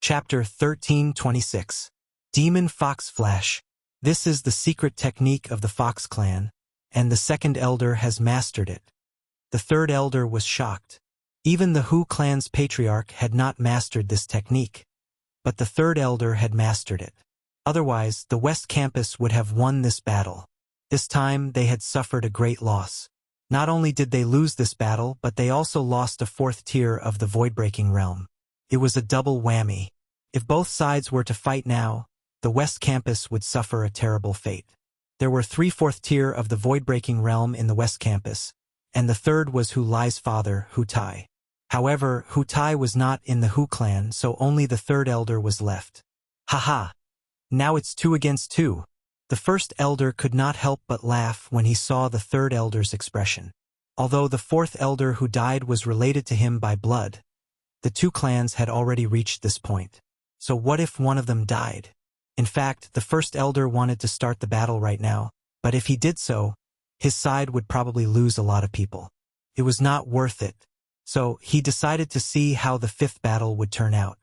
Chapter 1326. Demon Fox Flash. This is the secret technique of the Fox clan, and the second elder has mastered it. The third elder was shocked. Even the Hu clan's patriarch had not mastered this technique, but the third elder had mastered it. Otherwise, the West Campus would have won this battle. This time, they had suffered a great loss. Not only did they lose this battle, but they also lost a fourth tier of the void-breaking realm. It was a double whammy. If both sides were to fight now, the West Campus would suffer a terrible fate. There were 3/4 tier of the void-breaking realm in the West Campus, and the third was Hu Lai's father, Hu Tai. However, Hu Tai was not in the Hu clan, so only the third elder was left. Haha! Now it's 2 against 2. The first elder could not help but laugh when he saw the third elder's expression. Although the fourth elder who died was related to him by blood, the two clans had already reached this point. So what if one of them died? In fact, the first elder wanted to start the battle right now, but if he did so, his side would probably lose a lot of people. It was not worth it. So he decided to see how the fifth battle would turn out.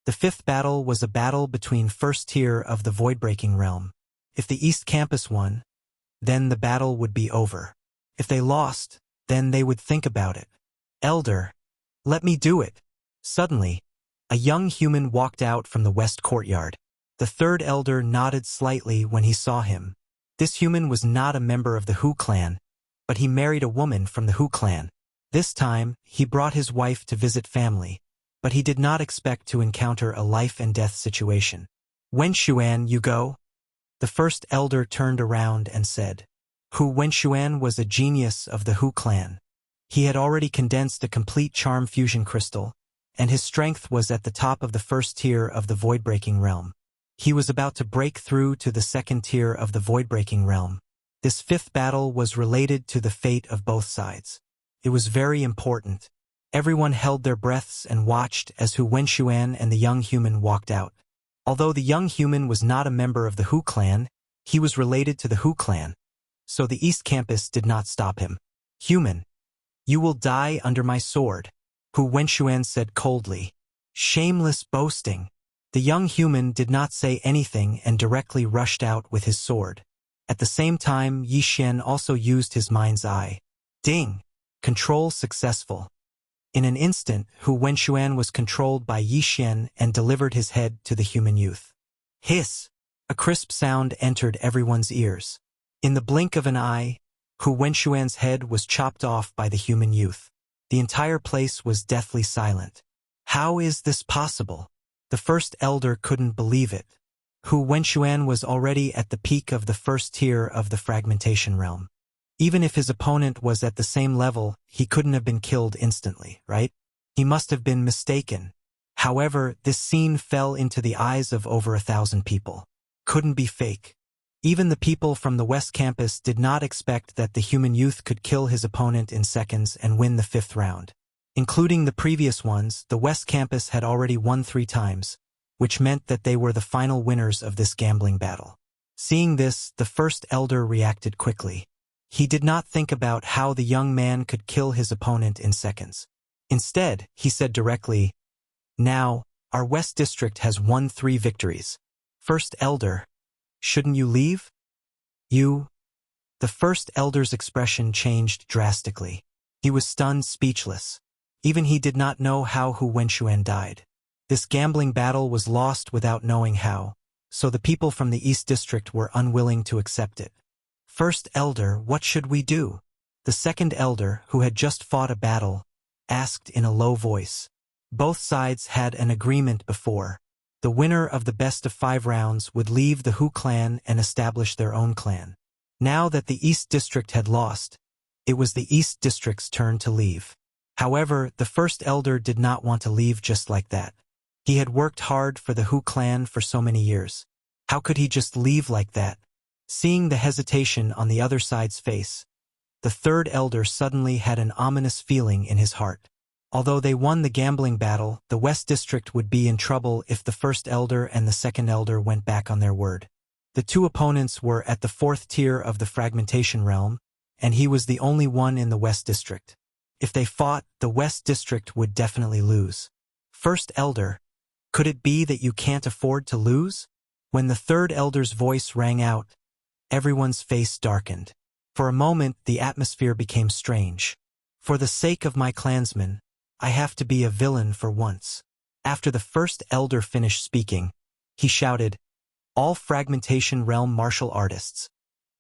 The fifth battle was a battle between first tier of the void-breaking realm. If the East Campus won, then the battle would be over. If they lost, then they would think about it. Elder, let me do it. Suddenly, a young human walked out from the west courtyard. The third elder nodded slightly when he saw him. This human was not a member of the Hu clan, but he married a woman from the Hu clan. This time, he brought his wife to visit family, but he did not expect to encounter a life-and-death situation. Wenshuan, you go? The first elder turned around and said. Hu Wenshuan was a genius of the Hu clan. He had already condensed a complete charm fusion crystal, and his strength was at the top of the first tier of the void-breaking realm. He was about to break through to the second tier of the void-breaking realm. This fifth battle was related to the fate of both sides. It was very important. Everyone held their breaths and watched as Hu Wenshuan and the young human walked out. Although the young human was not a member of the Hu clan, he was related to the Hu clan, so the East Campus did not stop him. Human, you will die under my sword, Hu Wenshuan said coldly. Shameless boasting. The young human did not say anything and directly rushed out with his sword. At the same time, Yi Xian also used his mind's eye. Ding! Control successful. In an instant, Hu Wenshuan was controlled by Yi Xian and delivered his head to the human youth. Hiss! A crisp sound entered everyone's ears. In the blink of an eye, Hu Wenshuan's head was chopped off by the human youth. The entire place was deathly silent. How is this possible? The first elder couldn't believe it. Hu Wenshuan was already at the peak of the first tier of the fragmentation realm. Even if his opponent was at the same level, he couldn't have been killed instantly, right? He must have been mistaken. However, this scene fell into the eyes of over 1,000 people. Couldn't be fake. Even the people from the West Campus did not expect that the human youth could kill his opponent in seconds and win the fifth round. Including the previous ones, the West Campus had already won 3 times, which meant that they were the final winners of this gambling battle. Seeing this, the first elder reacted quickly. He did not think about how the young man could kill his opponent in seconds. Instead, he said directly, Now, our West District has won 3 victories. First elder, shouldn't you leave? You? The first elder's expression changed drastically. He was stunned, speechless. Even he did not know how Hu Wenshuan died. This gambling battle was lost without knowing how, so the people from the East District were unwilling to accept it. First elder, what should we do? The second elder, who had just fought a battle, asked in a low voice. Both sides had an agreement before. The winner of the best of 5 rounds would leave the Hu clan and establish their own clan. Now that the East District had lost, it was the East District's turn to leave. However, the first elder did not want to leave just like that. He had worked hard for the Hu clan for so many years. How could he just leave like that? Seeing the hesitation on the other side's face, the third elder suddenly had an ominous feeling in his heart. Although they won the gambling battle, the West District would be in trouble if the first elder and the second elder went back on their word. The 2 opponents were at the 4th tier of the fragmentation realm, and he was the only one in the West District. If they fought, the West District would definitely lose. First elder, Could it be that you can't afford to lose? When the third elder's voice rang out, everyone's face darkened. For a moment, the atmosphere became strange. For the sake of my clansmen, I have to be a villain for once. After the first elder finished speaking, he shouted, "All Fragmentation Realm martial artists,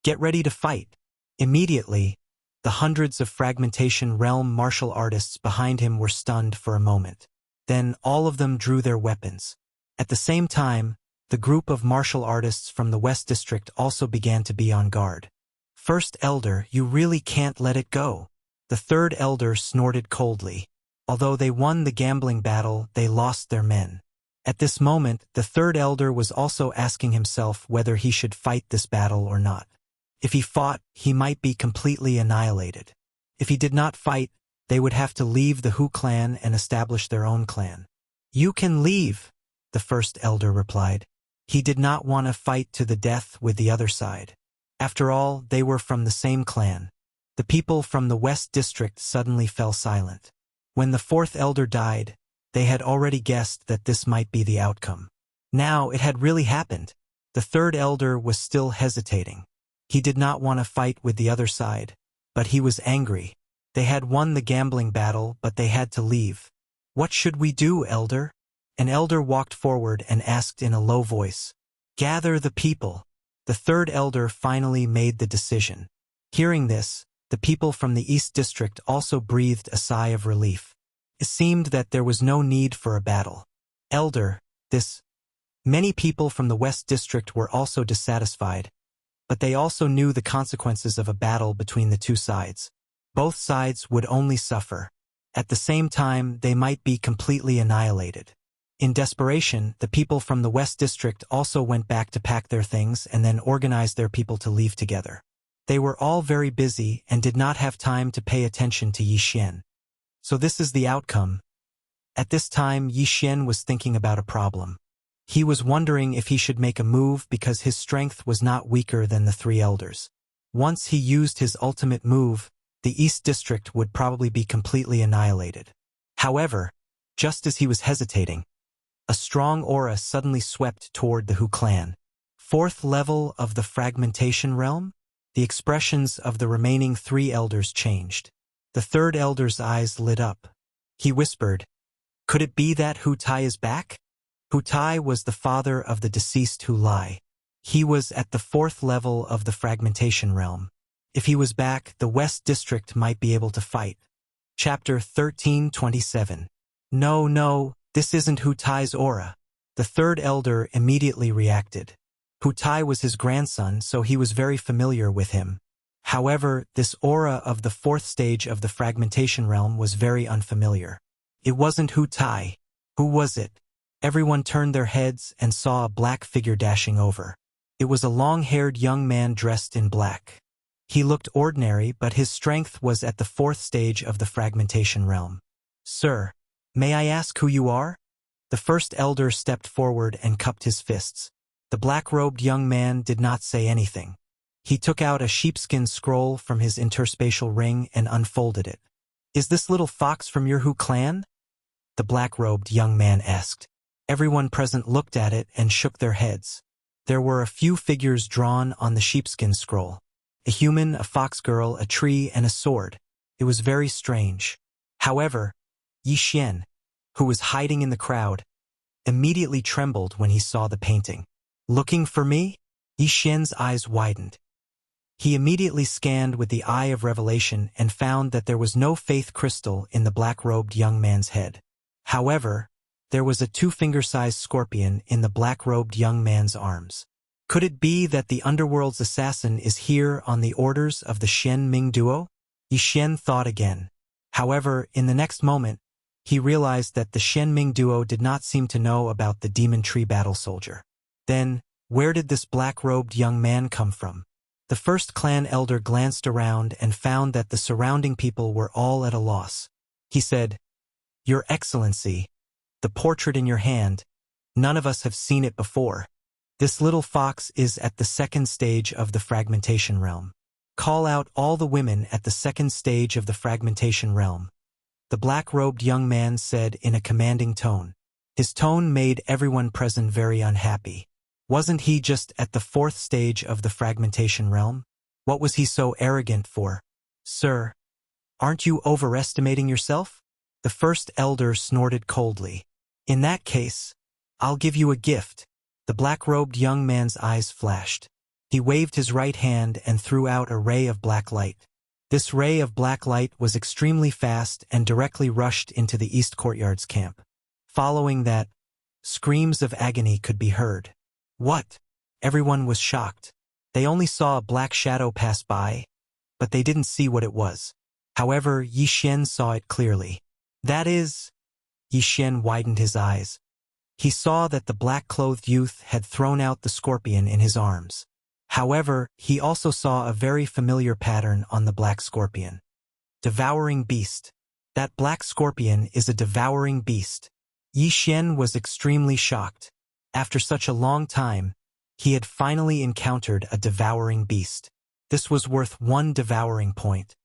get ready to fight." Immediately, the hundreds of Fragmentation Realm martial artists behind him were stunned for a moment. Then all of them drew their weapons. At the same time, the group of martial artists from the West District also began to be on guard. "First Elder, you really can't let it go." The third elder snorted coldly. Although they won the gambling battle, they lost their men. At this moment, the third elder was also asking himself whether he should fight this battle or not. If he fought, he might be completely annihilated. If he did not fight, they would have to leave the Hu clan and establish their own clan. "You can leave," the first elder replied. He did not want to fight to the death with the other side. After all, they were from the same clan. The people from the West District suddenly fell silent. When the fourth elder died, they had already guessed that this might be the outcome. Now it had really happened. The third elder was still hesitating. He did not want to fight with the other side, but he was angry. They had won the gambling battle, but they had to leave. "What should we do, elder?" An elder walked forward and asked in a low voice. "Gather the people." The third elder finally made the decision. Hearing this, the people from the East District also breathed a sigh of relief. It seemed that there was no need for a battle. "Elder, this..." Many people from the West District were also dissatisfied, but they also knew the consequences of a battle between the two sides. Both sides would only suffer. At the same time, they might be completely annihilated. In desperation, the people from the West District also went back to pack their things and then organized their people to leave together. They were all very busy and did not have time to pay attention to Yi Xian. So this is the outcome. At this time, Yi Xian was thinking about a problem. He was wondering if he should make a move because his strength was not weaker than the three elders. Once he used his ultimate move, the East District would probably be completely annihilated. However, just as he was hesitating, a strong aura suddenly swept toward the Hu clan. Fourth level of the Fragmentation Realm? The expressions of the remaining three elders changed. The third elder's eyes lit up. He whispered, "Could it be that Hu Tai is back?" Hu Tai was the father of the deceased Hu Lai. He was at the fourth level of the Fragmentation Realm. If he was back, the West District might be able to fight. Chapter 1327. No, this isn't Hu Tai's aura. The third elder immediately reacted. Hu Tai was his grandson, so he was very familiar with him. However, this aura of the fourth stage of the Fragmentation Realm was very unfamiliar. It wasn't Hu Tai. Who was it? Everyone turned their heads and saw a black figure dashing over. It was a long-haired young man dressed in black. He looked ordinary, but his strength was at the fourth stage of the Fragmentation Realm. "Sir, may I ask who you are?" The first elder stepped forward and cupped his fists. The black-robed young man did not say anything. He took out a sheepskin scroll from his interspatial ring and unfolded it. "Is this little fox from your Hu clan?" the black-robed young man asked. Everyone present looked at it and shook their heads. There were a few figures drawn on the sheepskin scroll. A human, a fox girl, a tree, and a sword. It was very strange. However, Yi Xian, who was hiding in the crowd, immediately trembled when he saw the painting. "Looking for me?" Yi Xian's eyes widened. He immediately scanned with the eye of revelation and found that there was no faith crystal in the black-robed young man's head. However, there was a two-finger-sized scorpion in the black-robed young man's arms. Could it be that the underworld's assassin is here on the orders of the Shen Ming duo? Yi Xian thought again. However, in the next moment, he realized that the Shen Ming duo did not seem to know about the Demon Tree Battle Soldier. Then, where did this black-robed young man come from? The first clan elder glanced around and found that the surrounding people were all at a loss. He said, "Your Excellency, the portrait in your hand, none of us have seen it before. This little fox is at the second stage of the Fragmentation Realm. Call out all the women at the second stage of the Fragmentation Realm," the black-robed young man said in a commanding tone. His tone made everyone present very unhappy. Wasn't he just at the 4th stage of the fragmentation realm? What was he so arrogant for? Sir, aren't you overestimating yourself? The first elder snorted coldly. In that case, I'll give you a gift. The black-robed young man's eyes flashed. He waved his right hand and threw out a ray of black light. This ray of black light was extremely fast and directly rushed into the East Courtyard's camp. Following that, screams of agony could be heard. What? Everyone was shocked. They only saw a black shadow pass by, but they didn't see what it was. However, Yi Xian saw it clearly. That is... Yi Xian widened his eyes. He saw that the black-clothed youth had thrown out the scorpion in his arms. However, he also saw a very familiar pattern on the black scorpion. Devouring beast. That black scorpion is a devouring beast. Yi Xian was extremely shocked. After such a long time, he had finally encountered a devouring beast. This was worth 1 devouring point.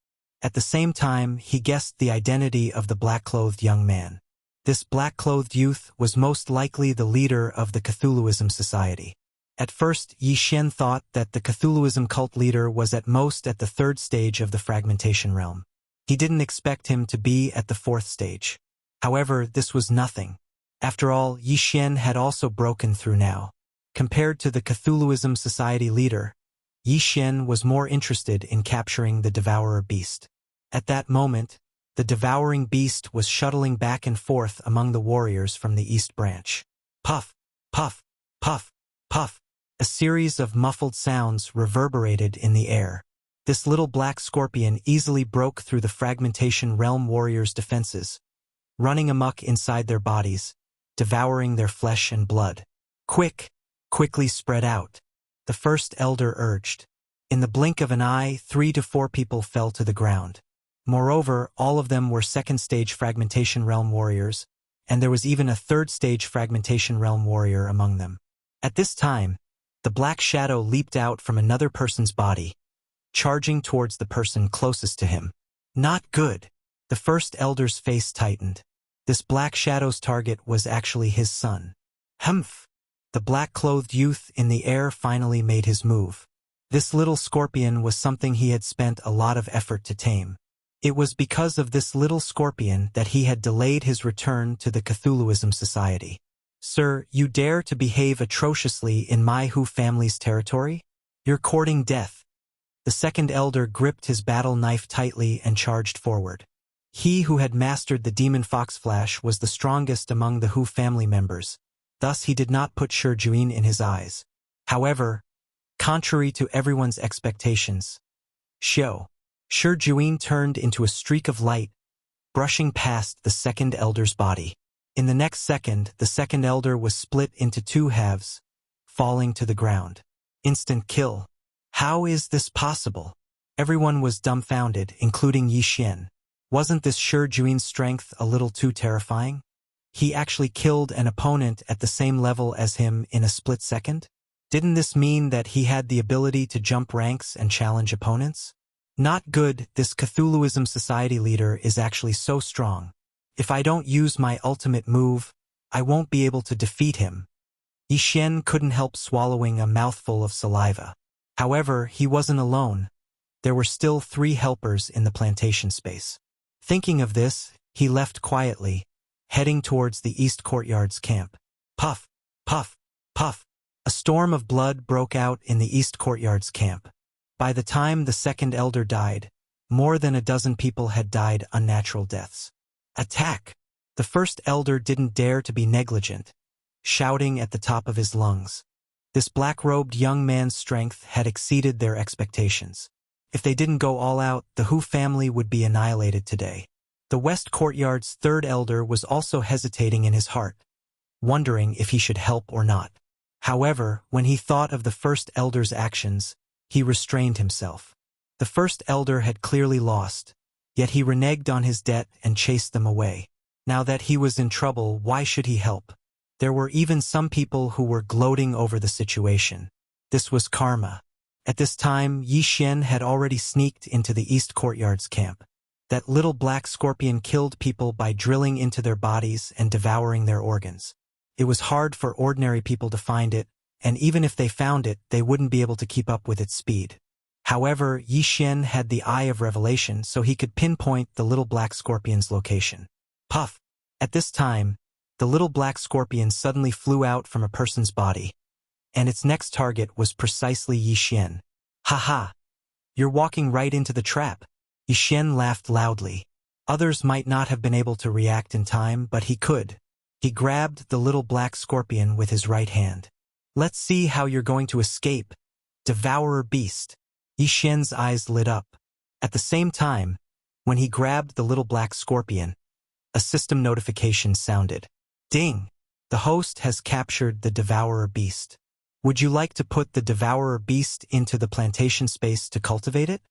At the same time, he guessed the identity of the black-clothed young man. This black-clothed youth was most likely the leader of the Cthulhuism Society. At first, Yi Xian thought that the Cthulhuism cult leader was at most at the 3rd stage of the fragmentation realm. He didn't expect him to be at the 4th stage. However, this was nothing. After all, Yi Xian had also broken through now. Compared to the Cthulhuism Society leader, Yi Xian was more interested in capturing the devourer beast. At that moment, the devouring beast was shuttling back and forth among the warriors from the East Branch. Puff, puff, puff, puff. A series of muffled sounds reverberated in the air. This little black scorpion easily broke through the fragmentation realm warriors' defenses, running amok inside their bodies, devouring their flesh and blood. Quickly spread out. The first elder urged. In the blink of an eye, 3 to 4 people fell to the ground. Moreover, all of them were 2nd stage fragmentation realm warriors, and there was even a 3rd stage fragmentation realm warrior among them. At this time, the black shadow leaped out from another person's body, charging towards the person closest to him. Not good. The first elder's face tightened. This black shadow's target was actually his son. Humph! The black-clothed youth in the air finally made his move. This little scorpion was something he had spent a lot of effort to tame. It was because of this little scorpion that he had delayed his return to the Cthulhuism Society. Sir, you dare to behave atrociously in my Hu family's territory? You're courting death. The second elder gripped his battle knife tightly and charged forward. He who had mastered the demon foxflash was the strongest among the Hu family members. Thus he did not put Shi Juin in his eyes. However, contrary to everyone's expectations, Shi Juin turned into a streak of light, brushing past the second elder's body. In the next second, the second elder was split into 2 halves, falling to the ground. Instant kill. How is this possible? Everyone was dumbfounded, including Yi Xian. Wasn't this Shi Juin's strength a little too terrifying? He actually killed an opponent at the same level as him in a split second? Didn't this mean that he had the ability to jump ranks and challenge opponents? Not good. This Cthulhuism Society leader is actually so strong. If I don't use my ultimate move, I won't be able to defeat him. Yi Xian couldn't help swallowing a mouthful of saliva. However, he wasn't alone. There were still 3 helpers in the plantation space. Thinking of this, he left quietly, heading towards the East Courtyard's camp. Puff, puff, puff. A storm of blood broke out in the East Courtyard's camp. By the time the second elder died, more than a dozen people had died unnatural deaths. Attack! The first elder didn't dare to be negligent, shouting at the top of his lungs. This black-robed young man's strength had exceeded their expectations. If they didn't go all out, the Hu family would be annihilated today. The West Courtyard's 3rd elder was also hesitating in his heart, wondering if he should help or not. However, when he thought of the first elder's actions, he restrained himself. The first elder had clearly lost, yet he reneged on his debt and chased them away. Now that he was in trouble, why should he help? There were even some people who were gloating over the situation. This was karma. At this time, Yi Xian had already sneaked into the East Courtyard's camp. That little black scorpion killed people by drilling into their bodies and devouring their organs. It was hard for ordinary people to find it, and even if they found it, they wouldn't be able to keep up with its speed. However, Yi Xian had the eye of revelation, so he could pinpoint the little black scorpion's location. Puff! At this time, the little black scorpion suddenly flew out from a person's body, and its next target was precisely Yi Xian. Ha ha! You're walking right into the trap. Yi Xian laughed loudly. Others might not have been able to react in time, but he could. He grabbed the little black scorpion with his right hand. Let's see how you're going to escape, devourer beast. Yi Xian's eyes lit up. At the same time, when he grabbed the little black scorpion, a system notification sounded. Ding! The host has captured the devourer beast. Would you like to put the devourer beast into the plantation space to cultivate it?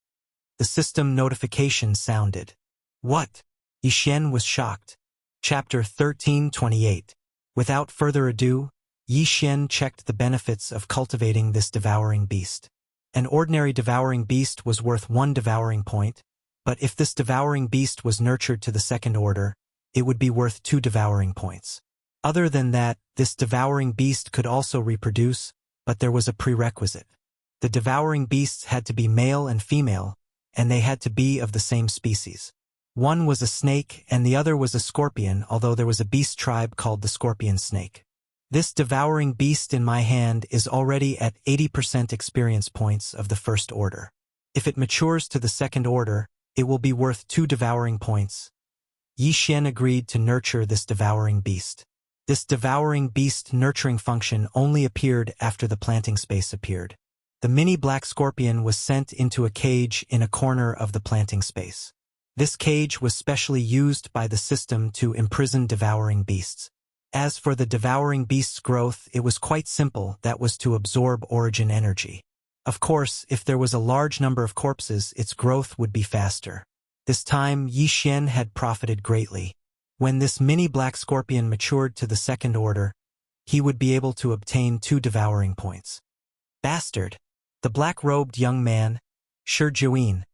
The system notification sounded. What? Yi Xian was shocked. Chapter 13:28. Without further ado, Yi Xian checked the benefits of cultivating this devouring beast. An ordinary devouring beast was worth 1 devouring point, but if this devouring beast was nurtured to the second order, it would be worth 2 devouring points. Other than that, this devouring beast could also reproduce, but there was a prerequisite. The devouring beasts had to be male and female, and they had to be of the same species. One was a snake and the other was a scorpion, although there was a beast tribe called the scorpion snake. This devouring beast in my hand is already at 80% experience points of the first order. If it matures to the second order, it will be worth 2 devouring points. Yi Xian agreed to nurture this devouring beast. This devouring beast nurturing function only appeared after the planting space appeared. The mini black scorpion was sent into a cage in a corner of the planting space. This cage was specially used by the system to imprison devouring beasts. As for the devouring beast's growth, it was quite simple, that was to absorb origin energy. Of course, if there was a large number of corpses, its growth would be faster. This time, Yi Xian had profited greatly. When this mini black scorpion matured to the second order, he would be able to obtain 2 devouring points. Bastard! The black-robed young man, Shi Juin,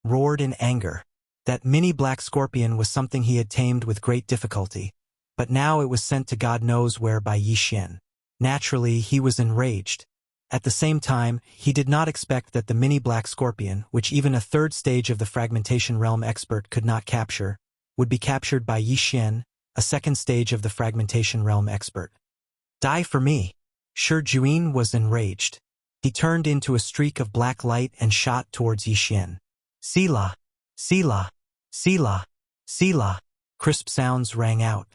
roared in anger. That mini black scorpion was something he had tamed with great difficulty, but now it was sent to God knows where by Yi Xian. Naturally, he was enraged. At the same time, he did not expect that the mini black scorpion, which even a 3rd stage of the fragmentation realm expert could not capture, would be captured by Yi Xian, a 2nd stage of the fragmentation realm expert. Die for me! Shi Juin was enraged. He turned into a streak of black light and shot towards Yi Xian. Sila! Sila! Sila! Sila! Crisp sounds rang out.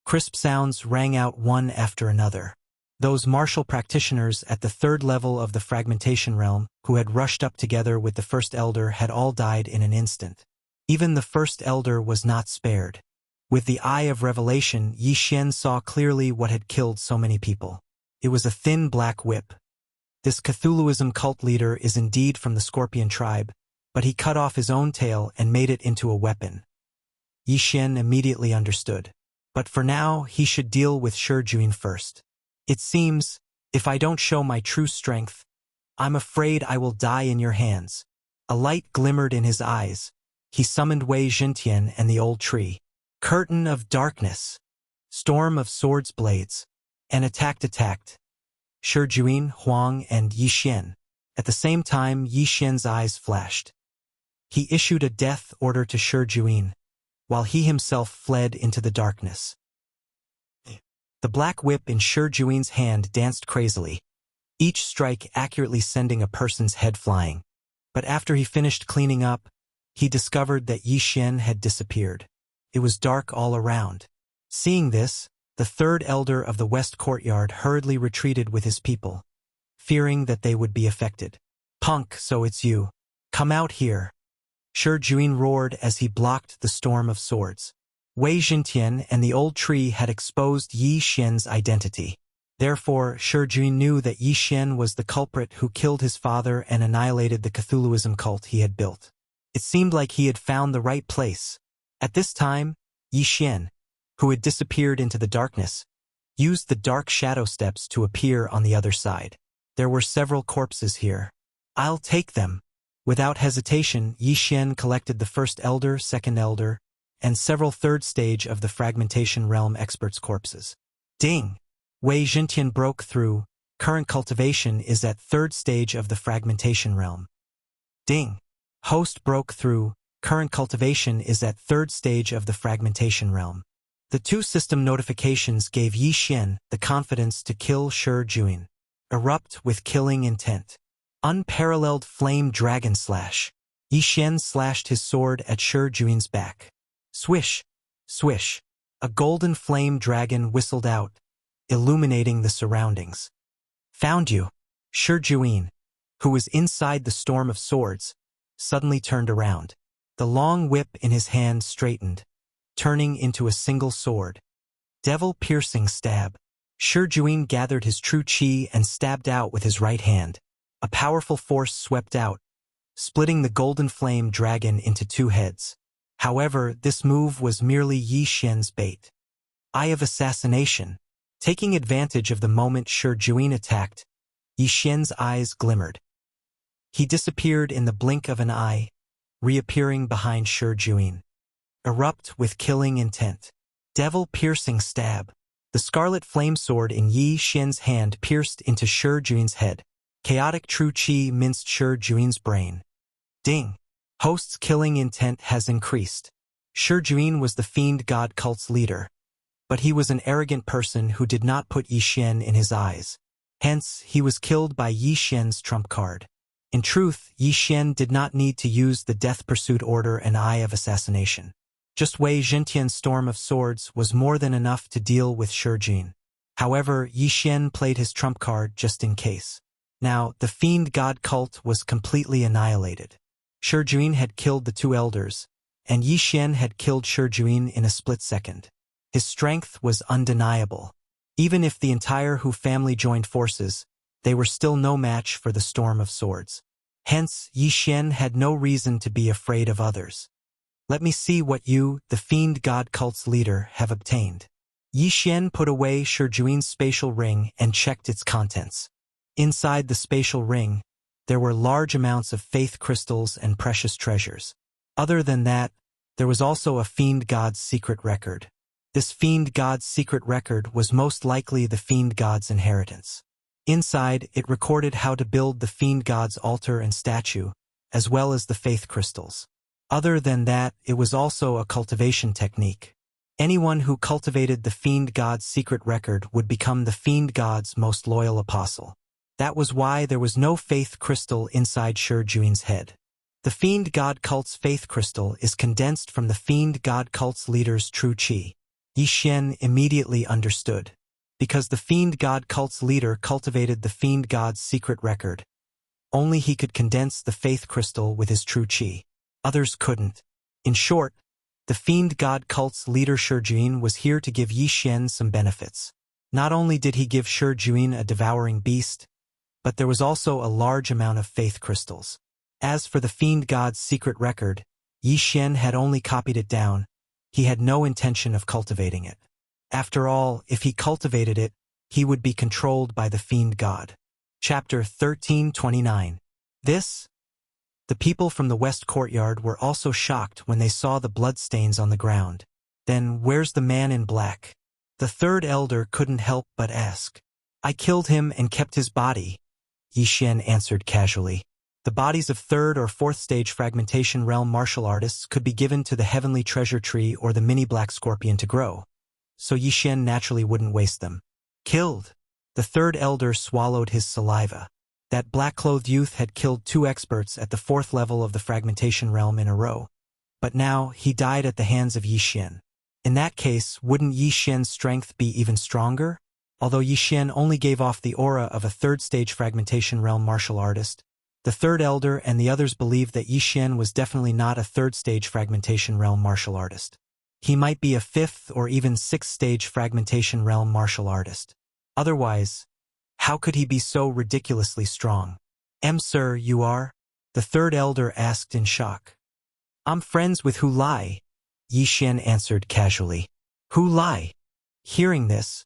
Crisp sounds rang out one after another. Those martial practitioners at the 3rd level of the fragmentation realm, who had rushed up together with the first elder, had all died in an instant. Even the first elder was not spared. With the eye of revelation, Yi Xian saw clearly what had killed so many people. It was a thin black whip. This Cthulhuism cult leader is indeed from the Scorpion tribe, but he cut off his own tail and made it into a weapon. Yi Xian immediately understood. But for now, he should deal with Shi Juin first. It seems, if I don't show my true strength, I'm afraid I will die in your hands. A light glimmered in his eyes. He summoned Wei Zhentian and the old tree. Curtain of darkness. Storm of swords blades. And attacked. Shi Juin, Huang, and Yi Xian. At the same time, Yi Xian's eyes flashed. He issued a death order to Shi Juin, while he himself fled into the darkness. The black whip in Shi Juin's hand danced crazily, each strike accurately sending a person's head flying. But after he finished cleaning up, he discovered that Yi Xian had disappeared. It was dark all around. Seeing this, the 3rd elder of the west courtyard hurriedly retreated with his people, fearing that they would be affected. Punk, so it's you. Come out here. Shi Juin roared as he blocked the storm of swords. Wei Zhentian and the old tree had exposed Yi Xian's identity. Therefore, Shi Juin knew that Yi Xian was the culprit who killed his father and annihilated the Cthulhuism cult he had built. It seemed like he had found the right place. At this time, Yi Xian, who had disappeared into the darkness, used the dark shadow steps to appear on the other side. There were several corpses here. I'll take them. Without hesitation, Yi Xian collected the first elder, second elder, and several third stage of the fragmentation realm experts' corpses. Ding! Wei Zhentian broke through. Current cultivation is at third stage of the fragmentation realm. Ding! Host broke through. Current cultivation is at third stage of the fragmentation realm. The two system notifications gave Yi Xian the confidence to kill Shi Juin. Erupt with killing intent. Unparalleled flame dragon slash. Yi Xian slashed his sword at Shi Juin's back. Swish! Swish! A golden flame dragon whistled out, illuminating the surroundings. Found you! Shi Juin, who was inside the storm of swords, suddenly turned around. The long whip in his hand straightened, turning into a single sword. Devil-piercing stab. Shi Juin gathered his true chi and stabbed out with his right hand. A powerful force swept out, splitting the golden flame dragon into two heads. However, this move was merely Yi Xian's bait. Eye of assassination. Taking advantage of the moment Shi Juin attacked, Yi Xian's eyes glimmered. He disappeared in the blink of an eye, reappearing behind Shi Juin. Erupt with killing intent. Devil-piercing stab. The scarlet flame sword in Yi Xian's hand pierced into Shi Juin's head. Chaotic true chi minced Shi Juin's brain. Ding! Host's killing intent has increased. Shi Juin was the fiend god cult's leader, but he was an arrogant person who did not put Yi Xian in his eyes. Hence, he was killed by Yi Xian's trump card. In truth, Yi Xian did not need to use the death pursuit order and eye of assassination. Just Wei Zhentian's storm of swords was more than enough to deal with Shi Juin. However, Yi Xian played his trump card just in case. Now, the fiend god cult was completely annihilated. Shi Juin had killed the two elders, and Yi Xian had killed Shi Juin in a split second. His strength was undeniable. Even if the entire Hu family joined forces, they were still no match for the storm of swords. Hence, Yi Xian had no reason to be afraid of others. Let me see what you, the fiend god cult's leader, have obtained. Yi Xian put away Shi Juin's spatial ring and checked its contents. Inside the spatial ring, there were large amounts of faith crystals and precious treasures. Other than that, there was also a fiend god's secret record. This fiend god's secret record was most likely the fiend god's inheritance. Inside, it recorded how to build the fiend god's altar and statue, as well as the faith crystals. Other than that, it was also a cultivation technique. Anyone who cultivated the fiend god's secret record would become the fiend god's most loyal apostle. That was why there was no faith crystal inside Shi Juin's head. The fiend god cult's faith crystal is condensed from the fiend god cult's leader's true chi. Yi Xian immediately understood. Because the fiend god cult's leader cultivated the fiend god's secret record, only he could condense the faith crystal with his true chi. Others couldn't. In short, the fiend god cult's leader Shi Juin was here to give Yi Xian some benefits. Not only did he give Shi Juin a devouring beast, but there was also a large amount of faith crystals. As for the fiend god's secret record, Yi Xian had only copied it down. He had no intention of cultivating it. After all, if he cultivated it, he would be controlled by the fiend god. Chapter 1329. The people from the west courtyard were also shocked when they saw the bloodstains on the ground. Then, where's the man in black? The third elder couldn't help but ask. I killed him and kept his body, Yi Xian answered casually. The bodies of third or fourth stage fragmentation realm martial artists could be given to the heavenly treasure tree or the mini black scorpion to grow, so Yi Xian naturally wouldn't waste them. Killed. The third elder swallowed his saliva. That black-clothed youth had killed two experts at the fourth level of the fragmentation realm in a row. But now, he died at the hands of Yi Xian. In that case, wouldn't Yi Xian's strength be even stronger? Although Yi Xian only gave off the aura of a third-stage fragmentation realm martial artist, the third elder and the others believed that Yi Xian was definitely not a third-stage fragmentation realm martial artist. He might be a fifth or even sixth-stage fragmentation realm martial artist. Otherwise, how could he be so ridiculously strong? Sir, you are? The third elder asked in shock. I'm friends with Hu Lai, Yi Xian answered casually. Hu Lai? Hearing this,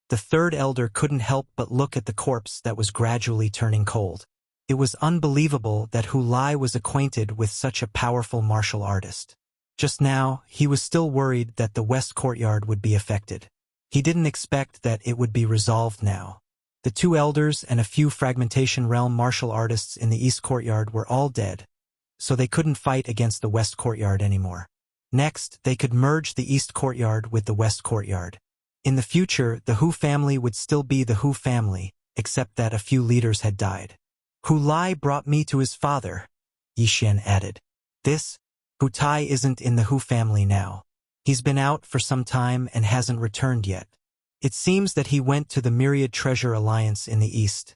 the third elder couldn't help but look at the corpse that was gradually turning cold. It was unbelievable that Hu Lai was acquainted with such a powerful martial artist. Just now, he was still worried that the West Courtyard would be affected. He didn't expect that it would be resolved now. The two elders and a few Fragmentation Realm martial artists in the East Courtyard were all dead, so they couldn't fight against the West Courtyard anymore. Next, they could merge the East Courtyard with the West Courtyard. In the future, the Hu family would still be the Hu family, except that a few leaders had died. Hu Lai brought me to his father, Yi Xian added. Hu Tai isn't in the Hu family now. He's been out for some time and hasn't returned yet. It seems that he went to the Myriad Treasure Alliance in the East.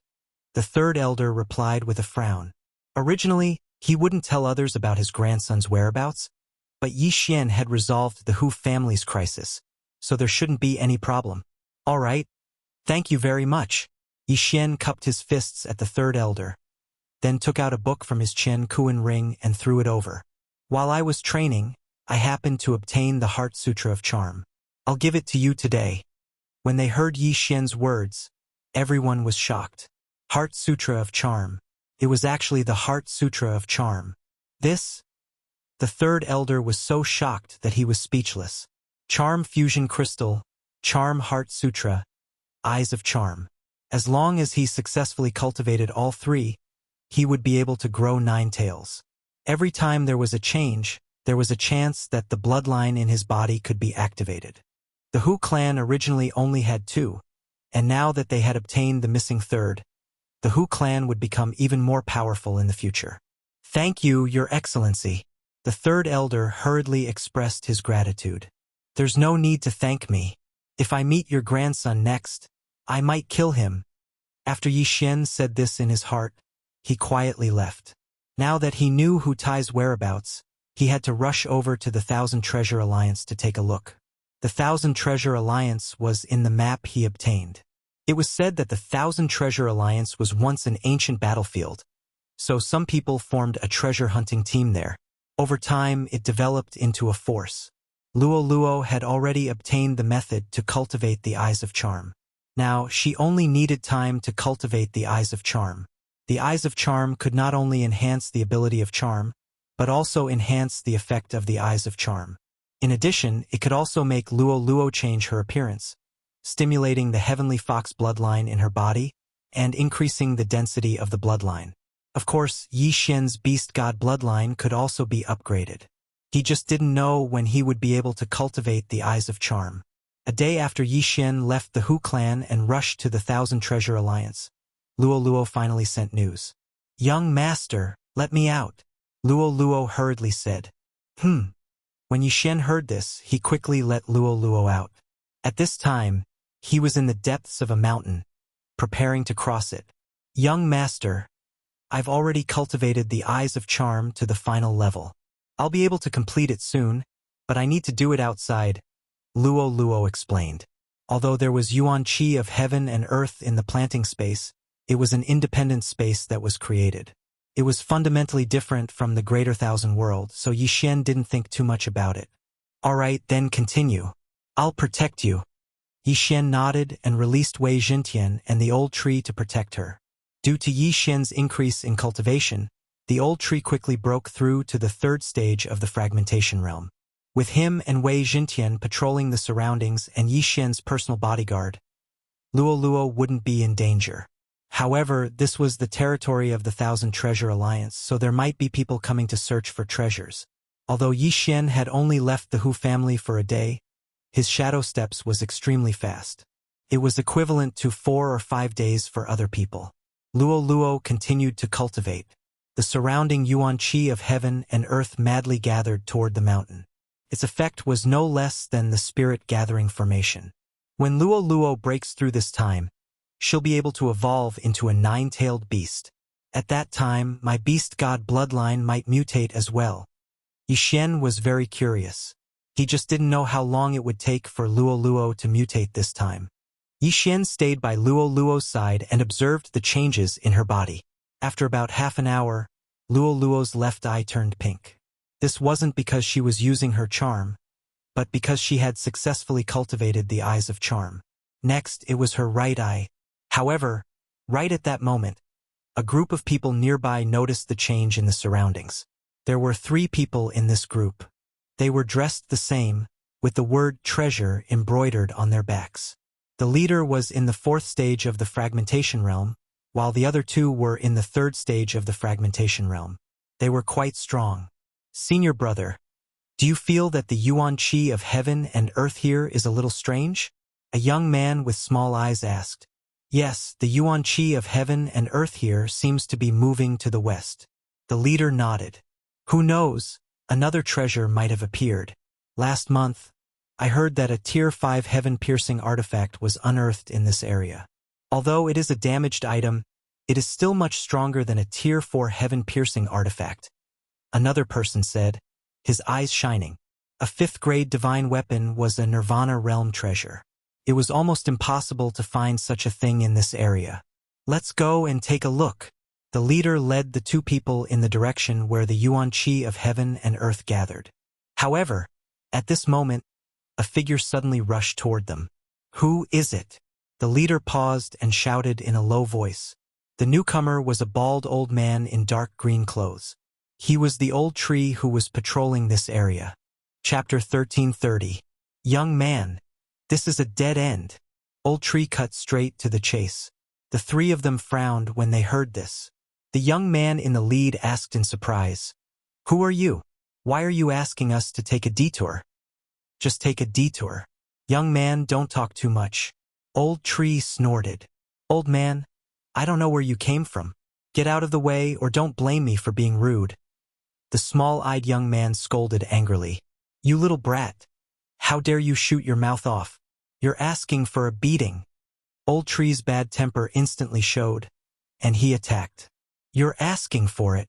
The third elder replied with a frown. Originally, he wouldn't tell others about his grandson's whereabouts, but Yi Xian had resolved the Hu family's crisis, so there shouldn't be any problem. All right. Thank you very much. Yi Xian cupped his fists at the third elder, then took out a book from his Chen Kuan ring and threw it over. While I was training, I happened to obtain the Heart Sutra of Charm. I'll give it to you today. When they heard Yi Xian's words, everyone was shocked. Heart Sutra of Charm. It was actually the Heart Sutra of Charm. The third elder was so shocked that he was speechless. Charm Fusion Crystal, Charm Heart Sutra, Eyes of Charm. As long as he successfully cultivated all three, he would be able to grow 9 tails. Every time there was a change, there was a chance that the bloodline in his body could be activated. The Hu clan originally only had 2, and now that they had obtained the missing third, the Hu clan would become even more powerful in the future. Thank you, Your Excellency. The third elder hurriedly expressed his gratitude. There's no need to thank me. If I meet your grandson next, I might kill him. After Yi Xian said this in his heart, he quietly left. Now that he knew Hu Tai's whereabouts, he had to rush over to the Thousand Treasure Alliance to take a look. The Thousand Treasure Alliance was in the map he obtained. It was said that the Thousand Treasure Alliance was once an ancient battlefield, so some people formed a treasure hunting team there. Over time, it developed into a force. Luo Luo had already obtained the method to cultivate the Eyes of Charm. Now, she only needed time to cultivate the Eyes of Charm. The Eyes of Charm could not only enhance the ability of charm, but also enhance the effect of the Eyes of Charm. In addition, it could also make Luo Luo change her appearance, stimulating the Heavenly Fox bloodline in her body and increasing the density of the bloodline. Of course, Yi Xian's Beast God bloodline could also be upgraded. He just didn't know when he would be able to cultivate the Eyes of Charm. A day after Yi Xian left the Hu clan and rushed to the Thousand Treasure Alliance, Luo Luo finally sent news. Young master, let me out, Luo Luo hurriedly said. When Yi Xian heard this, he quickly let Luo Luo out. At this time, he was in the depths of a mountain, preparing to cross it. Young master, I've already cultivated the Eyes of Charm to the final level. I'll be able to complete it soon, but I need to do it outside, Luo Luo explained. Although there was Yuan Qi of heaven and earth in the planting space, it was an independent space that was created. It was fundamentally different from the Greater Thousand World, so Yi Xian didn't think too much about it. All right, then continue. I'll protect you. Yi Xian nodded and released Wei Jintian and the old tree to protect her. Due to Yi Xian's increase in cultivation, the old tree quickly broke through to the third stage of the fragmentation realm. With him and Wei Jintian patrolling the surroundings and Yi Xian's personal bodyguard, Luo Luo wouldn't be in danger. However, this was the territory of the Thousand Treasure Alliance, so there might be people coming to search for treasures. Although Yi Xian had only left the Hu family for a day, his shadow steps was extremely fast. It was equivalent to 4 or 5 days for other people. Luo Luo continued to cultivate. The surrounding Yuan Qi of heaven and earth madly gathered toward the mountain. Its effect was no less than the spirit-gathering formation. When Luo Luo breaks through this time, she'll be able to evolve into a 9-tailed beast. At that time, my beast god bloodline might mutate as well. Yi Xian was very curious. He just didn't know how long it would take for Luo Luo to mutate this time. Yi Xian stayed by Luo Luo's side and observed the changes in her body. After about half an hour, Luo Luo's left eye turned pink. This wasn't because she was using her charm, but because she had successfully cultivated the Eyes of Charm. Next, it was her right eye. However, right at that moment, A group of people nearby noticed the change in the surroundings. There were 3 people in this group. They were dressed the same, with the word treasure embroidered on their backs. The leader was in the 4th stage of the fragmentation realm, while the other 2 were in the 3rd stage of the fragmentation realm. They were quite strong. Senior brother, do you feel that the yuan qi of heaven and earth here is a little strange? A young man with small eyes asked. Yes, the yuan qi of heaven and earth here seems to be moving to the west. The leader nodded. Who knows, another treasure might have appeared. Last month, I heard that a Tier 5 heaven-piercing artifact was unearthed in this area. Although it is a damaged item, it is still much stronger than a Tier 4 heaven-piercing artifact. Another person said, his eyes shining. A 5th-grade divine weapon was a Nirvana realm treasure. It was almost impossible to find such a thing in this area. Let's go and take a look. The leader led the 2 people in the direction where the yuan qi of heaven and earth gathered. However, at this moment, a figure suddenly rushed toward them. Who is it? The leader paused and shouted in a low voice. The newcomer was a bald old man in dark green clothes. He was the old tree who was patrolling this area. Chapter 1330. Young man. This is a dead end. Old tree cut straight to the chase. The 3 of them frowned when they heard this. The young man in the lead asked in surprise. Who are you? Why are you asking us to take a detour? Just take a detour. Young man, don't talk too much. Old tree snorted. Old man, I don't know where you came from. Get out of the way or don't blame me for being rude. The small-eyed young man scolded angrily. You little brat. How dare you shoot your mouth off? You're asking for a beating. Old tree's bad temper instantly showed, and he attacked. You're asking for it.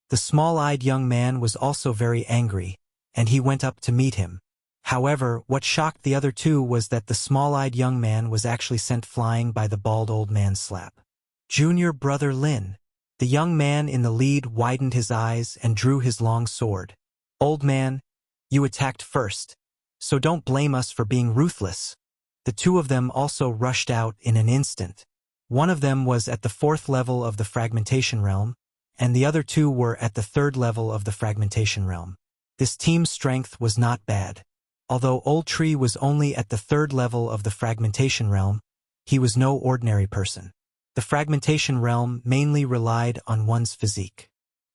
The small-eyed young man was also very angry, and he went up to meet him. However, what shocked the other 2 was that the small-eyed young man was actually sent flying by the bald old man's slap. Junior brother Lin. The young man in the lead widened his eyes and drew his long sword. Old man, you attacked first, so don't blame us for being ruthless. The 2 of them also rushed out in an instant. One of them was at the 4th level of the fragmentation realm, and the other 2 were at the 3rd level of the fragmentation realm. This team's strength was not bad. Although Old Tree was only at the 3rd level of the fragmentation realm, he was no ordinary person. The fragmentation realm mainly relied on one's physique.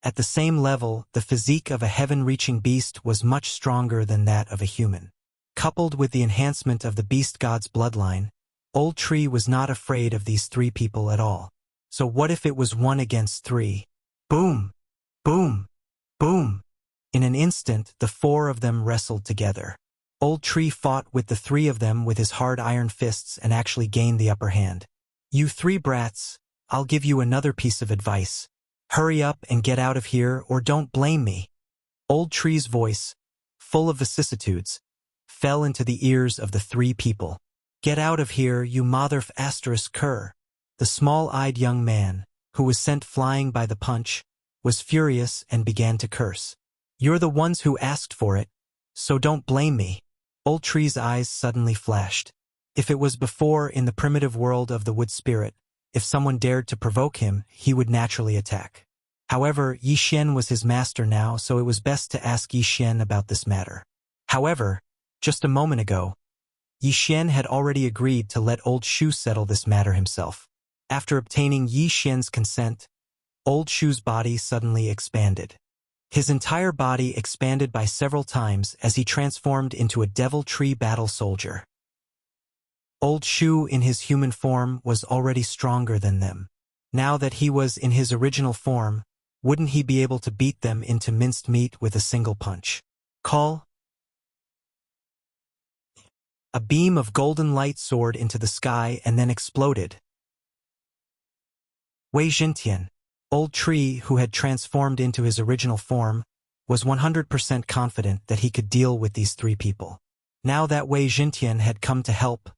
At the same level, the physique of a heaven-reaching beast was much stronger than that of a human. Coupled with the enhancement of the beast god's bloodline, Old Tree was not afraid of these 3 people at all. So what if it was 1 against 3? Boom! Boom! Boom! In an instant, the 4 of them wrestled together. Old Tree fought with the 3 of them with his hard iron fists and actually gained the upper hand. You 3 brats, I'll give you another piece of advice. Hurry up and get out of here or don't blame me. Old Tree's voice, full of vicissitudes, fell into the ears of the 3 people. Get out of here, you motherf asterisk cur. The small-eyed young man, who was sent flying by the punch, was furious and began to curse. You're the ones who asked for it, so don't blame me. Old Tree's eyes suddenly flashed. If it was before in the primitive world of the wood spirit, if someone dared to provoke him, he would naturally attack. However, Yi Xian was his master now, so it was best to ask Yi Xian about this matter. However, just a moment ago, Yi Xian had already agreed to let Old Shu settle this matter himself. After obtaining Yi Xian's consent, Old Shu's body suddenly expanded. His entire body expanded by several times as he transformed into a devil tree battle soldier. Old Shu in his human form was already stronger than them. Now that he was in his original form, wouldn't he be able to beat them into minced meat with a single punch? Call. A beam of golden light soared into the sky and then exploded. Wei Jintian, Old Tree, who had transformed into his original form, was 100% confident that he could deal with these 3 people. Now that Wei Jintian had come to help,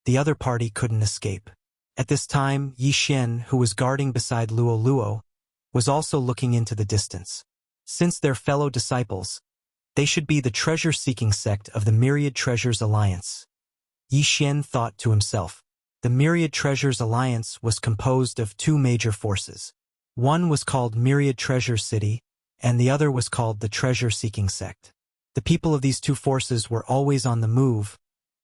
the other party couldn't escape. At this time, Yi Xian, who was guarding beside Luo Luo, was also looking into the distance. Since they're fellow disciples, they should be the treasure-seeking sect of the Myriad Treasures Alliance. Yi Xian thought to himself. The Myriad Treasures Alliance was composed of 2 major forces. One was called Myriad Treasure City, and the other was called the Treasure-Seeking Sect. The people of these two forces were always on the move,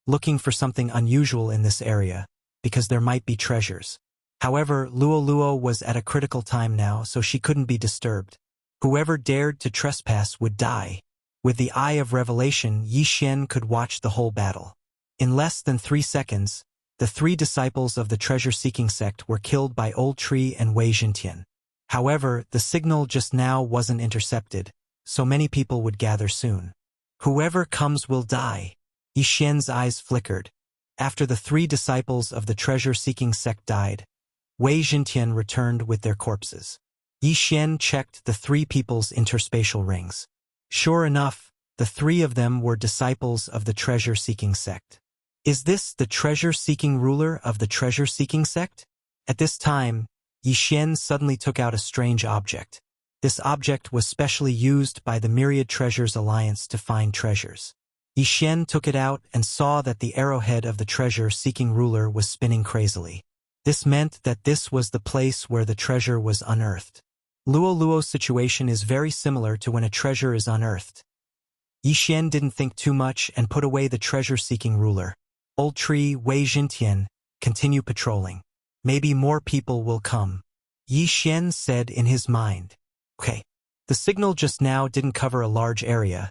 looking for something unusual in this area, because there might be treasures. However, Luo was at a critical time now, so she couldn't be disturbed. Whoever dared to trespass would die. With the eye of revelation, Yi Xian could watch the whole battle. In less than 3 seconds, the 3 disciples of the treasure-seeking sect were killed by Old Tree and Wei Jintian. However, the signal just now wasn't intercepted, so many people would gather soon. Whoever comes will die. Yi Xian's eyes flickered. After the 3 disciples of the treasure-seeking sect died, Wei Jintian returned with their corpses. Yi Xian checked the 3 people's interspatial rings. Sure enough, the 3 of them were disciples of the treasure-seeking sect. Is this the treasure-seeking ruler of the treasure-seeking sect? At this time, Yi Xian suddenly took out a strange object. This object was specially used by the Myriad Treasures Alliance to find treasures. Yi Xian took it out and saw that the arrowhead of the treasure-seeking ruler was spinning crazily. This meant that this was the place where the treasure was unearthed. Luo's situation is very similar to when a treasure is unearthed. Yi Xian didn't think too much and put away the treasure-seeking ruler. Old Tree, Wei Jintian, continue patrolling. Maybe more people will come. Yi Xian said in his mind. Okay. The signal just now didn't cover a large area,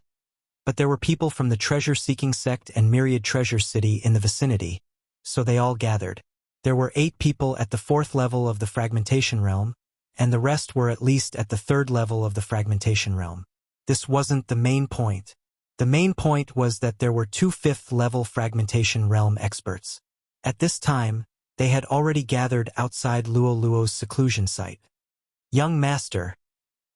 but there were people from the treasure-seeking sect and Myriad Treasure City in the vicinity, so they all gathered. There were 8 people at the 4th level of the fragmentation realm, and the rest were at least at the 3rd level of the fragmentation realm. This wasn't the main point. The main point was that there were 2 5th-level fragmentation realm experts. At this time, they had already gathered outside Luo's seclusion site. Young Master,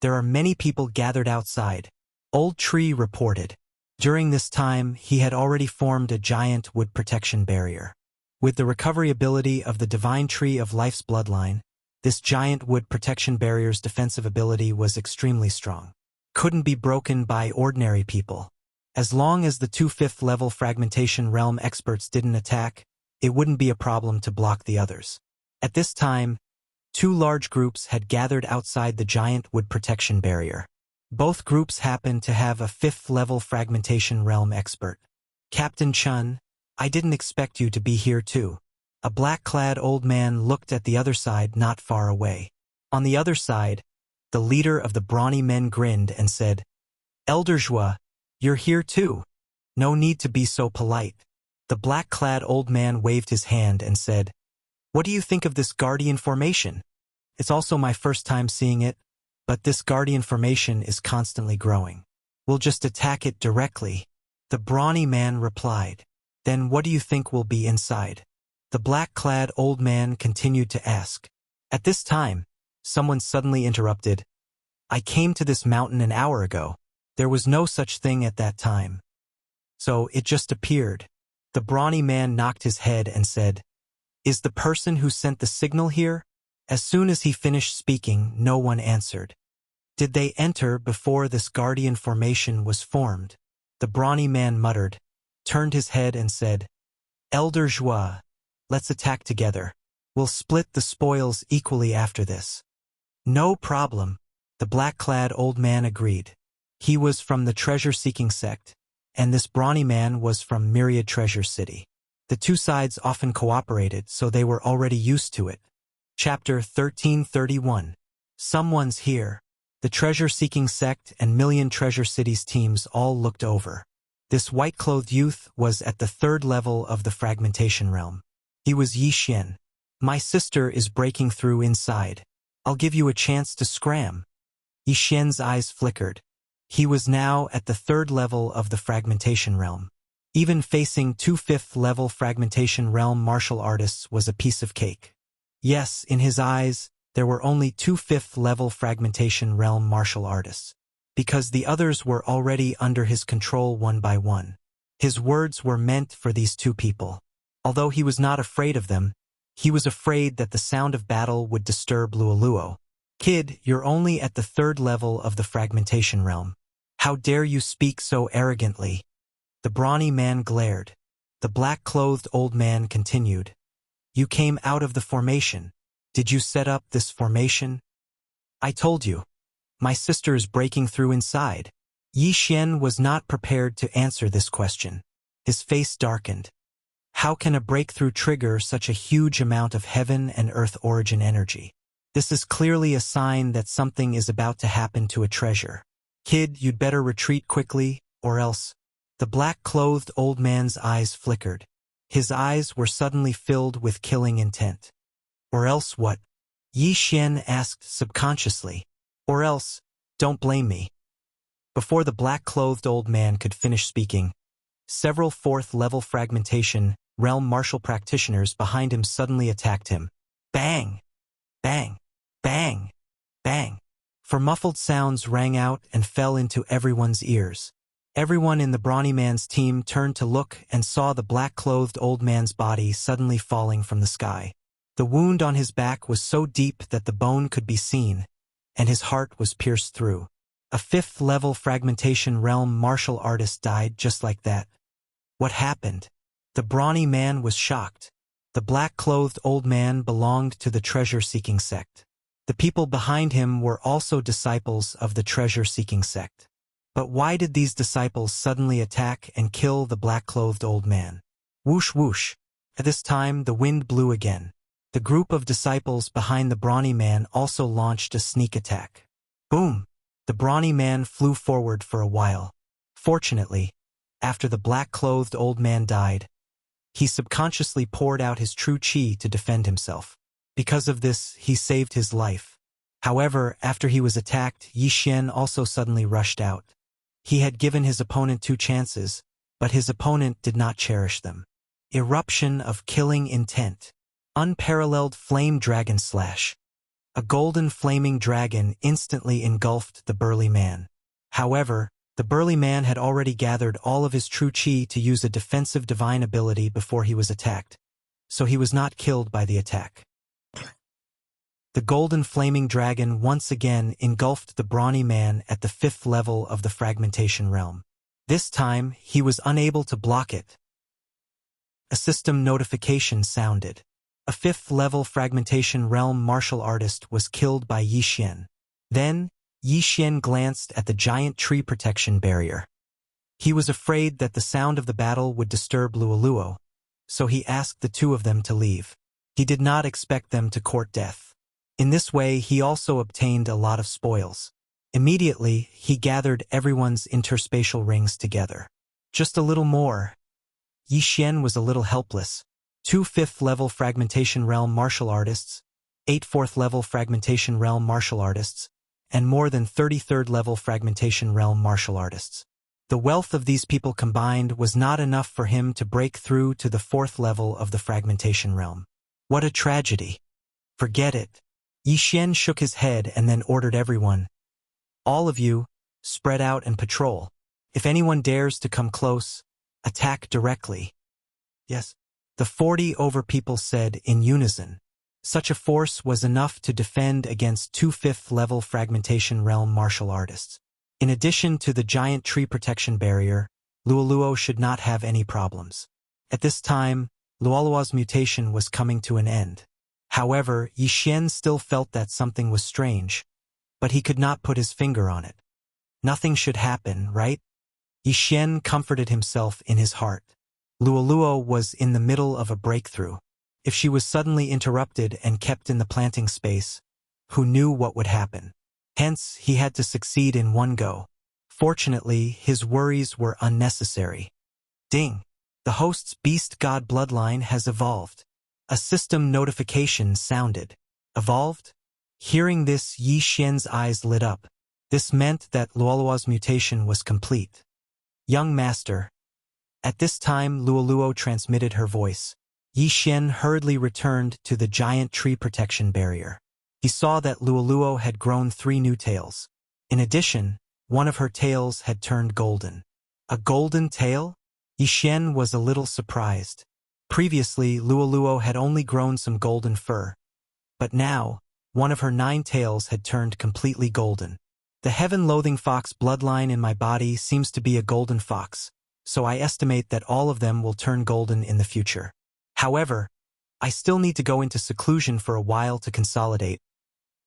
there are many people gathered outside, Old Tree reported. During this time, he had already formed a giant wood protection barrier. With the recovery ability of the Divine Tree of Life's bloodline, this giant wood protection barrier's defensive ability was extremely strong. Couldn't be broken by ordinary people. As long as the 2 5th-level fragmentation realm experts didn't attack, it wouldn't be a problem to block the others. At this time, 2 large groups had gathered outside the giant wood protection barrier. Both groups happened to have a 5th-level fragmentation realm expert. Captain Chun, I didn't expect you to be here too. A black-clad old man looked at the other side not far away. On the other side, the leader of the brawny men grinned and said, Elder Zhua, you're here too. No need to be so polite. The black-clad old man waved his hand and said, What do you think of this guardian formation? It's also my first time seeing it, but this guardian formation is constantly growing. We'll just attack it directly. The brawny man replied. Then what do you think will be inside? The black-clad old man continued to ask. At this time, someone suddenly interrupted. I came to this mountain an hour ago. There was no such thing at that time. So it just appeared. The brawny man knocked his head and said, Is the person who sent the signal here? As soon as he finished speaking, no one answered. Did they enter before this guardian formation was formed? The brawny man muttered, turned his head and said, Elder Zhua, let's attack together. We'll split the spoils equally after this. No problem, the black-clad old man agreed. He was from the treasure-seeking sect, and this brawny man was from Myriad Treasure City. The 2 sides often cooperated, so they were already used to it. Chapter 1331. Someone's here. The treasure-seeking sect and Million Treasure Cities teams all looked over. This white-clothed youth was at the 3rd level of the fragmentation realm. He was Yi Xian. My sister is breaking through inside. I'll give you a chance to scram. Yi Xian's eyes flickered. He was now at the 3rd level of the fragmentation realm. Even facing 2 5th-level fragmentation realm martial artists was a piece of cake. Yes, in his eyes, there were only 2 5th-level fragmentation realm martial artists, because the others were already under his control one by one. His words were meant for these 2 people. Although he was not afraid of them, he was afraid that the sound of battle would disturb Luo. Kid, you're only at the 3rd level of the fragmentation realm. How dare you speak so arrogantly? The brawny man glared. The black-clothed old man continued. You came out of the formation. Did you set up this formation? I told you. My sister is breaking through inside. Yi Xian was not prepared to answer this question. His face darkened. How can a breakthrough trigger such a huge amount of heaven and earth origin energy? This is clearly a sign that something is about to happen to a treasure. Kid, you'd better retreat quickly, or else. The black-clothed old man's eyes flickered. His eyes were suddenly filled with killing intent. Or else what? Yi Xian asked subconsciously. Or else, don't blame me. Before the black-clothed old man could finish speaking, several fourth-level fragmentation realm martial practitioners behind him suddenly attacked him. Bang! Bang! Bang! Bang! For muffled sounds rang out and fell into everyone's ears. Everyone in the brawny man's team turned to look and saw the black-clothed old man's body suddenly falling from the sky. The wound on his back was so deep that the bone could be seen, and his heart was pierced through. A fifth-level fragmentation realm martial artist died just like that. What happened? The brawny man was shocked. The black-clothed old man belonged to the treasure-seeking sect. The people behind him were also disciples of the treasure-seeking sect. But why did these disciples suddenly attack and kill the black-clothed old man? Whoosh whoosh. At this time, the wind blew again. The group of disciples behind the brawny man also launched a sneak attack. Boom! The brawny man flew forward for a while. Fortunately, after the black-clothed old man died, he subconsciously poured out his true chi to defend himself. Because of this, he saved his life. However, after he was attacked, Yi Xian also suddenly rushed out. He had given his opponent 2 chances, but his opponent did not cherish them. Eruption of killing intent. Unparalleled flame dragon slash. A golden flaming dragon instantly engulfed the burly man. However, the burly man had already gathered all of his true chi to use a defensive divine ability before he was attacked, so he was not killed by the attack. The golden flaming dragon once again engulfed the brawny man at the 5th level of the fragmentation realm. This time, he was unable to block it. A system notification sounded. A 5th level fragmentation realm martial artist was killed by Yi Xian. Then, Yi Xian glanced at the giant tree protection barrier. He was afraid that the sound of the battle would disturb Luoluo, so he asked the 2 of them to leave. He did not expect them to court death. In this way, he also obtained a lot of spoils. Immediately, he gathered everyone's interspatial rings together. Just a little more. Yi Xian was a little helpless. 2 5th-level fragmentation realm martial artists, 8 4th-level fragmentation realm martial artists, and more than 33rd-level fragmentation realm martial artists. The wealth of these people combined was not enough for him to break through to the 4th level of the fragmentation realm. What a tragedy. Forget it. Yi Xian shook his head and then ordered everyone. All of you, spread out and patrol. If anyone dares to come close, attack directly. Yes. The 40 over people said in unison. Such a force was enough to defend against 2 5th-level fragmentation realm martial artists. In addition to the giant tree protection barrier, Luoluo should not have any problems. At this time, Luoluo's mutation was coming to an end. However, Yi Xian still felt that something was strange, but he could not put his finger on it. Nothing should happen, right? Yi Xian comforted himself in his heart. Luoluo was in the middle of a breakthrough. If she was suddenly interrupted and kept in the planting space, who knew what would happen? Hence, he had to succeed in one go. Fortunately, his worries were unnecessary. Ding! The host's beast god bloodline has evolved. A system notification sounded. Evolved? Hearing this, Yi Xian's eyes lit up. This meant that Luoluo's mutation was complete. Young master. At this time, Luoluo transmitted her voice. Yi Xian hurriedly returned to the giant tree protection barrier. He saw that Luoluo had grown 3 new tails. In addition, one of her tails had turned golden. A golden tail? Yi Xian was a little surprised. Previously, Luoluo had only grown some golden fur. But now, one of her 9 tails had turned completely golden. The heaven-loathing fox bloodline in my body seems to be a golden fox, so I estimate that all of them will turn golden in the future. However, I still need to go into seclusion for a while to consolidate,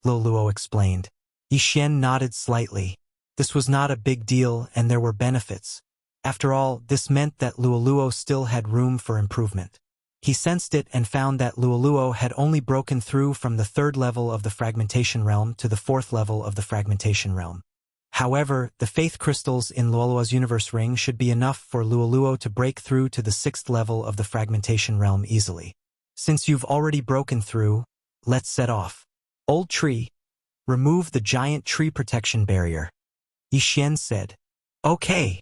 Luoluo explained. Yixian nodded slightly. This was not a big deal and there were benefits. After all, this meant that Luoluo still had room for improvement. He sensed it and found that Luoluo had only broken through from the 3rd level of the fragmentation realm to the 4th level of the fragmentation realm. However, the faith crystals in Luoluo's universe ring should be enough for Luoluo to break through to the 6th level of the fragmentation realm easily. Since you've already broken through, let's set off. Old tree, remove the giant tree protection barrier. Yixian said. Okay.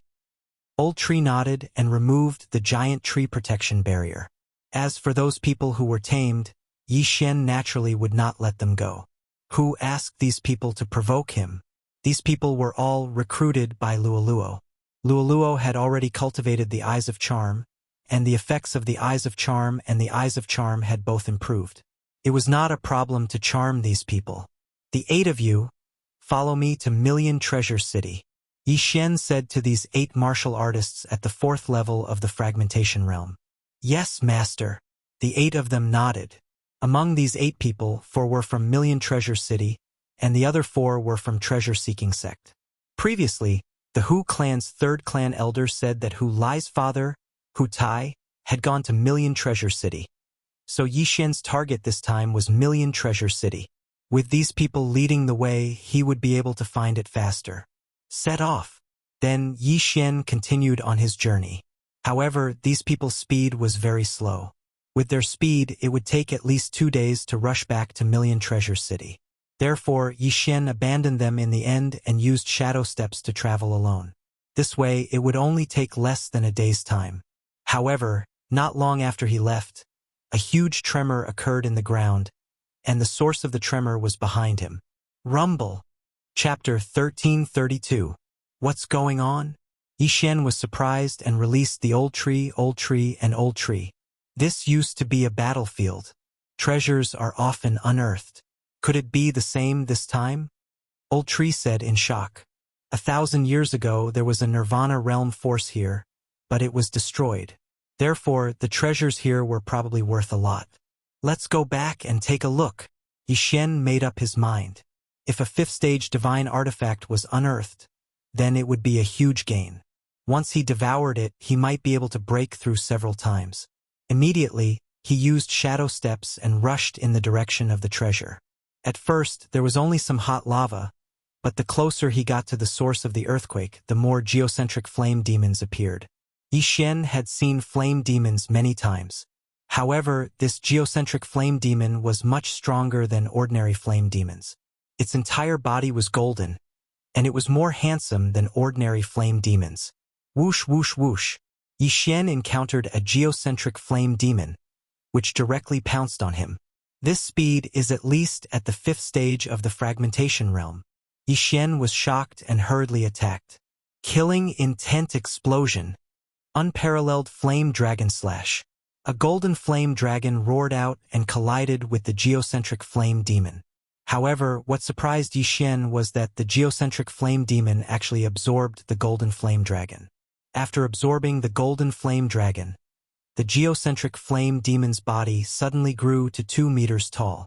Old tree nodded and removed the giant tree protection barrier. As for those people who were tamed, Yixian naturally would not let them go. Who asked these people to provoke him? These people were all recruited by Luoluo. Luoluo had already cultivated the Eyes of Charm, and the effects of the Eyes of Charm and the Eyes of Charm had both improved. It was not a problem to charm these people. The 8 of you, follow me to Million Treasure City. Yixian said to these 8 martial artists at the 4th level of the fragmentation realm. Yes, master. The 8 of them nodded. Among these 8 people, 4 were from Million Treasure City, and the other 4 were from Treasure-Seeking Sect. Previously, the Hu clan's 3rd clan elder said that Hu Lai's father, Hu Tai, had gone to Million Treasure City. So Yixian's target this time was Million Treasure City. With these people leading the way, he would be able to find it faster. Set off. Then Yixian continued on his journey. However, these people's speed was very slow. With their speed, it would take at least 2 days to rush back to Million Treasure City. Therefore, Yixian abandoned them in the end and used shadow steps to travel alone. This way, it would only take less than a day's time. However, not long after he left, a huge tremor occurred in the ground, and the source of the tremor was behind him. Rumble. Chapter 1332. What's going on? Yixian was surprised and released the old tree, and old tree. This used to be a battlefield. Treasures are often unearthed. Could it be the same this time? Old tree said in shock. 1,000 years ago there was a Nirvana realm force here, but it was destroyed. Therefore, the treasures here were probably worth a lot. Let's go back and take a look. Yixian made up his mind. If a 5th stage divine artifact was unearthed, then it would be a huge gain. Once he devoured it, he might be able to break through several times. Immediately, he used shadow steps and rushed in the direction of the treasure. At first, there was only some hot lava, but the closer he got to the source of the earthquake, the more geocentric flame demons appeared. Yixian had seen flame demons many times. However, this geocentric flame demon was much stronger than ordinary flame demons. Its entire body was golden, and it was more handsome than ordinary flame demons. Whoosh, whoosh, whoosh. Yixian encountered a geocentric flame demon, which directly pounced on him. This speed is at least at the 5th stage of the fragmentation realm. Yixian was shocked and hurriedly attacked. Killing intent explosion. Unparalleled flame dragon slash. A golden flame dragon roared out and collided with the geocentric flame demon. However, what surprised Yixian was that the geocentric flame demon actually absorbed the golden flame dragon. After absorbing the golden flame dragon, the geocentric flame demon's body suddenly grew to 2 meters tall.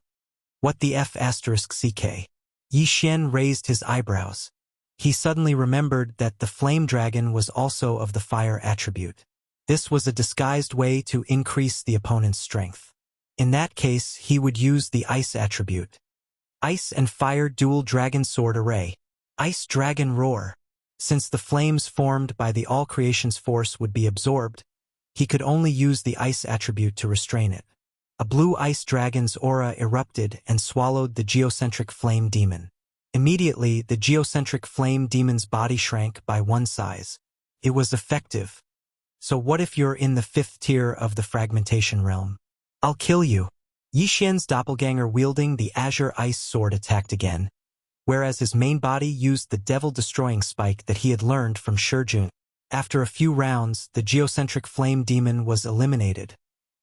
What the F***ck? Yixian raised his eyebrows. He suddenly remembered that the flame dragon was also of the fire attribute. This was a disguised way to increase the opponent's strength. In that case, he would use the ice attribute. Ice and fire dual dragon sword array. Ice dragon roar. Since the flames formed by the all creation's force would be absorbed, he could only use the ice attribute to restrain it. A blue ice dragon's aura erupted and swallowed the geocentric flame demon. Immediately, the geocentric flame demon's body shrank by 1 size. It was effective. So what if you're in the 5th tier of the fragmentation realm? I'll kill you. Yixian's doppelganger wielding the azure ice sword attacked again, whereas his main body used the devil-destroying spike that he had learned from Shijun. After a few rounds, the geocentric flame demon was eliminated,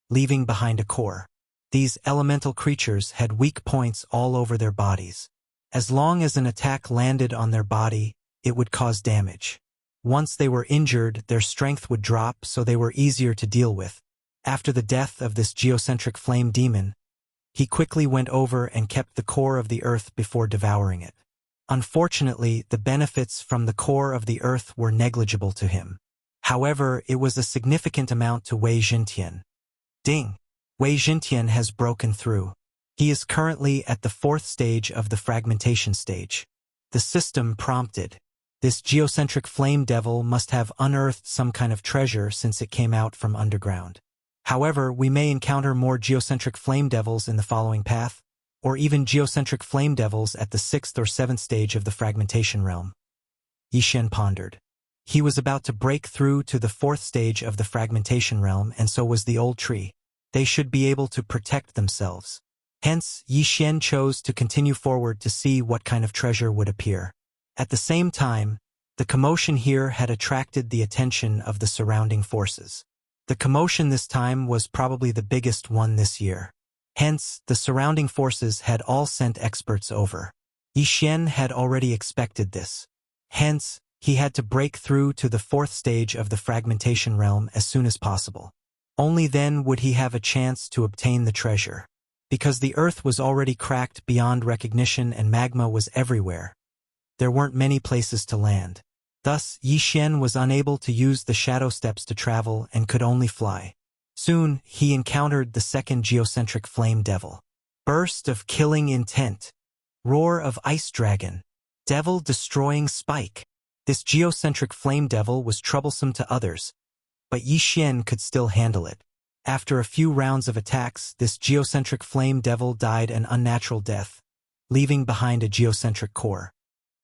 leaving behind a core. These elemental creatures had weak points all over their bodies. As long as an attack landed on their body, it would cause damage. Once they were injured, their strength would drop, so they were easier to deal with. After the death of this geocentric flame demon, he quickly went over and kept the core of the earth before devouring it. Unfortunately, the benefits from the core of the earth were negligible to him. However, it was a significant amount to Wei Jintian. Ding! Wei Jintian has broken through. He is currently at the 4th stage of the fragmentation stage. The system prompted. This geocentric flame devil must have unearthed some kind of treasure since it came out from underground. However, we may encounter more geocentric flame devils in the following path, or even geocentric flame devils at the 6th or 7th stage of the fragmentation realm. Yishen pondered. He was about to break through to the 4th stage of the fragmentation realm, and so was the old tree. They should be able to protect themselves. Hence, Yishen chose to continue forward to see what kind of treasure would appear. At the same time, the commotion here had attracted the attention of the surrounding forces. The commotion this time was probably the biggest one this year. Hence, the surrounding forces had all sent experts over. Yishen had already expected this. Hence, he had to break through to the 4th stage of the fragmentation realm as soon as possible. Only then would he have a chance to obtain the treasure. Because the earth was already cracked beyond recognition and magma was everywhere, there weren't many places to land. Thus, Yishen was unable to use the shadow steps to travel and could only fly. Soon, he encountered the 2nd geocentric flame devil. Burst of killing intent. Roar of ice dragon. Devil destroying spike. This geocentric flame devil was troublesome to others, but Yishen could still handle it. After a few rounds of attacks, this geocentric flame devil died an unnatural death, leaving behind a geocentric core.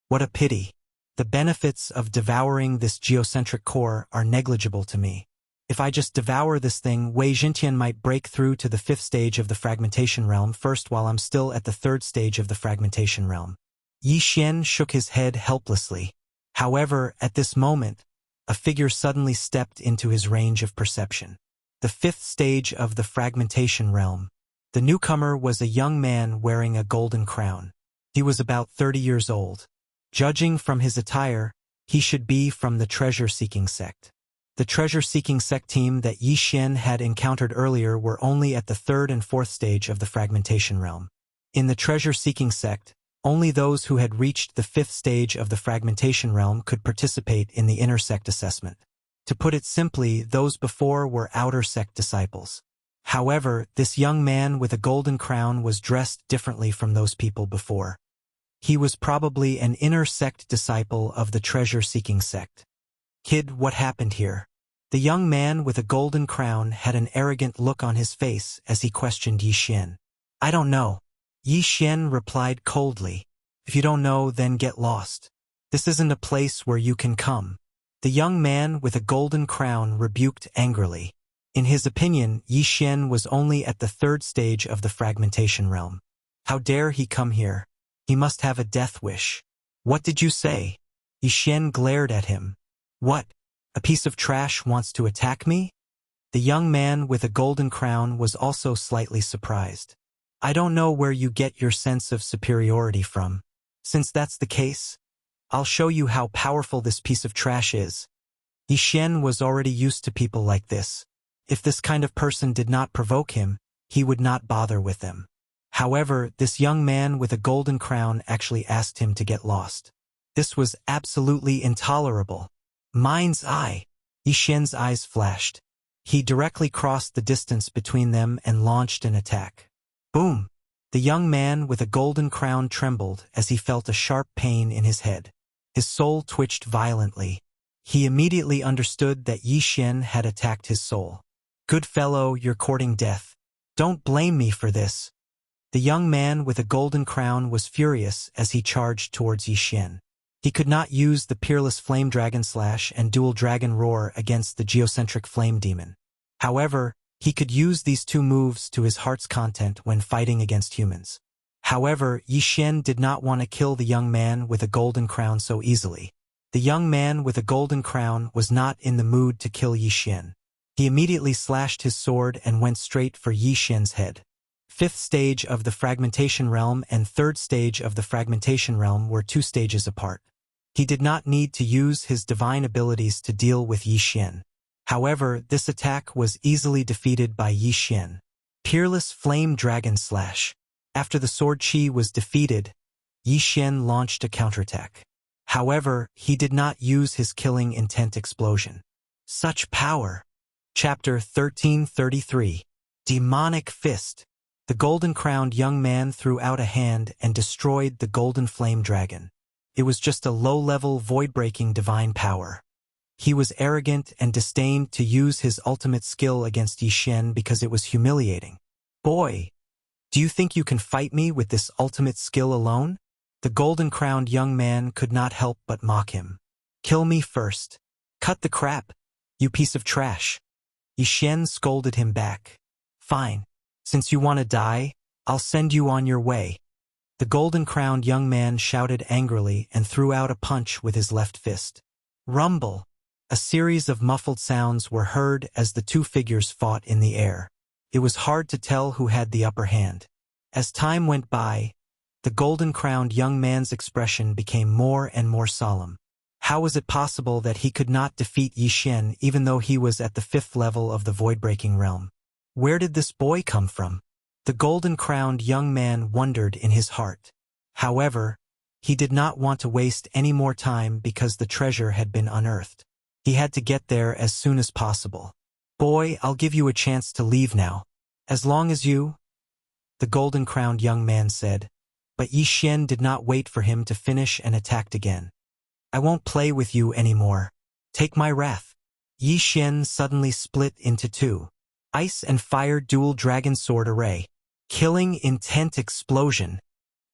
What a pity. The benefits of devouring this geocentric core are negligible to me. If I just devour this thing, Wei Jintian might break through to the 5th stage of the fragmentation realm first while I'm still at the 3rd stage of the fragmentation realm. Yishen shook his head helplessly. However, at this moment, a figure suddenly stepped into his range of perception. The 5th stage of the fragmentation realm. The newcomer was a young man wearing a golden crown. He was about 30 years old. Judging from his attire, he should be from the treasure-seeking sect. The treasure-seeking sect team that Yishen had encountered earlier were only at the 3rd and 4th stage of the fragmentation realm. In the treasure-seeking sect, only those who had reached the 5th stage of the fragmentation realm could participate in the inner sect assessment. To put it simply, those before were outer sect disciples. However, this young man with a golden crown was dressed differently from those people before. He was probably an inner sect disciple of the treasure-seeking sect. Kid, what happened here? The young man with a golden crown had an arrogant look on his face as he questioned Yishen. I don't know. Yishen replied coldly. If you don't know, then get lost. This isn't a place where you can come. The young man with a golden crown rebuked angrily. In his opinion, Yishen was only at the 3rd stage of the fragmentation realm. How dare he come here? He must have a death wish. What did you say? Yishen glared at him. What? A piece of trash wants to attack me? The young man with a golden crown was also slightly surprised. I don't know where you get your sense of superiority from. Since that's the case, I'll show you how powerful this piece of trash is. Yishen was already used to people like this. If this kind of person did not provoke him, he would not bother with them. However, this young man with a golden crown actually asked him to get lost. This was absolutely intolerable. Mind's eye. Yishen's eyes flashed. He directly crossed the distance between them and launched an attack. Boom! The young man with a golden crown trembled as he felt a sharp pain in his head. His soul twitched violently. He immediately understood that Yishen had attacked his soul. Good fellow, you're courting death. Don't blame me for this. The young man with a golden crown was furious as he charged towards Yishen. He could not use the peerless flame dragon slash and dual dragon roar against the geocentric flame demon. However, he could use these two moves to his heart's content when fighting against humans. However, Yishen did not want to kill the young man with a golden crown so easily. The young man with a golden crown was not in the mood to kill Yishen. He immediately slashed his sword and went straight for Yishen's head. 5th stage of the fragmentation realm and 3rd stage of the fragmentation realm were 2 stages apart. He did not need to use his divine abilities to deal with Yishen. However, this attack was easily defeated by Yishen. Peerless Flame Dragon Slash. After the sword chi was defeated, Yi Xian launched a counterattack. However, he did not use his killing intent explosion. Such power! Chapter 1333. Demonic Fist. The golden-crowned young man threw out a hand and destroyed the golden flame dragon. It was just a low-level, void-breaking divine power. He was arrogant and disdained to use his ultimate skill against Yi Xian because it was humiliating. Boy, do you think you can fight me with this ultimate skill alone? The golden-crowned young man could not help but mock him. Kill me first. Cut the crap, you piece of trash. Yi Xian scolded him back. Fine. Since you want to die, I'll send you on your way. The golden-crowned young man shouted angrily and threw out a punch with his left fist. Rumble! A series of muffled sounds were heard as the two figures fought in the air. It was hard to tell who had the upper hand. As time went by, the golden-crowned young man's expression became more and more solemn. How was it possible that he could not defeat Yi Xian even though he was at the 5th level of the void-breaking realm? Where did this boy come from? The golden-crowned young man wondered in his heart. However, he did not want to waste any more time because the treasure had been unearthed. He had to get there as soon as possible. Boy, I'll give you a chance to leave now. As long as you... The golden-crowned young man said, but Yi Xian did not wait for him to finish and attacked again. I won't play with you anymore. Take my wrath. Yi Xian suddenly split into two. Ice and fire dual dragon sword array. Killing intent explosion.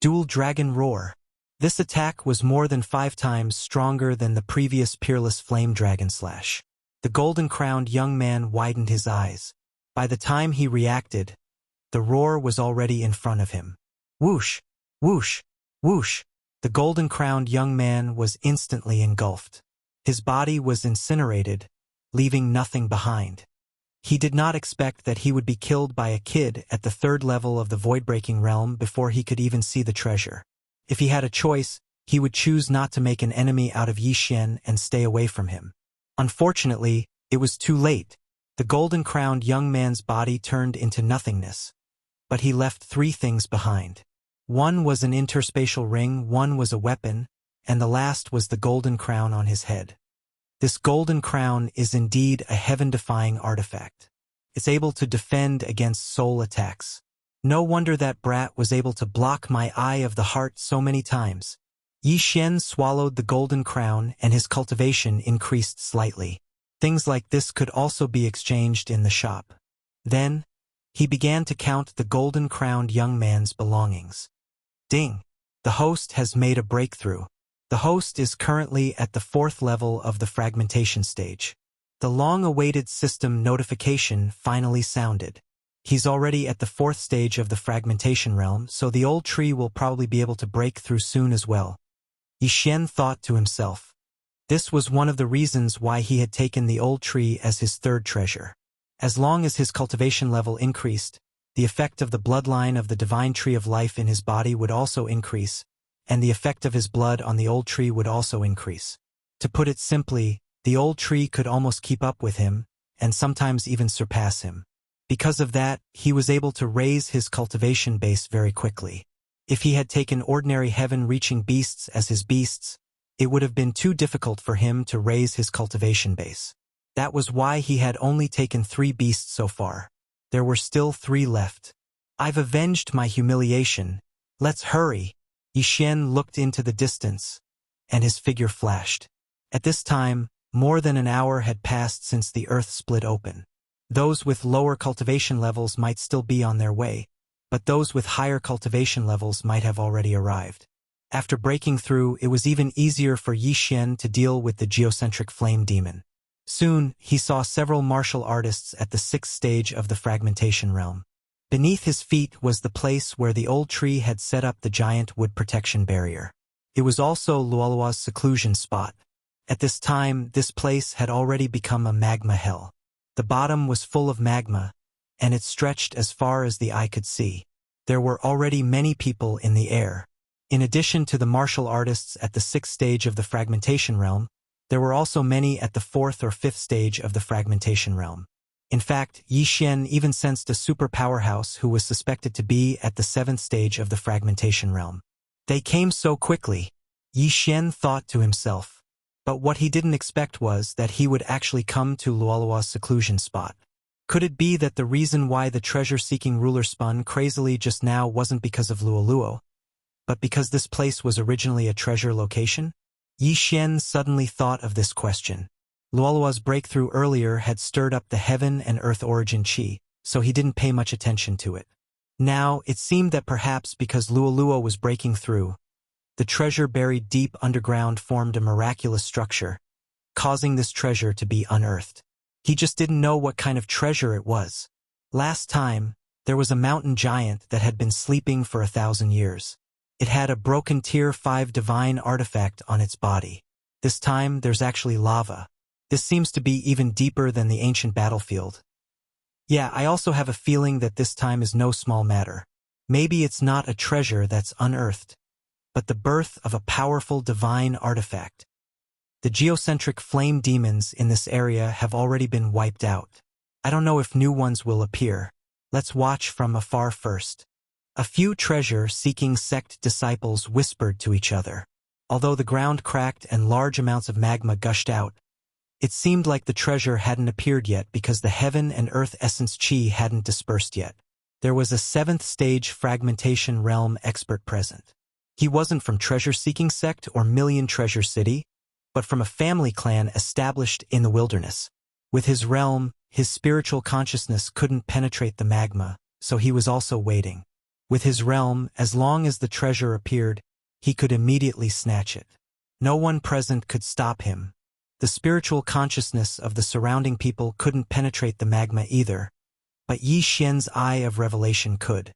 Dual dragon roar. This attack was more than 5 times stronger than the previous peerless flame dragon slash. The golden-crowned young man widened his eyes. By the time he reacted, the roar was already in front of him. Whoosh! Whoosh! Whoosh! The golden-crowned young man was instantly engulfed. His body was incinerated, leaving nothing behind. He did not expect that he would be killed by a kid at the 3rd level of the void-breaking realm before he could even see the treasure. If he had a choice, he would choose not to make an enemy out of Yi Xian and stay away from him. Unfortunately, it was too late. The golden-crowned young man's body turned into nothingness. But he left 3 things behind. One was an interspatial ring, one was a weapon, and the last was the golden crown on his head. This golden crown is indeed a heaven-defying artifact. It's able to defend against soul attacks. No wonder that brat was able to block my eye of the heart so many times. Yi Xian swallowed the golden crown and his cultivation increased slightly. Things like this could also be exchanged in the shop. Then, he began to count the golden-crowned young man's belongings. Ding! The host has made a breakthrough. The host is currently at the 4th level of the fragmentation stage. The long-awaited system notification finally sounded. He's already at the 4th stage of the fragmentation realm, so the old tree will probably be able to break through soon as well. Yi Xian thought to himself. This was one of the reasons why he had taken the old tree as his 3rd treasure. As long as his cultivation level increased, the effect of the bloodline of the divine tree of life in his body would also increase, and the effect of his blood on the old tree would also increase. To put it simply, the old tree could almost keep up with him, and sometimes even surpass him. Because of that, he was able to raise his cultivation base very quickly. If he had taken ordinary heaven-reaching beasts as his beasts, it would have been too difficult for him to raise his cultivation base. That was why he had only taken 3 beasts so far. There were still 3 left. I've avenged my humiliation. Let's hurry. Yi Xian looked into the distance, and his figure flashed. At this time, more than an hour had passed since the earth split open. Those with lower cultivation levels might still be on their way, but those with higher cultivation levels might have already arrived. After breaking through, it was even easier for Yi Xian to deal with the geocentric flame demon. Soon, he saw several martial artists at the 6th stage of the fragmentation realm. Beneath his feet was the place where the old tree had set up the giant wood protection barrier. It was also Luolua's seclusion spot. At this time, this place had already become a magma hell. The bottom was full of magma, and it stretched as far as the eye could see. There were already many people in the air. In addition to the martial artists at the 6th stage of the fragmentation realm, there were also many at the 4th or 5th stage of the fragmentation realm. In fact, Yi Xian even sensed a super powerhouse who was suspected to be at the 7th stage of the fragmentation realm. They came so quickly, Yi Xian thought to himself. But what he didn't expect was that he would actually come to Luoluo's seclusion spot. Could it be that the reason why the treasure-seeking ruler spun crazily just now wasn't because of Luoluo, but because this place was originally a treasure location? Yi Xian suddenly thought of this question. Luoluo's breakthrough earlier had stirred up the heaven and earth origin chi, so he didn't pay much attention to it. Now, it seemed that perhaps because Luoluo was breaking through, the treasure buried deep underground formed a miraculous structure, causing this treasure to be unearthed. He just didn't know what kind of treasure it was. Last time, there was a mountain giant that had been sleeping for 1,000 years. It had a broken Tier 5 divine artifact on its body. This time, there's actually lava. This seems to be even deeper than the ancient battlefield. Yeah, I also have a feeling that this time is no small matter. Maybe it's not a treasure that's unearthed, but the birth of a powerful divine artifact. The geocentric flame demons in this area have already been wiped out. I don't know if new ones will appear. Let's watch from afar first. A few treasure-seeking sect disciples whispered to each other. Although the ground cracked and large amounts of magma gushed out, it seemed like the treasure hadn't appeared yet because the heaven and earth essence chi hadn't dispersed yet. There was a 7th stage fragmentation realm expert present. He wasn't from treasure-seeking sect or Million Treasure City, but from a family clan established in the wilderness. With his realm, his spiritual consciousness couldn't penetrate the magma, so he was also waiting. With his realm, as long as the treasure appeared, he could immediately snatch it. No one present could stop him. The spiritual consciousness of the surrounding people couldn't penetrate the magma either, but Yi Xian's eye of revelation could.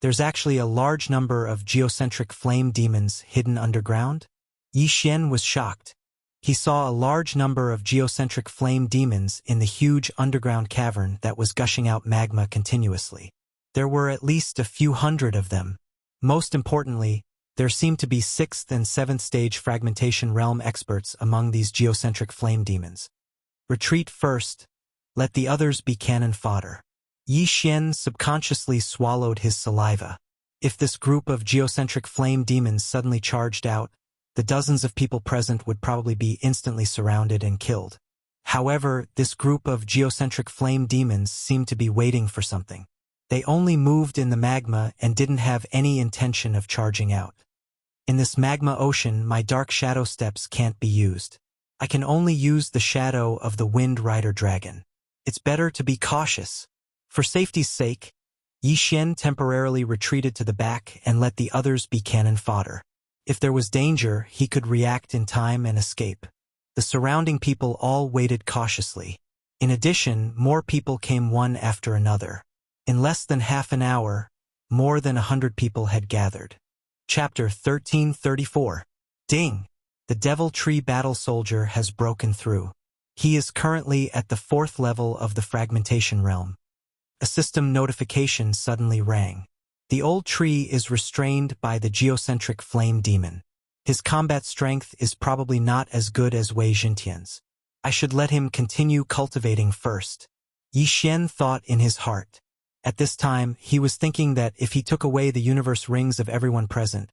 There's actually a large number of geocentric flame demons hidden underground? Yi Xian was shocked. He saw a large number of geocentric flame demons in the huge underground cavern that was gushing out magma continuously. There were at least a few hundred of them. Most importantly, there seemed to be 6th and 7th stage fragmentation realm experts among these geocentric flame demons. Retreat first, let the others be cannon fodder. Yi Xian subconsciously swallowed his saliva. If this group of geocentric flame demons suddenly charged out, the dozens of people present would probably be instantly surrounded and killed. However, this group of geocentric flame demons seemed to be waiting for something. They only moved in the magma and didn't have any intention of charging out. In this magma ocean, my dark shadow steps can't be used. I can only use the shadow of the Wind Rider Dragon. It's better to be cautious. For safety's sake, Yi Xian temporarily retreated to the back and let the others be cannon fodder. If there was danger, he could react in time and escape. The surrounding people all waited cautiously. In addition, more people came one after another. In less than half an hour, more than 100 people had gathered. Chapter 1334. Ding! The Devil Tree Battle Soldier has broken through. He is currently at the 4th level of the fragmentation realm. A system notification suddenly rang. The old tree is restrained by the geocentric flame demon. His combat strength is probably not as good as Wei Jintian's. I should let him continue cultivating first. Yi Xian thought in his heart. At this time, he was thinking that if he took away the universe rings of everyone present,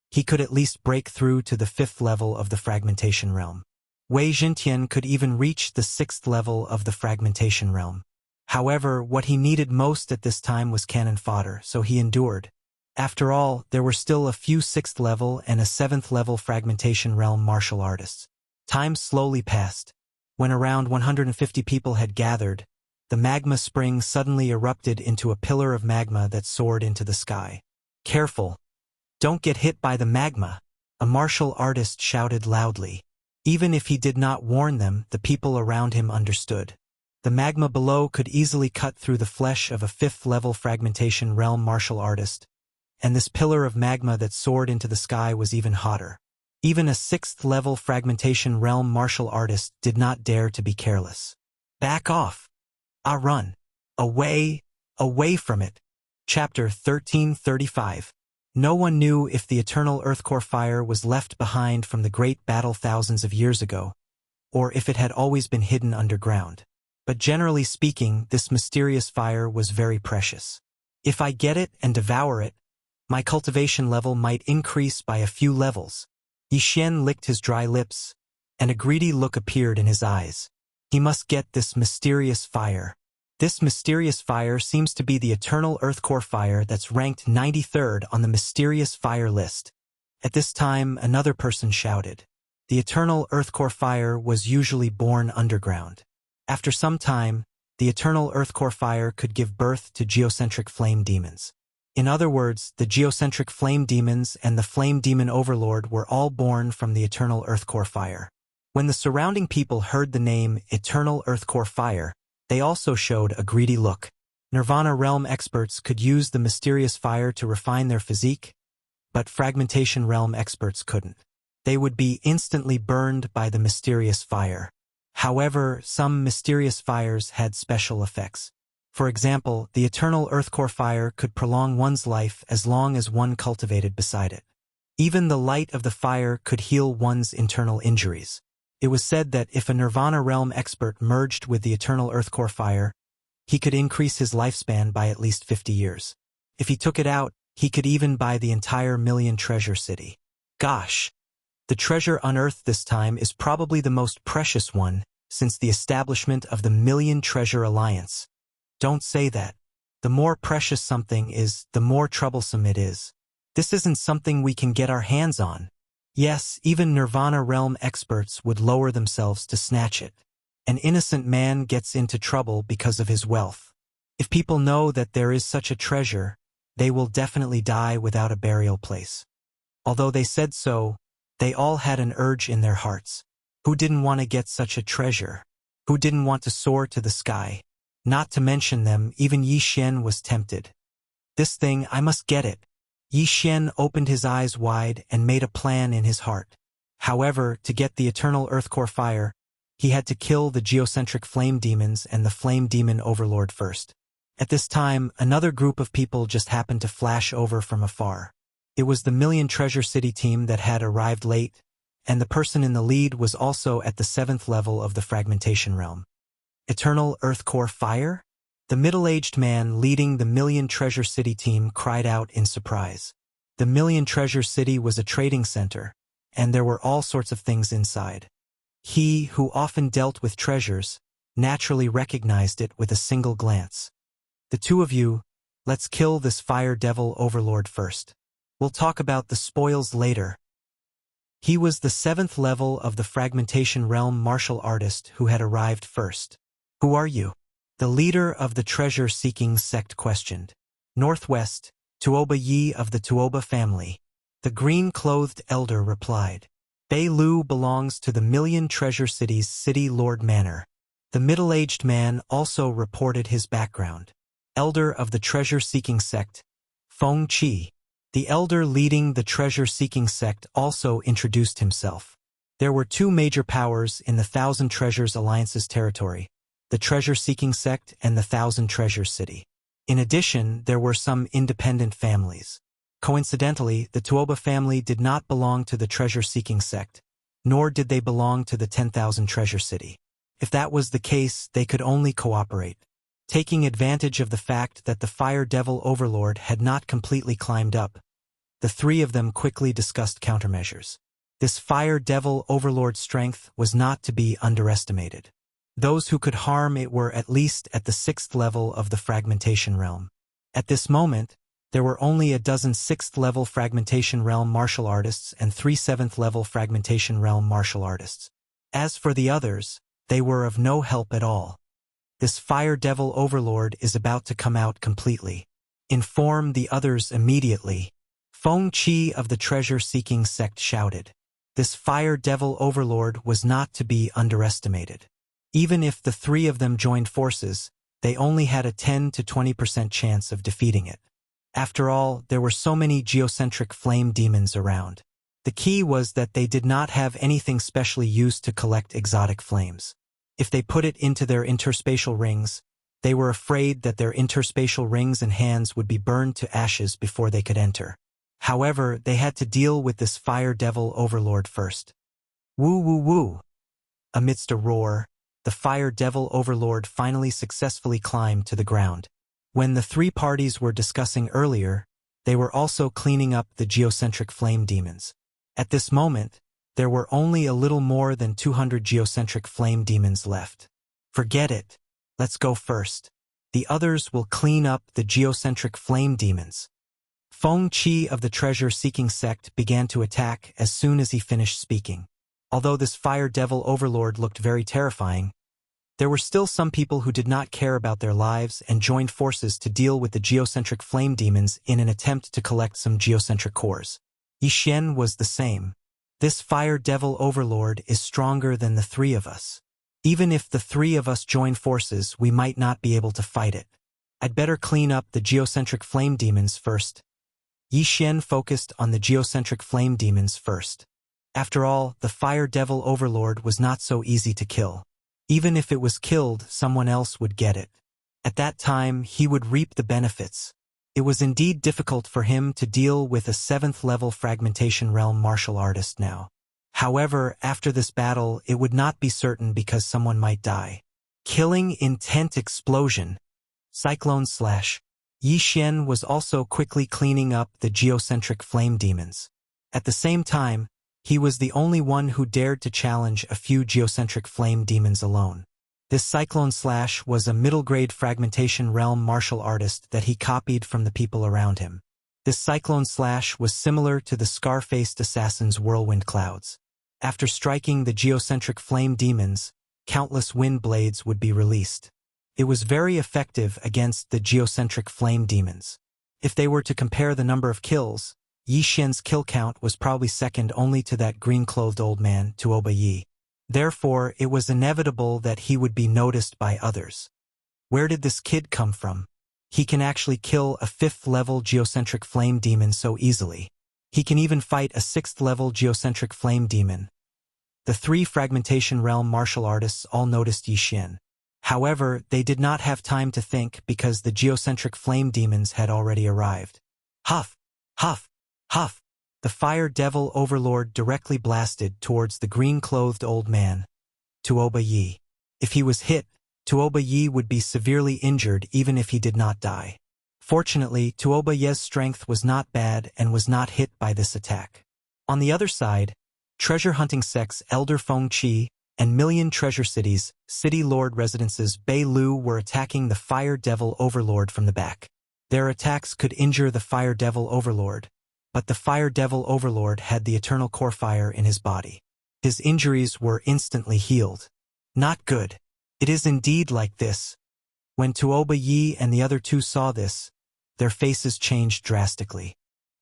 he could at least break through to the 5th level of the fragmentation realm. Wei Jintian could even reach the 6th level of the fragmentation realm. However, what he needed most at this time was cannon fodder, so he endured. After all, there were still a few 6th level and a 7th level fragmentation realm martial artists. Time slowly passed. When around 150 people had gathered, the magma spring suddenly erupted into a pillar of magma that soared into the sky. Careful! Don't get hit by the magma! A martial artist shouted loudly. Even if he did not warn them, the people around him understood. The magma below could easily cut through the flesh of a 5th level fragmentation realm martial artist, and this pillar of magma that soared into the sky was even hotter. Even a 6th level fragmentation realm martial artist did not dare to be careless. Back off! Run! Away! Away from it! Chapter 1335. No one knew if the eternal earthcore fire was left behind from the great battle thousands of years ago, or if it had always been hidden underground. But generally speaking, this mysterious fire was very precious. If I get it and devour it, My cultivation level might increase by a few levels. Yi Xian licked his dry lips, and a greedy look appeared in his eyes. He must get this mysterious fire. This mysterious fire seems to be the eternal earth core fire that's ranked 93rd on the mysterious fire list. At this time, another person shouted. The eternal earth core fire was usually born underground. After some time, the eternal earth core fire could give birth to geocentric flame demons. In other words, the geocentric flame demons and the flame demon overlord were all born from the eternal earth core fire. When the surrounding people heard the name eternal earth core fire, they also showed a greedy look. Nirvana realm experts could use the mysterious fire to refine their physique, but fragmentation realm experts couldn't. They would be instantly burned by the mysterious fire. However, some mysterious fires had special effects. For example, the eternal earth core fire could prolong one's life as long as one cultivated beside it. Even the light of the fire could heal one's internal injuries. It was said that if a Nirvana realm expert merged with the eternal earth core fire, he could increase his lifespan by at least 50 years. If he took it out, he could even buy the entire Million Treasure City. Gosh! The treasure unearthed this time is probably the most precious one since the establishment of the Million Treasure Alliance. Don't say that. The more precious something is, the more troublesome it is. This isn't something we can get our hands on. Yes, even Nirvana realm experts would lower themselves to snatch it. An innocent man gets into trouble because of his wealth. If people know that there is such a treasure, they will definitely die without a burial place. Although they said so, they all had an urge in their hearts. Who didn't want to get such a treasure? Who didn't want to soar to the sky? Not to mention them, even Yi Xian was tempted. This thing, I must get it. Yi Xian opened his eyes wide and made a plan in his heart. However, to get the eternal earth core fire, he had to kill the geocentric flame demons and the flame demon overlord first. At this time, another group of people just happened to flash over from afar. It was the Million Treasure City team that had arrived late, and the person in the lead was also at the 7th level of the fragmentation realm. Eternal earth core fire? The middle-aged man leading the Million Treasure City team cried out in surprise. The Million Treasure City was a trading center, and there were all sorts of things inside. He, who often dealt with treasures, naturally recognized it with a single glance. The two of you, let's kill this fire devil overlord first. We'll talk about the spoils later. He was the 7th level of the fragmentation realm martial artist who had arrived first. Who are you? The leader of the treasure-seeking sect questioned. Northwest, Tuoba Yi of the Tuoba family. The green-clothed elder replied. Bei Lu belongs to the Million Treasure City's City Lord Manor. The middle-aged man also reported his background. Elder of the treasure-seeking sect, Feng Qi. The elder leading the treasure-seeking sect also introduced himself. There were two major powers in the Thousand Treasures Alliance's territory, the treasure-seeking sect and the Thousand Treasures City. In addition, there were some independent families. Coincidentally, the Tuoba family did not belong to the treasure-seeking sect, nor did they belong to the 10,000 Treasure City. If that was the case, they could only cooperate. Taking advantage of the fact that the Fire Devil Overlord had not completely climbed up, the three of them quickly discussed countermeasures. This Fire Devil Overlord's strength was not to be underestimated. Those who could harm it were at least at the 6th level of the fragmentation realm. At this moment, there were only a dozen 6th level fragmentation realm martial artists and 3 7th level fragmentation realm martial artists. As for the others, they were of no help at all. This Fire Devil Overlord is about to come out completely. Inform the others immediately. Feng Qi of the treasure-seeking sect shouted. This Fire Devil Overlord was not to be underestimated. Even if the three of them joined forces, they only had a 10 to 20% chance of defeating it. After all, there were so many geocentric flame demons around. The key was that they did not have anything specially used to collect exotic flames. If they put it into their interspatial rings, they were afraid that their interspatial rings and hands would be burned to ashes before they could enter. However, they had to deal with this Fire Devil Overlord first. Woo woo woo! Amidst a roar, the Fire Devil Overlord finally successfully climbed to the ground. When the three parties were discussing earlier, They were also cleaning up the geocentric flame demons. At this moment, there were only a little more than 200 geocentric flame demons left. Forget it. Let's go first. The others will clean up the geocentric flame demons. Feng Qi of the treasure-seeking sect began to attack as soon as he finished speaking. Although this fire devil overlord looked very terrifying, there were still some people who did not care about their lives and joined forces to deal with the geocentric flame demons in an attempt to collect some geocentric cores. Yixian was the same. This fire devil overlord is stronger than the three of us. Even if the three of us join forces, we might not be able to fight it. I'd better clean up the geocentric flame demons first. Yixian focused on the geocentric flame demons first. After all, the fire devil overlord was not so easy to kill. Even if it was killed, someone else would get it. At that time, he would reap the benefits. It was indeed difficult for him to deal with a 7th-level fragmentation realm martial artist now. However, after this battle, it would not be certain because someone might die. Killing intent explosion. Cyclone slash. Yixian was also quickly cleaning up the geocentric flame demons. At the same time, he was the only one who dared to challenge a few geocentric flame demons alone. This Cyclone Slash was a middle-grade fragmentation realm martial artist that he copied from the people around him. This Cyclone Slash was similar to the scar-faced assassin's whirlwind clouds. After striking the geocentric flame demons, countless wind blades would be released. It was very effective against the geocentric flame demons. If they were to compare the number of kills, Yixian's kill count was probably second only to that green-clothed old man, Tuoba Yi. Therefore, it was inevitable that he would be noticed by others. Where did this kid come from? He can actually kill a 5th-level geocentric flame demon so easily. He can even fight a 6th-level geocentric flame demon. The 3 fragmentation realm martial artists all noticed Yixian. However, they did not have time to think because the geocentric flame demons had already arrived. Huff! Huff! Huff! The fire devil overlord directly blasted towards the green-clothed old man, Tuoba Yi. If he was hit, Tuoba Yi would be severely injured even if he did not die. Fortunately, Tuoba Yi's strength was not bad and was not hit by this attack. On the other side, treasure-hunting sect's Elder Feng Qi and Million Treasure Cities, City Lord Residences Bei Lu were attacking the fire devil overlord from the back. Their attacks could injure the fire devil overlord, but the fire devil overlord had the eternal core fire in his body. His injuries were instantly healed. Not good. It is indeed like this. When Tuoba Yi and the other 2 saw this, their faces changed drastically.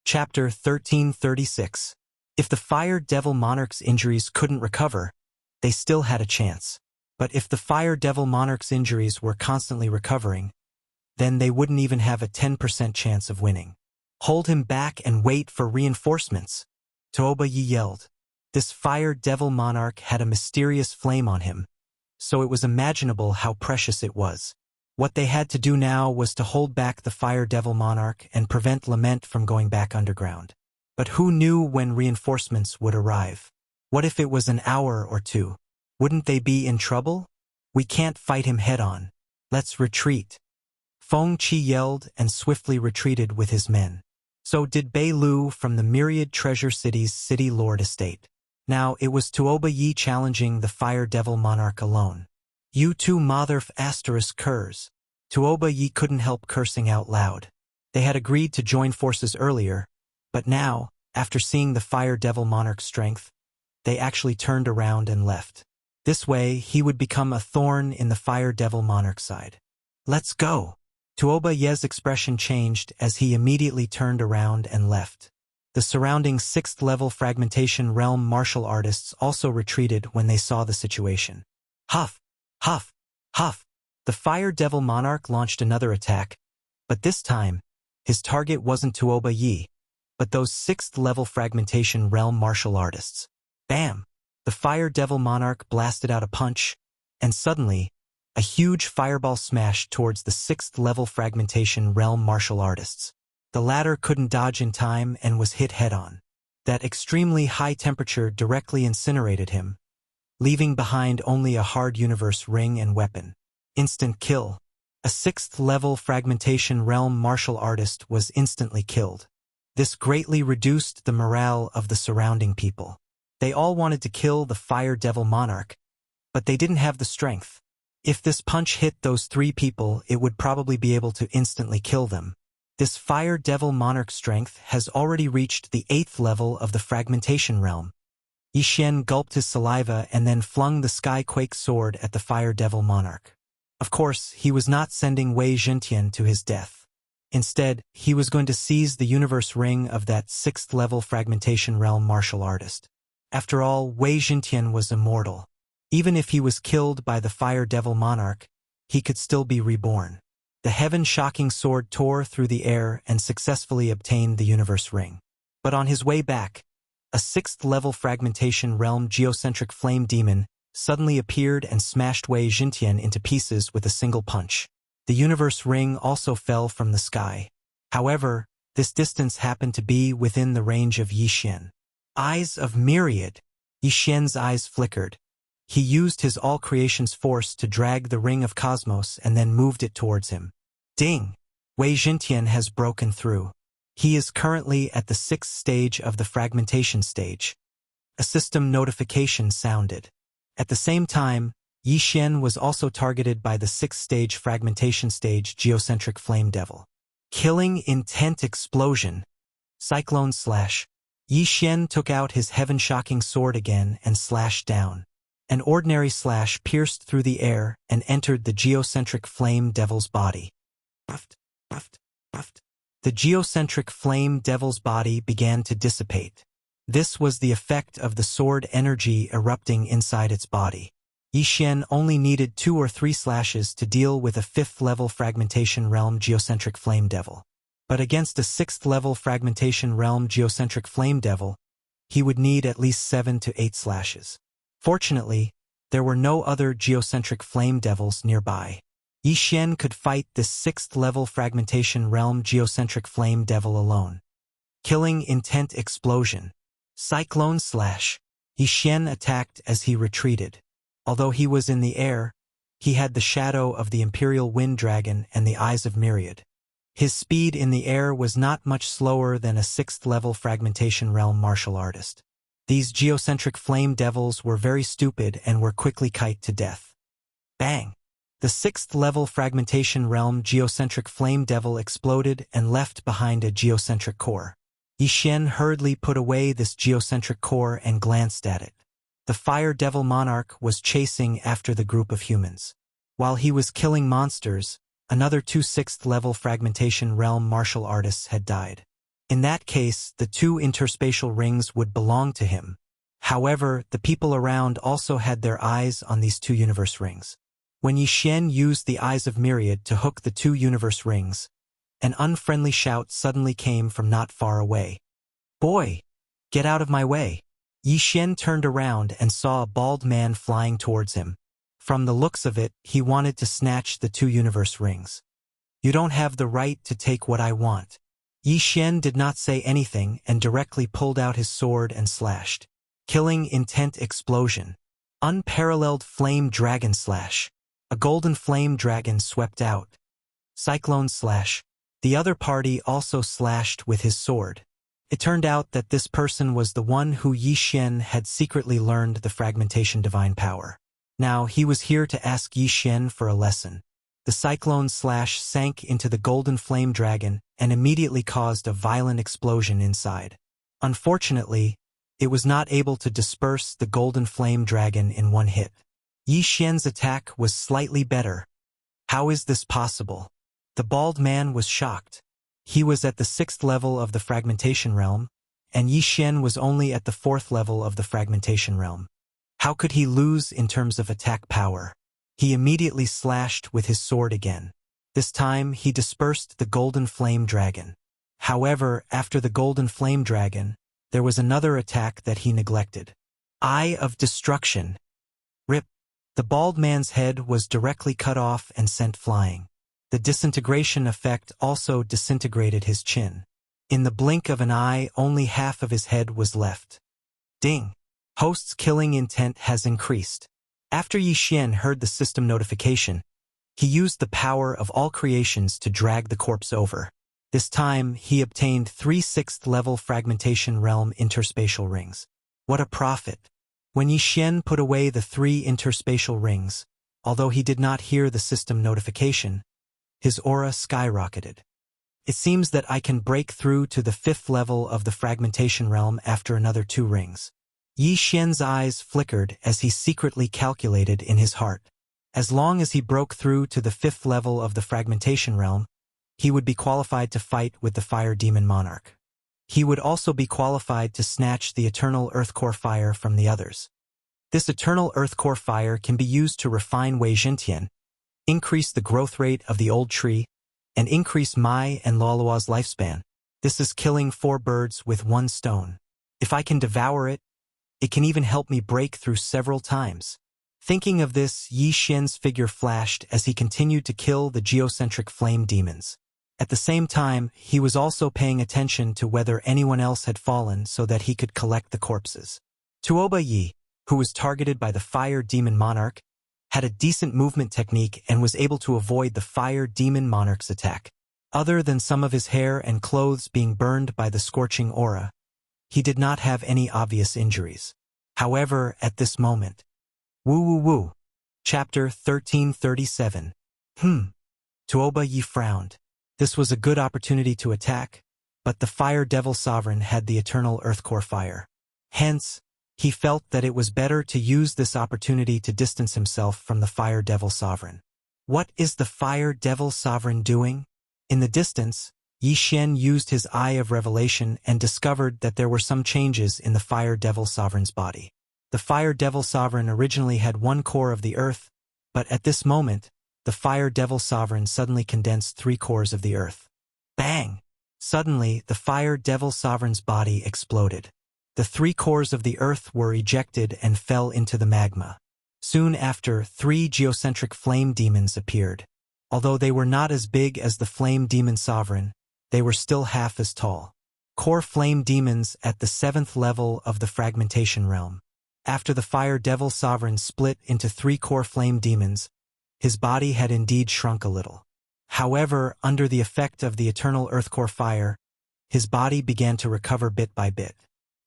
Chapter 1336. If the fire devil monarch's injuries couldn't recover, they still had a chance. But if the fire devil monarch's injuries were constantly recovering, then they wouldn't even have a 10% chance of winning. Hold him back and wait for reinforcements, Tuoba Yi yelled. This fire devil monarch had a mysterious flame on him, so it was imaginable how precious it was. What they had to do now was to hold back the fire devil monarch and prevent Lament from going back underground. But who knew when reinforcements would arrive? What if it was an hour or 2? Wouldn't they be in trouble? We can't fight him head-on. Let's retreat. Feng Qi yelled and swiftly retreated with his men. So did Bei Lu from the Myriad Treasure City's City Lord estate. Now it was Tuoba Yi challenging the fire devil monarch alone. You two motherf asterisk curs. Tuoba Yi couldn't help cursing out loud. They had agreed to join forces earlier, but now, after seeing the fire devil monarch's strength, they actually turned around and left. This way, he would become a thorn in the fire devil monarch's side. Let's go! Tuoba Yi's expression changed as he immediately turned around and left. The surrounding 6th-level fragmentation realm martial artists also retreated when they saw the situation. Huff! Huff! Huff! The fire devil monarch launched another attack, but this time, his target wasn't Tuoba Yi, but those 6th-level fragmentation realm martial artists. Bam! The fire devil monarch blasted out a punch, and suddenly, a huge fireball smashed towards the 6th-level fragmentation realm martial artists. The latter couldn't dodge in time and was hit head-on. That extremely high temperature directly incinerated him, leaving behind only a hard universe ring and weapon. Instant kill. A 6th-level fragmentation realm martial artist was instantly killed. This greatly reduced the morale of the surrounding people. They all wanted to kill the Fire Devil Monarch, but they didn't have the strength. If this punch hit those 3 people, it would probably be able to instantly kill them. This Fire Devil Monarch strength has already reached the 8th level of the fragmentation realm. Yi Xian gulped his saliva and then flung the Skyquake sword at the Fire Devil Monarch. Of course, he was not sending Wei Zhentian to his death. Instead, he was going to seize the universe ring of that 6th level fragmentation realm martial artist. After all, Wei Zhentian was immortal. Even if he was killed by the Fire Devil Monarch, he could still be reborn. The heaven-shocking sword tore through the air and successfully obtained the universe ring. But on his way back, a 6th level fragmentation realm geocentric flame demon suddenly appeared and smashed Wei Zhentian into pieces with a single punch. The universe ring also fell from the sky. However, this distance happened to be within the range of Yi Xian. Eyes of Myriad. Yi Xian's eyes flickered. He used his all-creation's force to drag the ring of cosmos and then moved it towards him. Ding! Wei Zhentian has broken through. He is currently at the 6th stage of the fragmentation stage. A system notification sounded. At the same time, Yi Xian was also targeted by the 6th stage fragmentation stage geocentric flame devil. Killing intent explosion. Cyclone slash. Yi Xian took out his heaven-shocking sword again and slashed down. An ordinary slash pierced through the air and entered the geocentric flame devil's body. Puffed, puffed, puffed. The geocentric flame devil's body began to dissipate. This was the effect of the sword energy erupting inside its body. Yi Xian only needed 2 or 3 slashes to deal with a 5th level fragmentation realm geocentric flame devil. But against a 6th level fragmentation realm geocentric flame devil, he would need at least 7 to 8 slashes. Fortunately, there were no other geocentric flame devils nearby. Yi Xian could fight this 6th level fragmentation realm geocentric flame devil alone. Killing intent explosion. Cyclone slash. Yi Xian attacked as he retreated. Although he was in the air, he had the shadow of the Imperial Wind Dragon and the eyes of Myriad. His speed in the air was not much slower than a 6th level fragmentation realm martial artist. These geocentric flame devils were very stupid and were quickly kited to death. Bang! The 6th level fragmentation realm geocentric flame devil exploded and left behind a geocentric core. Yi Xian hurriedly put away this geocentric core and glanced at it. The Fire Devil Monarch was chasing after the group of humans. While he was killing monsters, another 2 6th level fragmentation realm martial artists had died. In that case, the 2 interspatial rings would belong to him. However, the people around also had their eyes on these 2 universe rings. When Yi Xian used the eyes of Myriad to hook the 2 universe rings, an unfriendly shout suddenly came from not far away. "Boy! Get out of my way!" Yi Xian turned around and saw a bald man flying towards him. From the looks of it, he wanted to snatch the 2 universe rings. "You don't have the right to take what I want." Yi Xian did not say anything and directly pulled out his sword and slashed. Killing intent explosion. Unparalleled flame dragon slash. A golden flame dragon swept out. Cyclone slash. The other party also slashed with his sword. It turned out that this person was the one who Yi Xian had secretly learned the fragmentation divine power. Now he was here to ask Yi Xian for a lesson. The cyclone slash sank into the golden flame dragon and immediately caused a violent explosion inside. Unfortunately, it was not able to disperse the golden flame dragon in one hit. Yi Xian's attack was slightly better. How is this possible? The bald man was shocked. He was at the 6th level of the fragmentation realm, and Yi Xian was only at the 4th level of the fragmentation realm. How could he lose in terms of attack power? He immediately slashed with his sword again. This time, he dispersed the golden flame dragon. However, after the golden flame dragon, there was another attack that he neglected. Eye of Destruction. Rip. The bald man's head was directly cut off and sent flying. The disintegration effect also disintegrated his chin. In the blink of an eye, only half of his head was left. Ding! Host's killing intent has increased. After Yi Xian heard the system notification, he used the power of all creations to drag the corpse over. This time, he obtained 3 6th-level fragmentation realm interspatial rings. What a profit! When Yi Xian put away the 3 interspatial rings, although he did not hear the system notification, his aura skyrocketed. It seems that I can break through to the 5th level of the fragmentation realm after another 2 rings. Yi Xian's eyes flickered as he secretly calculated in his heart. As long as he broke through to the 5th level of the fragmentation realm, he would be qualified to fight with the Fire Demon Monarch. He would also be qualified to snatch the Eternal Earth Core Fire from the others. This Eternal Earth Core Fire can be used to refine Wei Zhentian, increase the growth rate of the old tree, and increase Mai and Luolua's lifespan. This is killing 4 birds with 1 stone. If I can devour it, it can even help me break through several times. Thinking of this, Yi Xian's figure flashed as he continued to kill the geocentric flame demons. At the same time, he was also paying attention to whether anyone else had fallen so that he could collect the corpses. Tuoba Yi, who was targeted by the Fire Demon Monarch, had a decent movement technique and was able to avoid the Fire Demon Monarch's attack. Other than some of his hair and clothes being burned by the scorching aura, he did not have any obvious injuries. However, at this moment, Woo. Chapter 1337. Tuoba Yi frowned. This was a good opportunity to attack, but the Fire Devil Sovereign had the Eternal Earth Core Fire. Hence, he felt that it was better to use this opportunity to distance himself from the Fire Devil Sovereign. What is the Fire Devil Sovereign doing? In the distance, Yi Xian used his Eye of Revelation and discovered that there were some changes in the Fire Devil Sovereign's body. The Fire Devil Sovereign originally had 1 core of the earth, but at this moment, the Fire Devil Sovereign suddenly condensed 3 cores of the earth. Bang! Suddenly, the Fire Devil Sovereign's body exploded. The 3 cores of the earth were ejected and fell into the magma. Soon after, 3 geocentric flame demons appeared. Although they were not as big as the Flame Demon Sovereign, they were still half as tall. Core flame demons at the 7th level of the fragmentation realm. After the Fire Devil Sovereign split into 3 core flame demons, his body had indeed shrunk a little. However, under the effect of the Eternal Earth Core Fire, his body began to recover bit by bit.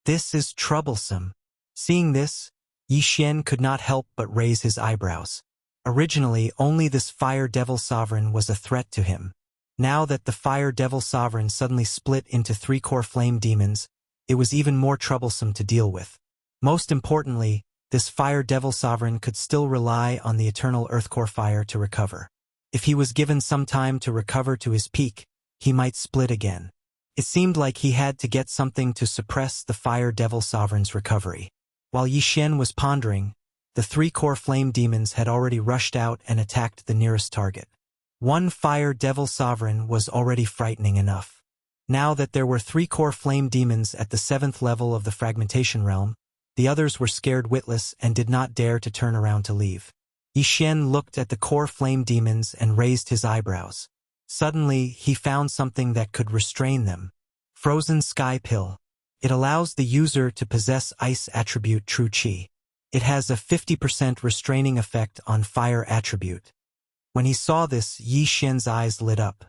This is troublesome. Seeing this, Yi Xian could not help but raise his eyebrows. Originally, only this Fire Devil Sovereign was a threat to him. Now that the Fire Devil Sovereign suddenly split into 3 core flame demons, it was even more troublesome to deal with. Most importantly, this Fire Devil Sovereign could still rely on the Eternal Earth Core Fire to recover. If he was given some time to recover to his peak, he might split again. It seemed like he had to get something to suppress the Fire Devil Sovereign's recovery. While Yi Xian was pondering, the 3 core flame demons had already rushed out and attacked the nearest target. 1 Fire Devil Sovereign was already frightening enough. Now that there were 3 core flame demons at the 7th level of the fragmentation realm, the others were scared witless and did not dare to turn around to leave. Yi Xian looked at the core flame demons and raised his eyebrows. Suddenly, he found something that could restrain them. Frozen Sky Pill. It allows the user to possess ice attribute True Qi. It has a 50% restraining effect on fire attribute. When he saw this, Yi Xian's eyes lit up.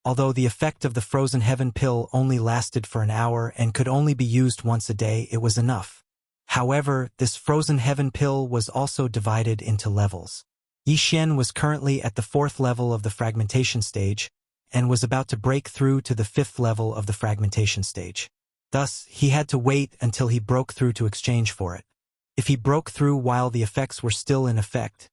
Although the effect of the Frozen Heaven Pill only lasted for an hour and could only be used once a day, it was enough. However, this Frozen Heaven Pill was also divided into levels. Yi Xian was currently at the 4th level of the fragmentation stage, and was about to break through to the 5th level of the fragmentation stage. Thus, he had to wait until he broke through to exchange for it. If he broke through while the effects were still in effect,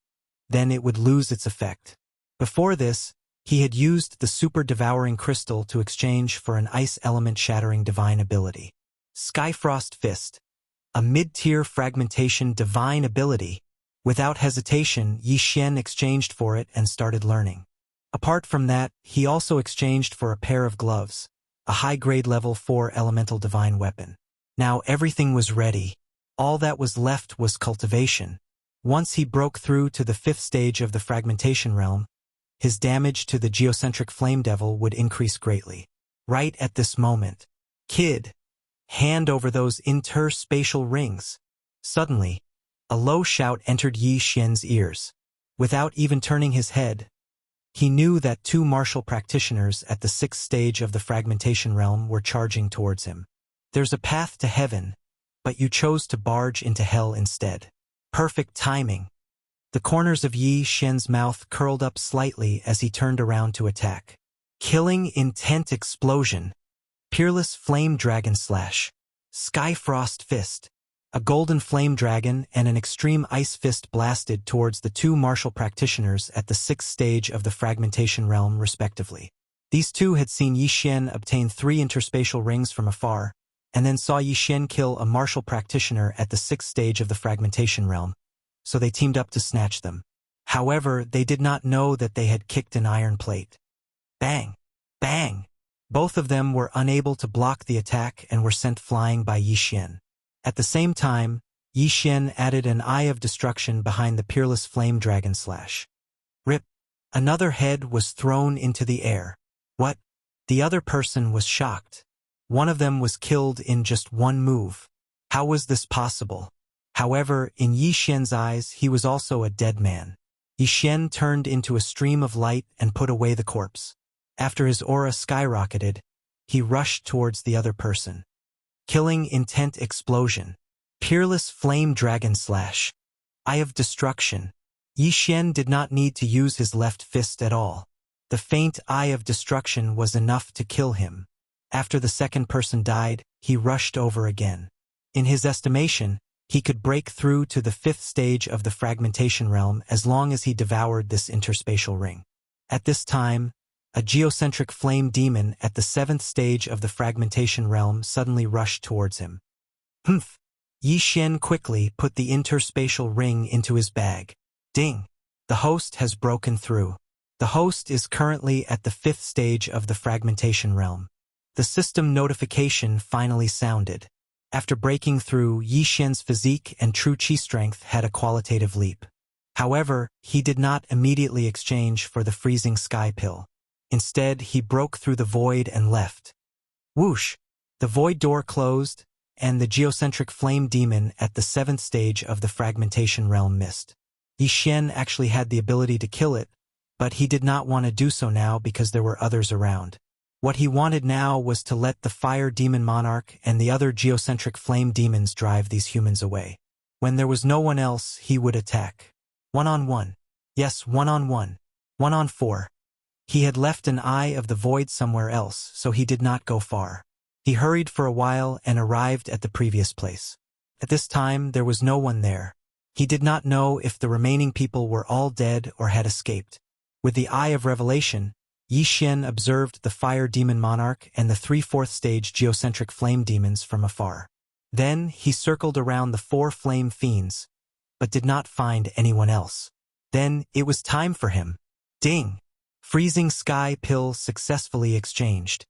then it would lose its effect. Before this, he had used the Super Devouring Crystal to exchange for an Ice Element Shattering Divine ability. Skyfrost Fist. A mid-tier fragmentation divine ability. Without hesitation, Yi Xian exchanged for it and started learning. Apart from that, he also exchanged for a pair of gloves, a high-grade level 4 elemental divine weapon. Now everything was ready. All that was left was cultivation. Once he broke through to the 5th stage of the fragmentation realm, his damage to the geocentric flame devil would increase greatly. Right at this moment, "Kid, hand over those interspatial rings." Suddenly, a low shout entered Yi Xian's ears. Without even turning his head, He knew that two martial practitioners at the 6th stage of the fragmentation realm were charging towards him. There's a path to heaven, but you chose to barge into hell instead. Perfect timing. The corners of Yi Xian's mouth curled up slightly as he turned around to attack. Killing intent explosion. Peerless flame dragon slash. Skyfrost fist. A golden flame dragon and an extreme ice fist blasted towards the two martial practitioners at the 6th stage of the fragmentation realm respectively. These two had seen Yi Xian obtain 3 interspatial rings from afar, and then saw Yi Xian kill a martial practitioner at the 6th stage of the fragmentation realm, so they teamed up to snatch them. However, they did not know that they had kicked an iron plate. Bang! Bang! Both of them were unable to block the attack and were sent flying by Yi Xian. At the same time, Yi Xian added an eye of destruction behind the peerless flame dragon slash. Rip! Another head was thrown into the air. What? The other person was shocked. One of them was killed in just one move. How was this possible? However, in Yi Xian's eyes, he was also a dead man. Yi Xian turned into a stream of light and put away the corpse. After his aura skyrocketed, he rushed towards the other person. Killing intent explosion. Peerless flame dragon slash. Eye of destruction. Yi Xian did not need to use his left fist at all. The faint eye of destruction was enough to kill him. After the second person died, he rushed over again. In his estimation, he could break through to the 5th stage of the fragmentation realm as long as he devoured this interspatial ring. At this time, a geocentric flame demon at the 7th stage of the fragmentation realm suddenly rushed towards him. Humph! Yi Xian quickly put the interspatial ring into his bag. Ding! The host has broken through. The host is currently at the 5th stage of the fragmentation realm. The system notification finally sounded. After breaking through, Yi Xian's physique and true chi strength had a qualitative leap. However, he did not immediately exchange for the freezing sky pill. Instead, he broke through the void and left. Whoosh! The void door closed, and the geocentric flame demon at the 7th stage of the fragmentation realm missed. Yi Xian actually had the ability to kill it, but he did not want to do so now because there were others around. What he wanted now was to let the fire demon monarch and the other geocentric flame demons drive these humans away. When there was no one else, he would attack. 1-on-1. Yes, 1-on-1. 1-on-4. He had left an eye of the void somewhere else, so he did not go far. He hurried for a while and arrived at the previous place. At this time, there was no one there. He did not know if the remaining people were all dead or had escaped. With the Eye of Revelation, Yi Xian observed the fire demon monarch and the 3/4 stage geocentric flame demons from afar. Then he circled around the 4 flame fiends, but did not find anyone else. Then it was time for him. Ding! Freezing sky pill successfully exchanged.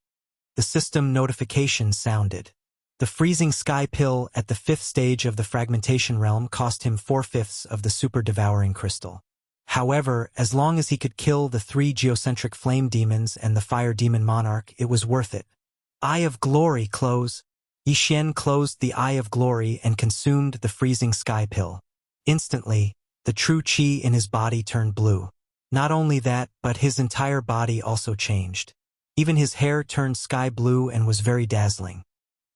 The system notification sounded. The freezing sky pill at the 5th stage of the fragmentation realm cost him 4/5 of the super devouring crystal. However, as long as he could kill the 3 geocentric flame demons and the fire demon monarch, it was worth it. Eye of Glory close. Yi Xian closed the Eye of Glory and consumed the freezing sky pill. Instantly, the true chi in his body turned blue. Not only that, but his entire body also changed. Even his hair turned sky blue and was very dazzling.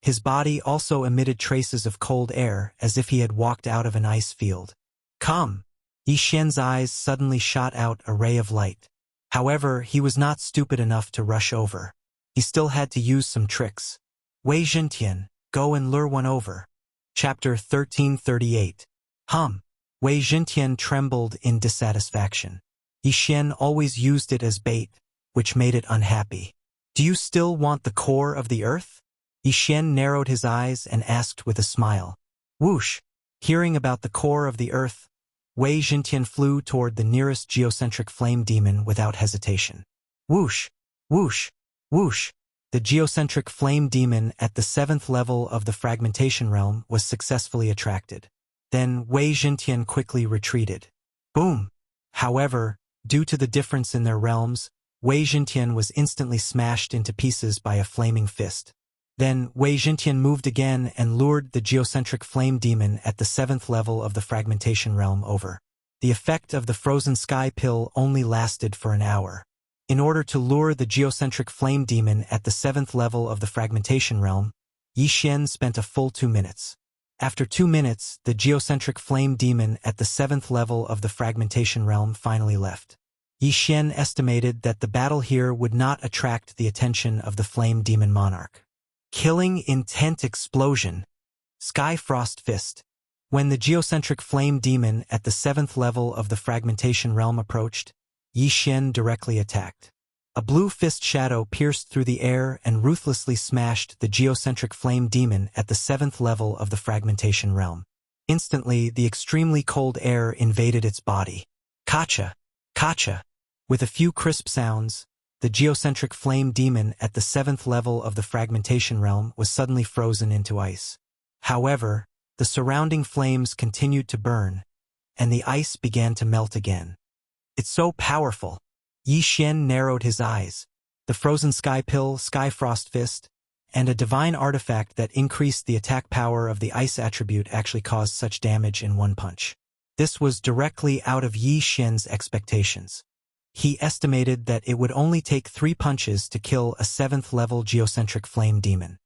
His body also emitted traces of cold air, as if he had walked out of an ice field. Come! Yi Xian's eyes suddenly shot out a ray of light. However, he was not stupid enough to rush over. He still had to use some tricks. Wei Zhentian, go and lure one over. Chapter 1338. Wei Zhentian trembled in dissatisfaction. Yi Xian always used it as bait, which made it unhappy. Do you still want the core of the earth? Yi Xian narrowed his eyes and asked with a smile. Whoosh! Hearing about the core of the earth, Wei Zhentian flew toward the nearest geocentric flame demon without hesitation. Whoosh! Whoosh! Whoosh! The geocentric flame demon at the 7th level of the fragmentation realm was successfully attracted. Then Wei Zhentian quickly retreated. Boom! However, due to the difference in their realms, Wei Zhentian was instantly smashed into pieces by a flaming fist. Then Wei Zhentian moved again and lured the geocentric flame demon at the 7th level of the fragmentation realm over. The effect of the frozen sky pill only lasted for an hour. In order to lure the geocentric flame demon at the 7th level of the fragmentation realm, Yi Xian spent a full 2 minutes. After 2 minutes, the geocentric flame demon at the 7th level of the fragmentation realm finally left. Yi Xian estimated that the battle here would not attract the attention of the flame demon monarch. Killing intent explosion. Sky Frost Fist. When the geocentric flame demon at the 7th level of the fragmentation realm approached, Yi Xian directly attacked. A blue fist shadow pierced through the air and ruthlessly smashed the geocentric flame demon at the 7th level of the fragmentation realm. Instantly, the extremely cold air invaded its body. Kacha! Kacha! With a few crisp sounds, the geocentric flame demon at the 7th level of the fragmentation realm was suddenly frozen into ice. However, the surrounding flames continued to burn, and the ice began to melt again. It's so powerful. Yi Xian narrowed his eyes. The frozen sky pill, Sky Frost Fist, and a divine artifact that increased the attack power of the ice attribute actually caused such damage in one punch. This was directly out of Yi Xian's expectations. He estimated that it would only take 3 punches to kill a 7th level geocentric flame demon.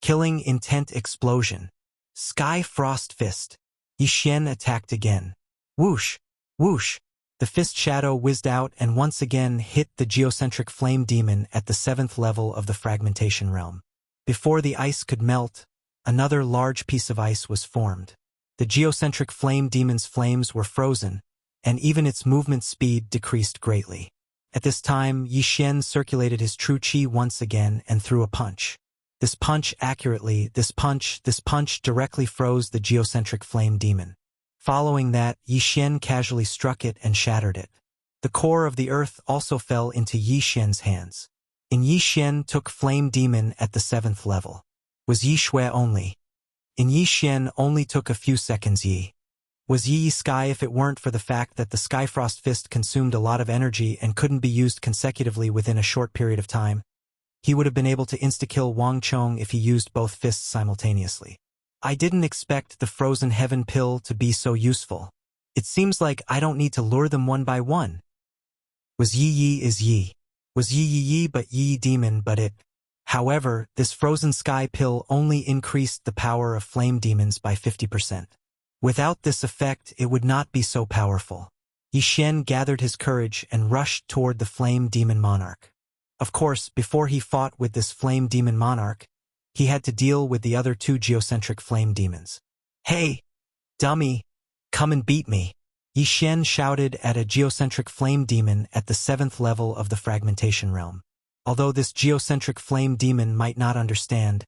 Killing intent explosion. Sky Frost Fist. Yi Xian attacked again. Whoosh! Whoosh! The fist shadow whizzed out and once again hit the geocentric flame demon at the 7th level of the fragmentation realm. Before the ice could melt, another large piece of ice was formed. The geocentric flame demon's flames were frozen, and even its movement speed decreased greatly. At this time, Yi Xian circulated his true qi once again and threw a punch. This punch directly froze the geocentric flame demon. Following that, Yi Xian casually struck it and shattered it. The core of the earth also fell into Yi Xian's hands. In Yi Xian took flame demon at the 7th level. Was Yi Shui only. In Yi Xian only took a few seconds Yi. Was Yi Sky if it weren't for the fact that the Skyfrost Fist consumed a lot of energy and couldn't be used consecutively within a short period of time. He would have been able to insta-kill Wang Chong if he used both fists simultaneously. I didn't expect the frozen heaven pill to be so useful. It seems like I don't need to lure them one by one. Was Yi is Yi. Was Yi but Yi demon but it. However, this frozen sky pill only increased the power of flame demons by 50%. Without this effect, it would not be so powerful. Yi Xian gathered his courage and rushed toward the flame demon monarch. Of course, before he fought with this flame demon monarch, he had to deal with the other 2 geocentric flame demons. Hey, dummy, come and beat me. Yi Xian shouted at a geocentric flame demon at the 7th level of the fragmentation realm. Although this geocentric flame demon might not understand,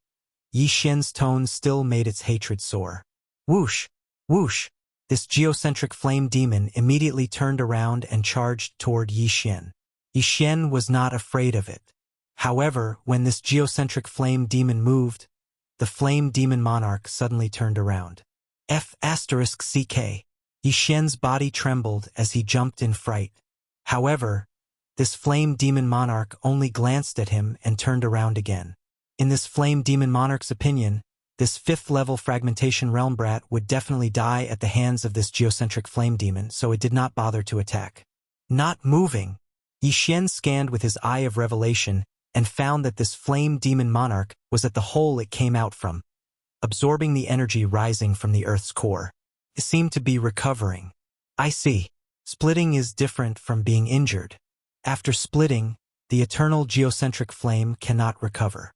Yi Xian's tone still made its hatred soar. Whoosh! Whoosh! This geocentric flame demon immediately turned around and charged toward Yi Xian. Yi Xian was not afraid of it. However, when this geocentric flame demon moved, the flame demon monarch suddenly turned around. F***CK. Yi Xian's body trembled as he jumped in fright. However, this flame demon monarch only glanced at him and turned around again. In this flame demon monarch's opinion, this 5th level fragmentation realm brat would definitely die at the hands of this geocentric flame demon, so it did not bother to attack. Not moving. Yi Xian scanned with his eye of revelation and found that this flame demon monarch was at the hole it came out from, absorbing the energy rising from the Earth's core. It seemed to be recovering. I see. Splitting is different from being injured. After splitting, the eternal geocentric flame cannot recover.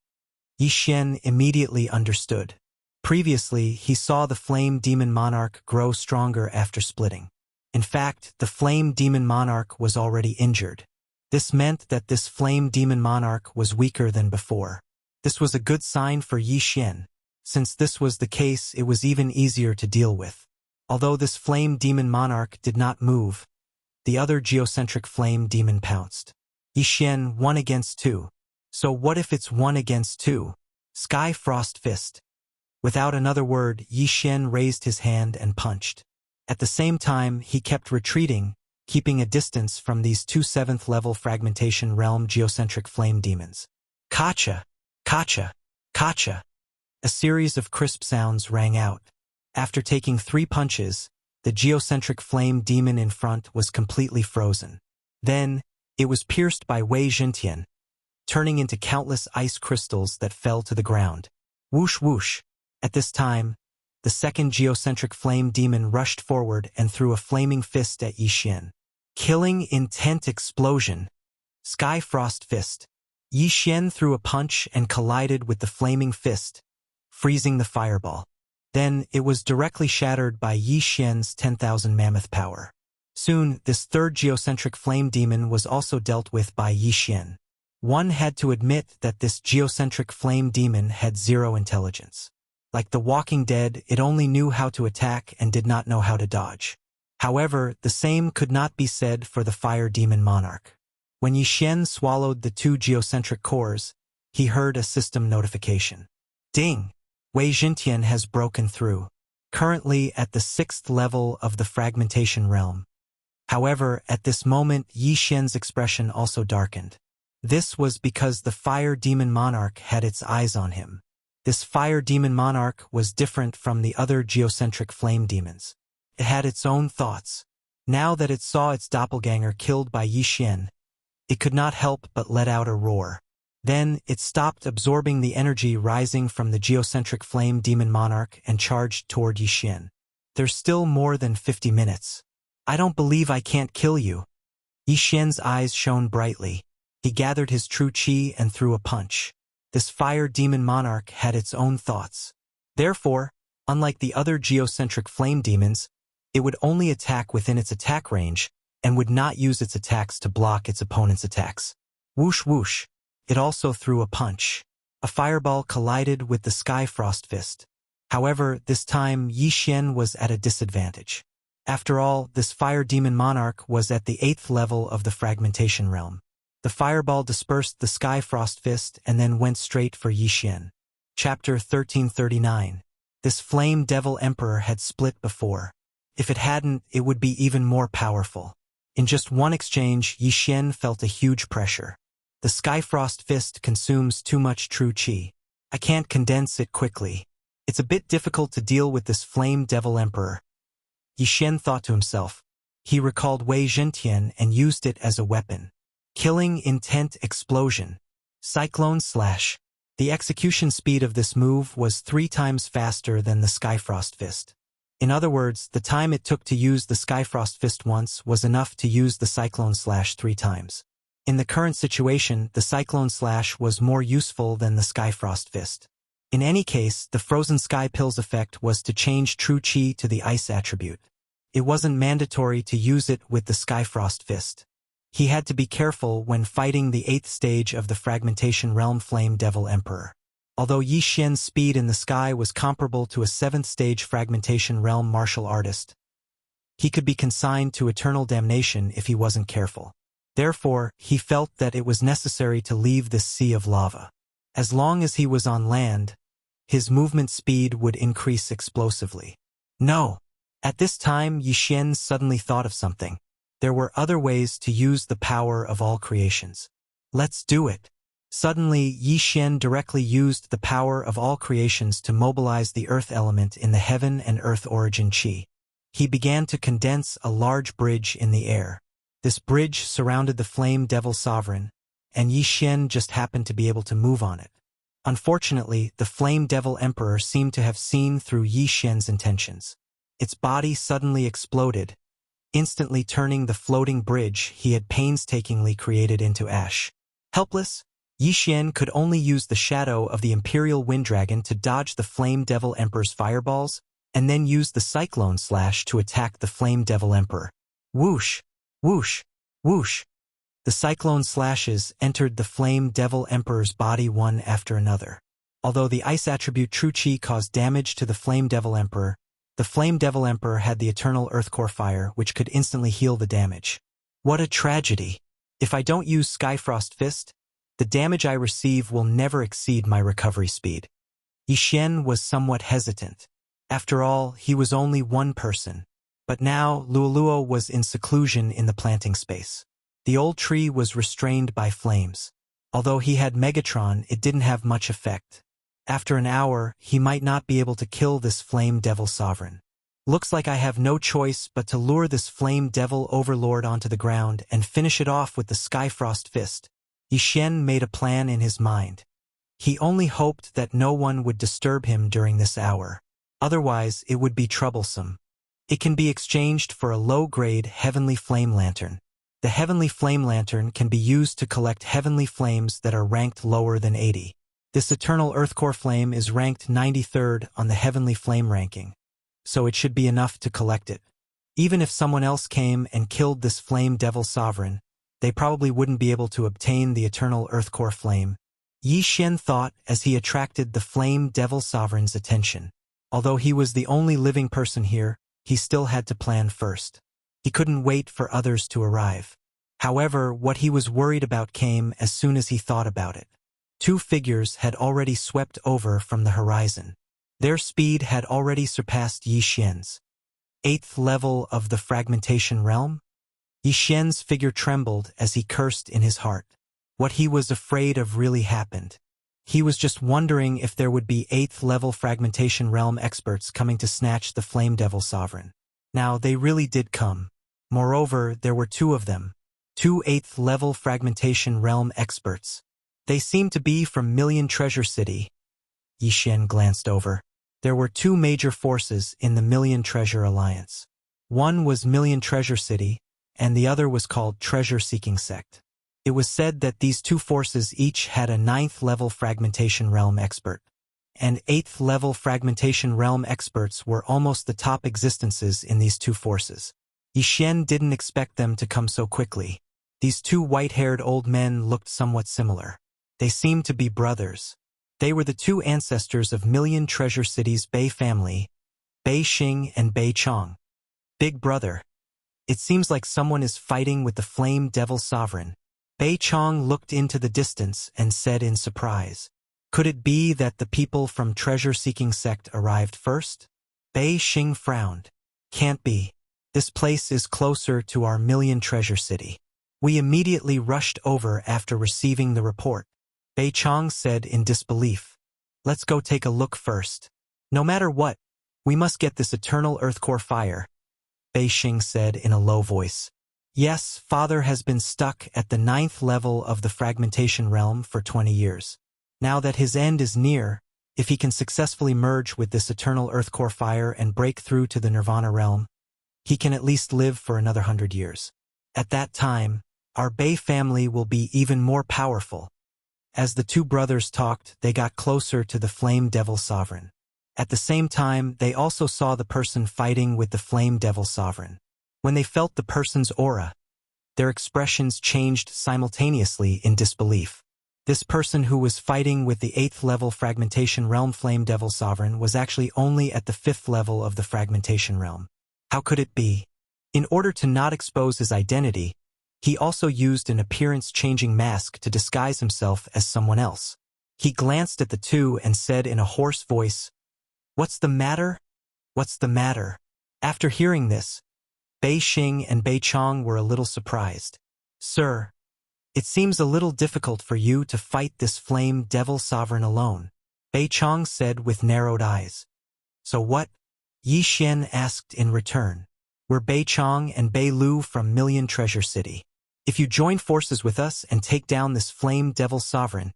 Yi Xian immediately understood. Previously, he saw the flame demon monarch grow stronger after splitting. In fact, the flame demon monarch was already injured. This meant that this flame demon monarch was weaker than before. This was a good sign for Yi Xian. Since this was the case, it was even easier to deal with. Although this flame demon monarch did not move, the other geocentric flame demon pounced. Yi Xian 1 against 2. So what if it's 1 against 2? Sky Frost Fist. Without another word, Yi Xian raised his hand and punched. At the same time, he kept retreating, keeping a distance from these 2 7th level fragmentation realm geocentric flame demons. Kacha! Kacha! Kacha! A series of crisp sounds rang out. After taking 3 punches, The geocentric flame demon in front was completely frozen. Then, it was pierced by Wei Zhentian, turning into countless ice crystals that fell to the ground. Whoosh whoosh. At this time, the second geocentric flame demon rushed forward and threw a flaming fist at Yi Xian. Killing intent explosion. Sky Frost Fist. Yi Xian threw a punch and collided with the flaming fist, freezing the fireball. Then, it was directly shattered by Yi Xian's 10,000 mammoth power. Soon, this third geocentric flame demon was also dealt with by Yi Xian. One had to admit that this geocentric flame demon had zero intelligence. Like the Walking Dead, it only knew how to attack and did not know how to dodge. However, the same could not be said for the fire demon monarch. When Yi Xian swallowed the 2 geocentric cores, he heard a system notification. Ding! Wei Zhentian has broken through. Currently at the 6th level of the fragmentation realm. However, at this moment Yi Xian's expression also darkened. This was because the fire demon monarch had its eyes on him. This fire demon monarch was different from the other geocentric flame demons. It had its own thoughts. Now that it saw its doppelganger killed by Yi Xian, it could not help but let out a roar. Then, it stopped absorbing the energy rising from the geocentric flame demon monarch and charged toward Yi Xian. There's still more than 50 minutes. I don't believe I can't kill you. Yi Xian's eyes shone brightly. He gathered his true qi and threw a punch. This fire demon monarch had its own thoughts. Therefore, unlike the other geocentric flame demons, it would only attack within its attack range and would not use its attacks to block its opponent's attacks. Whoosh whoosh. It also threw a punch. A fireball collided with the Sky Frost Fist. However, this time Yi Xian was at a disadvantage. After all, this fire demon monarch was at the 8th level of the fragmentation realm. The fireball dispersed the Sky Frost Fist and then went straight for Yi Xian. Chapter 1339. This Flame Devil Emperor had split before. If it hadn't, it would be even more powerful. In just one exchange, Yi Xian felt a huge pressure. The Skyfrost Fist consumes too much true qi. I can't condense it quickly. It's a bit difficult to deal with this Flame Devil Emperor. Yi Xian thought to himself. He recalled Wei Zhentian and used it as a weapon. Killing Intent Explosion. Cyclone Slash. The execution speed of this move was 3 times faster than the Skyfrost Fist. In other words, the time it took to use the Skyfrost Fist once was enough to use the Cyclone Slash 3 times. In the current situation, the Cyclone Slash was more useful than the Skyfrost Fist. In any case, the Frozen Sky Pills effect was to change true qi to the ice attribute. It wasn't mandatory to use it with the Skyfrost Fist. He had to be careful when fighting the 8th stage of the Fragmentation Realm Flame Devil Emperor. Although Yi Xian's speed in the sky was comparable to a 7th stage Fragmentation Realm martial artist, he could be consigned to eternal damnation if he wasn't careful. Therefore, he felt that it was necessary to leave this sea of lava. As long as he was on land, his movement speed would increase explosively. No! At this time, Yi Xian suddenly thought of something. There were other ways to use the power of all creations. Let's do it! Suddenly, Yi Xian directly used the power of all creations to mobilize the earth element in the heaven and earth origin qi. He began to condense a large bridge in the air. This bridge surrounded the Flame Devil Sovereign, and Yi Xian just happened to be able to move on it. Unfortunately, the Flame Devil Emperor seemed to have seen through Yi Xian's intentions. Its body suddenly exploded, instantly turning the floating bridge he had painstakingly created into ash. Helpless, Yi Xian could only use the shadow of the Imperial Wind Dragon to dodge the Flame Devil Emperor's fireballs, and then use the Cyclone Slash to attack the Flame Devil Emperor. Whoosh! Whoosh! Whoosh! The cyclone slashes entered the Flame Devil Emperor's body one after another. Although the ice attribute True Qi caused damage to the Flame Devil Emperor, the Flame Devil Emperor had the eternal Earthcore Fire which could instantly heal the damage. What a tragedy! If I don't use Skyfrost Fist, the damage I receive will never exceed my recovery speed. Yi Xian was somewhat hesitant. After all, he was only one person. But now, Luoluo was in seclusion in the planting space. The old tree was restrained by flames. Although he had Megatron, it didn't have much effect. After an hour, he might not be able to kill this Flame Devil Sovereign. Looks like I have no choice but to lure this flame devil overlord onto the ground and finish it off with the Skyfrost fist. Yi Xian made a plan in his mind. He only hoped that no one would disturb him during this hour. Otherwise, it would be troublesome. It can be exchanged for a low-grade heavenly flame lantern. The heavenly flame lantern can be used to collect heavenly flames that are ranked lower than 80. This eternal earth core flame is ranked 93rd on the heavenly flame ranking, so it should be enough to collect it. Even if someone else came and killed this flame devil sovereign, they probably wouldn't be able to obtain the eternal earth core flame. Yi Xian thought as he attracted the flame devil sovereign's attention. Although he was the only living person here, he still had to plan first. He couldn't wait for others to arrive. However, what he was worried about came as soon as he thought about it. Two figures had already swept over from the horizon. Their speed had already surpassed Yi Xian's. 8th level of the fragmentation realm? Yi Xian's figure trembled as he cursed in his heart. What he was afraid of really happened. He was just wondering if there would be 8th level fragmentation realm experts coming to snatch the Flame Devil Sovereign. Now, they really did come. Moreover, there were two of them. 2 8th level fragmentation realm experts. They seemed to be from Million Treasure City. Yi Xian glanced over. There were two major forces in the Million Treasure Alliance. One was Million Treasure City, and the other was called Treasure Seeking Sect. It was said that these two forces each had a 9th level fragmentation realm expert. And 8th level fragmentation realm experts were almost the top existences in these two forces. Yi Xian didn't expect them to come so quickly. These two white-haired old men looked somewhat similar. They seemed to be brothers. They were the two ancestors of Million Treasure City's Bei family, Bei Xing and Bei Chong. Big brother. It seems like someone is fighting with the Flame Devil Sovereign. Bei Chong looked into the distance and said in surprise, "Could it be that the people from Treasure Seeking Sect arrived first?" Bei Xing frowned. "Can't be. This place is closer to our Million Treasure City. We immediately rushed over after receiving the report." Bei Chong said in disbelief. "Let's go take a look first. No matter what, we must get this eternal earth core fire," Bei Xing said in a low voice. Yes, Father has been stuck at the 9th level of the fragmentation realm for 20 years. Now that his end is near, if he can successfully merge with this eternal earth core fire and break through to the Nirvana realm, he can at least live for another 100 years. At that time, our Bei family will be even more powerful. As the two brothers talked, they got closer to the Flame Devil Sovereign. At the same time, they also saw the person fighting with the Flame Devil Sovereign. When they felt the person's aura, their expressions changed simultaneously in disbelief. This person who was fighting with the 8th level fragmentation realm Flame Devil Sovereign was actually only at the 5th level of the fragmentation realm. How could it be? In order to not expose his identity, he also used an appearance-changing mask to disguise himself as someone else. He glanced at the two and said in a hoarse voice, "What's the matter? What's the matter?" After hearing this, Bei Xing and Bei Chong were a little surprised. "Sir, it seems a little difficult for you to fight this Flame Devil Sovereign alone," Bei Chong said with narrowed eyes. "So what?" Yi Xian asked in return. "We're Bei Chong and Bei Lu from Million Treasure City. If you join forces with us and take down this Flame Devil Sovereign,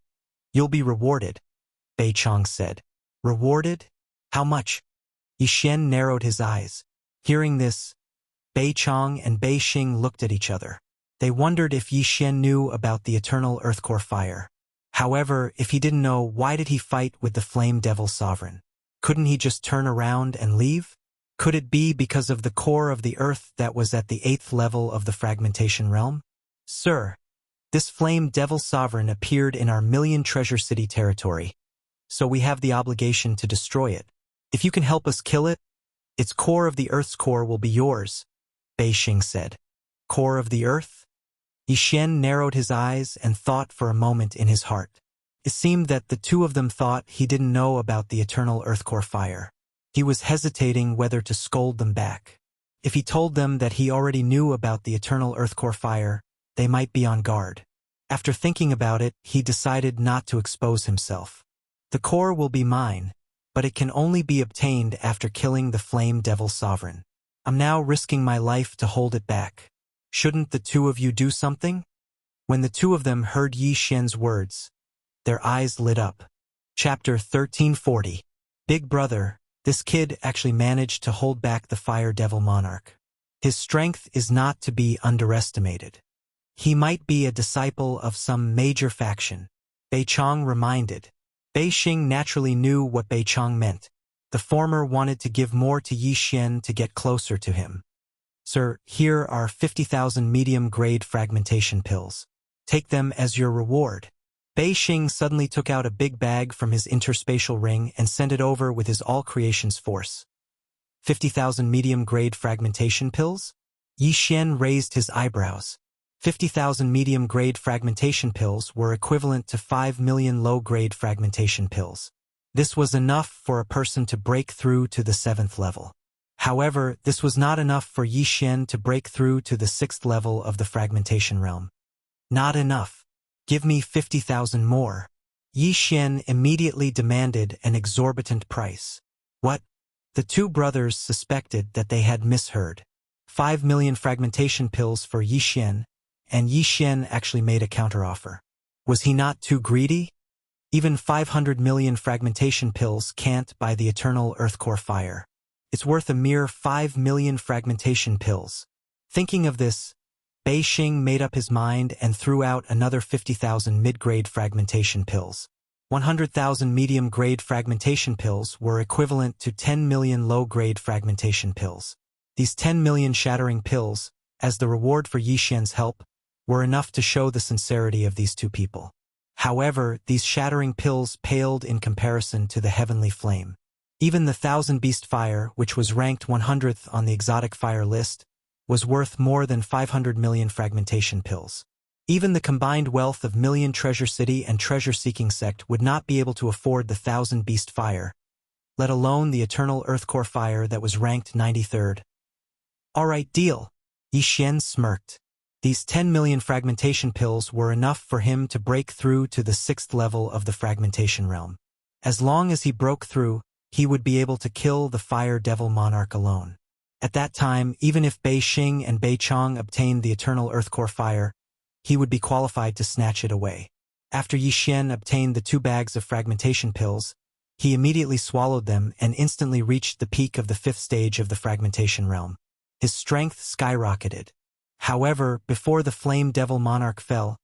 you'll be rewarded," Bei Chong said. "Rewarded? How much?" Yi Xian narrowed his eyes. Hearing this, Bei Chong and Bei Xing looked at each other. They wondered if Yi Xian knew about the eternal earth core fire. However, if he didn't know, why did he fight with the Flame Devil Sovereign? Couldn't he just turn around and leave? Could it be because of the core of the earth that was at the 8th level of the fragmentation realm? "Sir, this Flame Devil Sovereign appeared in our Million Treasure City territory, so we have the obligation to destroy it. If you can help us kill it, its core of the earth's core will be yours," Bei Xing said. "Core of the earth?" Yi Xian narrowed his eyes and thought for a moment in his heart. It seemed that the two of them thought he didn't know about the eternal earth core fire. He was hesitating whether to scold them back. If he told them that he already knew about the eternal earth core fire, they might be on guard. After thinking about it, he decided not to expose himself. "The core will be mine," but it can only be obtained after killing the Flame Devil Sovereign. I'm now risking my life to hold it back. Shouldn't the two of you do something? When the two of them heard Yi Xian's words, their eyes lit up. Chapter 1340. Big Brother, this kid actually managed to hold back the Fire Devil Monarch. His strength is not to be underestimated. He might be a disciple of some major faction, Bei Chong reminded. Bei Xing naturally knew what Bei Chong meant. The former wanted to give more to Yi Xian to get closer to him. Sir, here are 50,000 medium-grade fragmentation pills. Take them as your reward. Bei Xing suddenly took out a big bag from his interspatial ring and sent it over with his all-creations force. 50,000 medium-grade fragmentation pills? Yi Xian raised his eyebrows. 50,000 medium-grade fragmentation pills were equivalent to 5 million low-grade fragmentation pills. This was enough for a person to break through to the 7th level. However, this was not enough for Yi Xian to break through to the 6th level of the fragmentation realm. Not enough. Give me 50,000 more. Yi Xian immediately demanded an exorbitant price. What? The two brothers suspected that they had misheard. 5 million fragmentation pills for Yi Xian, and Yi Xian actually made a counteroffer. Was he not too greedy? Even 500 million fragmentation pills can't buy the eternal Earth Core fire. It's worth a mere 5 million fragmentation pills. Thinking of this, Bei Xing made up his mind and threw out another 50,000 mid-grade fragmentation pills. 100,000 medium-grade fragmentation pills were equivalent to 10 million low-grade fragmentation pills. These 10 million shattering pills, as the reward for Yi Xian's help, were enough to show the sincerity of these two people. However, these shattering pills paled in comparison to the heavenly flame. Even the 1,000 Beast Fire, which was ranked 100th on the exotic fire list, was worth more than 500 million fragmentation pills. Even the combined wealth of Million Treasure City and Treasure Seeking Sect would not be able to afford the 1,000 Beast Fire, let alone the eternal Earth Core fire that was ranked 93rd. All right, deal. Yi Xian smirked. These 10 million fragmentation pills were enough for him to break through to the 6th level of the fragmentation realm. As long as he broke through, he would be able to kill the Fire Devil Monarch alone. At that time, even if Bei Xing and Bei Chong obtained the eternal Earth Core fire, he would be qualified to snatch it away. After Yi Xian obtained the 2 bags of fragmentation pills, he immediately swallowed them and instantly reached the peak of the 5th stage of the fragmentation realm. His strength skyrocketed. However, before the Flame Devil Monarch fell,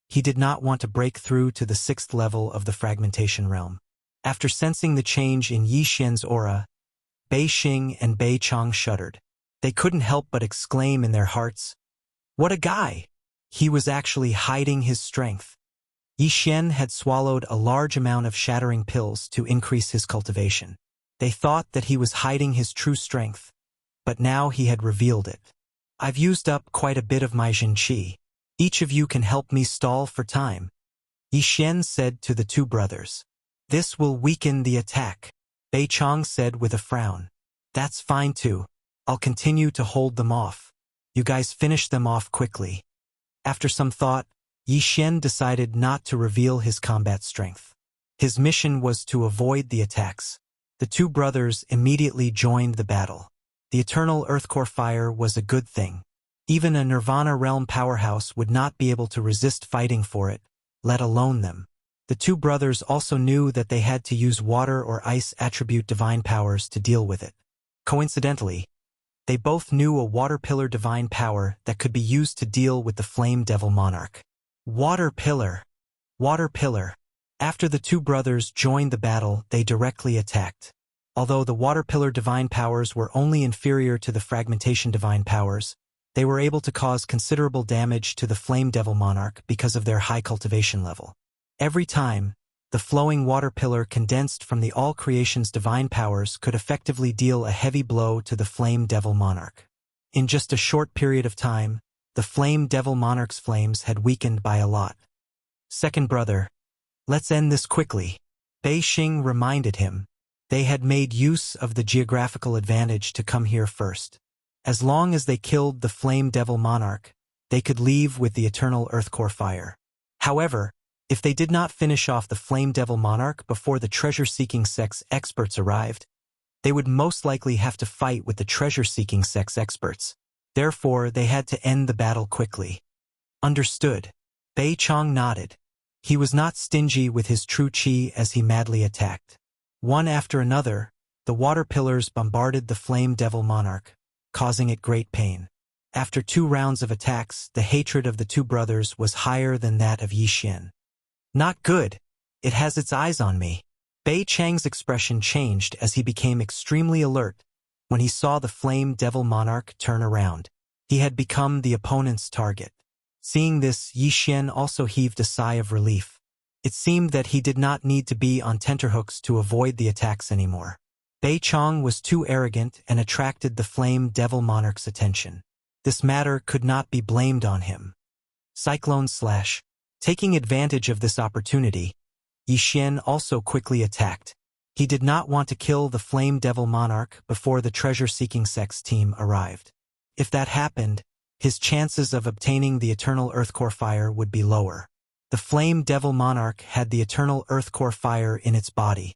he did not want to break through to the 6th level of the fragmentation realm. After sensing the change in Yi Xian's aura, Bei Xing and Bei Chong shuddered. They couldn't help but exclaim in their hearts, "What a guy!" He was actually hiding his strength. Yi Xian had swallowed a large amount of shattering pills to increase his cultivation. They thought that he was hiding his true strength, but now he had revealed it. I've used up quite a bit of my Jin Qi. Each of you can help me stall for time. Yi Xian said to the two brothers. This will weaken the attack. Bei Chong said with a frown. That's fine too. I'll continue to hold them off. You guys finish them off quickly. After some thought, Yi Xian decided not to reveal his combat strength. His mission was to avoid the attacks. The two brothers immediately joined the battle. The eternal Earthcore fire was a good thing. Even a Nirvana realm powerhouse would not be able to resist fighting for it, let alone them. The two brothers also knew that they had to use water or ice attribute divine powers to deal with it. Coincidentally, they both knew a water pillar divine power that could be used to deal with the Flame Devil Monarch. Water pillar. Water pillar. After the two brothers joined the battle, they directly attacked. Although the water pillar divine powers were only inferior to the fragmentation divine powers, they were able to cause considerable damage to the Flame Devil Monarch because of their high cultivation level. Every time, the flowing water pillar condensed from the all creation's divine powers could effectively deal a heavy blow to the Flame Devil Monarch. In just a short period of time, the Flame Devil Monarch's flames had weakened by a lot. Second brother, let's end this quickly. Bei Xing reminded him. They had made use of the geographical advantage to come here first. As long as they killed the Flame Devil Monarch, they could leave with the eternal Earthcore fire. However, If they did not finish off the Flame Devil Monarch before the treasure-seeking sex experts arrived, they would most likely have to fight with the treasure-seeking sex experts. Therefore, they had to end the battle quickly. Understood. Bei Chong nodded. He was not stingy with his true chi as he madly attacked. One after another, the water pillars bombarded the Flame Devil Monarch, causing it great pain. After 2 rounds of attacks, the hatred of the 2 brothers was higher than that of Yi Xian. Not good. It has its eyes on me. Bei Chang's expression changed as he became extremely alert when he saw the Flame Devil Monarch turn around. He had become the opponent's target. Seeing this, Yi Xian also heaved a sigh of relief. It seemed that he did not need to be on tenterhooks to avoid the attacks anymore. Bei Chong was too arrogant and attracted the Flame Devil Monarch's attention. This matter could not be blamed on him. Cyclone Slash. Taking advantage of this opportunity, Yi Xian also quickly attacked. He did not want to kill the Flame Devil Monarch before the treasure-seeking sex team arrived. If that happened, his chances of obtaining the Eternal Earthcore Fire would be lower. The Flame Devil Monarch had the Eternal Earthcore Fire in its body,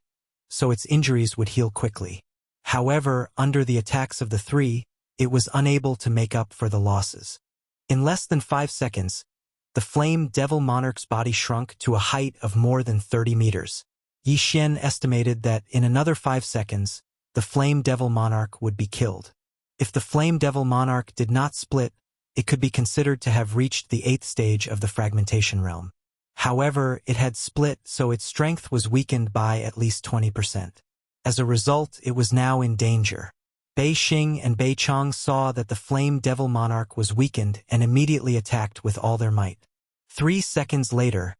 so its injuries would heal quickly. However, under the attacks of the 3, it was unable to make up for the losses. In less than 5 seconds, the Flame Devil Monarch's body shrunk to a height of more than 30 meters. Yi Xian estimated that in another 5 seconds, the Flame Devil Monarch would be killed. If the Flame Devil Monarch did not split, it could be considered to have reached the 8th stage of the fragmentation realm. However, it had split, so its strength was weakened by at least 20%. As a result, it was now in danger. Bei Xing and Bei Chong saw that the Flame Devil Monarch was weakened and immediately attacked with all their might. 3 seconds later,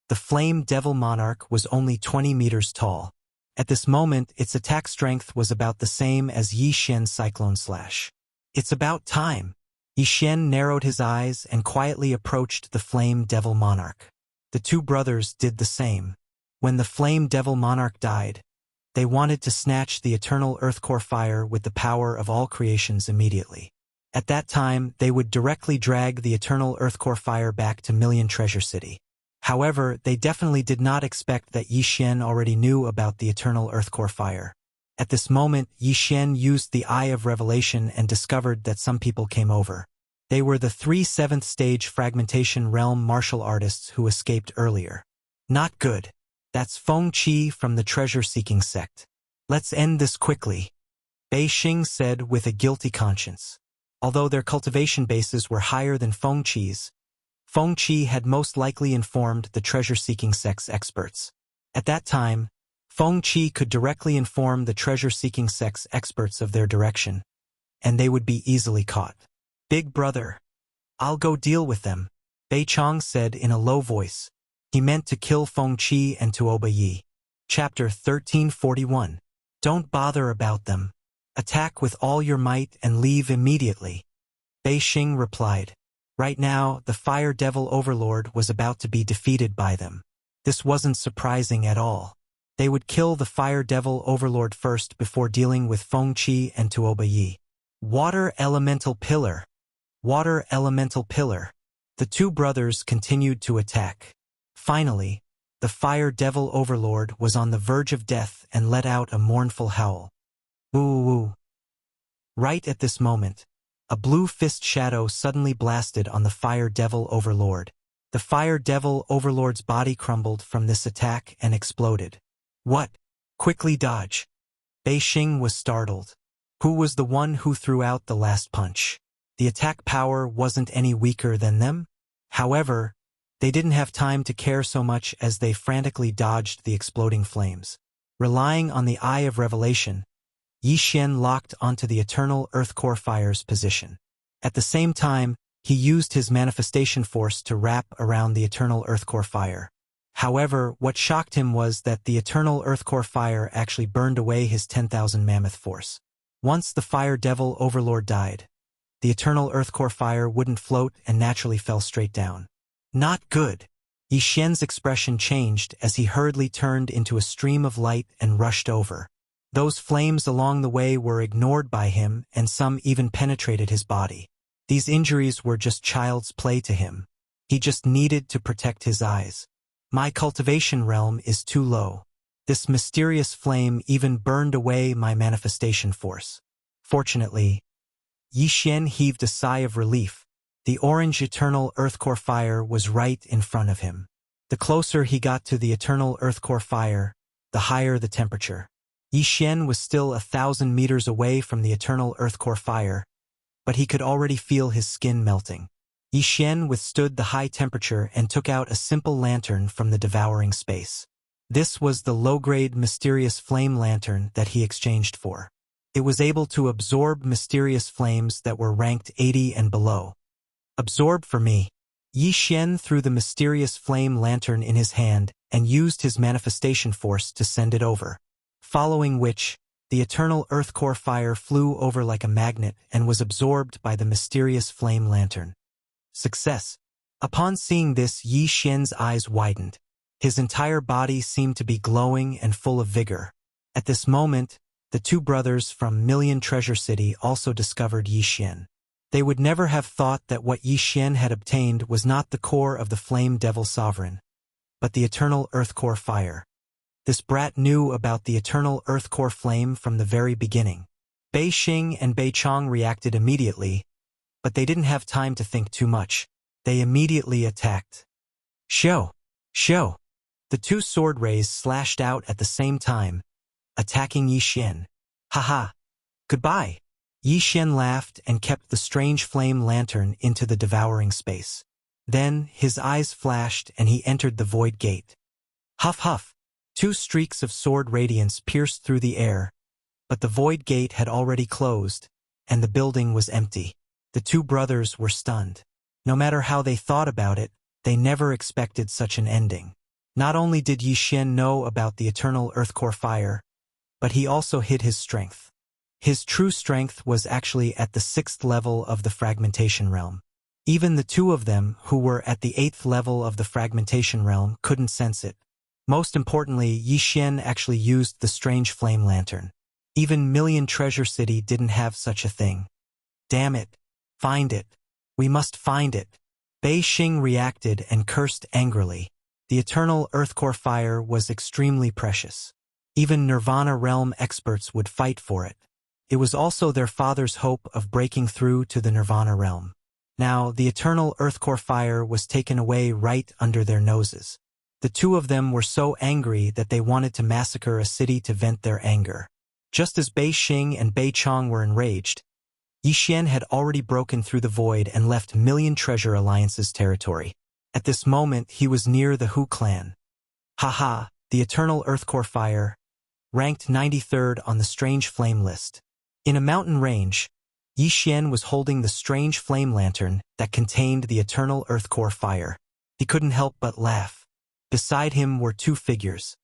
the Flame Devil Monarch was only 20 meters tall. At this moment, its attack strength was about the same as Yi Xian's Cyclone Slash. It's about time. Yi Xian narrowed his eyes and quietly approached the Flame Devil Monarch. The 2 brothers did the same. When the Flame Devil Monarch died, they wanted to snatch the Eternal Earthcore Fire with the power of all creations immediately. At that time, they would directly drag the Eternal Earthcore Fire back to Million Treasure City. However, they definitely did not expect that Yi Xian already knew about the Eternal Earthcore Fire. At this moment, Yi Xian used the Eye of Revelation and discovered that some people came over. They were the 3 7th stage fragmentation realm martial artists who escaped earlier. Not good. That's Feng Qi from the treasure-seeking sect. Let's end this quickly, Bei Xing said with a guilty conscience. Although their cultivation bases were higher than Feng Qi's, Feng Qi had most likely informed the treasure-seeking sex experts. At that time, Feng Qi could directly inform the treasure-seeking sex experts of their direction, and they would be easily caught. Big brother, I'll go deal with them, Bei Chong said in a low voice. He meant to kill Feng Qi and to obey Yi. Chapter 1341. Don't bother about them. Attack with all your might and leave immediately. Bei Xing replied. Right now, the Fire Devil Overlord was about to be defeated by them. This wasn't surprising at all. They would kill the Fire Devil Overlord first before dealing with Feng Qi and to obey Yi. Water Elemental Pillar. Water Elemental Pillar. The 2 brothers continued to attack. Finally, the Fire Devil Overlord was on the verge of death and let out a mournful howl. Woo-woo-woo. Right at this moment, a blue fist shadow suddenly blasted on the Fire Devil Overlord. The Fire Devil Overlord's body crumbled from this attack and exploded. What? Quickly dodge. Bei Xing was startled. Who was the one who threw out the last punch? The attack power wasn't any weaker than them? However, they didn't have time to care so much as they frantically dodged the exploding flames. Relying on the Eye of Revelation, Yi Xian locked onto the Eternal Earthcore Fire's position. At the same time, he used his manifestation force to wrap around the Eternal Earthcore Fire. However, what shocked him was that the Eternal Earthcore Fire actually burned away his 10,000 mammoth force. Once the Fire Devil Overlord died, the Eternal Earthcore Fire wouldn't float and naturally fell straight down. Not good. Yi Xian's expression changed as he hurriedly turned into a stream of light and rushed over. Those flames along the way were ignored by him, and some even penetrated his body. These injuries were just child's play to him. He just needed to protect his eyes. My cultivation realm is too low. This mysterious flame even burned away my manifestation force. Fortunately, Yi Xian heaved a sigh of relief. The orange eternal earth core fire was right in front of him. The closer he got to the eternal earth core fire, the higher the temperature. Yi Xian was still 1,000 meters away from the eternal earth core fire, but he could already feel his skin melting. Yi Xian withstood the high temperature and took out a simple lantern from the devouring space. This was the low-grade mysterious flame lantern that he exchanged for. It was able to absorb mysterious flames that were ranked 80 and below. Absorb for me. Yi Xian threw the mysterious flame lantern in his hand and used his manifestation force to send it over. Following which, the eternal earth core fire flew over like a magnet and was absorbed by the mysterious flame lantern. Success. Upon seeing this, Yi Xian's eyes widened. His entire body seemed to be glowing and full of vigor. At this moment, the two brothers from Million Treasure City also discovered Yi Xian. They would never have thought that what Yi Xian had obtained was not the core of the Flame Devil Sovereign, but the eternal earth core fire. This brat knew about the eternal earth core flame from the very beginning. Bei Xing and Bei Chong reacted immediately, but they didn't have time to think too much. They immediately attacked. Show! Show! The two sword rays slashed out at the same time, attacking Yi Xian. Haha! Goodbye! Yi Xian laughed and kept the strange flame lantern into the devouring space. Then, his eyes flashed and he entered the void gate. Huff huff! Two streaks of sword radiance pierced through the air, but the void gate had already closed, and the building was empty. The two brothers were stunned. No matter how they thought about it, they never expected such an ending. Not only did Yi Xian know about the eternal earth core fire, but he also hid his strength. His true strength was actually at the 6th level of the fragmentation realm. Even the two of them, who were at the 8th level of the fragmentation realm, couldn't sense it. Most importantly, Yi Xian actually used the strange flame lantern. Even Million Treasure City didn't have such a thing. Damn it! Find it! We must find it! Bei Xing reacted and cursed angrily. The eternal earth core fire was extremely precious. Even Nirvana realm experts would fight for it. It was also their father's hope of breaking through to the Nirvana realm. Now, the eternal earth core fire was taken away right under their noses. The two of them were so angry that they wanted to massacre a city to vent their anger. Just as Bei Xing and Bei Chong were enraged, Yi Xian had already broken through the void and left Million Treasure Alliance's territory. At this moment, he was near the Hu clan. Haha, the eternal earth core fire, ranked 93rd on the strange flame list. In a mountain range, Yi Xian was holding the strange flame lantern that contained the eternal earth core fire. He couldn't help but laugh. Beside him were two figures.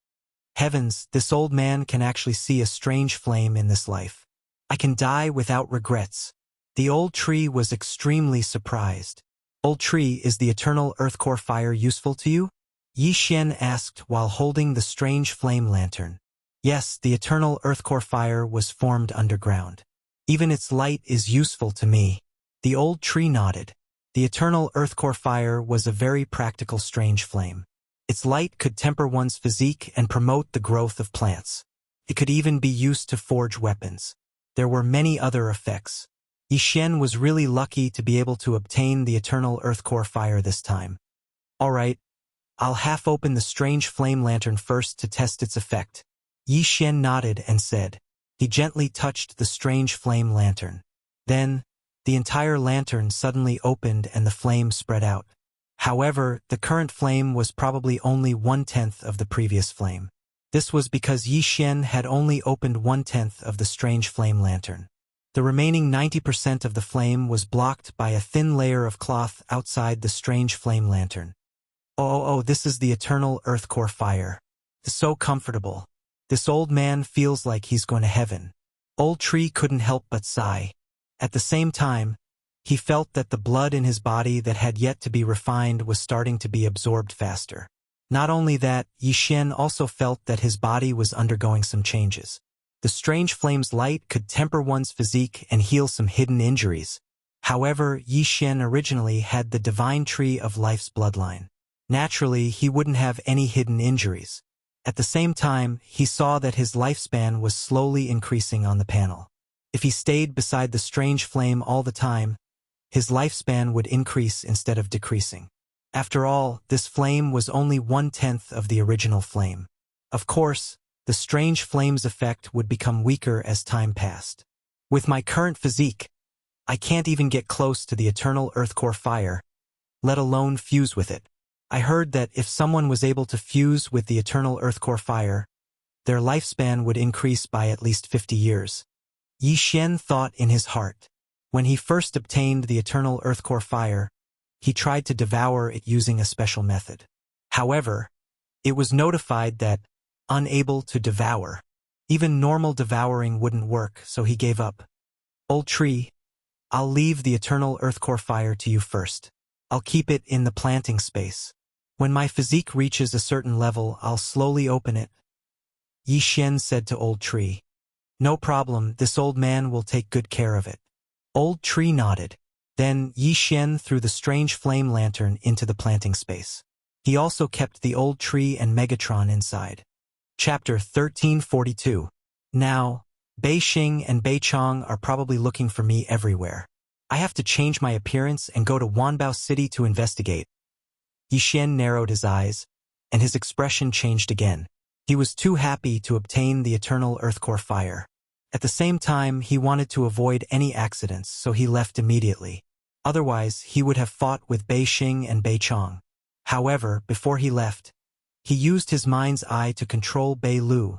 Heavens, this old man can actually see a strange flame in this life. I can die without regrets. The old tree was extremely surprised. Old tree, is the eternal earth core fire useful to you? Yi Xian asked while holding the strange flame lantern. Yes, the eternal earth core fire was formed underground. Even its light is useful to me. The old tree nodded. The eternal earth core fire was a very practical strange flame. Its light could temper one's physique and promote the growth of plants. It could even be used to forge weapons. There were many other effects. Yi Xian was really lucky to be able to obtain the eternal earth core fire this time. Alright, I'll half open the strange flame lantern first to test its effect. Yi Xian nodded and said. He gently touched the strange flame lantern. Then, the entire lantern suddenly opened and the flame spread out. However, the current flame was probably only 1/10 of the previous flame. This was because Yi Xian had only opened 1/10 of the strange flame lantern. The remaining 90% of the flame was blocked by a thin layer of cloth outside the strange flame lantern. Oh, this is the eternal earth core fire. It's so comfortable. This old man feels like he's going to heaven. Old tree couldn't help but sigh. At the same time, he felt that the blood in his body that had yet to be refined was starting to be absorbed faster. Not only that, Yi Xian also felt that his body was undergoing some changes. The strange flame's light could temper one's physique and heal some hidden injuries. However, Yi Xian originally had the divine tree of life's bloodline. Naturally, he wouldn't have any hidden injuries. At the same time, he saw that his lifespan was slowly increasing on the panel. If he stayed beside the strange flame all the time, his lifespan would increase instead of decreasing. After all, this flame was only 1/10 of the original flame. Of course, the strange flame's effect would become weaker as time passed. With my current physique, I can't even get close to the eternal earthcore fire, let alone fuse with it. I heard that if someone was able to fuse with the eternal earthcore fire, their lifespan would increase by at least 50 years. Yi Xian thought in his heart. When he first obtained the eternal earthcore fire, he tried to devour it using a special method. However, it was notified that, unable to devour, even normal devouring wouldn't work, so he gave up. Old tree, I'll leave the eternal earthcore fire to you first. I'll keep it in the planting space. When my physique reaches a certain level, I'll slowly open it. Yi Xian said to Old Tree. No problem, this old man will take good care of it. Old Tree nodded. Then Yi Xian threw the strange flame lantern into the planting space. He also kept the old tree and Megatron inside. Chapter 1342. Now, Bei Xing and Bei Chong are probably looking for me everywhere. I have to change my appearance and go to Wanbao City to investigate. Yi Xian narrowed his eyes, and his expression changed again. He was too happy to obtain the eternal earthcore fire. At the same time, he wanted to avoid any accidents, so he left immediately. Otherwise, he would have fought with Bei Xing and Bei Chong. However, before he left, he used his mind's eye to control Bei Lu,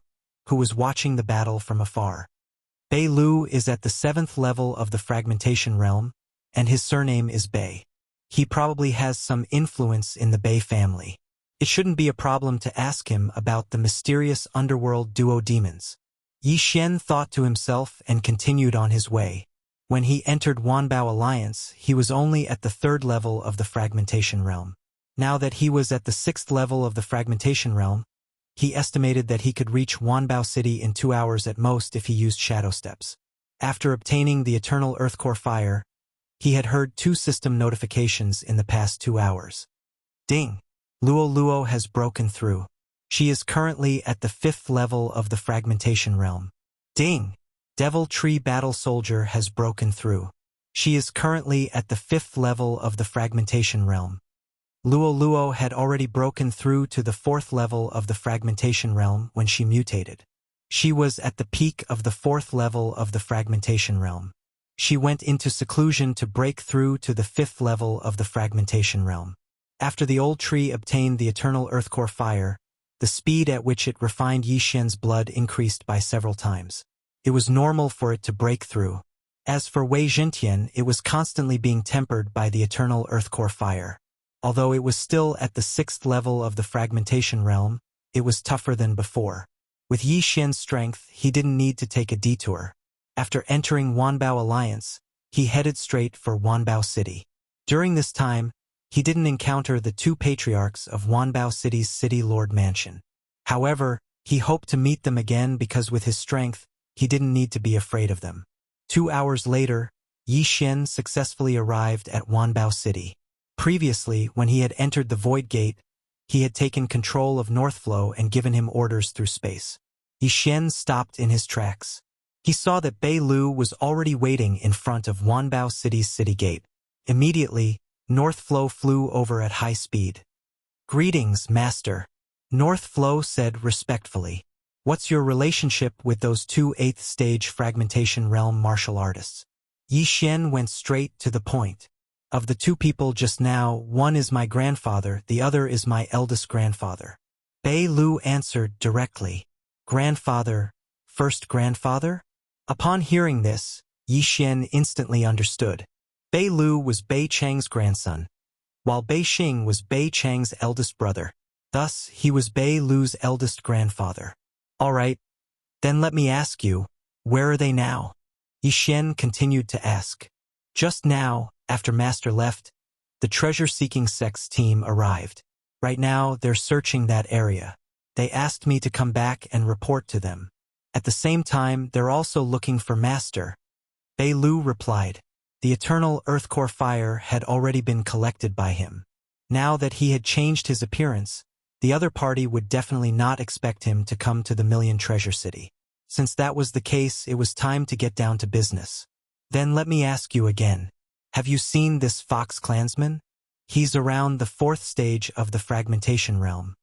who was watching the battle from afar. Bei Lu is at the 7th level of the fragmentation realm, and his surname is Bei. He probably has some influence in the Bei family. It shouldn't be a problem to ask him about the mysterious underworld duo demons. Yi Xian thought to himself and continued on his way. When he entered Wanbao Alliance, he was only at the 3rd level of the fragmentation realm. Now that he was at the 6th level of the fragmentation realm, he estimated that he could reach Wanbao City in 2 hours at most if he used shadow steps. After obtaining the eternal earthcore fire, he had heard 2 system notifications in the past 2 hours. Ding! Luo Luo has broken through. She is currently at the 5th level of the fragmentation realm. Ding! Devil Tree Battle Soldier has broken through. She is currently at the 5th level of the fragmentation realm. Luo Luo had already broken through to the 4th level of the fragmentation realm when she mutated. She was at the peak of the 4th level of the fragmentation realm. She went into seclusion to break through to the 5th level of the fragmentation realm. After the old tree obtained the eternal earthcore fire, the speed at which it refined Yi Xian's blood increased by several times. It was normal for it to break through. As for Wei Zhentian, it was constantly being tempered by the eternal earthcore fire. Although it was still at the 6th level of the fragmentation realm, it was tougher than before. With Yi Xian's strength, he didn't need to take a detour. After entering Wanbao Alliance, he headed straight for Wanbao City. During this time, he didn't encounter the 2 patriarchs of Wanbao City's City Lord Mansion. However, he hoped to meet them again because with his strength, he didn't need to be afraid of them. 2 hours later, Yi Xian successfully arrived at Wanbao City. Previously, when he had entered the Void Gate, he had taken control of Northflow and given him orders through space. Yi Xian stopped in his tracks. He saw that Bei Lu was already waiting in front of Wanbao City's city gate. Immediately, Northflow flew over at high speed. Greetings, Master. Northflow said respectfully. What's your relationship with those 2 8th stage fragmentation realm martial artists? Yi Xian went straight to the point. Of the 2 people just now, one is my grandfather, the other is my eldest grandfather. Bei Lu answered directly. Grandfather, first grandfather? Upon hearing this, Yi Xian instantly understood. Bei Lu was Bei Chang's grandson, while Bei Xing was Bei Chang's eldest brother. Thus, he was Bei Lu's eldest grandfather. All right, then let me ask you, where are they now? Yi Xian continued to ask. Just now, after Master left, the treasure-seeking sects team arrived. Right now, they're searching that area. They asked me to come back and report to them. At the same time, they're also looking for Master. Bei Lu replied. The eternal earthcore fire had already been collected by him. Now that he had changed his appearance, the other party would definitely not expect him to come to the Million Treasure City. Since that was the case, it was time to get down to business. Then let me ask you again. Have you seen this fox clansman? He's around the 4th stage of the fragmentation realm.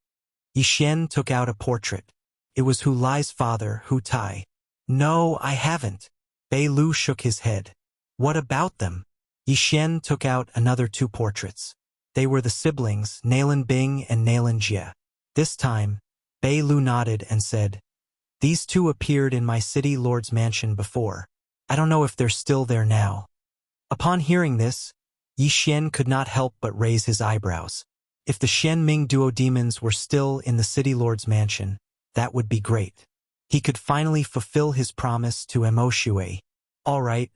Yi Xian took out a portrait. It was Hu Lai's father, Hu Tai. No, I haven't. Bei Lu shook his head. What about them? Yi Xian took out another 2 portraits. They were the siblings, Nalan Bing and Nalan Jie. This time, Bei Lu nodded and said, "These 2 appeared in my city lord's mansion before. I don't know if they're still there now." Upon hearing this, Yi Xian could not help but raise his eyebrows. If the Shenming duodemons were still in the city lord's mansion, that would be great. He could finally fulfill his promise to Mo Shui. "All right,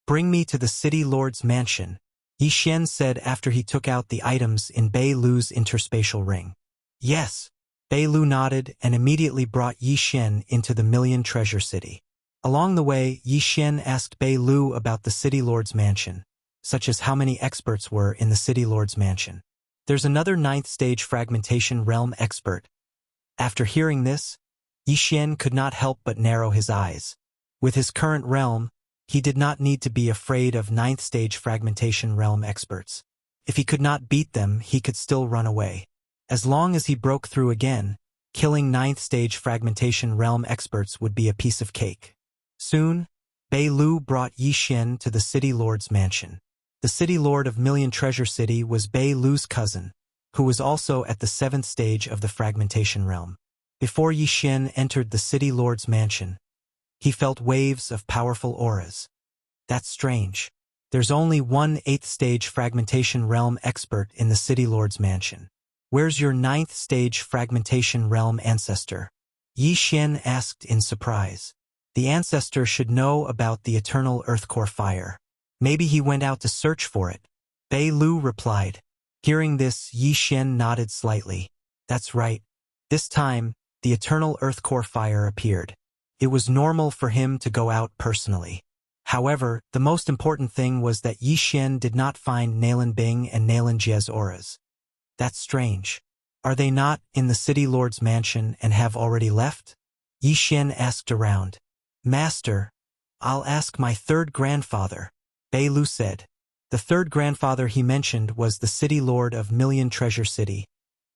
bring me to the city lord's mansion," Yi Xian said after he took out the items in Bei Lu's interspatial ring. "Yes." Bei Lu nodded and immediately brought Yi Xian into the Million Treasure City. Along the way, Yi Xian asked Bei Lu about the city lord's mansion, such as how many experts were in the city lord's mansion. There's another 9th stage fragmentation realm expert. After hearing this, Yi Xian could not help but narrow his eyes. With his current realm, he did not need to be afraid of 9th stage fragmentation realm experts. If he could not beat them, he could still run away. As long as he broke through again, killing 9th stage fragmentation realm experts would be a piece of cake. Soon, Bei Lu brought Yi Xian to the city lord's mansion. The city lord of Million Treasure City was Bei Lu's cousin, who was also at the 7th stage of the fragmentation realm. Before Yi Xian entered the city lord's mansion, he felt waves of powerful auras. That's strange. There's only one 8th stage fragmentation realm expert in the city lord's mansion. Where's your 9th stage fragmentation realm ancestor? Yi Xian asked in surprise. The ancestor should know about the eternal earth core fire. Maybe he went out to search for it. Bei Lu replied. Hearing this, Yi Xian nodded slightly. That's right. This time, the eternal earth core fire appeared. It was normal for him to go out personally. However, the most important thing was that Yi Xian did not find Nalan Bing and Nalan Jie's auras. That's strange. Are they not in the city lord's mansion and have already left? Yi Xian asked around. Master, I'll ask my 3rd grandfather, Bei Lu said. The 3rd grandfather he mentioned was the city lord of Million Treasure City,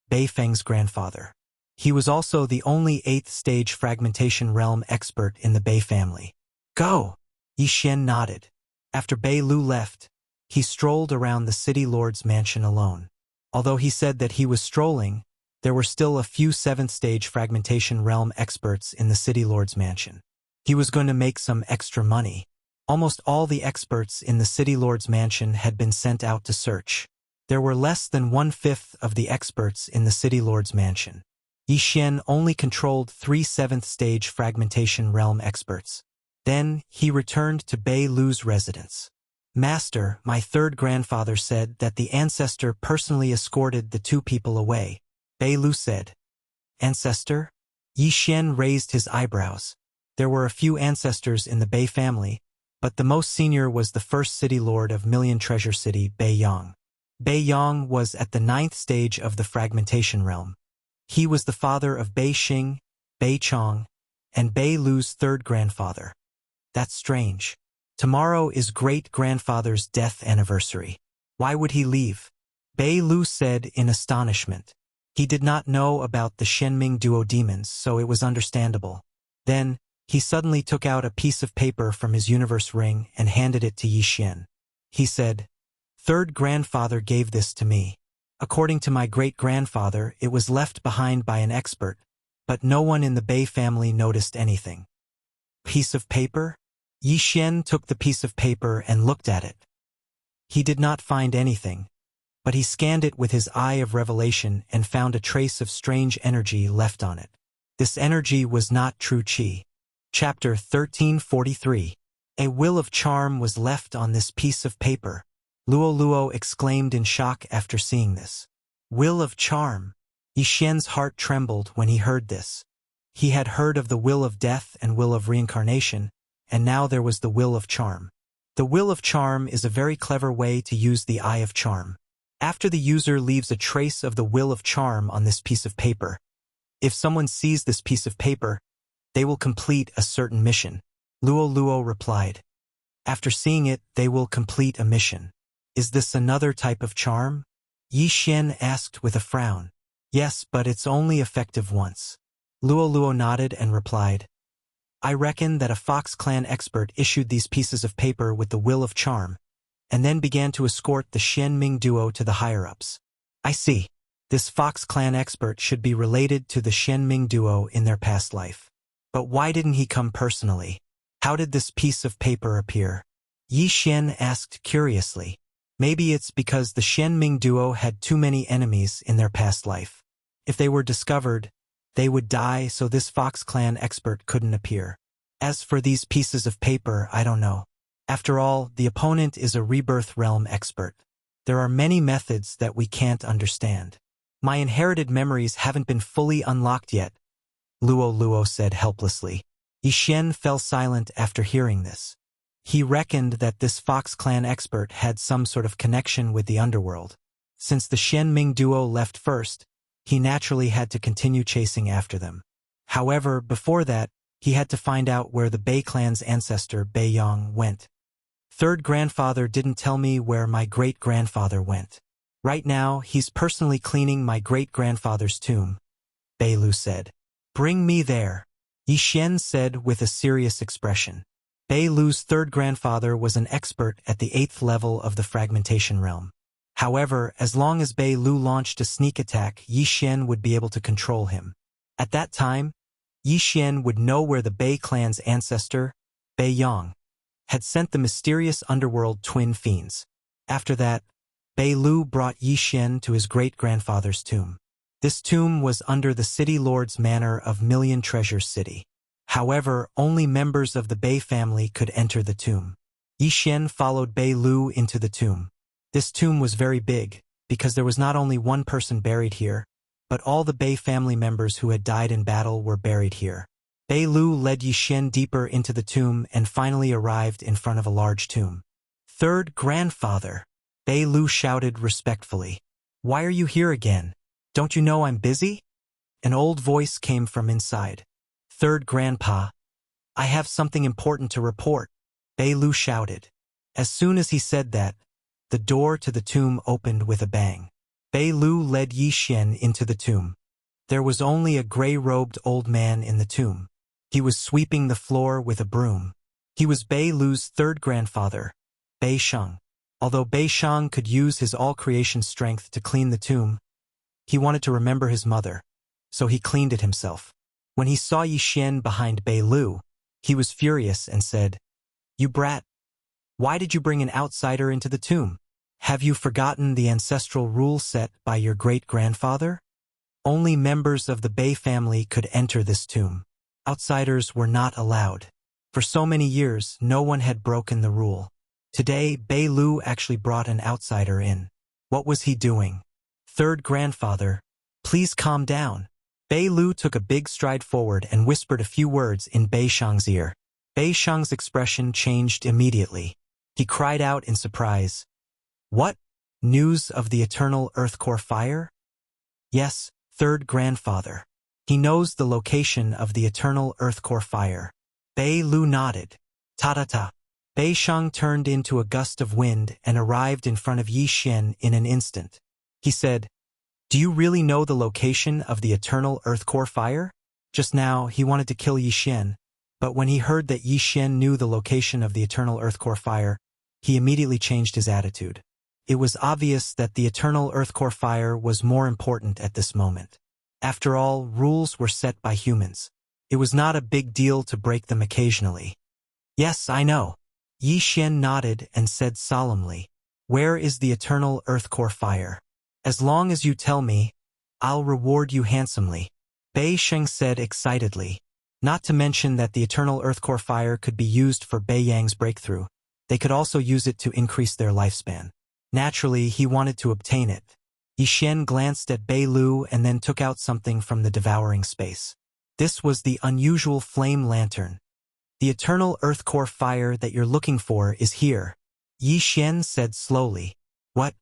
Bei Feng's grandfather. He was also the only 8th stage fragmentation realm expert in the Bei family. Go! Yi Xian nodded. After Bei Lu left, he strolled around the city lord's mansion alone. Although he said that he was strolling, there were still a few 7th stage fragmentation realm experts in the city lord's mansion. He was going to make some extra money. Almost all the experts in the city lord's mansion had been sent out to search. There were less than 1/5 of the experts in the city lord's mansion. Yi Xian only controlled 3 7th stage fragmentation realm experts. Then, he returned to Bei Lu's residence. Master, my 3rd grandfather said that the ancestor personally escorted the 2 people away. Bei Lu said. Ancestor? Yi Xian raised his eyebrows. There were a few ancestors in the Bei family, but the most senior was the 1st city lord of Million Treasure City, Bei Yang. Bei Yang was at the 9th stage of the fragmentation realm. He was the father of Bei Xing, Bei Chong, and Bei Lu's 3rd grandfather. That's strange. Tomorrow is great-grandfather's death anniversary. Why would he leave? Bei Lu said in astonishment. He did not know about the Shenming duodemons, so it was understandable. Then, he suddenly took out a piece of paper from his universe ring and handed it to Yi Xian. He said, 3rd grandfather gave this to me. According to my great-grandfather, it was left behind by an expert, but no one in the Bei family noticed anything. Piece of paper? Yi Xian took the piece of paper and looked at it. He did not find anything, but he scanned it with his eye of revelation and found a trace of strange energy left on it. This energy was not true qi. Chapter 1343. A will of charm was left on this piece of paper. Luo Luo exclaimed in shock after seeing this. Will of charm. Yi Xian's heart trembled when he heard this. He had heard of the will of death and will of reincarnation, and now there was the will of charm. The will of charm is a very clever way to use the eye of charm. After the user leaves a trace of the will of charm on this piece of paper, if someone sees this piece of paper, they will complete a certain mission. Luo Luo replied. After seeing it, they will complete a mission. Is this another type of charm? Yi Xian asked with a frown. Yes, but it's only effective once. Luo Luo nodded and replied. I reckon that a Fox Clan expert issued these pieces of paper with the will of charm, and then began to escort the Xian Ming duo to the higher-ups. I see. This Fox Clan expert should be related to the Xian Ming duo in their past life. But why didn't he come personally? How did this piece of paper appear? Yi Xian asked curiously. Maybe it's because the Xian Ming duo had too many enemies in their past life. If they were discovered, they would die, so this Fox Clan expert couldn't appear. As for these pieces of paper, I don't know. After all, the opponent is a Rebirth Realm expert. There are many methods that we can't understand. My inherited memories haven't been fully unlocked yet, Luo Luo said helplessly. Yi Xian fell silent after hearing this. He reckoned that this Fox Clan expert had some sort of connection with the underworld. Since the Xian Ming duo left first, he naturally had to continue chasing after them. However, before that, he had to find out where the Bei clan's ancestor, Bei Yang, went. Third grandfather didn't tell me where my great-grandfather went. Right now, he's personally cleaning my great-grandfather's tomb, Bei Lu said. Bring me there, Yi Xian said with a serious expression. Bei Lu's third grandfather was an expert at the 8th level of the fragmentation realm. However, as long as Bei Lu launched a sneak attack, Yi Xian would be able to control him. At that time, Yi Xian would know where the Bei clan's ancestor, Bei Yang, had sent the mysterious underworld twin fiends. After that, Bei Lu brought Yi Xian to his great-grandfather's tomb. This tomb was under the city lord's manor of Million Treasure City. However, only members of the Bei family could enter the tomb. Yi Xian followed Bei Lu into the tomb. This tomb was very big, because there was not only one person buried here, but all the Bei family members who had died in battle were buried here. Bei Lu led Yi Xian deeper into the tomb and finally arrived in front of a large tomb. Third grandfather, Bei Lu shouted respectfully. Why are you here again? Don't you know I'm busy? An old voice came from inside. Third grandpa, I have something important to report, Bei Lu shouted. As soon as he said that, the door to the tomb opened with a bang. Bei Lu led Yi Xian into the tomb. There was only a gray-robed old man in the tomb. He was sweeping the floor with a broom. He was Bei Lu's third grandfather, Bei Sheng. Although Bei Sheng could use his all-creation strength to clean the tomb, he wanted to remember his mother, so he cleaned it himself. When he saw Yi Xian behind Bei Lu, he was furious and said, You brat! Why did you bring an outsider into the tomb? Have you forgotten the ancestral rule set by your great-grandfather? Only members of the Bei family could enter this tomb. Outsiders were not allowed. For so many years, no one had broken the rule. Today, Bei Lu actually brought an outsider in. What was he doing? Third grandfather, please calm down. Bei Lu took a big stride forward and whispered a few words in Bei Sheng's ear. Bei Sheng's expression changed immediately. He cried out in surprise. What? News of the eternal Earth Core fire? Yes, third grandfather. He knows the location of the eternal Earth Core fire. Bei Lu nodded. Ta-ta-ta. Bei Sheng turned into a gust of wind and arrived in front of Yi Xian in an instant. He said, Do you really know the location of the eternal Earth Core fire? Just now, he wanted to kill Yi Xian, but when he heard that Yi Xian knew the location of the eternal Earth Core fire, he immediately changed his attitude. It was obvious that the eternal Earth Core fire was more important at this moment. After all, rules were set by humans. It was not a big deal to break them occasionally. Yes, I know. Yi Xian nodded and said solemnly, Where is the eternal Earth Core fire? As long as you tell me, I'll reward you handsomely. Bei Sheng said excitedly. Not to mention that the eternal Earth Core fire could be used for Bei Yang's breakthrough. They could also use it to increase their lifespan. Naturally, he wanted to obtain it. Yi Xian glanced at Bei Lu and then took out something from the devouring space. This was the unusual flame lantern. The eternal Earth Core fire that you're looking for is here, Yi Xian said slowly. What?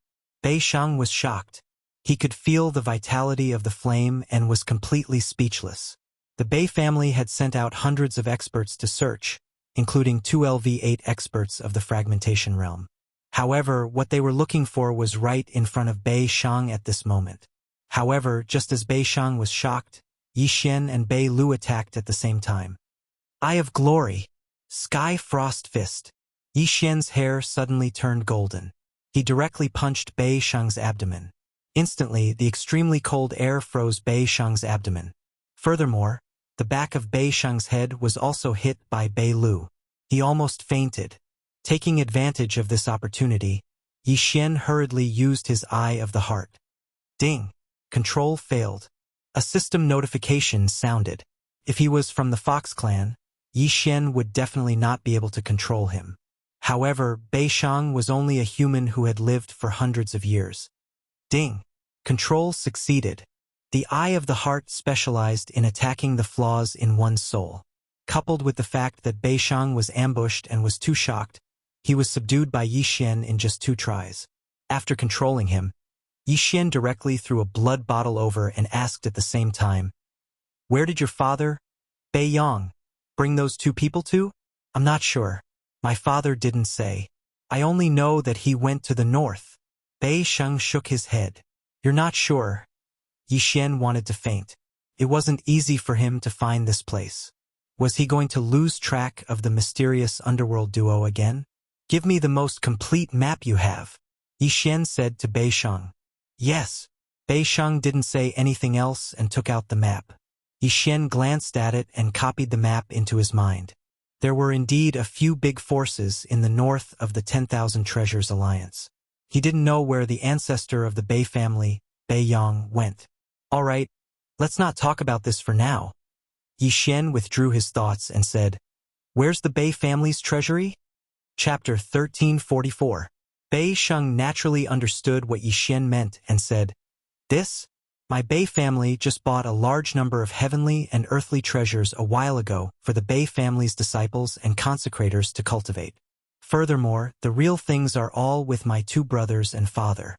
Bei Shang was shocked. He could feel the vitality of the flame and was completely speechless. The Bei family had sent out hundreds of experts to search, including 2 LV8 experts of the fragmentation realm. However, what they were looking for was right in front of Bei Shang at this moment. However, just as Bei Shang was shocked, Yi Xian and Bei Lu attacked at the same time. Eye of Glory! Sky Frost Fist! Yi Xian's hair suddenly turned golden. He directly punched Bei Shang's abdomen. Instantly, the extremely cold air froze Bei Shang's abdomen. Furthermore, the back of Bei Shang's head was also hit by Bei Lu. He almost fainted. Taking advantage of this opportunity, Yi Xian hurriedly used his Eye of the Heart. Ding! Control failed. A system notification sounded. If he was from the Fox clan, Yi Xian would definitely not be able to control him. However, Bei Shang was only a human who had lived for hundreds of years. Ding! Control succeeded. The Eye of the Heart specialized in attacking the flaws in one's soul. Coupled with the fact that Bei Shang was ambushed and was too shocked, he was subdued by Yi Xian in just 2 tries. After controlling him, Yi Xian directly threw a blood bottle over and asked at the same time, "Where did your father, Bei Yang, bring those 2 people to? I'm not sure. My father didn't say. I only know that he went to the north." Bei Shang shook his head. "You're not sure?" Yi Xian wanted to faint. It wasn't easy for him to find this place. Was he going to lose track of the mysterious underworld duo again? "Give me the most complete map you have," Yi Xian said to Bei Shang. "Yes." Bei Shang didn't say anything else and took out the map. Yi Xian glanced at it and copied the map into his mind. There were indeed a few big forces in the north of the 10,000 Treasures Alliance. He didn't know where the ancestor of the Bei family, Bei Yang, went. "All right, let's not talk about this for now." Yi Xian withdrew his thoughts and said, "Where's the Bei family's treasury?" Chapter 1344. Bei Shang naturally understood what Yi Xian meant and said, "This? My Bei family just bought a large number of heavenly and earthly treasures a while ago for the Bei family's disciples and consecrators to cultivate. Furthermore, the real things are all with my 2 brothers and father."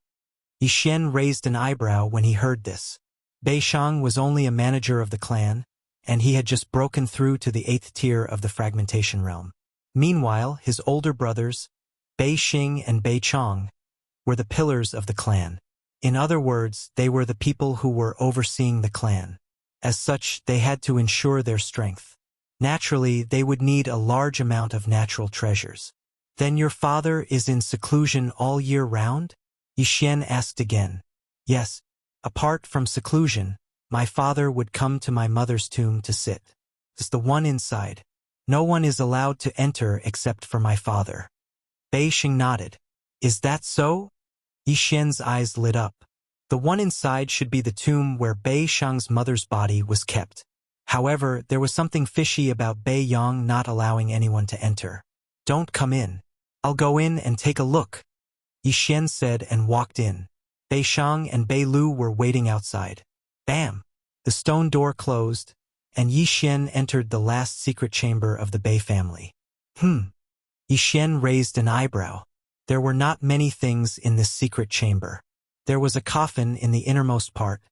Yi Xian raised an eyebrow when he heard this. Bei Shang was only a manager of the clan, and he had just broken through to the 8th tier of the fragmentation realm. Meanwhile, his older brothers, Bei Xing and Bei Chong, were the pillars of the clan. In other words, they were the people who were overseeing the clan. As such, they had to ensure their strength. Naturally, they would need a large amount of natural treasures. "Then your father is in seclusion all year round?" Yi Xian asked again. "Yes. Apart from seclusion, my father would come to my mother's tomb to sit. It's the one inside. No one is allowed to enter except for my father." Bei Xing nodded. "Is that so?" Yi Xian's eyes lit up. The one inside should be the tomb where Bei Shang's mother's body was kept. However, there was something fishy about Bei Yang not allowing anyone to enter. "Don't come in. I'll go in and take a look," Yi Xian said and walked in. Bei Shang and Bei Lu were waiting outside. Bam! The stone door closed, and Yi Xian entered the last secret chamber of the Bei family. Yi Xian raised an eyebrow. There were not many things in this secret chamber. There was a coffin in the innermost part,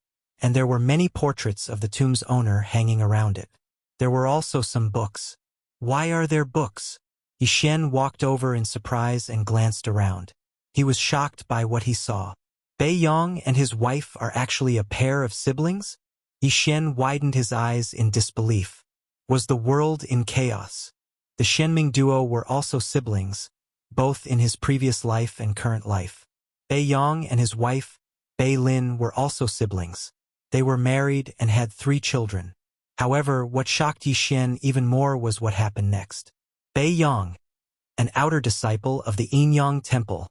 and there were many portraits of the tomb's owner hanging around it. There were also some books. Why are there books? Yi Xian walked over in surprise and glanced around. He was shocked by what he saw. Bei Yang and his wife are actually a pair of siblings? Yi Xian widened his eyes in disbelief. Was the world in chaos? The Shenming duo were also siblings, both in his previous life and current life. Bei Yang and his wife, Bei Lin, were also siblings. They were married and had 3 children. However, what shocked Yi Xian even more was what happened next. Bei Yang, an outer disciple of the Yin Yang Temple.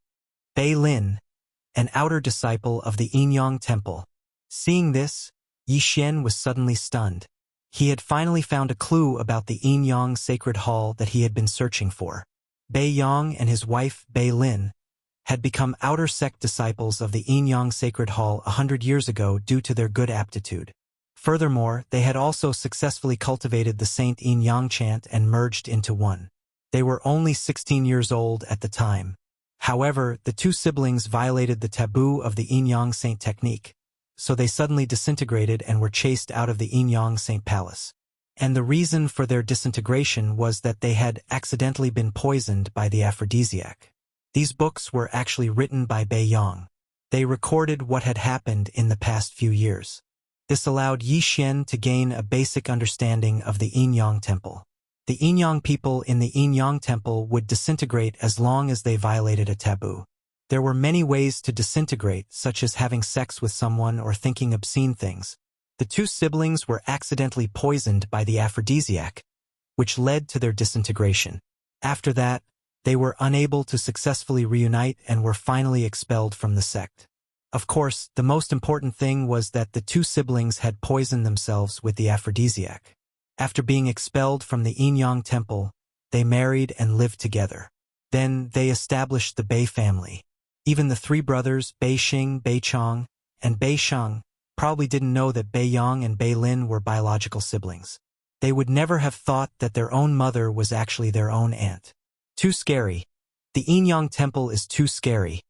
Bei Lin, an outer disciple of the Yin Yang Temple. Seeing this, Yi Xian was suddenly stunned. He had finally found a clue about the Yin Yang Sacred Hall that he had been searching for. Bei Yang and his wife, Bei Lin, had become outer sect disciples of the Yin Yang Sacred Hall 100 years ago due to their good aptitude. Furthermore, they had also successfully cultivated the Saint Yin Yang chant and merged into one. They were only 16 years old at the time. However, the two siblings violated the taboo of the Yin-Yang Saint technique, so they suddenly disintegrated and were chased out of the Yin-Yang Saint Palace. And the reason for their disintegration was that they had accidentally been poisoned by the aphrodisiac. These books were actually written by Bei Yang. They recorded what had happened in the past few years. This allowed Yi Xian to gain a basic understanding of the Yin-Yang Temple. The Yin-Yang people in the Yin-Yang Temple would disintegrate as long as they violated a taboo. There were many ways to disintegrate, such as having sex with someone or thinking obscene things. The two siblings were accidentally poisoned by the aphrodisiac, which led to their disintegration. After that, they were unable to successfully reunite and were finally expelled from the sect. Of course, the most important thing was that the two siblings had poisoned themselves with the aphrodisiac. After being expelled from the Yin-Yang Temple, they married and lived together. Then they established the Bei family. Even the three brothers, Bei Xing, Bei Chong, and Bei Sheng, probably didn't know that Bei Yang and Bei Lin were biological siblings. They would never have thought that their own mother was actually their own aunt. Too scary. The Yin-Yang Temple is too scary.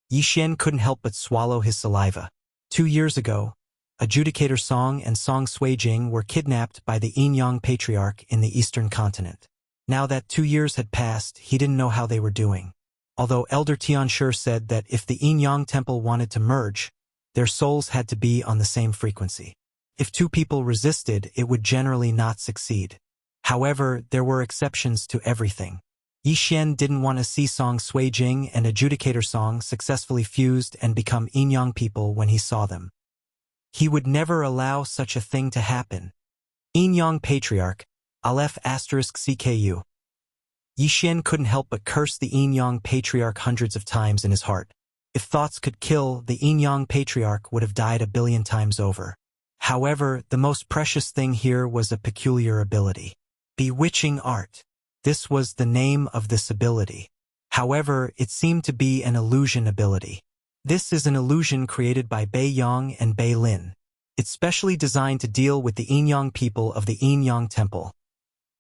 Yi Xian couldn't help but swallow his saliva. 2 years ago, Adjudicator Song and Song Suijing were kidnapped by the Yin-Yang Patriarch in the Eastern Continent. Now that 2 years had passed, he didn't know how they were doing. Although Elder Tianshi said that if the Yin-Yang Temple wanted to merge, their souls had to be on the same frequency. If two people resisted, it would generally not succeed. However, there were exceptions to everything. Yi Xian didn't want to see Song Suijing and Adjudicator Song successfully fused and become Yin-Yang people when he saw them. He would never allow such a thing to happen. Yin-Yang Patriarch, Aleph *CKU. Yi Xian couldn't help but curse the Yin-Yang Patriarch hundreds of times in his heart. If thoughts could kill, the Yin-Yang Patriarch would have died 1,000,000,000 times over. However, the most precious thing here was a peculiar ability. Bewitching art. This was the name of this ability. However, it seemed to be an illusion ability. This is an illusion created by Bei Yang and Bei Lin. It's specially designed to deal with the Yin-Yang people of the Yin-Yang Temple.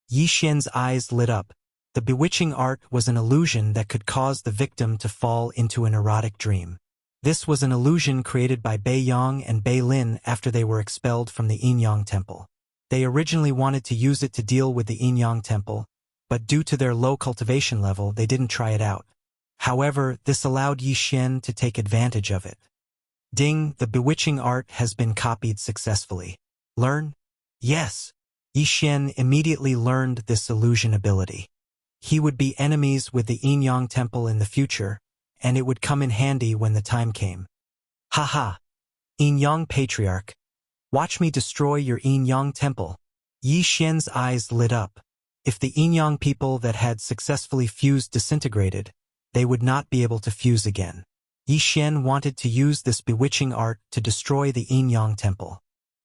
Yi Xian's eyes lit up. The bewitching art was an illusion that could cause the victim to fall into an erotic dream. This was an illusion created by Bei Yang and Bei Lin after they were expelled from the Yin-Yang Temple. They originally wanted to use it to deal with the Yin-Yang Temple, but due to their low cultivation level, they didn't try it out. However, this allowed Yi Xian to take advantage of it. Ding, the bewitching art has been copied successfully. Learn? Yes. Yi Xian immediately learned this illusion ability. He would be enemies with the Yin-Yang Temple in the future, and it would come in handy when the time came. Haha. Yin-Yang Patriarch. Watch me destroy your Yin-Yang Temple. Yi Xian's eyes lit up. If the Yin-Yang people that had successfully fused disintegrated, they would not be able to fuse again. Yi Xian wanted to use this bewitching art to destroy the Yin-Yang Temple.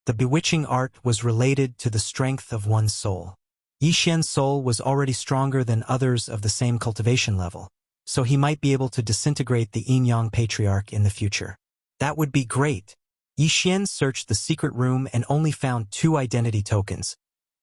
The bewitching art was related to the strength of one's soul. Yi Xian's soul was already stronger than others of the same cultivation level, so he might be able to disintegrate the Yin-Yang Patriarch in the future. That would be great. Yi Xian searched the secret room and only found 2 identity tokens,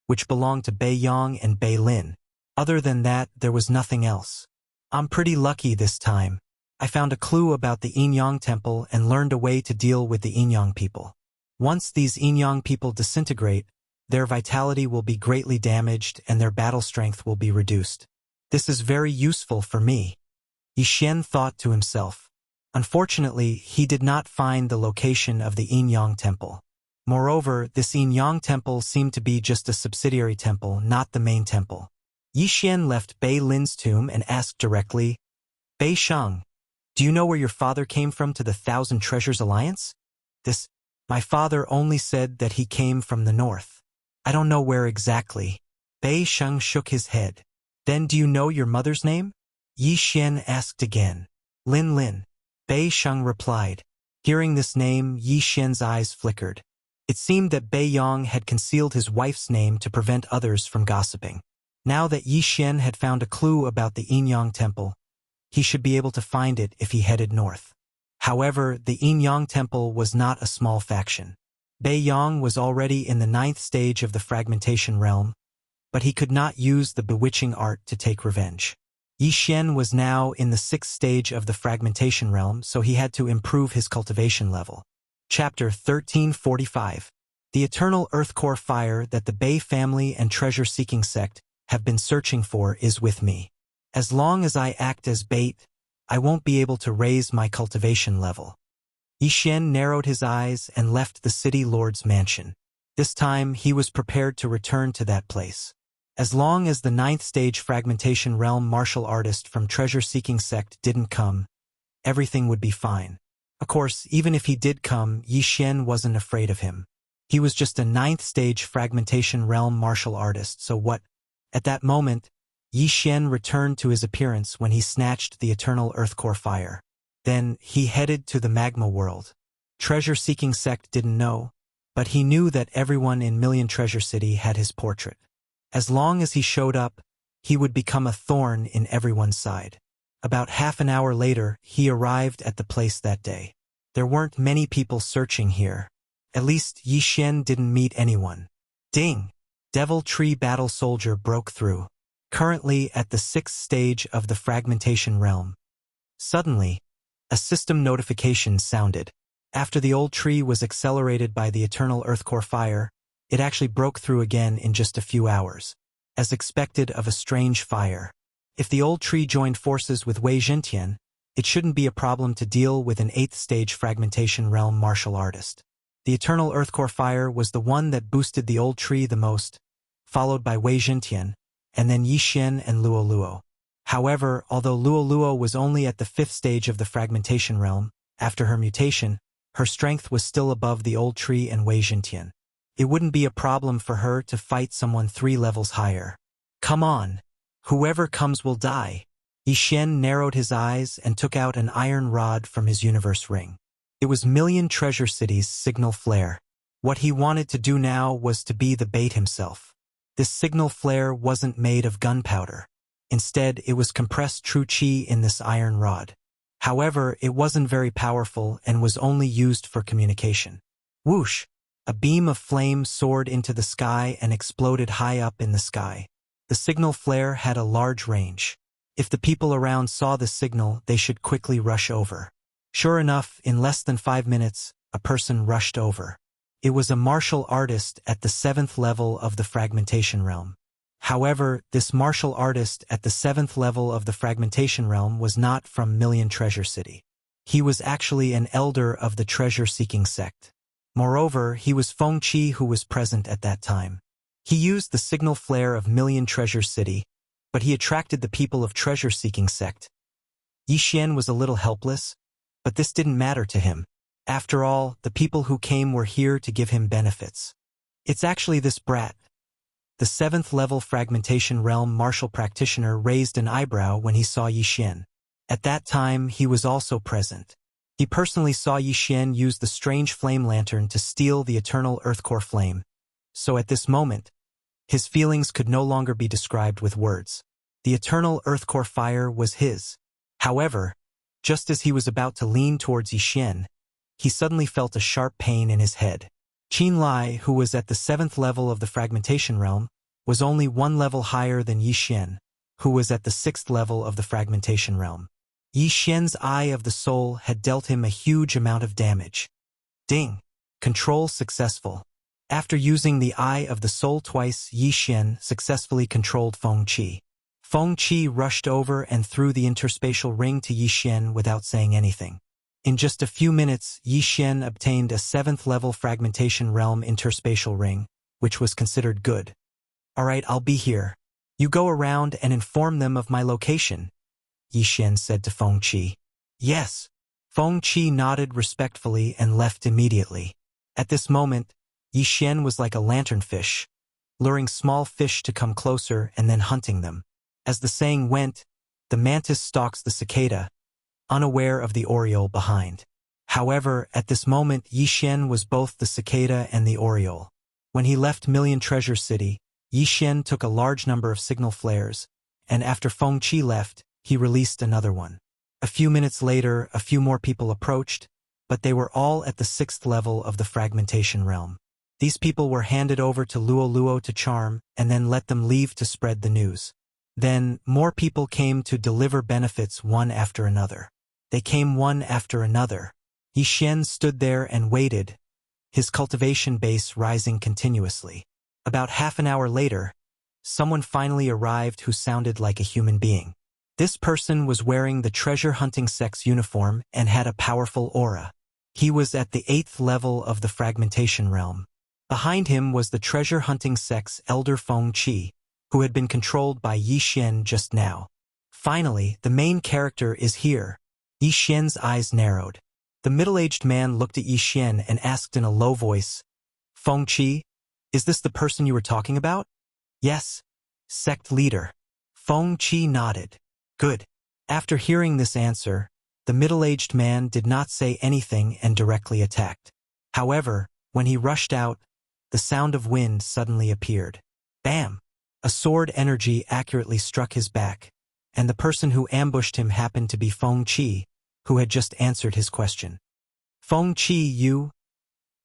which belonged to Bei Yang and Bei Lin. Other than that, there was nothing else. I'm pretty lucky this time. I found a clue about the Yin-Yang Temple and learned a way to deal with the Yin-Yang people. Once these Yin-Yang people disintegrate, their vitality will be greatly damaged and their battle strength will be reduced. This is very useful for me. Yi Xian thought to himself. Unfortunately, he did not find the location of the Yin-Yang Temple. Moreover, this Yin-Yang Temple seemed to be just a subsidiary temple, not the main temple. Yi Xian left Bei Lin's tomb and asked directly, Bei Sheng, do you know where your father came from to the Thousand Treasures Alliance? My father only said that he came from the north. I don't know where exactly. Bei Sheng shook his head. Then do you know your mother's name? Yi Xian asked again. Lin Lin. Bei Sheng replied. Hearing this name, Yi Xian's eyes flickered. It seemed that Bei Yang had concealed his wife's name to prevent others from gossiping. Now that Yi Xian had found a clue about the Yin-Yang Temple, he should be able to find it if he headed north. However, the Yin-Yang Temple was not a small faction. Bei Yang was already in the 9th stage of the fragmentation realm, but he could not use the bewitching art to take revenge. Yi Xian was now in the 6th stage of the fragmentation realm, so he had to improve his cultivation level. Chapter 1345. The eternal earth core fire that the Bei family and treasure-seeking sect have been searching for is with me. As long as I act as bait, I won't be able to raise my cultivation level. Yi Xian narrowed his eyes and left the city lord's mansion. This time he was prepared to return to that place. As long as the 9th stage fragmentation realm martial artist from treasure-seeking sect didn't come, everything would be fine. Of course, even if he did come, Yi Xian wasn't afraid of him. He was just a 9th stage fragmentation realm martial artist, so what? At that moment, Yi Xian returned to his appearance when he snatched the eternal earth core fire. Then he headed to the magma world. Treasure-seeking sect didn't know, but he knew that everyone in Million Treasure City had his portrait. As long as he showed up, he would become a thorn in everyone's side. About half an hour later, he arrived at the place that day. There weren't many people searching here. At least Yi Xian didn't meet anyone. Ding! Devil Tree Battle Soldier broke through. Currently at the 6th stage of the fragmentation realm. Suddenly, a system notification sounded. After the old tree was accelerated by the eternal earth core fire, it actually broke through again in just a few hours, as expected of a strange fire. If the old tree joined forces with Wei Zhentian, it shouldn't be a problem to deal with an 8th stage fragmentation realm martial artist. The eternal earth core fire was the one that boosted the old tree the most, followed by Wei Zhentian, and then Yi Xian and Luo Luo. However, although Luo Luo was only at the 5th stage of the fragmentation realm, after her mutation, her strength was still above the old tree and Wei Zhentian. It wouldn't be a problem for her to fight someone 3 levels higher. Come on! Whoever comes will die. Yi Xian narrowed his eyes and took out an iron rod from his universe ring. It was Million Treasure City's signal flare. What he wanted to do now was to be the bait himself. This signal flare wasn't made of gunpowder. Instead, it was compressed true qi in this iron rod. However, it wasn't very powerful and was only used for communication. Whoosh! A beam of flame soared into the sky and exploded high up in the sky. The signal flare had a large range. If the people around saw the signal, they should quickly rush over. Sure enough, in less than 5 minutes, a person rushed over. It was a martial artist at the 7th level of the fragmentation realm. However, this martial artist at the 7th level of the fragmentation realm was not from Million Treasure City. He was actually an elder of the treasure-seeking sect. Moreover, he was Feng Qi who was present at that time. He used the signal flare of Million Treasure City, but he attracted the people of treasure-seeking sect. Yi Xian was a little helpless, but this didn't matter to him. After all, the people who came were here to give him benefits. It's actually this brat. The 7th level fragmentation realm martial practitioner raised an eyebrow when he saw Yi Xian. At that time, he was also present. He personally saw Yi Xian use the strange flame lantern to steal the eternal earth core flame. So at this moment, his feelings could no longer be described with words. The eternal earth core fire was his. However, just as he was about to lean towards Yi Xian, he suddenly felt a sharp pain in his head. Qin Lai, who was at the 7th level of the fragmentation realm, was only 1 level higher than Yi Xian, who was at the 6th level of the fragmentation realm. Yi Xian's Eye of the Soul had dealt him a huge amount of damage. Ding! Control successful. After using the Eye of the Soul twice, Yi Xian successfully controlled Feng Qi. Feng Qi rushed over and threw the interspatial ring to Yi Xian without saying anything. In just a few minutes, Yi Xian obtained a 7th level fragmentation realm interspatial ring, which was considered good. Alright, I'll be here. You go around and inform them of my location, Yi Xian said to Feng Qi. Yes. Feng Qi nodded respectfully and left immediately. At this moment, Yi Xian was like a lanternfish, luring small fish to come closer and then hunting them. As the saying went, the mantis stalks the cicada, unaware of the oriole behind. However, at this moment Yi Xian was both the cicada and the oriole. When he left Million Treasure City, Yi Xian took a large number of signal flares, and after Feng Qi left, he released another one. A few minutes later, a few more people approached, but they were all at the 6th level of the fragmentation realm. These people were handed over to Luo Luo to charm, and then let them leave to spread the news. Then, more people came to deliver benefits one after another. They came one after another. Yi Xian stood there and waited, his cultivation base rising continuously. About half an hour later, someone finally arrived who sounded like a human being. This person was wearing the treasure-hunting sect's uniform and had a powerful aura. He was at the 8th level of the fragmentation realm. Behind him was the treasure-hunting sect's elder Feng Qi, who had been controlled by Yi Xian just now. Finally, the main character is here. Yi Xian's eyes narrowed. The middle-aged man looked at Yi Xian and asked in a low voice, "Feng Qi, is this the person you were talking about?" "Yes, sect leader." Feng Qi nodded. "Good." After hearing this answer, the middle-aged man did not say anything and directly attacked. However, when he rushed out, the sound of wind suddenly appeared. Bam! A sword energy accurately struck his back, and the person who ambushed him happened to be Feng Qi, who had just answered his question. "Feng Qi, you?"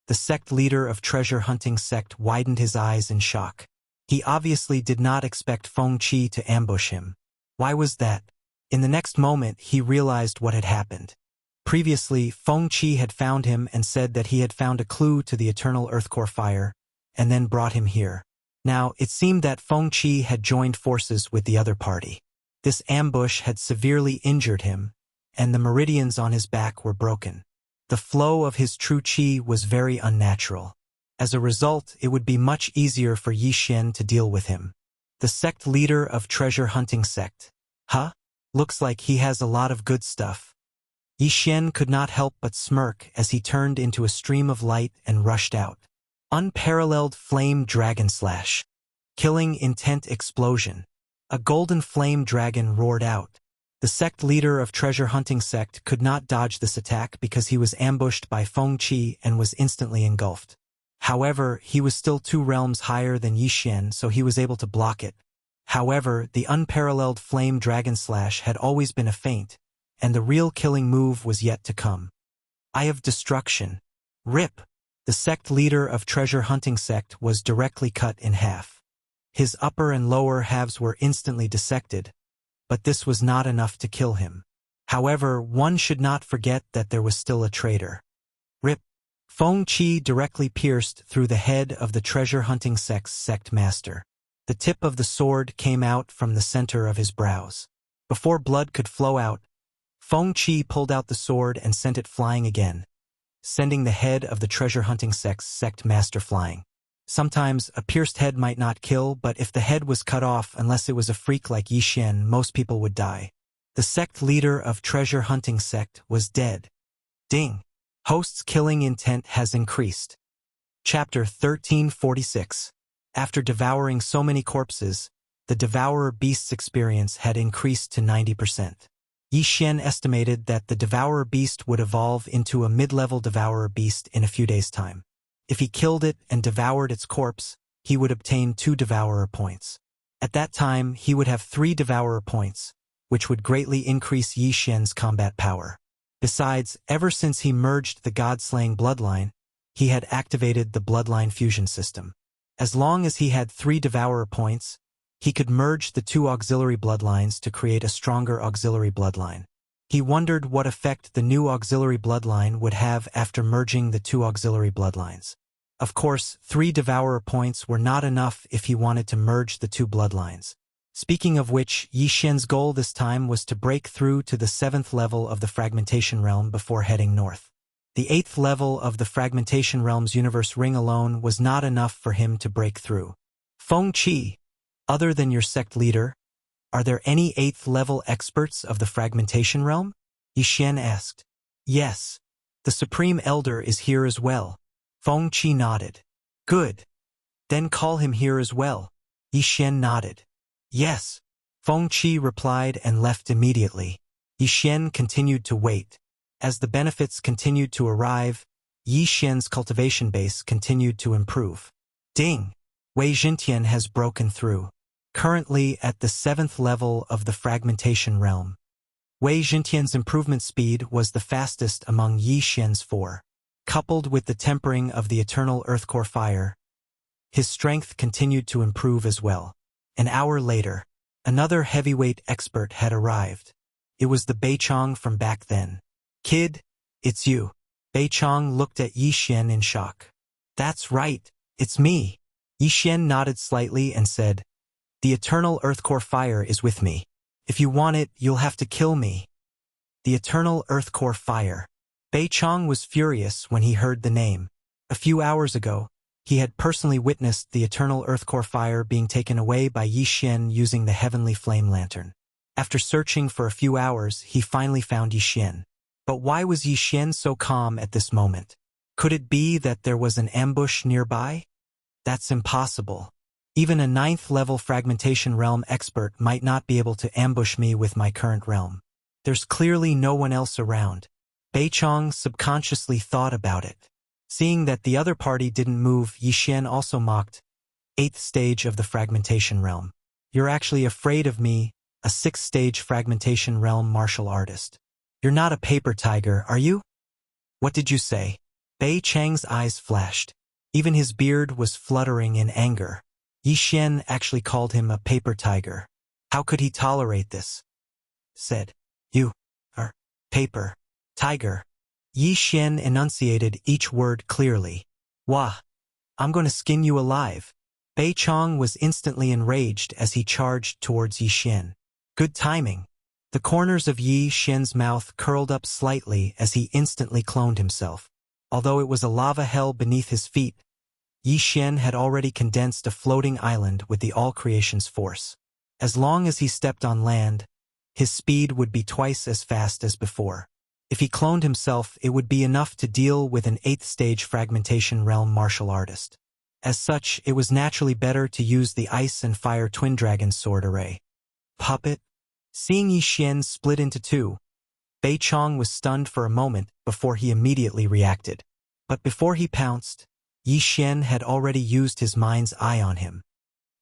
The sect leader of treasure-hunting sect widened his eyes in shock. He obviously did not expect Feng Qi to ambush him. Why was that? In the next moment, he realized what had happened. Previously, Feng Qi had found him and said that he had found a clue to the eternal earthcore fire, and then brought him here. Now, it seemed that Feng Qi had joined forces with the other party. This ambush had severely injured him, and the meridians on his back were broken. The flow of his true qi was very unnatural. As a result, it would be much easier for Yi Xian to deal with him. The sect leader of treasure-hunting sect. Huh? Looks like he has a lot of good stuff. Yi Xian could not help but smirk as he turned into a stream of light and rushed out. Unparalleled flame dragon slash. Killing intent explosion. A golden flame dragon roared out. The sect leader of treasure-hunting sect could not dodge this attack because he was ambushed by Feng Qi and was instantly engulfed. However, he was still 2 realms higher than Yi Xian, so he was able to block it. However, the unparalleled flame dragon slash had always been a feint, and the real killing move was yet to come. Eye of Destruction. Rip! The sect leader of treasure-hunting sect was directly cut in half. His upper and lower halves were instantly dissected, but this was not enough to kill him. However, one should not forget that there was still a traitor. Rip! Feng Qi directly pierced through the head of the treasure-hunting sect's sect master. The tip of the sword came out from the center of his brows. Before blood could flow out, Feng Qi pulled out the sword and sent it flying again, sending the head of the treasure-hunting sect's sect master flying. Sometimes, a pierced head might not kill, but if the head was cut off, unless it was a freak like Yi Xian, most people would die. The sect leader of treasure-hunting sect was dead. Ding! Host's killing intent has increased. Chapter 1346. After devouring so many corpses, the devourer beast's experience had increased to 90%. Yi Xian estimated that the devourer beast would evolve into a mid-level devourer beast in a few days' time. If he killed it and devoured its corpse, he would obtain 2 devourer points. At that time, he would have 3 devourer points, which would greatly increase Yi Xian's combat power. Besides, ever since he merged the god-slaying bloodline, he had activated the bloodline fusion system. As long as he had 3 devourer points, he could merge the 2 auxiliary bloodlines to create a stronger auxiliary bloodline. He wondered what effect the new auxiliary bloodline would have after merging the 2 auxiliary bloodlines. Of course, 3 devourer points were not enough if he wanted to merge the 2 bloodlines. Speaking of which, Yi Xian's goal this time was to break through to the 7th level of the fragmentation realm before heading north. The 8th level of the fragmentation realm's universe ring alone was not enough for him to break through. Feng Qi, other than your sect leader, are there any 8th level experts of the fragmentation realm? Yi Xian asked. Yes. The Supreme Elder is here as well. Feng Qi nodded. Good. Then call him here as well. Yi Xian nodded. Yes. Feng Qi replied and left immediately. Yi Xian continued to wait. As the benefits continued to arrive, Yi Xian's cultivation base continued to improve. Ding! Wei Jintian has broken through. Currently at the 7th level of the fragmentation realm. Wei Jintian's improvement speed was the fastest among Yi Xian's 4. Coupled with the tempering of the eternal earthcore fire, his strength continued to improve as well. An hour later, Another heavyweight expert had arrived. It was the Beichong from back then. "Kid, it's you." Beichong looked at Yi Xian in shock. "That's right, it's me." Yi Xian nodded slightly and said, "The eternal Earthcore fire is with me. If you want it, you'll have to kill me." The eternal Earthcore fire. Beichong was furious when he heard the name. A few hours ago, he had personally witnessed the eternal Earthcore fire being taken away by Yi Xian using the heavenly flame lantern. After searching for a few hours, he finally found Yi Xian. But why was Yi Xian so calm at this moment? Could it be that there was an ambush nearby? That's impossible. Even a 9th-level fragmentation realm expert might not be able to ambush me with my current realm. There's clearly no one else around. Beichong subconsciously thought about it. Seeing that the other party didn't move, Yi Xian also mocked. 8th stage of the fragmentation realm. You're actually afraid of me, a 6th stage fragmentation realm martial artist. You're not a paper tiger, are you? What did you say? Bei Chang's eyes flashed. Even his beard was fluttering in anger. Yi Xian actually called him a paper tiger. How could he tolerate this? Said, "You are paper tiger." Yi Xian enunciated each word clearly. "Wah! I'm going to skin you alive." Beichong was instantly enraged as he charged towards Yi Xian. Good timing. The corners of Yi Xian's mouth curled up slightly as he instantly cloned himself. Although it was a lava hell beneath his feet, Yi Xian had already condensed a floating island with the all-creation's force. As long as he stepped on land, his speed would be twice as fast as before. If he cloned himself, it would be enough to deal with an 8th stage fragmentation realm martial artist. As such, it was naturally better to use the Ice and Fire Twin Dragon sword array. Puppet? Seeing Yi Xian split into two, Beichong was stunned for a moment before he immediately reacted. But before he pounced, Yi Xian had already used his mind's eye on him.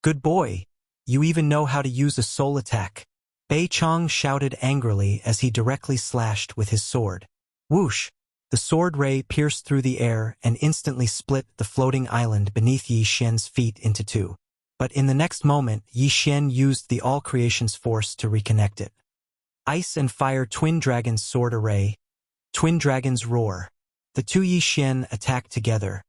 "Good boy! You even know how to use a soul attack." Beichong shouted angrily as he directly slashed with his sword. Whoosh! The sword ray pierced through the air and instantly split the floating island beneath Yi Xian's feet into two. But in the next moment, Yi Xian used the all-creation's force to reconnect it. Ice and Fire Twin Dragon's sword array. Twin Dragon's roar. The two Yi Xian attacked together,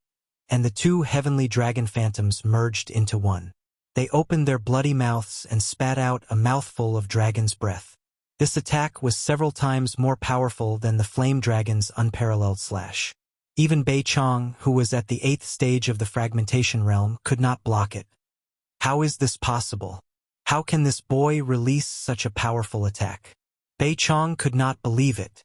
and the two heavenly dragon phantoms merged into one. They opened their bloody mouths and spat out a mouthful of dragon's breath. This attack was several times more powerful than the flame dragon's unparalleled slash. Even Beichong, who was at the 8th stage of the fragmentation realm, could not block it. How is this possible? How can this boy release such a powerful attack? Beichong could not believe it.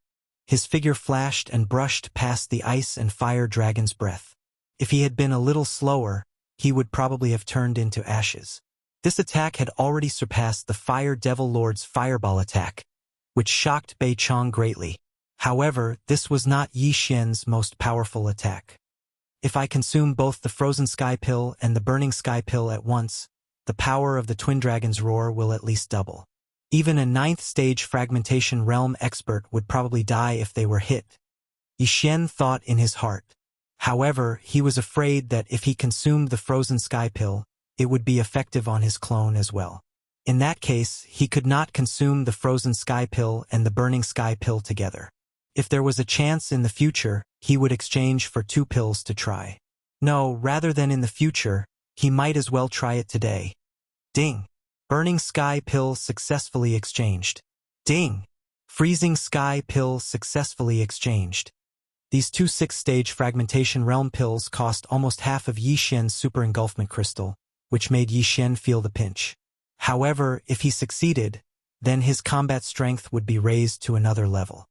His figure flashed and brushed past the Ice and Fire Dragon's breath. If he had been a little slower, he would probably have turned into ashes. This attack had already surpassed the Fire Devil Lord's fireball attack, which shocked Beichong greatly. However, this was not Yi Xian's most powerful attack. If I consume both the Frozen Sky Pill and the Burning Sky Pill at once, the power of the Twin Dragon's roar will at least double. Even a 9th stage fragmentation realm expert would probably die if they were hit. Yi Xian thought in his heart. However, he was afraid that if he consumed the Frozen Sky Pill, it would be effective on his clone as well. In that case, he could not consume the Frozen Sky Pill and the Burning Sky Pill together. If there was a chance in the future, he would exchange for 2 pills to try. No, rather than in the future, he might as well try it today. Ding! Burning Sky Pill successfully exchanged. Ding! Freezing Sky Pill successfully exchanged. These 2 6th-stage fragmentation realm pills cost almost half of Yi Xian's super engulfment crystal, which made Yi Xian feel the pinch. However, if he succeeded, then his combat strength would be raised to another level.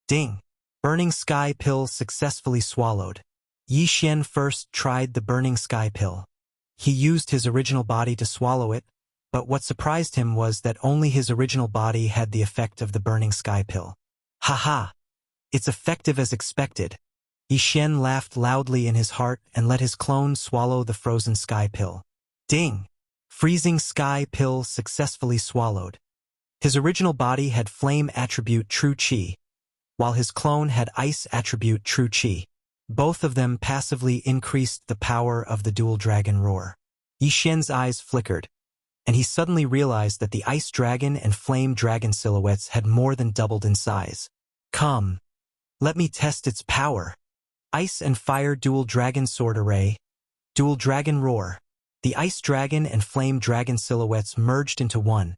Ding! Burning Sky Pill successfully swallowed. Yi Xian first tried the Burning Sky Pill. He used his original body to swallow it, but what surprised him was that only his original body had the effect of the Burning Sky Pill. Ha! It's effective as expected. Yi Xian laughed loudly in his heart and let his clone swallow the Frozen Sky Pill. Ding! Freezing Sky Pill successfully swallowed. His original body had Flame attribute True Qi, while his clone had Ice attribute True Qi. Both of them passively increased the power of the dual dragon roar. Yi Xian's eyes flickered. and he suddenly realized that the ice dragon and flame dragon silhouettes had more than doubled in size. Come, let me test its power. Ice and Fire Dual Dragon Sword Array, Dual Dragon Roar. The ice dragon and flame dragon silhouettes merged into one,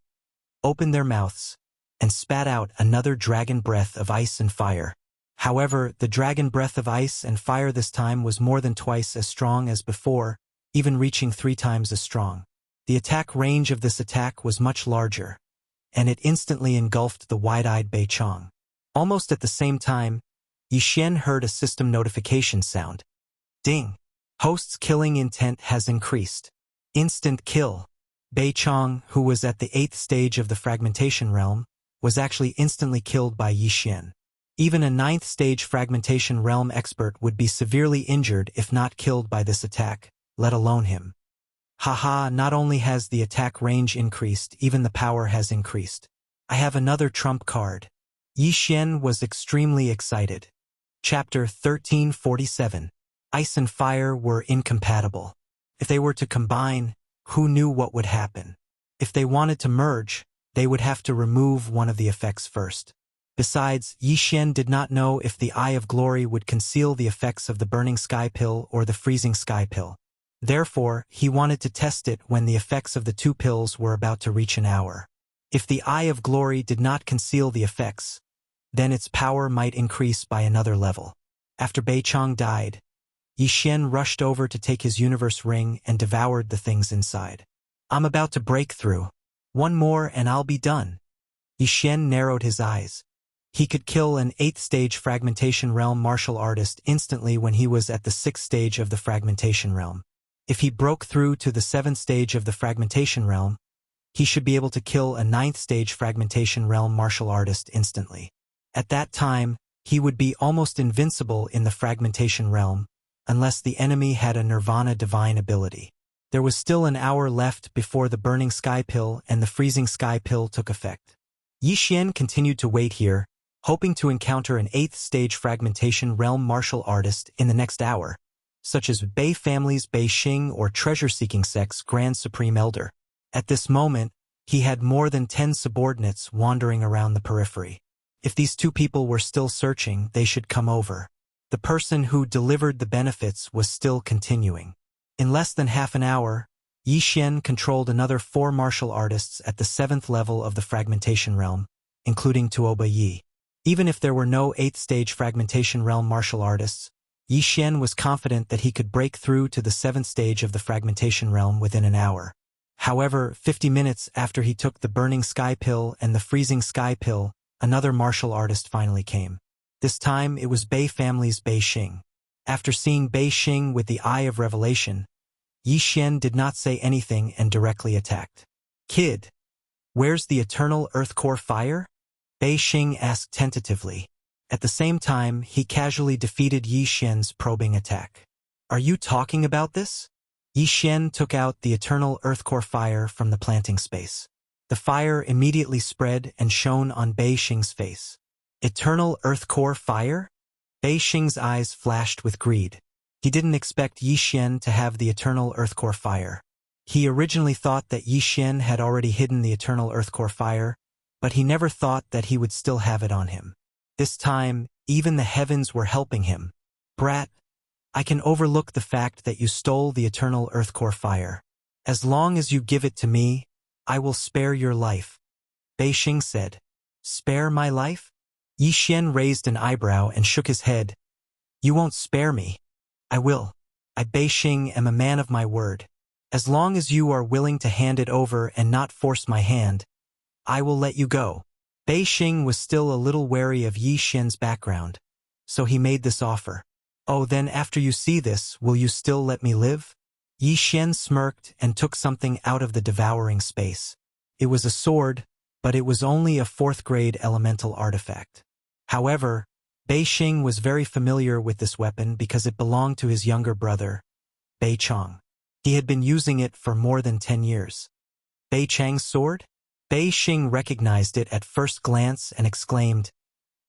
opened their mouths, and spat out another dragon breath of ice and fire. However, the dragon breath of ice and fire this time was more than twice as strong as before, even reaching 3 times as strong. The attack range of this attack was much larger, and it instantly engulfed the wide-eyed Bei Chong. Almost at the same time, Yi Xian heard a system notification sound. Ding! Host's killing intent has increased. Instant kill. Bei Chong, who was at the 8th stage of the fragmentation realm, was actually instantly killed by Yi Xian. Even a 9th stage fragmentation realm expert would be severely injured if not killed by this attack, let alone him. Haha, not only has the attack range increased, even the power has increased. I have another trump card. Yi Xian was extremely excited. Chapter 1347. Ice and fire were incompatible. If they were to combine, who knew what would happen? If they wanted to merge, they would have to remove one of the effects first. Besides, Yi Xian did not know if the Eye of Glory would conceal the effects of the Burning Sky Pill or the Freezing Sky Pill. Therefore, he wanted to test it when the effects of the 2 pills were about to reach an hour. If the Eye of Glory did not conceal the effects, then its power might increase by another level. After Bei Chong died, Yi Xian rushed over to take his universe ring and devoured the things inside. I'm about to break through. One more and I'll be done. Yi Xian narrowed his eyes. He could kill an 8th stage fragmentation realm martial artist instantly when he was at the 6th stage of the fragmentation realm. If he broke through to the 7th stage of the fragmentation realm, he should be able to kill a 9th stage fragmentation realm martial artist instantly. At that time, he would be almost invincible in the fragmentation realm, unless the enemy had a Nirvana divine ability. There was still an hour left before the Burning Sky Pill and the Freezing Sky Pill took effect. Yi Xian continued to wait here, hoping to encounter an 8th stage fragmentation realm martial artist in the next hour, such as Bei family's Bei Xing or treasure-seeking sect's Grand Supreme Elder. At this moment, he had more than 10 subordinates wandering around the periphery. If these 2 people were still searching, they should come over. The person who delivered the benefits was still continuing. In less than half an hour, Yi Xian controlled another 4 martial artists at the 7th level of the fragmentation realm, including Tuoba Yi. Even if there were no 8th stage fragmentation realm martial artists, Yi Xian was confident that he could break through to the 7th stage of the fragmentation realm within an hour. However, 50 minutes after he took the Burning Sky Pill and the Freezing Sky Pill, another martial artist finally came. This time it was Bei family's Bei Xing. After seeing Bei Xing with the Eye of Revelation, Yi Xian did not say anything and directly attacked. Kid, where's the eternal Earth Core fire? Bei Xing asked tentatively. At the same time, he casually defeated Yi Xian's probing attack. Are you talking about this? Yi Xian took out the eternal Earth Core fire from the planting space. The fire immediately spread and shone on Bei Xing's face. Eternal Earth Core fire? Bei Xing's eyes flashed with greed. He didn't expect Yi Xian to have the eternal Earth Core fire. He originally thought that Yi Xian had already hidden the eternal Earth Core fire, but he never thought that he would still have it on him. This time, even the heavens were helping him. Brat, I can overlook the fact that you stole the eternal Earth Core fire. As long as you give it to me, I will spare your life. Bei Xing said. Spare my life? Yi Xian raised an eyebrow and shook his head. You won't spare me. I will. I, Bei Xing, am a man of my word. As long as you are willing to hand it over and not force my hand, I will let you go. Bei Xing was still a little wary of Yi Xian's background, so he made this offer. Oh, then after you see this, will you still let me live? Yi Xian smirked and took something out of the devouring space. It was a sword, but it was only a 4th grade elemental artifact. However, Bei Xing was very familiar with this weapon because it belonged to his younger brother, Bei Chong. He had been using it for more than 10 years. Bei Chang's sword? Bei Xing recognized it at first glance and exclaimed,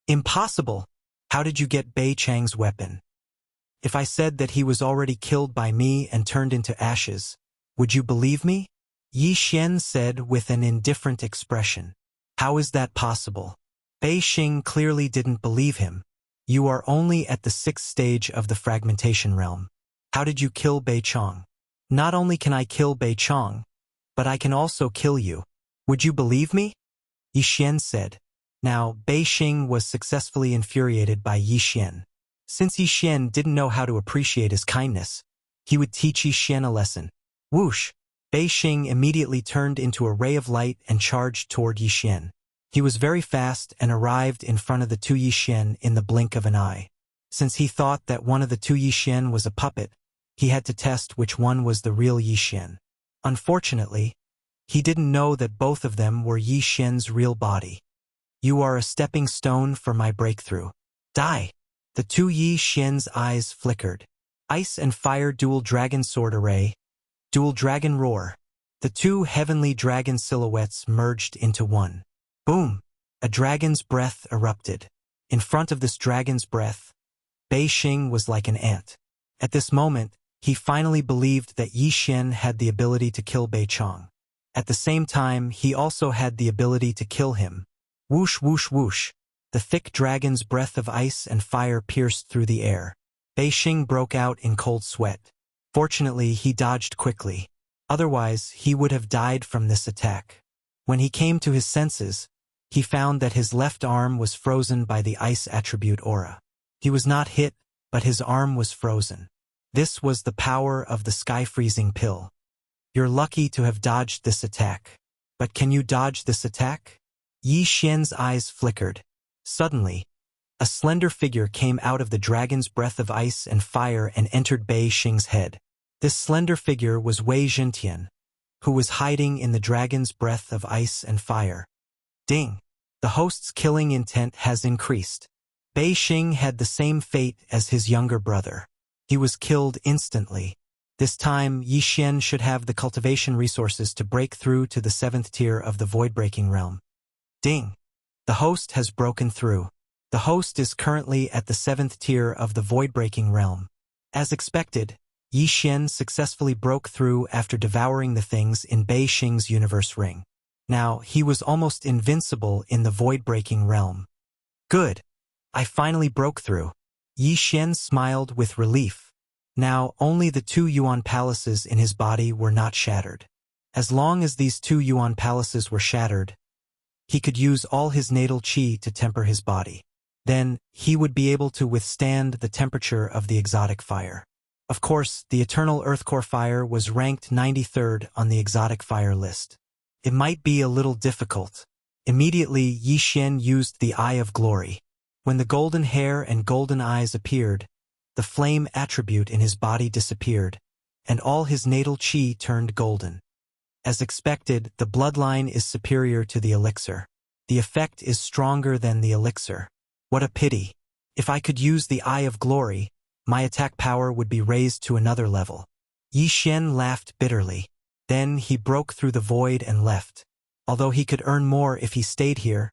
Impossible! How did you get Bei Chang's weapon? If I said that he was already killed by me and turned into ashes, would you believe me? Yi Xian said with an indifferent expression. How is that possible? Bei Xing clearly didn't believe him. You are only at the 6th stage of the fragmentation realm. How did you kill Bei Chong? Not only can I kill Bei Chong, but I can also kill you. Would you believe me? Yi Xian said. Now, Bei Xing was successfully infuriated by Yi Xian. Since Yi Xian didn't know how to appreciate his kindness, he would teach Yi Xian a lesson. Whoosh! Bei Xing immediately turned into a ray of light and charged toward Yi Xian. He was very fast and arrived in front of the two Yi Xian in the blink of an eye. Since he thought that one of the two Yi Xian was a puppet, he had to test which one was the real Yi Xian. Unfortunately, he didn't know that both of them were Yi Xian's real body. You are a stepping stone for my breakthrough. Die! The two Yi Xian's eyes flickered. Ice and fire dual dragon sword array. Dual dragon roar. The two heavenly dragon silhouettes merged into one. Boom! A dragon's breath erupted. In front of this dragon's breath, Bei Xing was like an ant. At this moment, he finally believed that Yi Xian had the ability to kill Bei Chong. At the same time, he also had the ability to kill him. Whoosh whoosh whoosh. The thick dragon's breath of ice and fire pierced through the air. Bei Xing broke out in cold sweat. Fortunately, he dodged quickly. Otherwise, he would have died from this attack. When he came to his senses, he found that his left arm was frozen by the ice attribute aura. He was not hit, but his arm was frozen. This was the power of the sky-freezing pill. You're lucky to have dodged this attack. But can you dodge this attack? Yi Xian's eyes flickered. Suddenly, a slender figure came out of the dragon's breath of ice and fire and entered Bei Xing's head. This slender figure was Wei Zhentian, who was hiding in the dragon's breath of ice and fire. Ding! The host's killing intent has increased. Bei Xing had the same fate as his younger brother. He was killed instantly. This time, Yi Xian should have the cultivation resources to break through to the 7th tier of the void-breaking realm. Ding! The host has broken through. The host is currently at the 7th tier of the void-breaking realm. As expected, Yi Xian successfully broke through after devouring the things in Bei Xing's universe ring. Now, he was almost invincible in the void-breaking realm. Good! I finally broke through. Yi Xian smiled with relief. Now, only the 2 Yuan palaces in his body were not shattered. As long as these 2 Yuan palaces were shattered, he could use all his natal qi to temper his body. Then, he would be able to withstand the temperature of the exotic fire. Of course, the eternal earthcore fire was ranked 93rd on the exotic fire list. It might be a little difficult. Immediately, Yi Xian used the Eye of Glory. When the golden hair and golden eyes appeared, the flame attribute in his body disappeared, and all his natal qi turned golden. As expected, the bloodline is superior to the elixir. The effect is stronger than the elixir. What a pity. If I could use the Eye of Glory, my attack power would be raised to another level. Yi Xian laughed bitterly. Then he broke through the void and left. Although he could earn more if he stayed here,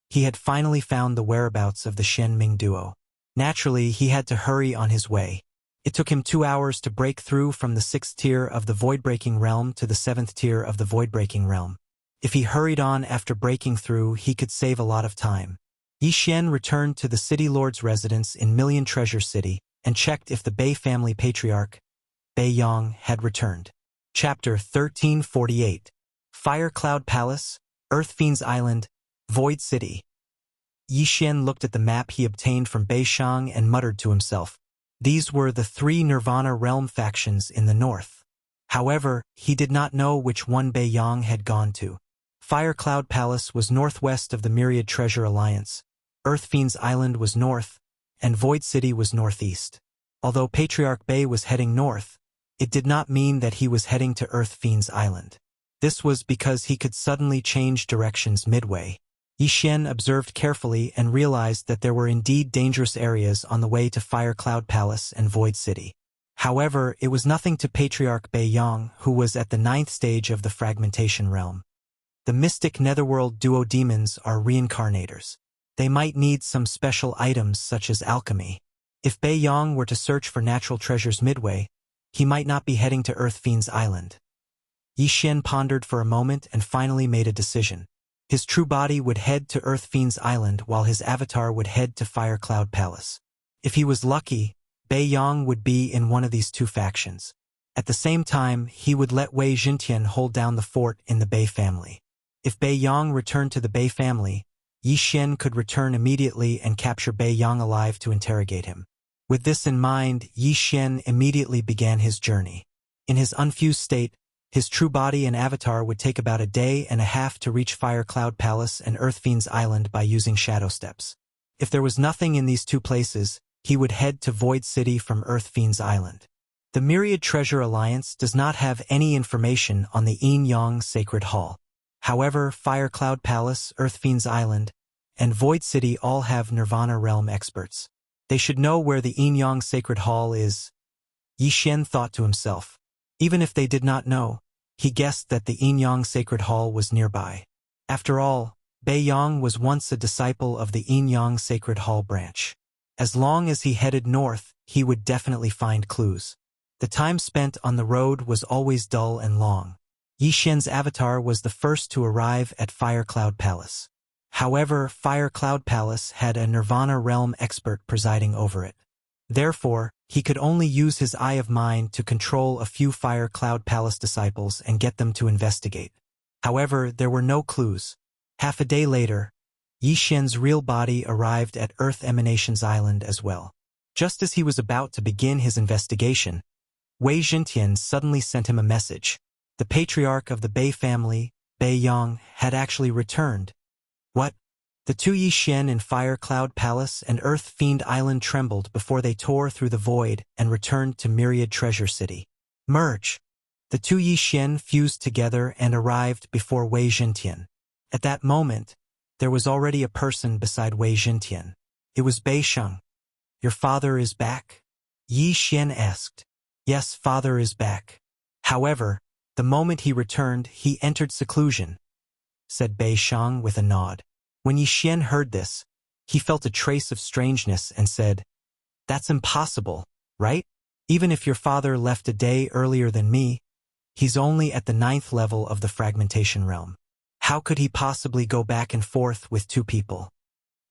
he had finally found the whereabouts of the Shen Ming duo. Naturally, he had to hurry on his way. It took him 2 hours to break through from the 6th tier of the void-breaking realm to the 7th tier of the void-breaking realm. If he hurried on after breaking through, he could save a lot of time. Yi Xian returned to the city lord's residence in Million Treasure City and checked if the Bei family patriarch, Bei Yong, had returned. Chapter 1348. Fire Cloud Palace, Earth Fiend's Island, Void City. Yi Xian looked at the map he obtained from Bei Shang and muttered to himself. These were the 3 Nirvana realm factions in the north. However, he did not know which one Bei Yong had gone to. Fire Cloud Palace was northwest of the Myriad Treasure Alliance, Earth Fiend's Island was north, and Void City was northeast. Although Patriarch Bei was heading north, it did not mean that he was heading to Earth Fiend's Island. This was because he could suddenly change directions midway. Yi Xian observed carefully and realized that there were indeed dangerous areas on the way to Fire Cloud Palace and Void City. However, it was nothing to Patriarch Bei Yong, who was at the 9th stage of the fragmentation realm. The mystic netherworld duo demons are reincarnators. They might need some special items such as alchemy. If Bei Yong were to search for natural treasures midway, he might not be heading to Earth Fiend's Island. Yi Xian pondered for a moment and finally made a decision. His true body would head to Earth Fiend's Island while his avatar would head to Fire Cloud Palace. If he was lucky, Bei Yang would be in one of these two factions. At the same time, he would let Wei Jintian hold down the fort in the Bei family. If Bei Yang returned to the Bei family, Yi Xian could return immediately and capture Bei Yang alive to interrogate him. With this in mind, Yi Xian immediately began his journey. In his unfused state, his true body and avatar would take about a day and a half to reach Fire Cloud Palace and Earth Fiend's Island by using shadow steps. If there was nothing in these two places, he would head to Void City from Earth Fiend's Island. The Myriad Treasure Alliance does not have any information on the Yin Yang Sacred Hall. However, Fire Cloud Palace, Earth Fiend's Island, and Void City all have Nirvana Realm experts. They should know where the Yin Yang Sacred Hall is. Yi Xian thought to himself. Even if they did not know, he guessed that the Yin Yang Sacred Hall was nearby. After all, Bei Yang was once a disciple of the Yin Yang Sacred Hall branch. As long as he headed north, he would definitely find clues. The time spent on the road was always dull and long. Yi Xian's avatar was the first to arrive at Fire Cloud Palace. However, Fire Cloud Palace had a Nirvana Realm expert presiding over it. Therefore, he could only use his Eye of Mind to control a few Fire Cloud Palace disciples and get them to investigate. However, there were no clues. Half a day later, Yi Xian's real body arrived at Earth Emanations Island as well. Just as he was about to begin his investigation, Wei Jintian suddenly sent him a message. The patriarch of the Bei family, Bei Yang, had actually returned. What? The two Yi Xian in Fire Cloud Palace and Earth Fiend Island trembled before they tore through the void and returned to Myriad Treasure City. Merge! The two Yi Xian fused together and arrived before Wei Jintian. At that moment, there was already a person beside Wei Jintian. It was Bei Sheng. Your father is back? Yi Xian asked. Yes, father is back. However, the moment he returned, he entered seclusion, said Bei Sheng with a nod. When Yi Xian heard this, he felt a trace of strangeness and said, That's impossible, right? Even if your father left a day earlier than me, he's only at the 9th level of the fragmentation realm. How could he possibly go back and forth with two people?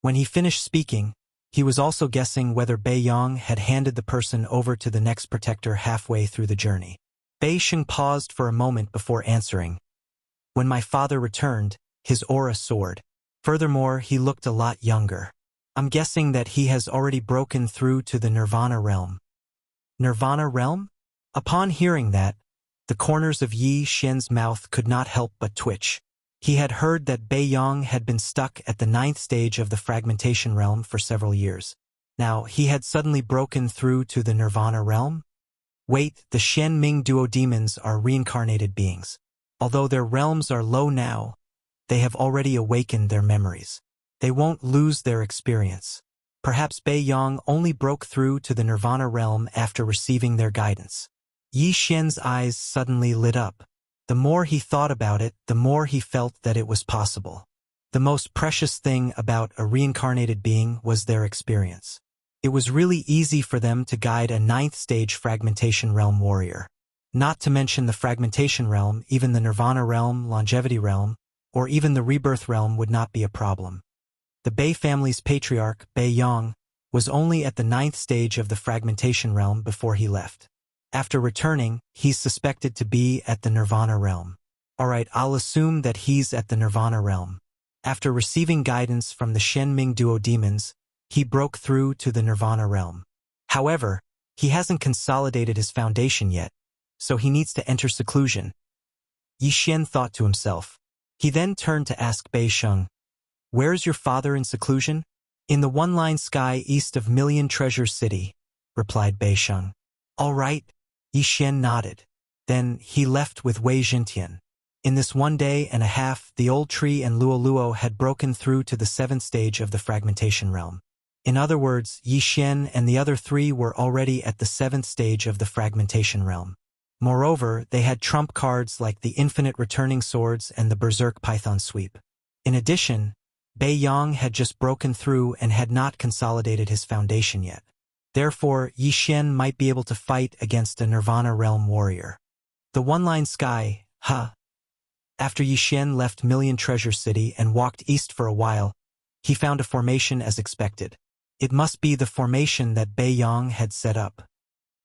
When he finished speaking, he was also guessing whether Bei Yang had handed the person over to the next protector halfway through the journey. Bei Sheng paused for a moment before answering. When my father returned, his aura soared. Furthermore, he looked a lot younger. I'm guessing that he has already broken through to the Nirvana realm. Nirvana realm? Upon hearing that, the corners of Yi Xian's mouth could not help but twitch. He had heard that Bei Yang had been stuck at the 9th stage of the fragmentation realm for several years. Now, he had suddenly broken through to the Nirvana realm? Wait, the Shen Ming duodemons are reincarnated beings. Although their realms are low now, they have already awakened their memories. They won't lose their experience. Perhaps Bei Yang only broke through to the Nirvana realm after receiving their guidance. Yi Xian's eyes suddenly lit up. The more he thought about it, the more he felt that it was possible. The most precious thing about a reincarnated being was their experience. It was really easy for them to guide a 9th stage fragmentation realm warrior. Not to mention the fragmentation realm, even the Nirvana realm, longevity realm, or even the rebirth realm would not be a problem. The Bei family's patriarch, Bei Yang, was only at the 9th stage of the fragmentation realm before he left. After returning, he's suspected to be at the Nirvana realm. Alright, I'll assume that he's at the Nirvana realm. After receiving guidance from the Shen Ming duodemons, he broke through to the Nirvana realm. However, he hasn't consolidated his foundation yet, so he needs to enter seclusion. Yi Xian thought to himself. He then turned to ask Bei Sheng, Where's your father in seclusion? In the one-line sky east of Million Treasure City, replied Bei Sheng. All right, Yi Xian nodded. Then he left with Wei Jintian. In this 1 day and a half, the old tree and Luo had broken through to the 7th stage of the fragmentation realm. In other words, Yi Xian and the other 3 were already at the 7th stage of the fragmentation realm. Moreover, they had trump cards like the Infinite Returning Swords and the Berserk Python Sweep. In addition, Bei Yang had just broken through and had not consolidated his foundation yet. Therefore, Yi Xian might be able to fight against a Nirvana realm warrior. The one-line sky, Huh. After Yi Xian left Million Treasure City and walked east for a while, he found a formation as expected. It must be the formation that Bei Yang had set up.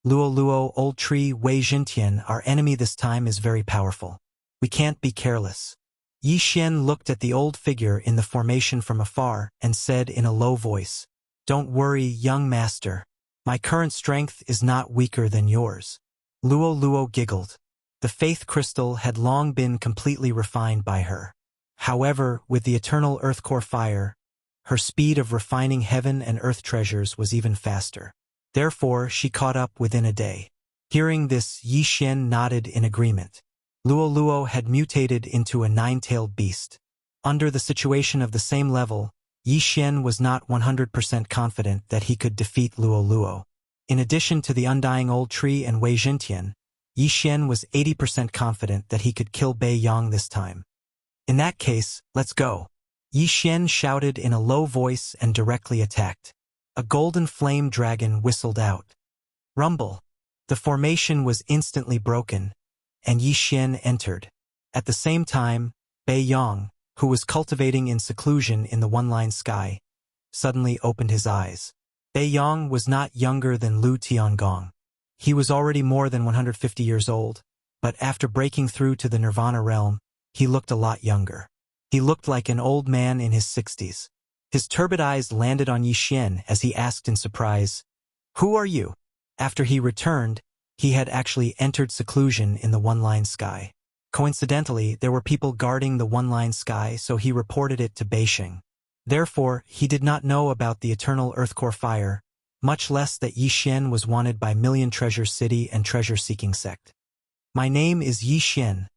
Luo Luo, Old Tree, Wei Jintian, our enemy this time is very powerful. We can't be careless. Yi Xian looked at the old figure in the formation from afar and said in a low voice, "Don't worry, young master. My current strength is not weaker than yours." Luo Luo giggled. The faith crystal had long been completely refined by her. However, with the eternal earth core fire, her speed of refining heaven and earth treasures was even faster. Therefore, she caught up within a day. Hearing this, Yi Xian nodded in agreement. Luo Luo had mutated into a nine-tailed beast. Under the situation of the same level, Yi Xian was not 100% confident that he could defeat Luo Luo. In addition to the undying old tree and Wei Jintian, Yi Xian was 80% confident that he could kill Bei Yang this time. In that case, let's go. Yi Xian shouted in a low voice and directly attacked. A golden flame dragon whistled out. Rumble. The formation was instantly broken, and Yi Xian entered. At the same time, Bei Yang, who was cultivating in seclusion in the one-line sky, suddenly opened his eyes. Bei Yang was not younger than Lu Tiangong. He was already more than 150 years old, but after breaking through to the Nirvana realm, he looked a lot younger. He looked like an old man in his 60s. His turbid eyes landed on Yi Xian as he asked in surprise, "Who are you?" After he returned, he had actually entered seclusion in the one-line sky. Coincidentally, there were people guarding the one-line sky, so he reported it to Beisheng. Therefore, he did not know about the eternal earthcore fire, much less that Yi Xian was wanted by Million Treasure City and treasure-seeking sect. "My name is Yi Xian,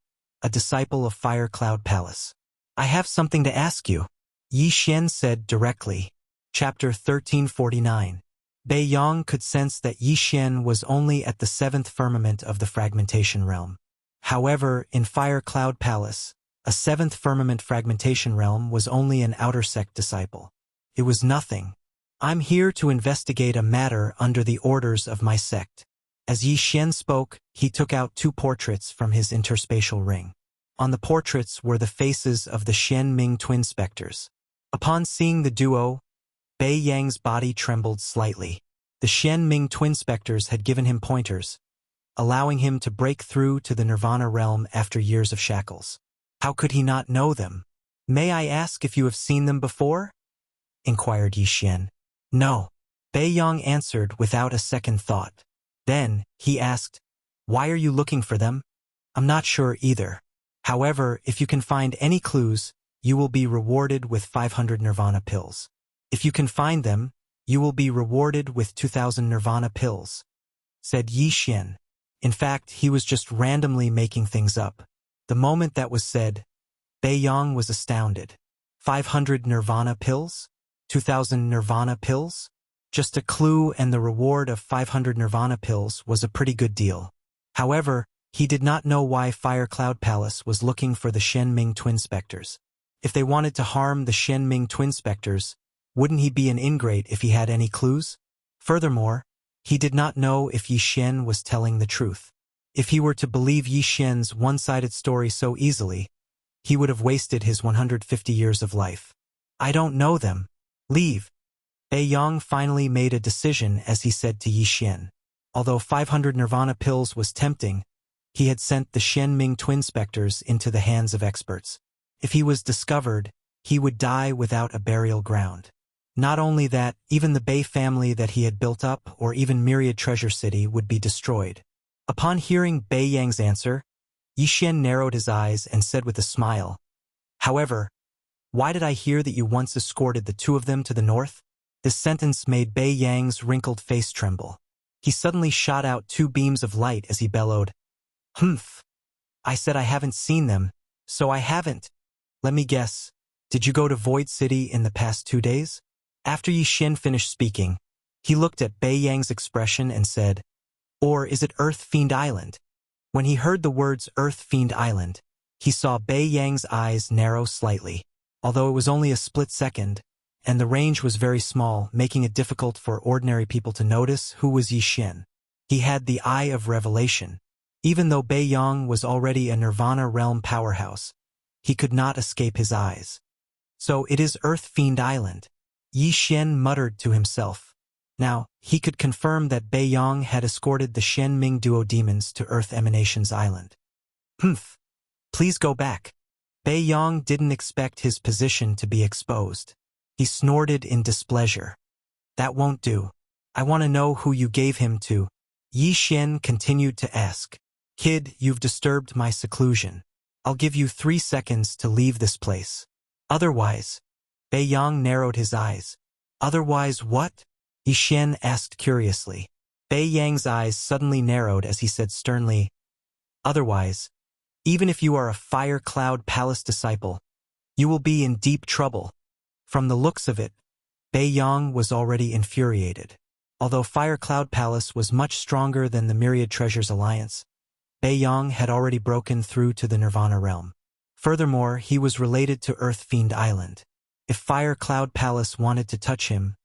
a disciple of Fire Cloud Palace. I have something to ask you," Yi Xian said directly. Chapter 1349. Bei Yang could sense that Yi Xian was only at the 7th firmament of the fragmentation realm. However, in Fire Cloud Palace, a 7th firmament fragmentation realm was only an outer sect disciple. It was nothing. "I'm here to investigate a matter under the orders of my sect." As Yi Xian spoke, he took out 2 portraits from his interspatial ring. On the portraits were the faces of the Xian Ming twin specters. Upon seeing the duo, Bei Yang's body trembled slightly. The Xian Ming twin specters had given him pointers, allowing him to break through to the Nirvana realm after years of shackles. How could he not know them? "May I ask if you have seen them before?" inquired Yi Xian. "No," Bei Yang answered without a second thought. Then, he asked, "Why are you looking for them?" "I'm not sure either. However, if you can find any clues, you will be rewarded with 500 Nirvana pills. If you can find them, you will be rewarded with 2,000 Nirvana pills," said Yi Xian. In fact, he was just randomly making things up. The moment that was said, Bei Yang was astounded. 500 Nirvana pills? 2,000 Nirvana pills? Just a clue and the reward of 500 Nirvana pills was a pretty good deal. However, he did not know why Fire Cloud Palace was looking for the Xian Ming twin specters. If they wanted to harm the Xian Ming twin specters, wouldn't he be an ingrate if he had any clues? Furthermore, he did not know if Yi Xian was telling the truth. If he were to believe Yi Xian's one-sided story so easily, he would have wasted his 150 years of life. "I don't know them. Leave." Bei Yang finally made a decision as he said to Yi Xian. Although 500 Nirvana pills was tempting, he had sent the Xian Ming twin specters into the hands of experts. If he was discovered, he would die without a burial ground. Not only that, even the Bei family that he had built up or even Myriad Treasure City would be destroyed. Upon hearing Bei Yang's answer, Yi Xian narrowed his eyes and said with a smile, "However, why did I hear that you once escorted the 2 of them to the north?" This sentence made Bei Yang's wrinkled face tremble. He suddenly shot out 2 beams of light as he bellowed, "Humph! I said I haven't seen them, so I haven't. Let me guess, did you go to Void City in the past 2 days?" After Yi Xian finished speaking, he looked at Bei Yang's expression and said, "Or is it Earth Fiend Island?" When he heard the words Earth Fiend Island, he saw Bei Yang's eyes narrow slightly, although it was only a split second, and the range was very small, making it difficult for ordinary people to notice who was Yi Xian. He had the Eye of Revelation. Even though Bei Yang was already a Nirvana realm powerhouse, he could not escape his eyes. So it is Earth Fiend Island. Yi Xian muttered to himself. Now, he could confirm that Bei Yang had escorted the Shen Ming duo demons to Earth Emanations Island. Humph. Please go back. Bei Yang didn't expect his position to be exposed. He snorted in displeasure. That won't do. I want to know who you gave him to. Yi Xian continued to ask. Kid, you've disturbed my seclusion. I'll give you 3 seconds to leave this place. Otherwise, Bei Yang narrowed his eyes. Otherwise what? Yi Xian asked curiously. Bei Yang's eyes suddenly narrowed as he said sternly, otherwise, even if you are a Fire Cloud Palace disciple, you will be in deep trouble. From the looks of it, Bei Yang was already infuriated. Although Fire Cloud Palace was much stronger than the Myriad Treasures Alliance, Bei Yang had already broken through to the Nirvana realm. Furthermore, he was related to Earth Fiend Island. If Fire Cloud Palace wanted to touch him,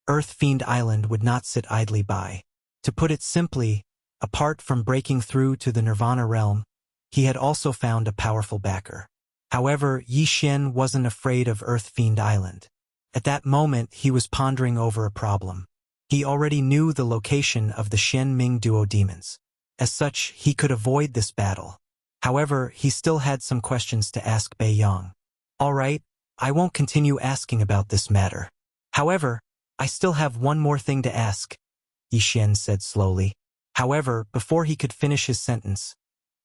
Earth Fiend Island would not sit idly by. To put it simply, apart from breaking through to the Nirvana realm, he had also found a powerful backer. However, Yi Xian wasn't afraid of Earth Fiend Island. At that moment, he was pondering over a problem. He already knew the location of the Shen Ming duo demons. As such, he could avoid this battle. However, he still had some questions to ask Bei Yang. All right, I won't continue asking about this matter. However, I still have one more thing to ask, Yi Xian said slowly. However, before he could finish his sentence,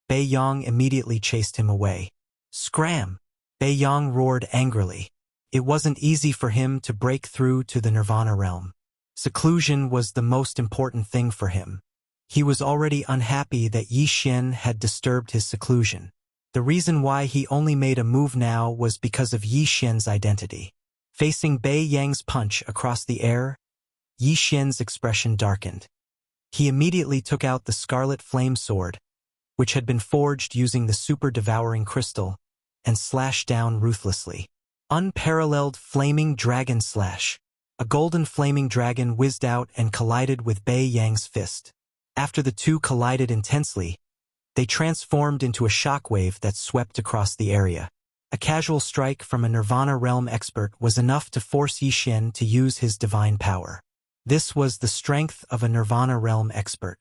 Bei Yang immediately chased him away. Scram! Bei Yang roared angrily. It wasn't easy for him to break through to the Nirvana realm. Seclusion was the most important thing for him. He was already unhappy that Yi Xian had disturbed his seclusion. The reason why he only made a move now was because of Yi Xian's identity. Facing Bei Yang's punch across the air, Yi Xian's expression darkened. He immediately took out the Scarlet Flame Sword, which had been forged using the Super Devouring Crystal, and slashed down ruthlessly. Unparalleled Flaming Dragon Slash. A golden flaming dragon whizzed out and collided with Bei Yang's fist. After the two collided intensely, they transformed into a shockwave that swept across the area. A casual strike from a Nirvana realm expert was enough to force Yi Xian to use his divine power. This was the strength of a Nirvana realm expert.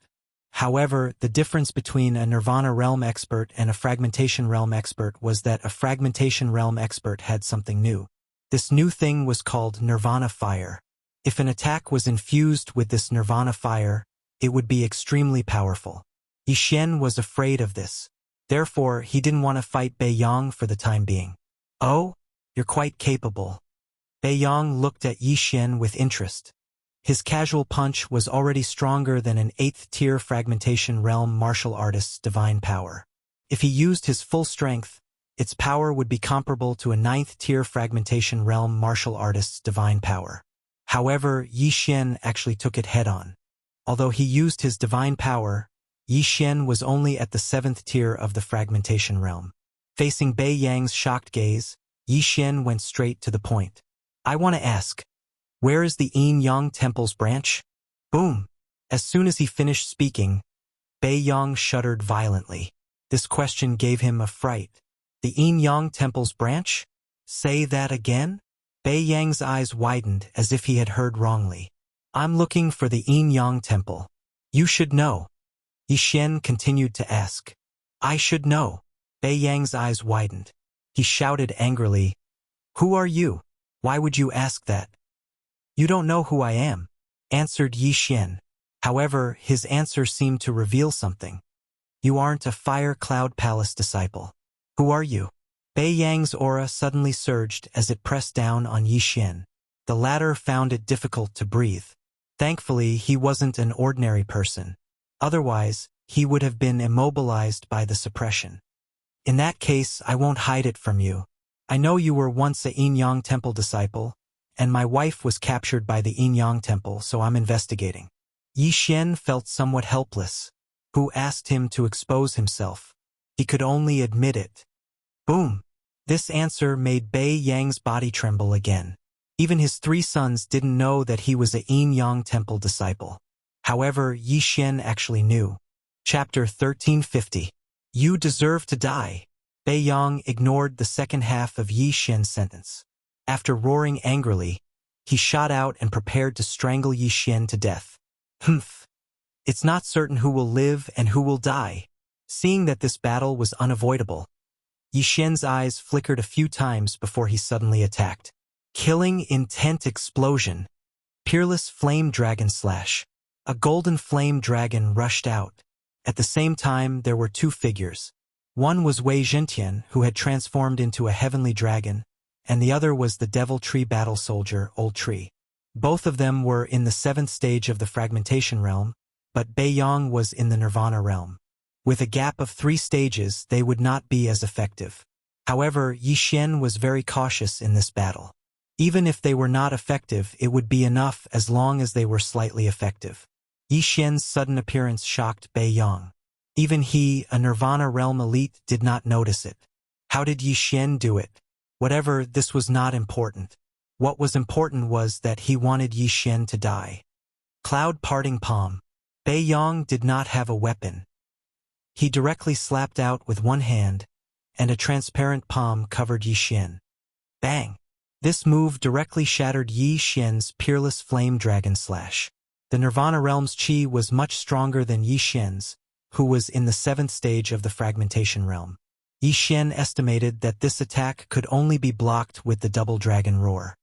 However, the difference between a Nirvana realm expert and a Fragmentation realm expert was that a Fragmentation realm expert had something new. This new thing was called Nirvana Fire. If an attack was infused with this Nirvana Fire, it would be extremely powerful. Yi Xian was afraid of this. Therefore, he didn't want to fight Bei Yang for the time being. Oh, you're quite capable. Bei Yang looked at Yi Xian with interest. His casual punch was already stronger than an 8th-tier Fragmentation realm martial artist's divine power. If he used his full strength, its power would be comparable to a 9th-tier Fragmentation realm martial artist's divine power. However, Yi Xian actually took it head-on. Although he used his divine power, Yi Xian was only at the 7th tier of the Fragmentation realm. Facing Bei Yang's shocked gaze, Yi Xian went straight to the point. I want to ask, where is the Yin Yang Temple's branch? Boom! As soon as he finished speaking, Bei Yang shuddered violently. This question gave him a fright. The Yin Yang Temple's branch? Say that again? Bei Yang's eyes widened as if he had heard wrongly. I'm looking for the Yin Yang Temple. You should know. Yi Xian continued to ask. I should know. Bei Yang's eyes widened. He shouted angrily. Who are you? Why would you ask that? You don't know who I am, answered Yi Xian. However, his answer seemed to reveal something. You aren't a Fire Cloud Palace disciple. Who are you? Bei Yang's aura suddenly surged as it pressed down on Yi Xian. The latter found it difficult to breathe. Thankfully, he wasn't an ordinary person. Otherwise, he would have been immobilized by the suppression. In that case, I won't hide it from you. I know you were once a Yin Yang Temple disciple, and my wife was captured by the Yin Yang Temple, so I'm investigating. Yi Xian felt somewhat helpless. Who asked him to expose himself? He could only admit it. Boom! This answer made Bei Yang's body tremble again. Even his 3 sons didn't know that he was a Yin Yang Temple disciple. However, Yi Xian actually knew. Chapter 1350. You deserve to die. Bei Yang ignored the second half of Yi Xian's sentence. After roaring angrily, he shot out and prepared to strangle Yi Xian to death. Humph. It's not certain who will live and who will die. Seeing that this battle was unavoidable, Yi Xian's eyes flickered a few times before he suddenly attacked. Killing intent explosion. Peerless flame dragon slash. A golden flame dragon rushed out. At the same time, there were two figures. One was Wei Zhentian, who had transformed into a heavenly dragon, and the other was the devil tree battle soldier, Old Tree. Both of them were in the 7th stage of the fragmentation realm, but Bei Yang was in the nirvana realm. With a gap of 3 stages, they would not be as effective. However, Yi Xian was very cautious in this battle. Even if they were not effective, it would be enough as long as they were slightly effective. Yi Xian's sudden appearance shocked Bei Yang. Even he, a nirvana realm elite, did not notice it. How did Yi Xian do it? Whatever, this was not important. What was important was that he wanted Yi Xian to die. Cloud parting palm. Bei Yang did not have a weapon. He directly slapped out with one hand, and a transparent palm covered Yi Xian. Bang! This move directly shattered Yi Xian's peerless flame dragon slash. The Nirvana realm's chi was much stronger than Yi Xian's, who was in the 7th stage of the fragmentation realm. Yi Xian estimated that this attack could only be blocked with the double dragon roar.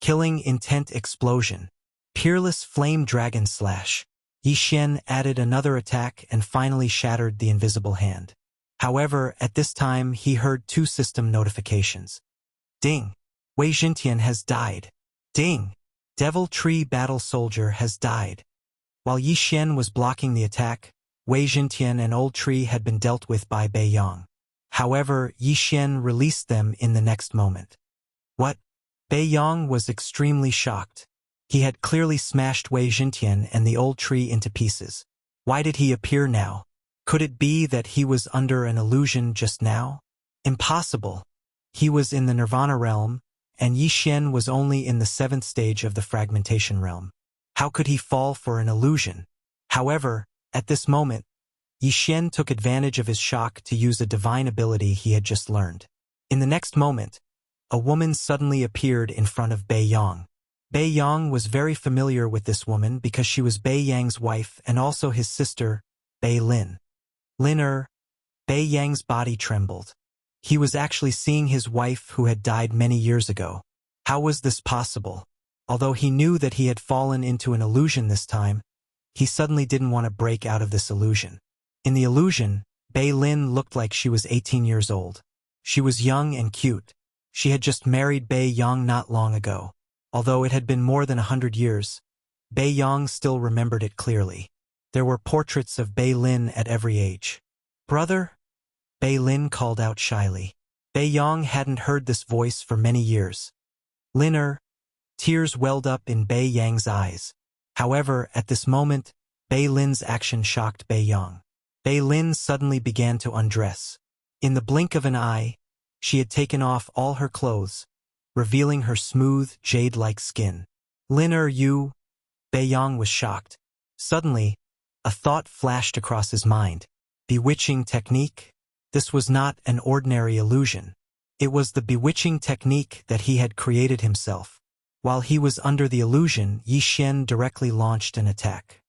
Killing intent explosion. Peerless flame dragon slash. Yi Xian added another attack and finally shattered the invisible hand. However, at this time he heard 2 system notifications. Ding! Wei Zhentian has died. Ding! Devil Tree Battle Soldier has died. While Yi Xian was blocking the attack, Wei Zhentian and Old Tree had been dealt with by Bei Yang. However, Yi Xian released them in the next moment. What? Bei Yang was extremely shocked. He had clearly smashed Wei Zhentian and the Old Tree into pieces. Why did he appear now? Could it be that he was under an illusion just now? Impossible. He was in the Nirvana realm, and Yi Xian was only in the 7th stage of the fragmentation realm. How could he fall for an illusion? However, at this moment, Yi Xian took advantage of his shock to use a divine ability he had just learned. In the next moment, a woman suddenly appeared in front of Bei Yang. Bei Yang was very familiar with this woman because she was Bei Yang's wife and also his sister, Bei Lin. Bei Yang's body trembled. He was actually seeing his wife who had died many years ago. How was this possible? Although he knew that he had fallen into an illusion this time, he suddenly didn't want to break out of this illusion. In the illusion, Bei Lin looked like she was 18 years old. She was young and cute. She had just married Bei Yang not long ago. Although it had been more than 100 years, Bei Yang still remembered it clearly. There were portraits of Bei Lin at every age. "Brother?" Bei Lin called out shyly. Bei Yang hadn't heard this voice for many years. "Linner." Tears welled up in Bei Yang's eyes. However, at this moment, Bei Lin's action shocked Bei Yang. Bei Lin suddenly began to undress. In the blink of an eye, she had taken off all her clothes, revealing her smooth, jade-like skin. "Linner, you?" Bei Yang was shocked. Suddenly, a thought flashed across his mind. Bewitching technique? This was not an ordinary illusion. It was the bewitching technique that he had created himself. While he was under the illusion, Yi Xian directly launched an attack.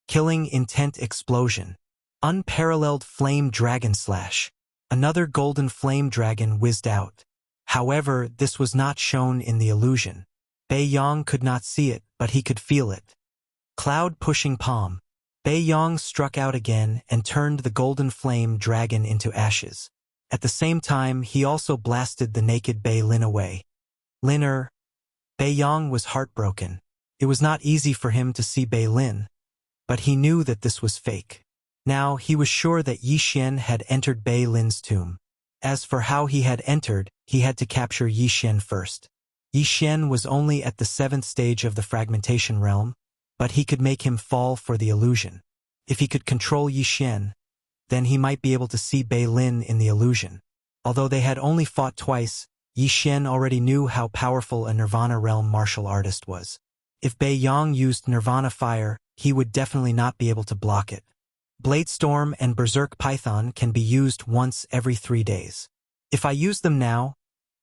Killing intent explosion. Unparalleled flame dragon slash. Another golden flame dragon whizzed out. However, this was not shown in the illusion. Bei Yang could not see it, but he could feel it. Cloud pushing palm. Bei Yang struck out again and turned the golden flame dragon into ashes. At the same time, he also blasted the naked Bei Lin away. Linner. Bei Yang was heartbroken. It was not easy for him to see Bei Lin, but he knew that this was fake. Now, he was sure that Yi Xian had entered Bei Lin's tomb. As for how he had entered, he had to capture Yi Xian first. Yi Xian was only at the 7th stage of the fragmentation realm, but he could make him fall for the illusion. If he could control Yi Xian, then he might be able to see Bei Lin in the illusion. Although they had only fought twice, Yi Xian already knew how powerful a Nirvana realm martial artist was. If Bei Yang used Nirvana fire, he would definitely not be able to block it. Bladestorm and Berserk Python can be used once every 3 days. If I use them now,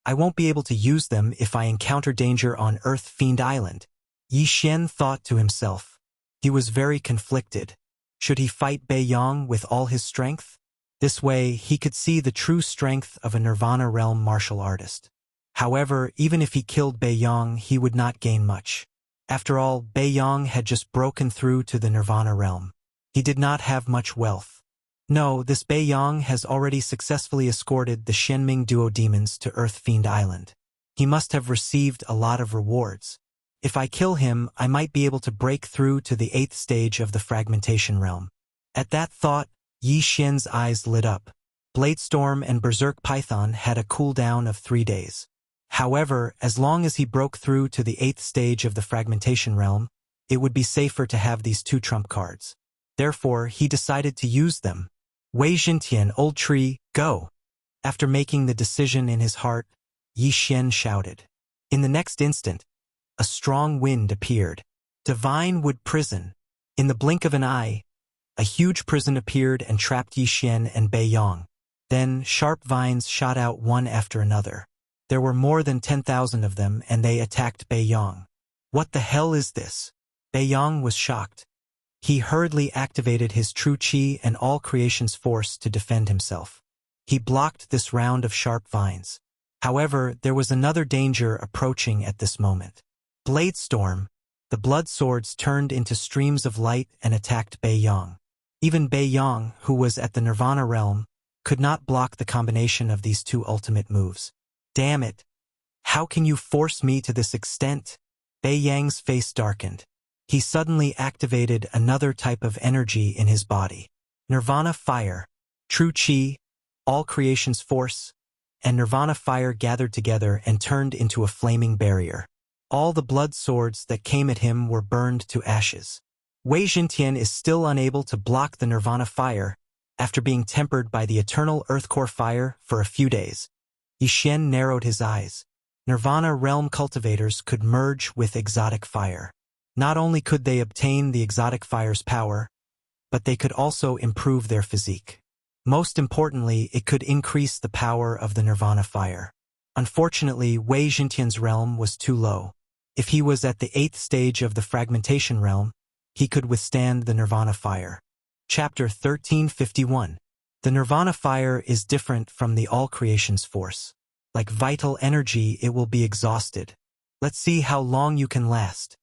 I won't be able to use them if I encounter danger on Earth Fiend Island. Yi Xian thought to himself. He was very conflicted. Should he fight Bei Yong with all his strength? This way, he could see the true strength of a Nirvana Realm martial artist. However, even if he killed Bei Yong, he would not gain much. After all, Bei Yong had just broken through to the Nirvana Realm. He did not have much wealth. No, this Bei Yong has already successfully escorted the Shenming duo demons to Earth Fiend Island. He must have received a lot of rewards. If I kill him, I might be able to break through to the 8th stage of the fragmentation realm. At that thought, Yi Xian's eyes lit up. Bladestorm and Berserk Python had a cooldown of 3 days. However, as long as he broke through to the 8th stage of the fragmentation realm, it would be safer to have these 2 trump cards. Therefore, he decided to use them. Wei Xintian, old tree, go! After making the decision in his heart, Yi Xian shouted. In the next instant, a strong wind appeared. Divine Wood Prison. In the blink of an eye, a huge prison appeared and trapped Yi Xian and Bei Yong. Then, sharp vines shot out one after another. There were more than 10,000 of them, and they attacked Bei Yong. What the hell is this? Bei Yong was shocked. He hurriedly activated his true chi and all creation's force to defend himself. He blocked this round of sharp vines. However, there was another danger approaching at this moment. Bladestorm. The blood swords turned into streams of light and attacked Bei Yong. Even Bei Yong, who was at the Nirvana realm, could not block the combination of these 2 ultimate moves. Damn it! How can you force me to this extent? Bei Yang's face darkened. He suddenly activated another type of energy in his body. Nirvana Fire, True Chi, all creation's force, and Nirvana Fire gathered together and turned into a flaming barrier. All the blood swords that came at him were burned to ashes. Wei Xintian is still unable to block the Nirvana Fire after being tempered by the eternal Earthcore Fire for a few days. Yi Xian narrowed his eyes. Nirvana Realm cultivators could merge with exotic fire. Not only could they obtain the exotic fire's power, but they could also improve their physique. Most importantly, it could increase the power of the Nirvana Fire. Unfortunately, Wei Xintian's realm was too low. If he was at the 8th stage of the fragmentation realm, he could withstand the Nirvana Fire. Chapter 1351. The Nirvana Fire is different from the all creation's force. Like vital energy, it will be exhausted. Let's see how long you can last.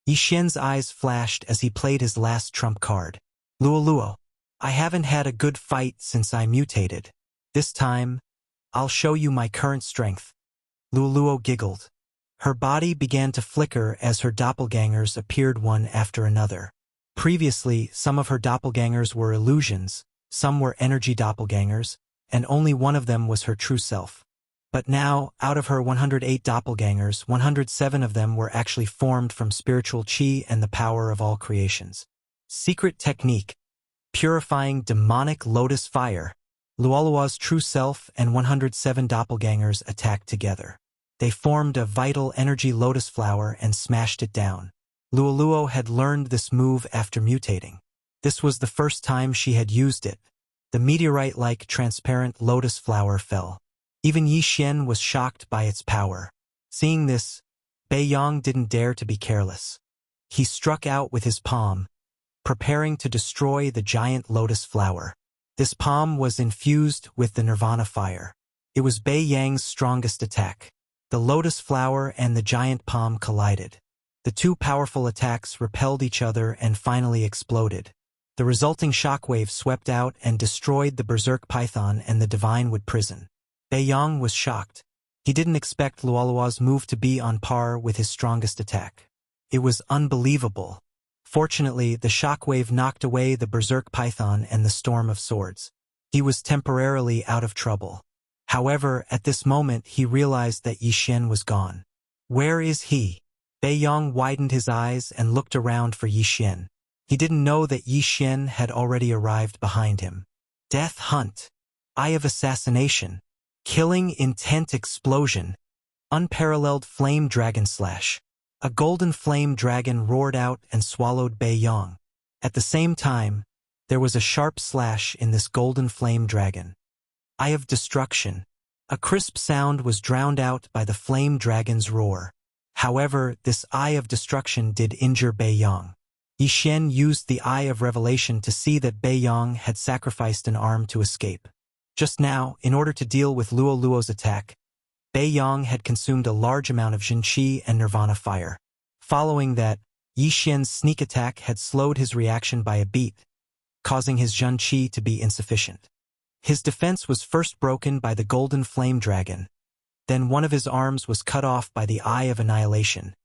Yi Xian's eyes flashed as he played his last trump card. Luo, I haven't had a good fight since I mutated. This time, I'll show you my current strength. Luo giggled. Her body began to flicker as her doppelgangers appeared one after another. Previously, some of her doppelgangers were illusions, some were energy doppelgangers, and only one of them was her true self. But now, out of her 108 doppelgangers, 107 of them were actually formed from spiritual chi and the power of all creations. Secret technique. Purifying demonic lotus fire. Luoluo's true self and 107 doppelgangers attacked together. They formed a vital energy lotus flower and smashed it down. Luoluo had learned this move after mutating. This was the first time she had used it. The meteorite-like transparent lotus flower fell. Even Yi Xian was shocked by its power. Seeing this, Bei Yong didn't dare to be careless. He struck out with his palm, preparing to destroy the giant lotus flower. This palm was infused with the Nirvana Fire. It was Bei Yang's strongest attack. The lotus flower and the giant palm collided. The 2 powerful attacks repelled each other and finally exploded. The resulting shockwave swept out and destroyed the Berserk Python and the Divine Wood Prison. Bei Yong was shocked. He didn't expect Luoluo's move to be on par with his strongest attack. It was unbelievable. Fortunately, the shockwave knocked away the Berserk Python and the Storm of Swords. He was temporarily out of trouble. However, at this moment he realized that Yi Xian was gone. Where is he? Bei Yong widened his eyes and looked around for Yi Xian. He didn't know that Yi Xian had already arrived behind him. Death Hunt. Eye of Assassination. Killing Intent Explosion. Unparalleled Flame Dragon Slash. A golden flame dragon roared out and swallowed Bei Yong. At the same time, There was a sharp slash in this golden flame dragon. Eye of destruction. A crisp sound was drowned out by the flame dragon's roar. However, this eye of destruction did injure Bei Yang. Yi Xian used the eye of revelation to see that Bei Yang had sacrificed an arm to escape. Just now, in order to deal with Luo Luo's attack, Bei Yang had consumed a large amount of Jin Qi and Nirvana fire. Following that, Yi Xian's sneak attack had slowed his reaction by a beat, causing his Jin Qi to be insufficient. His defense was first broken by the golden flame dragon. Then one of his arms was cut off by the Eye of Annihilation.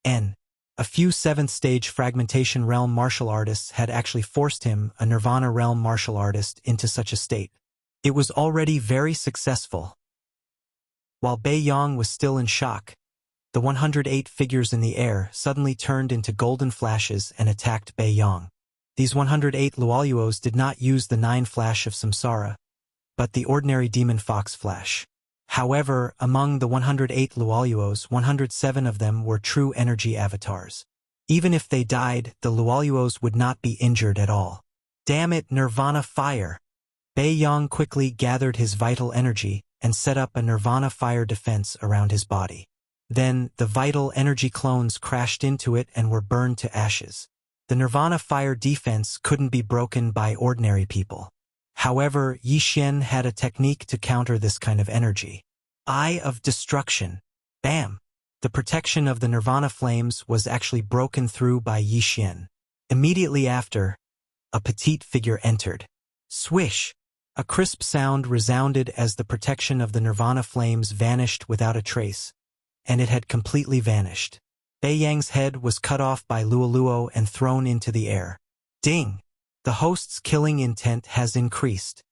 A few 7th stage fragmentation realm martial artists had actually forced him, a Nirvana realm martial artist, into such a state. It was already very successful. While Bei Yang was still in shock, the 108 figures in the air suddenly turned into golden flashes and attacked Bei Yang. These 108 Luoyuos did not use the 9 flash of Samsara, but the ordinary demon fox flash. However, among the 108 Luoyuos, 107 of them were true energy avatars. Even if they died, the Luoyuos would not be injured at all. Damn it, Nirvana fire! Bei Yang quickly gathered his vital energy and set up a Nirvana fire defense around his body. Then, the vital energy clones crashed into it and were burned to ashes. The Nirvana fire defense couldn't be broken by ordinary people. However, Yi Xian had a technique to counter this kind of energy. Eye of destruction. Bam! The protection of the Nirvana flames was actually broken through by Yi Xian. Immediately after, a petite figure entered. Swish! A crisp sound resounded as the protection of the Nirvana flames vanished without a trace, and it had completely vanished. Bei Yang's head was cut off by Luo Luo and thrown into the air. Ding! The host's killing intent has increased.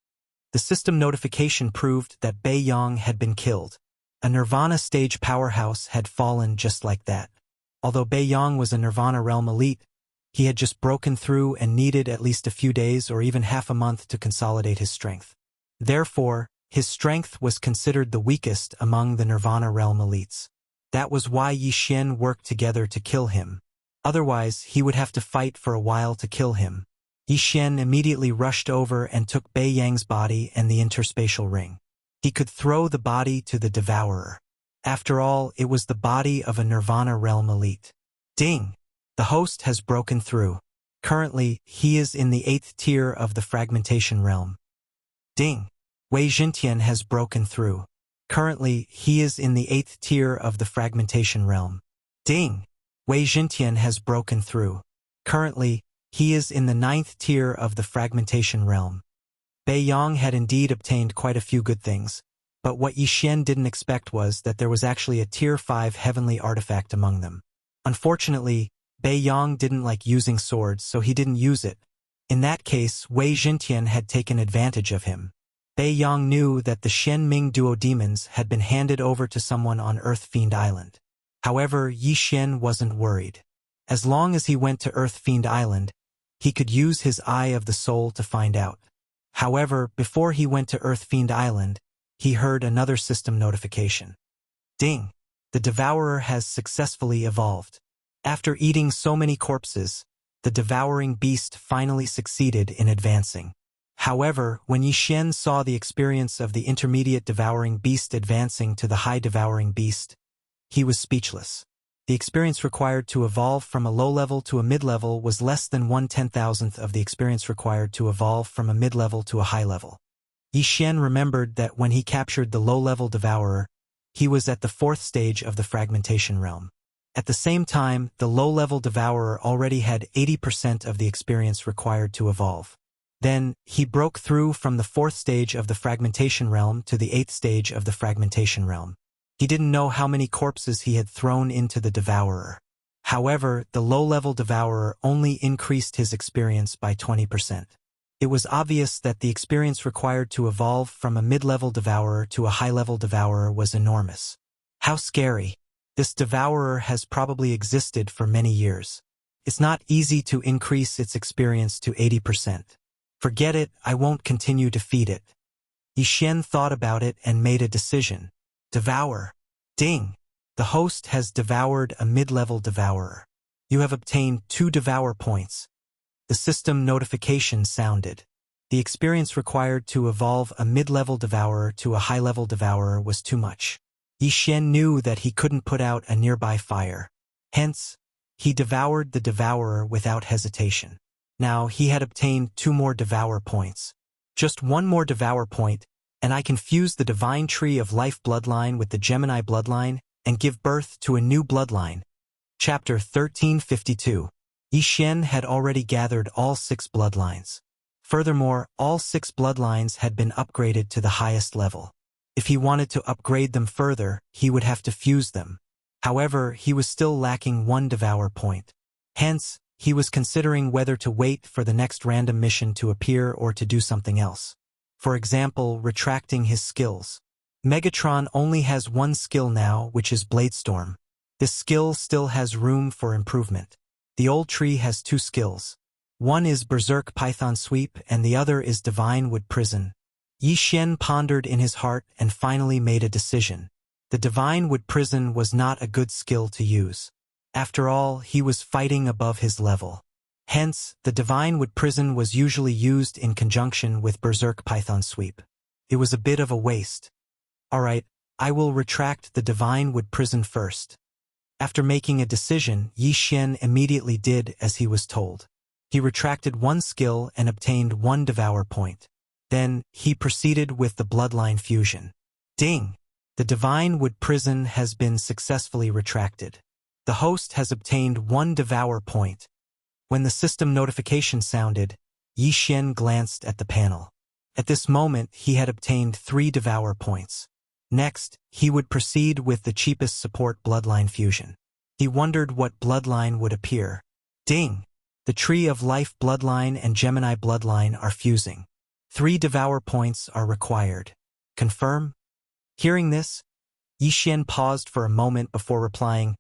The system notification proved that Bei Yang had been killed. A Nirvana stage powerhouse had fallen just like that. Although Bei Yang was a Nirvana realm elite, he had just broken through and needed at least a few days or even half a month to consolidate his strength. Therefore, his strength was considered the weakest among the Nirvana realm elites. That was why Yi Xian worked together to kill him. Otherwise, he would have to fight for a while to kill him. Yi Xian immediately rushed over and took Bei Yang's body and the interspatial ring. He could throw the body to the devourer. After all, it was the body of a Nirvana realm elite. Ding! The host has broken through. Currently, he is in the 8th tier of the fragmentation realm. Ding! Wei Jintian has broken through. Currently, he is in the 8th tier of the fragmentation realm. Ding! Wei Jintian has broken through. Currently, he is in the 9th tier of the fragmentation realm. Bei Yang had indeed obtained quite a few good things, but what Yi Xian didn't expect was that there was actually a tier 5 heavenly artifact among them. Unfortunately, Bei Yang didn't like using swords, so he didn't use it. In that case, Wei Jintian had taken advantage of him. Bei Yang knew that the Shen Ming duo demons had been handed over to someone on Earth Fiend Island. However, Yi Xian wasn't worried. As long as he went to Earth Fiend Island, he could use his Eye of the Soul to find out. However, before he went to Earth Fiend Island, he heard another system notification. Ding! The Devourer has successfully evolved. After eating so many corpses, the devouring beast finally succeeded in advancing. However, when Yi Xian saw the experience of the intermediate devouring beast advancing to the high devouring beast, he was speechless. The experience required to evolve from a low level to a mid-level was less than 1/10,000th of the experience required to evolve from a mid-level to a high level. Yi Xian remembered that when he captured the low-level devourer, he was at the 4th stage of the fragmentation realm. At the same time, the low-level devourer already had 80% of the experience required to evolve. Then, he broke through from the 4th stage of the fragmentation realm to the 8th stage of the fragmentation realm. He didn't know how many corpses he had thrown into the devourer. However, the low-level devourer only increased his experience by 20%. It was obvious that the experience required to evolve from a mid-level devourer to a high-level devourer was enormous. How scary! This devourer has probably existed for many years. It's not easy to increase its experience to 80%. Forget it, I won't continue to feed it. Yi Xian thought about it and made a decision. Devour. Ding! The host has devoured a mid-level devourer. You have obtained 2 devour points. The system notification sounded. The experience required to evolve a mid-level devourer to a high-level devourer was too much. Yi Xian knew that he couldn't put out a nearby fire. Hence, he devoured the devourer without hesitation. Now he had obtained 2 more devour points. Just 1 more devour point, and I can fuse the divine tree of life bloodline with the Gemini bloodline and give birth to a new bloodline. Chapter 1352. Yi Xian had already gathered all 6 bloodlines. Furthermore, all 6 bloodlines had been upgraded to the highest level. If he wanted to upgrade them further, he would have to fuse them. However, he was still lacking 1 devour point. Hence, he was considering whether to wait for the next random mission to appear or to do something else. For example, retracting his skills. Megatron only has 1 skill now, which is Bladestorm. This skill still has room for improvement. The old tree has 2 skills. One is Berserk Python Sweep and the other is Divine Wood Prison. Yi Xian pondered in his heart and finally made a decision. The Divine Wood Prison was not a good skill to use. After all, he was fighting above his level. Hence, the Divine Wood Prison was usually used in conjunction with Berserk Python Sweep. It was a bit of a waste. Alright, I will retract the Divine Wood Prison first. After making a decision, Yi Xian immediately did as he was told. He retracted 1 skill and obtained 1 devour point. Then, he proceeded with the bloodline fusion. Ding! The Divine Wood Prison has been successfully retracted. The host has obtained 1 devour point. When the system notification sounded, Yi Xian glanced at the panel. At this moment, he had obtained 3 devour points. Next, he would proceed with the cheapest support bloodline fusion. He wondered what bloodline would appear. Ding! The Tree of Life bloodline and Gemini bloodline are fusing. 3 devour points are required. Confirm? Hearing this, Yi Xian paused for a moment before replying,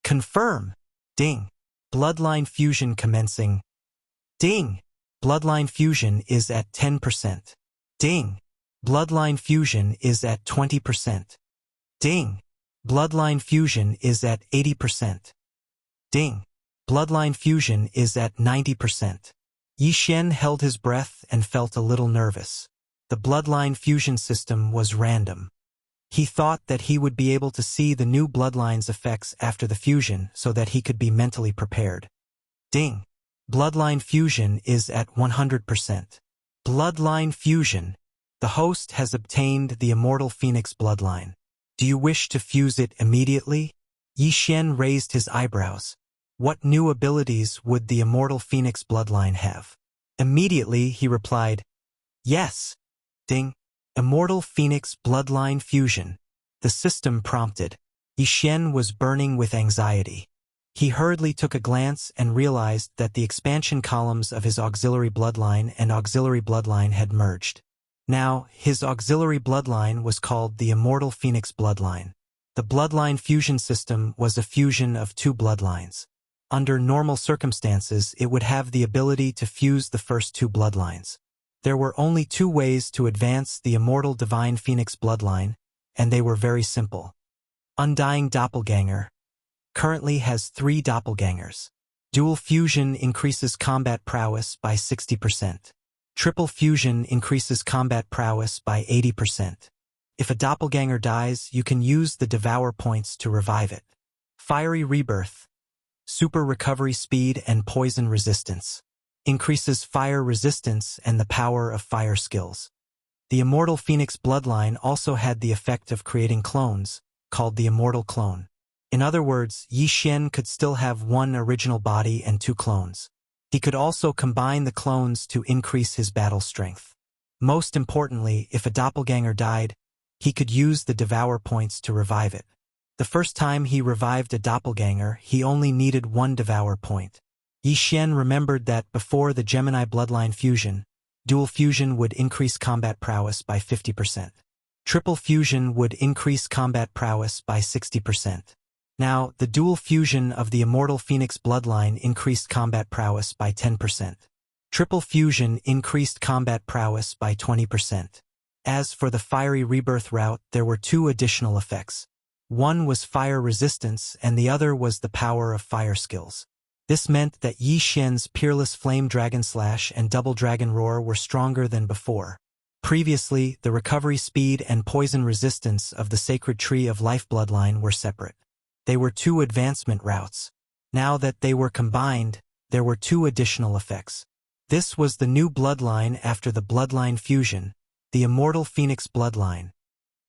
Confirm! Ding! Bloodline fusion commencing. Ding! Bloodline fusion is at 10%. Ding! Bloodline fusion is at 20%. Ding! Bloodline fusion is at 80%. Ding! Bloodline fusion is at 90%. Yi Xian held his breath and felt a little nervous. The bloodline fusion system was random. He thought that he would be able to see the new bloodline's effects after the fusion so that he could be mentally prepared. Ding! Bloodline fusion is at 100%. Bloodline fusion. The host has obtained the Immortal Phoenix bloodline. Do you wish to fuse it immediately? Yi Xian raised his eyebrows. What new abilities would the Immortal Phoenix bloodline have? Immediately, he replied, Yes. Ding! Immortal Phoenix bloodline fusion. The system prompted. Yi Xian was burning with anxiety. He hurriedly took a glance and realized that the expansion columns of his auxiliary bloodline and auxiliary bloodline had merged. Now, his auxiliary bloodline was called the Immortal Phoenix bloodline. The bloodline fusion system was a fusion of 2 bloodlines. Under normal circumstances, it would have the ability to fuse the first 2 bloodlines. There were only 2 ways to advance the Immortal Divine Phoenix bloodline, and they were very simple. Undying Doppelganger currently has 3 doppelgangers. Dual fusion increases combat prowess by 60%. Triple fusion increases combat prowess by 80%. If a doppelganger dies, you can use the devour points to revive it. Fiery Rebirth. Super recovery speed and poison resistance. Increases fire resistance and the power of fire skills. The Immortal Phoenix bloodline also had the effect of creating clones, called the Immortal Clone. In other words, Yi Xian could still have 1 original body and 2 clones. He could also combine the clones to increase his battle strength. Most importantly, if a doppelganger died, he could use the devour points to revive it. The first time he revived a doppelganger, he only needed 1 devour point. Yi Xian remembered that before the Gemini bloodline fusion, dual fusion would increase combat prowess by 50%. Triple fusion would increase combat prowess by 60%. Now, the dual fusion of the Immortal Phoenix bloodline increased combat prowess by 10%. Triple fusion increased combat prowess by 20%. As for the Fiery Rebirth route, there were 2 additional effects. One was fire resistance and the other was the power of fire skills. This meant that Yi Xian's peerless flame dragon slash and double dragon roar were stronger than before. Previously, the recovery speed and poison resistance of the sacred tree of life bloodline were separate. They were two advancement routes. Now that they were combined, there were two additional effects. This was the new bloodline after the bloodline fusion, the immortal phoenix bloodline.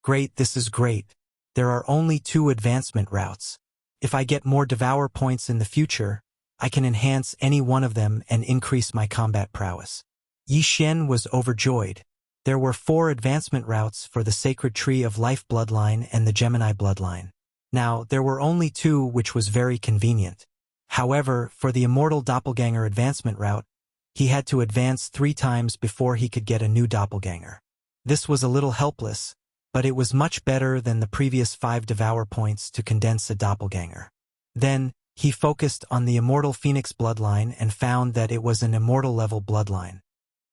Great, this is great. There are only two advancement routes. If I get more devour points in the future, I can enhance any one of them and increase my combat prowess. Yi Xian was overjoyed. There were 4 advancement routes for the sacred tree of life bloodline and the Gemini bloodline. Now, there were only 2, which was very convenient. However, for the immortal doppelganger advancement route, he had to advance 3 times before he could get a new doppelganger. This was a little helpless, but it was much better than the previous 5 devour points to condense a doppelganger. Then, he focused on the immortal phoenix bloodline and found that it was an immortal level bloodline.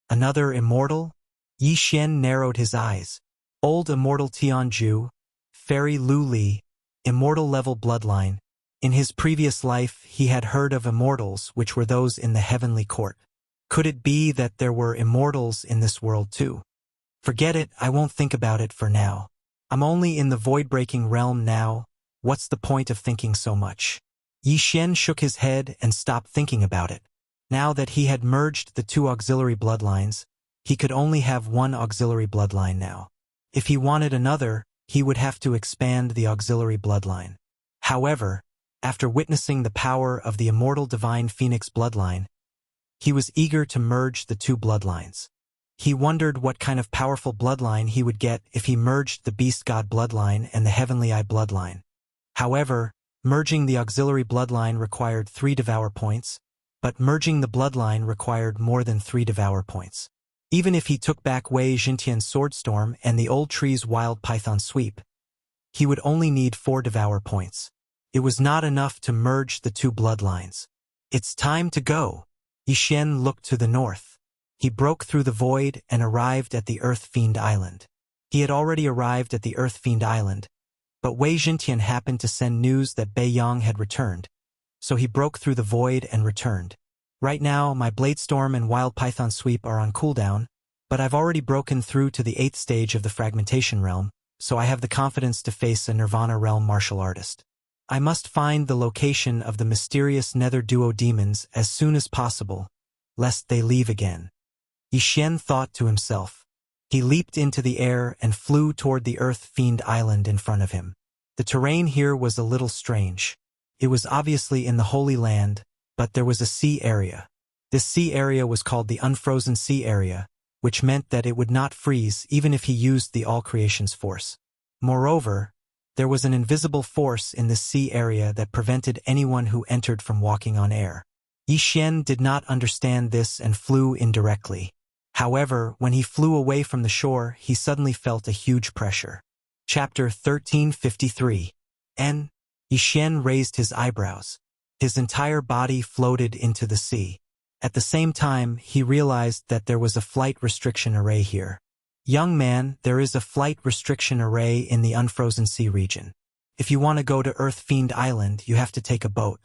Another immortal? Yi Xian narrowed his eyes. Old immortal Tianju, Fairy Lu Li, immortal level bloodline. In his previous life, he had heard of immortals, which were those in the heavenly court. Could it be that there were immortals in this world too? Forget it, I won't think about it for now. I'm only in the void-breaking realm now. What's the point of thinking so much? Yi Xian shook his head and stopped thinking about it. Now that he had merged the 2 auxiliary bloodlines, he could only have 1 auxiliary bloodline now. If he wanted another, he would have to expand the auxiliary bloodline. However, after witnessing the power of the immortal divine phoenix bloodline, he was eager to merge the 2 bloodlines. He wondered what kind of powerful bloodline he would get if he merged the beast god bloodline and the heavenly eye bloodline. However, merging the auxiliary bloodline required 3 devour points, but merging the bloodline required more than 3 devour points. Even if he took back Wei Xintian's Swordstorm and the old tree's wild python sweep, he would only need 4 devour points. It was not enough to merge the 2 bloodlines. It's time to go. Yi Xian looked to the north. He broke through the void and arrived at the Earth Fiend Island. He had already arrived at the Earth Fiend Island, but Wei Xintian happened to send news that Bei Yang had returned, so he broke through the void and returned. Right now, my Bladestorm and Wild Python Sweep are on cooldown, but I've already broken through to the 8th stage of the Fragmentation Realm, so I have the confidence to face a Nirvana Realm martial artist. I must find the location of the mysterious Nether Duo demons as soon as possible, lest they leave again. Yi Xian thought to himself. He leaped into the air and flew toward the Earth Fiend Island in front of him. The terrain here was a little strange. It was obviously in the Holy Land, but there was a sea area. This sea area was called the Unfrozen Sea Area, which meant that it would not freeze even if he used the All Creation's force. Moreover, there was an invisible force in this sea area that prevented anyone who entered from walking on air. Yi Xian did not understand this and flew indirectly. However, when he flew away from the shore, he suddenly felt a huge pressure. Chapter 1353. Yi Xian raised his eyebrows. His entire body floated into the sea. At the same time, he realized that there was a flight restriction array here. Young man, there is a flight restriction array in the Unfrozen Sea region. If you want to go to Earth Fiend Island, you have to take a boat.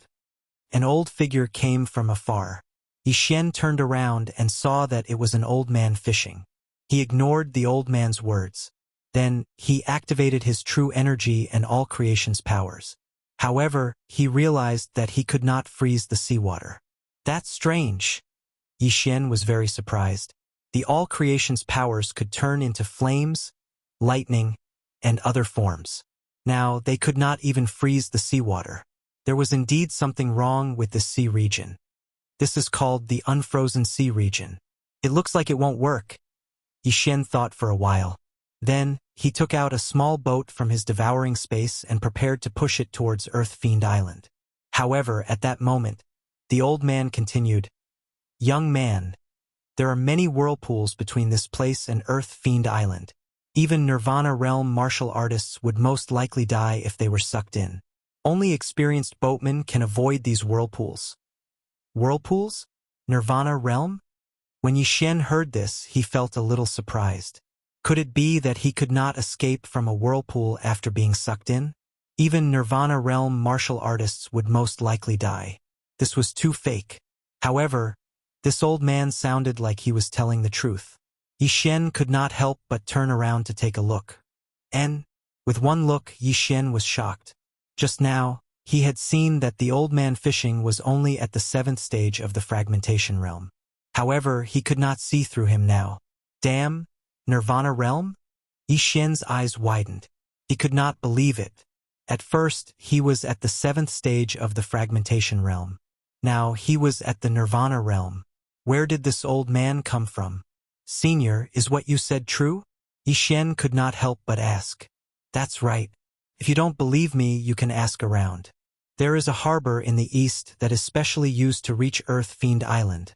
An old figure came from afar. Yi Xian turned around and saw that it was an old man fishing. He ignored the old man's words. Then, he activated his true energy and all creation's powers. However, he realized that he could not freeze the seawater. That's strange. Yi Xian was very surprised. The all creation's powers could turn into flames, lightning, and other forms. Now, they could not even freeze the seawater. There was indeed something wrong with this sea region. This is called the Unfrozen Sea region. It looks like it won't work. Yi Xian thought for a while. Then, he took out a small boat from his devouring space and prepared to push it towards Earth Fiend Island. However, at that moment, the old man continued, "Young man, there are many whirlpools between this place and Earth Fiend Island. Even Nirvana Realm martial artists would most likely die if they were sucked in. Only experienced boatmen can avoid these whirlpools." Whirlpools? Nirvana Realm? When Yi Xian heard this, he felt a little surprised. Could it be that he could not escape from a whirlpool after being sucked in? Even Nirvana Realm martial artists would most likely die. This was too fake. However, this old man sounded like he was telling the truth. Yi Xian could not help but turn around to take a look. And, with one look, Yi Xian was shocked. Just now, he had seen that the old man fishing was only at the 7th stage of the fragmentation realm. However, he could not see through him now. Damn, Nirvana realm? Yi Xian's eyes widened. He could not believe it. At first, he was at the 7th stage of the fragmentation realm. Now, he was at the Nirvana realm. Where did this old man come from? Senior, is what you said true? Yi Xian could not help but ask. That's right. If you don't believe me, you can ask around. There is a harbor in the east that is specially used to reach Earth Fiend Island,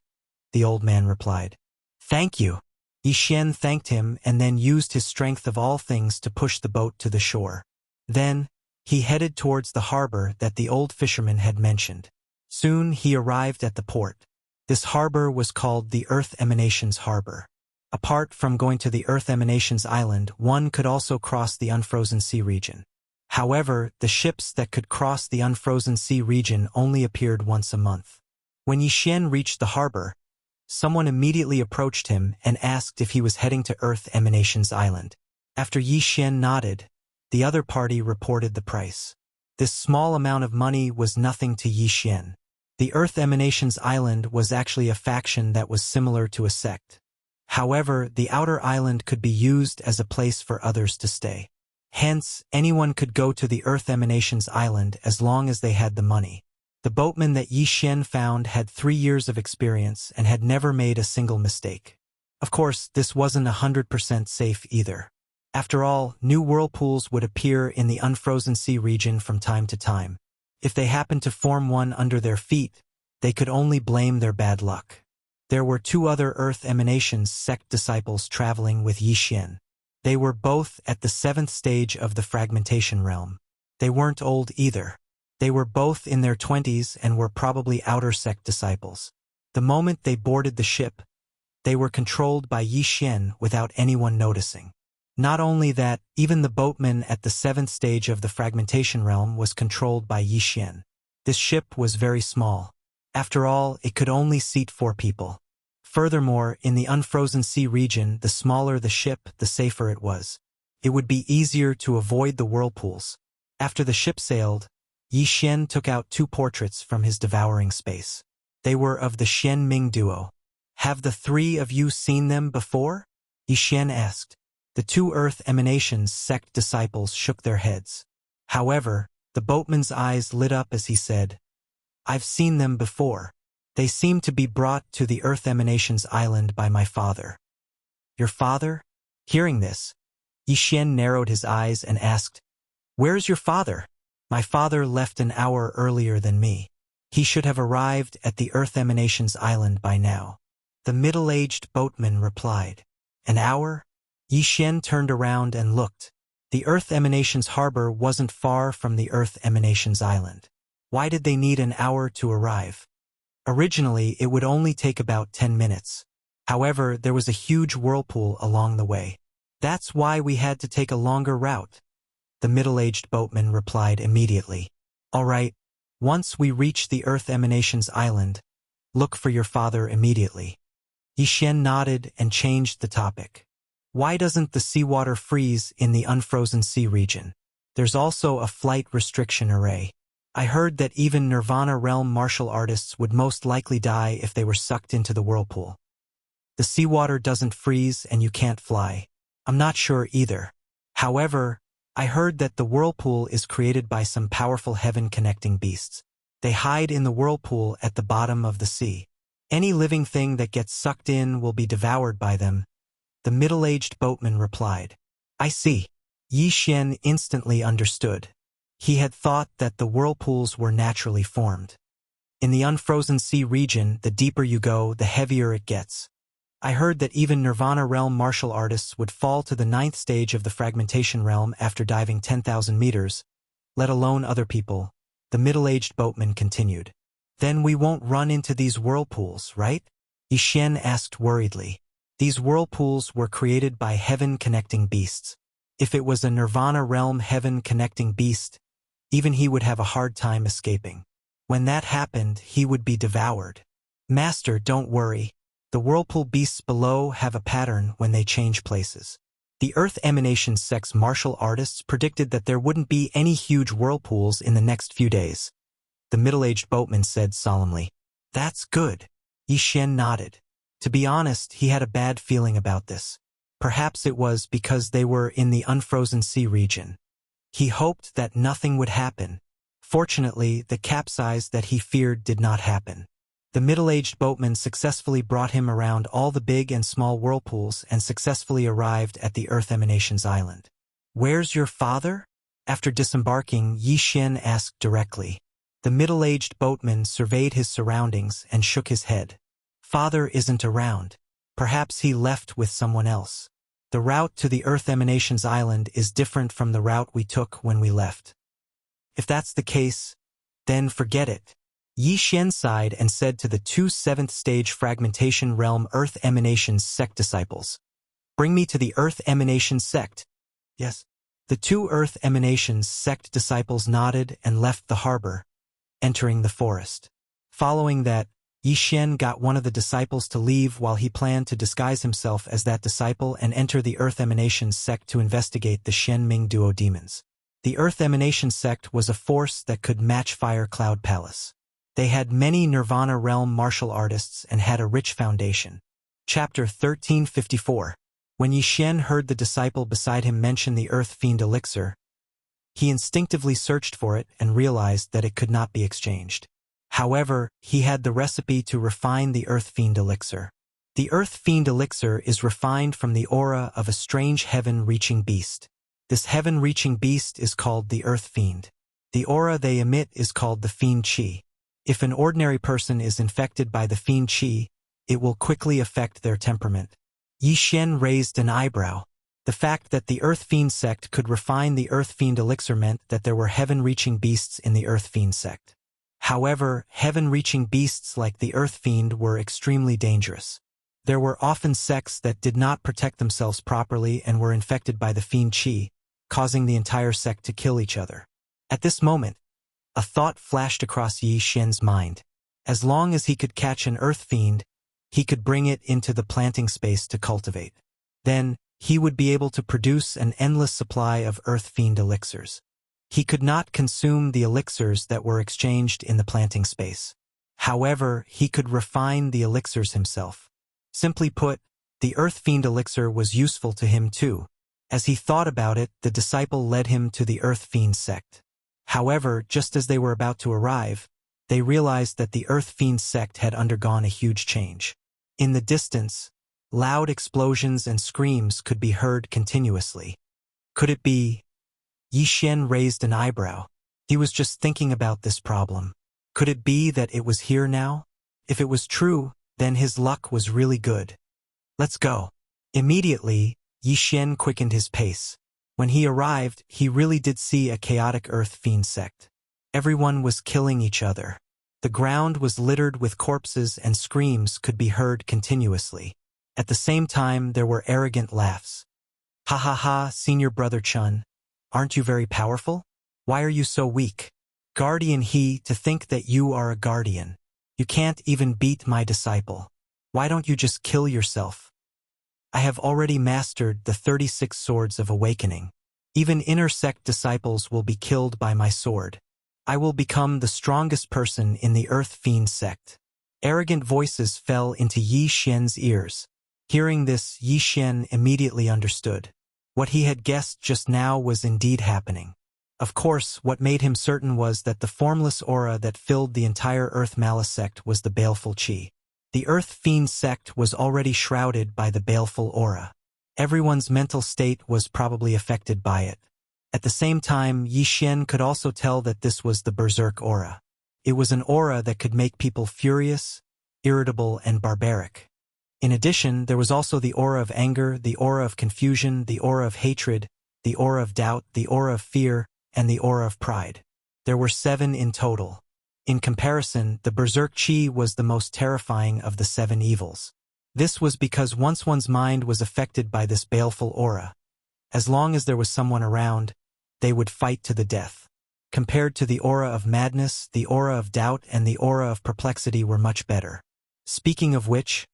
the old man replied. Thank you. Yi Xian thanked him and then used his strength of all things to push the boat to the shore. Then, he headed towards the harbor that the old fisherman had mentioned. Soon he arrived at the port. This harbor was called the Earth Emanations Harbor. Apart from going to the Earth Emanations Island, one could also cross the Unfrozen Sea region. However, the ships that could cross the Unfrozen Sea region only appeared once a month. When Yi Xian reached the harbor, someone immediately approached him and asked if he was heading to Earth Emanations Island. After Yi Xian nodded, the other party reported the price. This small amount of money was nothing to Yi Xian. The Earth Emanations Island was actually a faction that was similar to a sect. However, the outer island could be used as a place for others to stay. Hence, anyone could go to the Earth Emanations Island as long as they had the money. The boatman that Yi Xian found had 3 years of experience and had never made a single mistake. Of course, this wasn't 100% safe either. After all, new whirlpools would appear in the Unfrozen Sea region from time to time. If they happened to form one under their feet, they could only blame their bad luck. There were 2 other Earth Emanations sect disciples traveling with Yi Xian. They were both at the 7th stage of the fragmentation realm. They weren't old either. They were both in their 20s and were probably outer sect disciples. The moment they boarded the ship, they were controlled by Yi Xian without anyone noticing. Not only that, even the boatman at the 7th stage of the fragmentation realm was controlled by Yi Xian. This ship was very small. After all, it could only seat 4 people. Furthermore, in the Unfrozen Sea region, the smaller the ship, the safer it was. It would be easier to avoid the whirlpools. After the ship sailed, Yi Xian took out 2 portraits from his devouring space. They were of the Xian Ming duo. Have the 3 of you seen them before? Yi Xian asked. The 2 Earth Emanations sect disciples shook their heads. However, the boatman's eyes lit up as he said, I've seen them before. They seem to be brought to the Earth Emanations Island by my father. Your father? Hearing this, Yi Xian narrowed his eyes and asked, Where's your father? My father left an hour earlier than me. He should have arrived at the Earth Emanations Island by now. The middle-aged boatman replied. An hour? Yi Xian turned around and looked. The Earth Emanations Harbor wasn't far from the Earth Emanations Island. Why did they need an hour to arrive? Originally, it would only take about 10 minutes. However, there was a huge whirlpool along the way. That's why we had to take a longer route. The middle-aged boatman replied immediately. All right, once we reach the Earth Emanations Island, look for your father immediately. Yi Xian nodded and changed the topic. Why doesn't the seawater freeze in the Unfrozen Sea region? There's also a flight restriction array. I heard that even Nirvana realm martial artists would most likely die if they were sucked into the whirlpool. The seawater doesn't freeze and you can't fly. I'm not sure either. However, I heard that the whirlpool is created by some powerful heaven-connecting beasts. They hide in the whirlpool at the bottom of the sea. Any living thing that gets sucked in will be devoured by them. The middle-aged boatman replied. I see. Yi Xian instantly understood. He had thought that the whirlpools were naturally formed. In the Unfrozen Sea region, the deeper you go, the heavier it gets. I heard that even Nirvana realm martial artists would fall to the 9th stage of the fragmentation realm after diving 10,000 meters, let alone other people. The middle-aged boatman continued. Then we won't run into these whirlpools, right? Yi Xian asked worriedly. These whirlpools were created by heaven-connecting beasts. If it was a Nirvana realm heaven-connecting beast, even he would have a hard time escaping. When that happened, he would be devoured. Master, don't worry. The whirlpool beasts below have a pattern when they change places. The Earth Emanation sect's martial artists predicted that there wouldn't be any huge whirlpools in the next few days. The middle-aged boatman said solemnly. That's good. Yi Xian nodded. To be honest, he had a bad feeling about this. Perhaps it was because they were in the unfrozen sea region. He hoped that nothing would happen. Fortunately, the capsize that he feared did not happen. The middle-aged boatman successfully brought him around all the big and small whirlpools and successfully arrived at the Earth Emanations Island. Where's your father? After disembarking, Yi Xian asked directly. The middle-aged boatman surveyed his surroundings and shook his head. Father isn't around. Perhaps he left with someone else. The route to the Earth Emanations Island is different from the route we took when we left. If that's the case, then forget it. Yi Xian sighed and said to the two 7th stage fragmentation realm Earth Emanations sect disciples. Bring me to the Earth Emanations sect. Yes. The two Earth Emanations sect disciples nodded and left the harbor, entering the forest. Following that, Yi Xian got one of the disciples to leave while he planned to disguise himself as that disciple and enter the Earth Emanations sect to investigate the Shen Ming duo demons. The Earth Emanation sect was a force that could match Fire Cloud Palace. They had many Nirvana realm martial artists and had a rich foundation. Chapter 1354. When Yi Xian heard the disciple beside him mention the Earth Fiend elixir, he instinctively searched for it and realized that it could not be exchanged. However, he had the recipe to refine the Earth Fiend elixir. The Earth Fiend elixir is refined from the aura of a strange heaven-reaching beast. This heaven-reaching beast is called the Earth Fiend. The aura they emit is called the Fiend Qi. If an ordinary person is infected by the Fiend Qi, it will quickly affect their temperament. Yi Xian raised an eyebrow. The fact that the Earth Fiend sect could refine the Earth Fiend elixir meant that there were heaven-reaching beasts in the Earth Fiend sect. However, heaven-reaching beasts like the Earth Fiend were extremely dangerous. There were often sects that did not protect themselves properly and were infected by the Fiend Qi, causing the entire sect to kill each other. At this moment, a thought flashed across Yi Xian's mind. As long as he could catch an Earth Fiend, he could bring it into the planting space to cultivate. Then, he would be able to produce an endless supply of Earth Fiend elixirs. He could not consume the elixirs that were exchanged in the planting space. However, he could refine the elixirs himself. Simply put, the Earth Fiend elixir was useful to him too. As he thought about it, the disciple led him to the Earth Fiend sect. However, just as they were about to arrive, they realized that the Earth Fiend sect had undergone a huge change. In the distance, loud explosions and screams could be heard continuously. Could it be? Yi Xian raised an eyebrow. He was just thinking about this problem. Could it be that it was here now? If it was true, then his luck was really good. Let's go. Immediately, Yi Xian quickened his pace. When he arrived, he really did see a chaotic Earth Fiend sect. Everyone was killing each other. The ground was littered with corpses and screams could be heard continuously. At the same time, there were arrogant laughs. Ha ha ha, senior brother Chun. Aren't you very powerful? Why are you so weak? Guardian He, to think that you are a guardian. You can't even beat my disciple. Why don't you just kill yourself? I have already mastered the 36 swords of awakening. Even inner sect disciples will be killed by my sword. I will become the strongest person in the Earth Fiend sect. Arrogant voices fell into Yi Xian's ears. Hearing this, Yi Xian immediately understood. What he had guessed just now was indeed happening. Of course, what made him certain was that the formless aura that filled the entire Earth Malice sect was the baleful Qi. The Earth Fiend sect was already shrouded by the baleful aura. Everyone's mental state was probably affected by it. At the same time, Yi Xian could also tell that this was the Berserk aura. It was an aura that could make people furious, irritable, and barbaric. In addition, there was also the aura of anger, the aura of confusion, the aura of hatred, the aura of doubt, the aura of fear, and the aura of pride. There were 7 in total. In comparison, the Berserk Qi was the most terrifying of the 7 evils. This was because once one's mind was affected by this baleful aura, as long as there was someone around, they would fight to the death. Compared to the aura of madness, the aura of doubt and the aura of perplexity were much better. Speaking of which,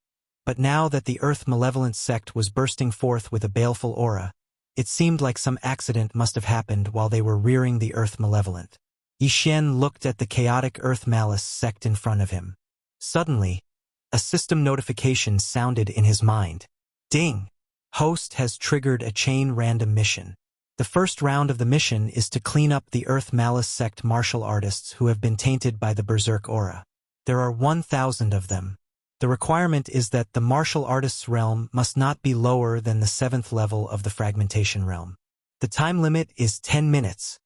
but now that the Earth Malevolent sect was bursting forth with a baleful aura, it seemed like some accident must have happened while they were rearing the Earth Malevolent. Yi Xian looked at the chaotic Earth Malice sect in front of him. Suddenly, a system notification sounded in his mind. Ding! Host has triggered a chain random mission. The first round of the mission is to clean up the Earth Malice sect martial artists who have been tainted by the Berserk aura. There are 1,000 of them. The requirement is that the martial artist's realm must not be lower than the 7th level of the fragmentation realm. The time limit is 10 minutes.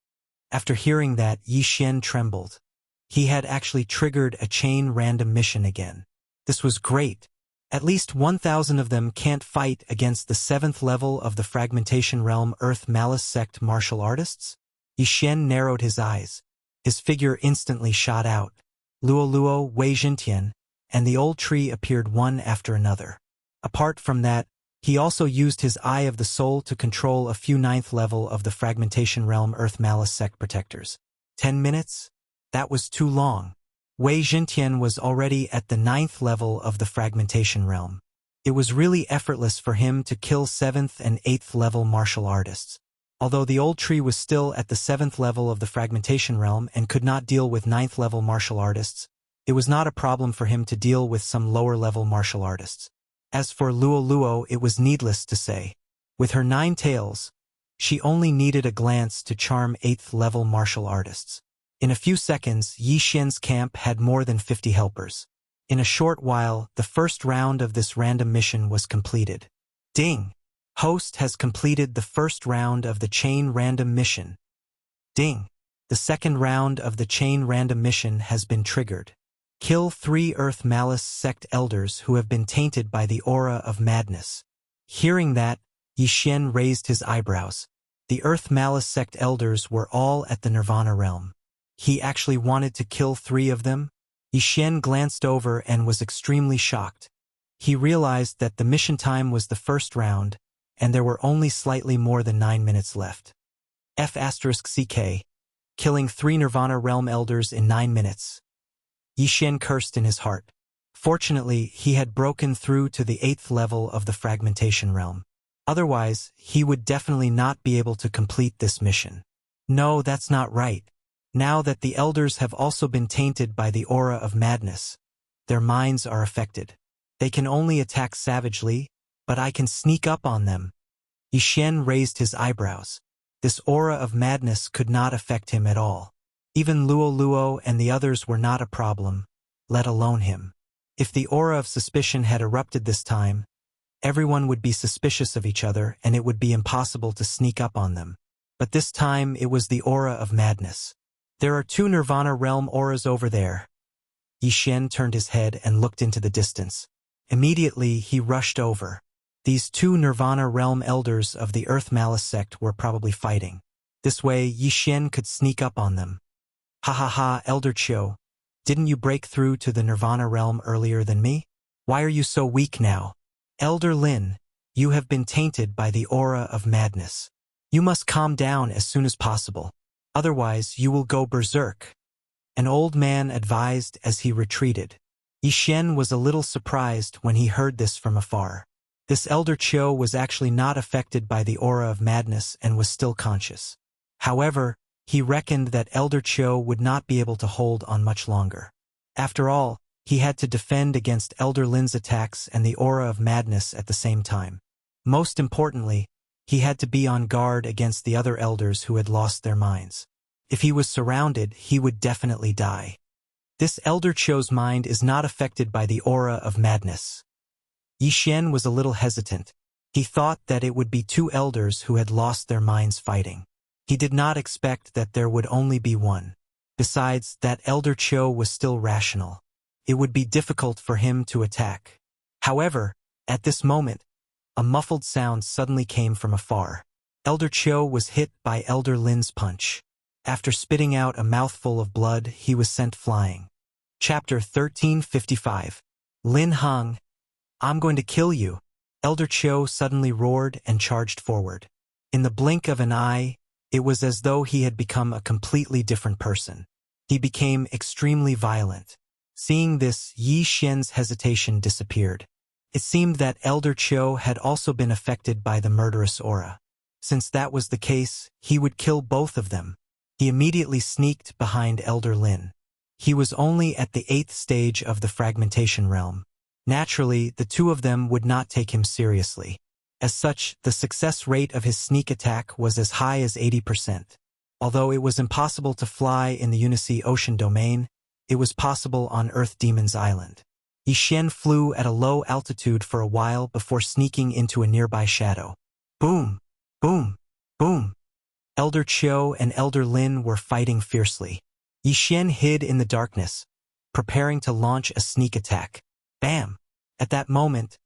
After hearing that, Yi Xian trembled. He had actually triggered a chain random mission again. This was great. At least 1,000 of them can't fight against the 7th level of the fragmentation realm Earth Malice sect martial artists? Yi Xian narrowed his eyes. His figure instantly shot out. Luo Luo, Wei Jintian, and the old tree appeared one after another. Apart from that, he also used his Eye of the Soul to control a few 9th level of the fragmentation realm Earth Malice sect protectors. 10 minutes? That was too long. Wei Jintian was already at the 9th level of the fragmentation realm. It was really effortless for him to kill 7th and 8th level martial artists. Although the old tree was still at the 7th level of the fragmentation realm and could not deal with 9th level martial artists, it was not a problem for him to deal with some lower level martial artists. As for Luo Luo, it was needless to say. With her 9 tails, she only needed a glance to charm 8th level martial artists. In a few seconds, Yi Xian's camp had more than 50 helpers. In a short while, the first round of this random mission was completed. Ding! Host has completed the first round of the chain random mission. Ding! The second round of the chain random mission has been triggered. Kill 3 Earth Malice sect elders who have been tainted by the aura of madness. Hearing that, Yi Xian raised his eyebrows. The Earth Malice sect elders were all at the Nirvana realm. He actually wanted to kill 3 of them? Yi Xian glanced over and was extremely shocked. He realized that the mission time was the first round, and there were only slightly more than 9 minutes left. F***CK. Killing 3 Nirvana realm elders in 9 minutes. Yi Xian cursed in his heart. Fortunately, he had broken through to the 8th level of the fragmentation realm. Otherwise, he would definitely not be able to complete this mission. No, that's not right. Now that the elders have also been tainted by the aura of madness, their minds are affected. They can only attack savagely, but I can sneak up on them. Yi Xian raised his eyebrows. This aura of madness could not affect him at all. Even Luo Luo and the others were not a problem, let alone him. If the aura of suspicion had erupted this time, everyone would be suspicious of each other and it would be impossible to sneak up on them. But this time it was the aura of madness. There are 2 Nirvana realm auras over there. Yi Xian turned his head and looked into the distance. Immediately he rushed over. These 2 Nirvana realm elders of the Earth Malice sect were probably fighting. This way Yi Xian could sneak up on them. Ha ha ha, Elder Chiu. Didn't you break through to the Nirvana realm earlier than me? Why are you so weak now? Elder Lin, you have been tainted by the aura of madness. You must calm down as soon as possible. Otherwise, you will go berserk. An old man advised as he retreated. Yi Xian was a little surprised when he heard this from afar. This Elder Chiu was actually not affected by the aura of madness and was still conscious. However, he reckoned that Elder Chiu would not be able to hold on much longer. After all, he had to defend against Elder Lin's attacks and the aura of madness at the same time. Most importantly, he had to be on guard against the other elders who had lost their minds. If he was surrounded, he would definitely die. This Elder Chiu's mind is not affected by the aura of madness. Yi Xian was a little hesitant. He thought that it would be 2 elders who had lost their minds fighting. He did not expect that there would only be 1. Besides, that Elder Chiu was still rational. It would be difficult for him to attack. However, at this moment, a muffled sound suddenly came from afar. Elder Chiu was hit by Elder Lin's punch. After spitting out a mouthful of blood, he was sent flying. Chapter 1355. Lin Heng. I'm going to kill you. Elder Chiu suddenly roared and charged forward. In the blink of an eye, It was as though he had become a completely different person. He became extremely violent. Seeing this, Yi Xian's hesitation disappeared. It seemed that Elder Qiu had also been affected by the murderous aura. Since that was the case, he would kill both of them. He immediately sneaked behind Elder Lin. He was only at the 8th stage of the fragmentation realm. Naturally, the two of them would not take him seriously. As such, the success rate of his sneak attack was as high as 80%. Although it was impossible to fly in the Unisea Ocean domain, it was possible on Earth Demon's Island. Yi Xian flew at a low altitude for a while before sneaking into a nearby shadow. Boom! Boom! Boom! Elder Qiu and Elder Lin were fighting fiercely. Yi Xian hid in the darkness, preparing to launch a sneak attack. Bam! At that moment,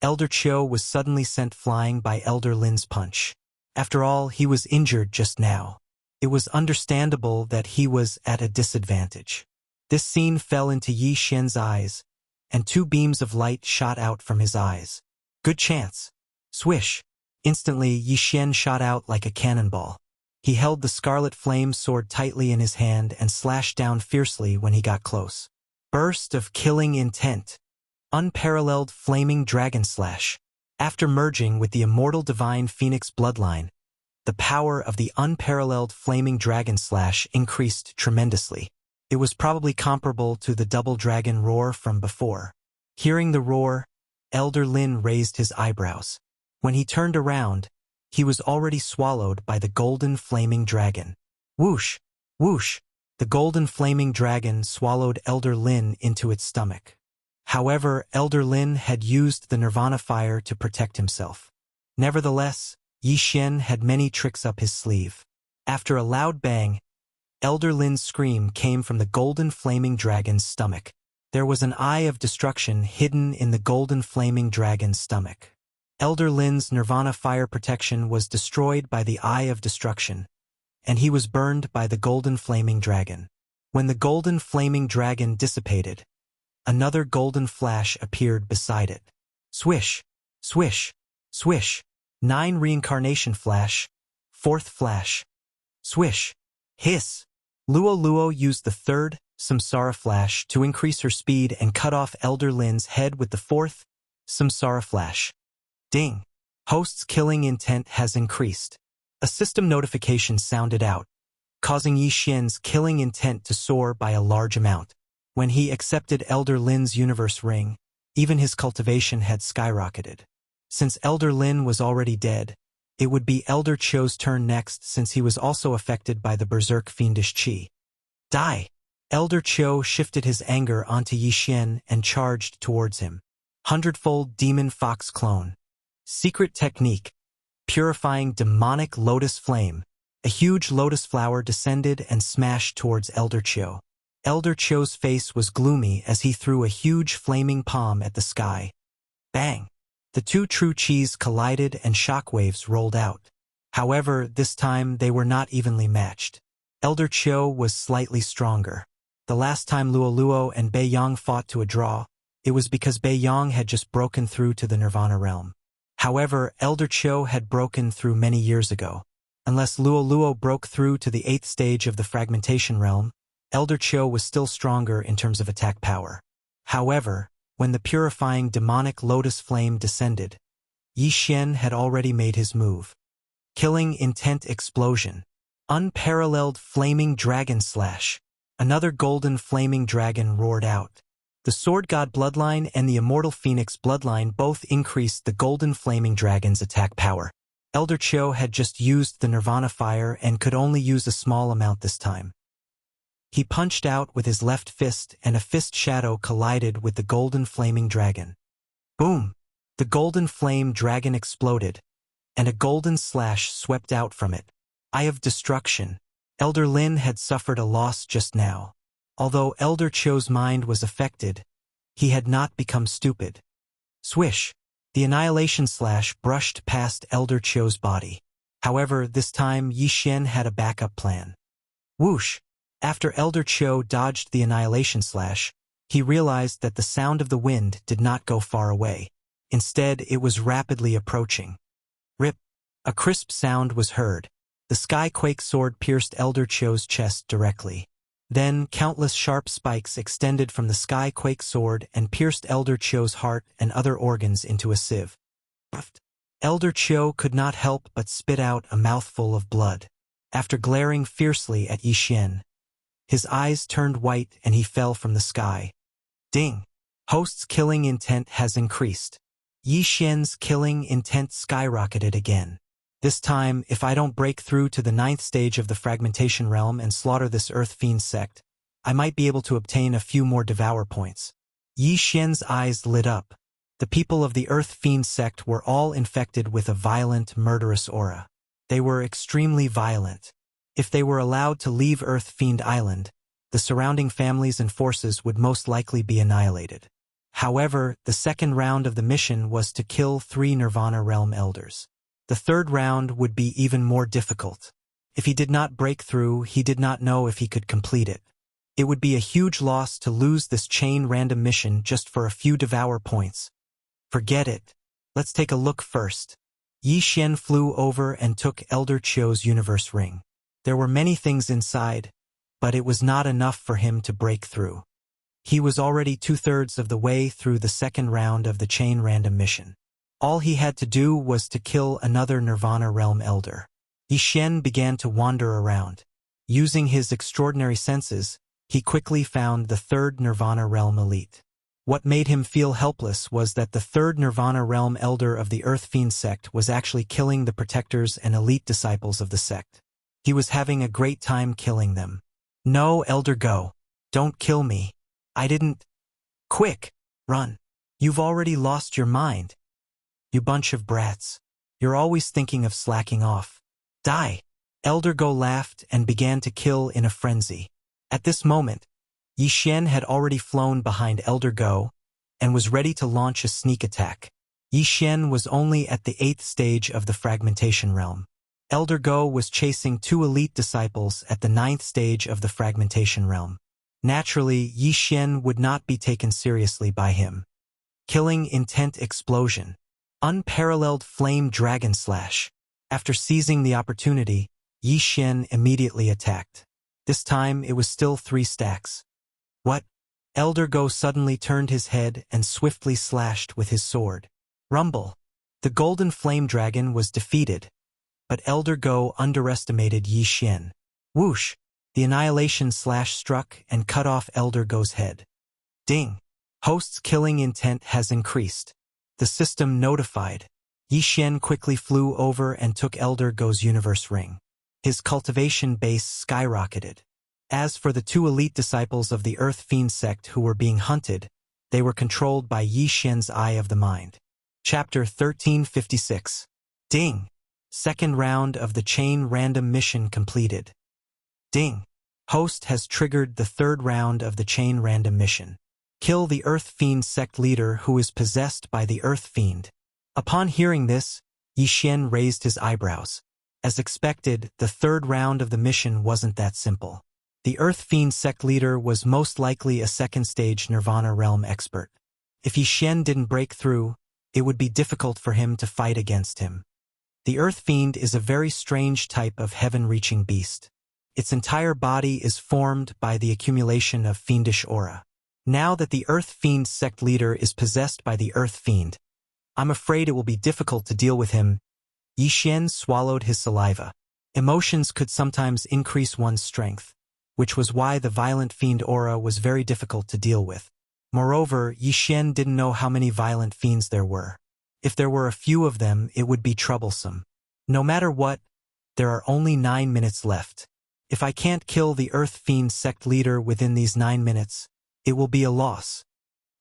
Elder Qiu was suddenly sent flying by Elder Lin's punch. After all, he was injured just now. It was understandable that he was at a disadvantage. This scene fell into Yi Xian's eyes, and 2 beams of light shot out from his eyes. Good chance. Swish. Instantly, Yi Xian shot out like a cannonball. He held the scarlet flame sword tightly in his hand and slashed down fiercely when he got close. Burst of killing intent. Unparalleled flaming dragon slash. After merging with the immortal divine phoenix bloodline, the power of the unparalleled flaming dragon slash increased tremendously. It was probably comparable to the double dragon roar from before. Hearing the roar, Elder Lin raised his eyebrows. When he turned around, he was already swallowed by the golden flaming dragon. Whoosh! Whoosh! The golden flaming dragon swallowed Elder Lin into its stomach. However, Elder Lin had used the Nirvana fire to protect himself. Nevertheless, Yi Xian had many tricks up his sleeve. After a loud bang, Elder Lin's scream came from the golden flaming dragon's stomach. There was an eye of destruction hidden in the golden flaming dragon's stomach. Elder Lin's Nirvana fire protection was destroyed by the eye of destruction, and he was burned by the golden flaming dragon. When the golden flaming dragon dissipated, another golden flash appeared beside it. Swish! Swish! Swish! 9 reincarnation flash. 4th flash. Swish! Hiss! Luo Luo used the 3rd Samsara flash to increase her speed and cut off Elder Lin's head with the 4th Samsara flash. Ding! Host's killing intent has increased. A system notification sounded out, causing Yi Xian's killing intent to soar by a large amount. When he accepted Elder Lin's universe ring, even his cultivation had skyrocketed. Since Elder Lin was already dead, it would be Elder Qiu's turn next since he was also affected by the berserk fiendish qi. Die! Elder Qiu shifted his anger onto Yi Xian and charged towards him. 100-fold demon fox clone. Secret technique. Purifying demonic lotus flame. A huge lotus flower descended and smashed towards Elder Qiu. Elder Qiu's face was gloomy as he threw a huge flaming palm at the sky. Bang! The 2 true qis collided and shockwaves rolled out. However, this time they were not evenly matched. Elder Qiu was slightly stronger. The last time Luo Luo and Bei Yang fought to a draw, it was because Bei Yang had just broken through to the Nirvana realm. However, Elder Qiu had broken through many years ago. Unless Luo Luo broke through to the 8th stage of the fragmentation realm, Elder Qiu was still stronger in terms of attack power. However, when the purifying demonic lotus flame descended, Yi Xian had already made his move. Killing intent explosion. Unparalleled flaming dragon slash. Another golden flaming dragon roared out. The Sword God bloodline and the Immortal Phoenix bloodline both increased the golden flaming dragon's attack power. Elder Qiu had just used the Nirvana fire and could only use a small amount this time. He punched out with his left fist and a fist shadow collided with the golden flaming dragon. Boom! The golden flame dragon exploded, and a golden slash swept out from it. Eye of destruction. Elder Lin had suffered a loss just now. Although Elder Qiu's mind was affected, he had not become stupid. Swish! The annihilation slash brushed past Elder Qiu's body. However, this time Yi Xian had a backup plan. Whoosh! After Elder Qiu dodged the annihilation slash, he realized that the sound of the wind did not go far away. Instead, it was rapidly approaching. Rip! A crisp sound was heard. The Skyquake sword pierced Elder Chio's chest directly. Then, countless sharp spikes extended from the Skyquake sword and pierced Elder Chio's heart and other organs into a sieve. Elder Chio could not help but spit out a mouthful of blood. After glaring fiercely at Yi Xian, his eyes turned white and he fell from the sky. Ding! Host's killing intent has increased. Yi Xian's killing intent skyrocketed again. This time, if I don't break through to the 9th stage of the fragmentation realm and slaughter this Earth Fiend sect, I might be able to obtain a few more devour points. Yi Xian's eyes lit up. The people of the Earth Fiend sect were all infected with a violent, murderous aura. They were extremely violent. If they were allowed to leave Earth Fiend Island, the surrounding families and forces would most likely be annihilated. However, the second round of the mission was to kill 3 Nirvana Realm Elders. The third round would be even more difficult. If he did not break through, he did not know if he could complete it. It would be a huge loss to lose this chain random mission just for a few devour points. Forget it. Let's take a look first. Yi Xian flew over and took Elder Chio's universe ring. There were many things inside, but it was not enough for him to break through. He was already 2/3 of the way through the second round of the chain random mission. All he had to do was to kill another Nirvana Realm Elder. Yi Xian began to wander around. Using his extraordinary senses, he quickly found the 3rd Nirvana Realm Elite. What made him feel helpless was that the 3rd Nirvana Realm Elder of the Earth Fiend sect was actually killing the protectors and elite disciples of the sect. He was having a great time killing them. No, Elder, go. Don't kill me. I didn't. Quick, run. You've already lost your mind. You bunch of brats. You're always thinking of slacking off. Die. Elder Go laughed and began to kill in a frenzy. At this moment, Yi Xian had already flown behind Elder Go and was ready to launch a sneak attack. Yi Xian was only at the 8th stage of the fragmentation realm. Elder Go was chasing 2 elite disciples at the 9th stage of the fragmentation realm. Naturally, Yi Xian would not be taken seriously by him. Killing intent explosion. Unparalleled flame dragon slash. After seizing the opportunity, Yi Xian immediately attacked. This time it was still 3 stacks. What? Elder Go suddenly turned his head and swiftly slashed with his sword. Rumble. The golden flame dragon was defeated, but Elder Go underestimated Yi Xian. Whoosh! The annihilation slash struck and cut off Elder Go's head. Ding! Host's killing intent has increased. The system notified. Yi Xian quickly flew over and took Elder Go's universe ring. His cultivation base skyrocketed. As for the 2 elite disciples of the Earth Fiend sect who were being hunted, they were controlled by Yi Xian's Eye of the Mind. Chapter 1356. Ding! Second round of the chain random mission completed. Ding! Host has triggered the 3rd round of the chain random mission. Kill the Earth Fiend sect leader who is possessed by the Earth Fiend. Upon hearing this, Yi Xian raised his eyebrows. As expected, the 3rd round of the mission wasn't that simple. The Earth Fiend sect leader was most likely a 2nd stage Nirvana Realm expert. If Yi Xian didn't break through, it would be difficult for him to fight against him. The Earth Fiend is a very strange type of heaven-reaching beast. Its entire body is formed by the accumulation of fiendish aura. Now that the Earth Fiend sect leader is possessed by the Earth Fiend, I'm afraid it will be difficult to deal with him. Yi Xian swallowed his saliva. Emotions could sometimes increase one's strength, which was why the violent fiend aura was very difficult to deal with. Moreover, Yi Xian didn't know how many violent fiends there were. If there were a few of them, it would be troublesome. No matter what, there are only 9 minutes left. If I can't kill the Earth Fiend sect leader within these 9 minutes, it will be a loss.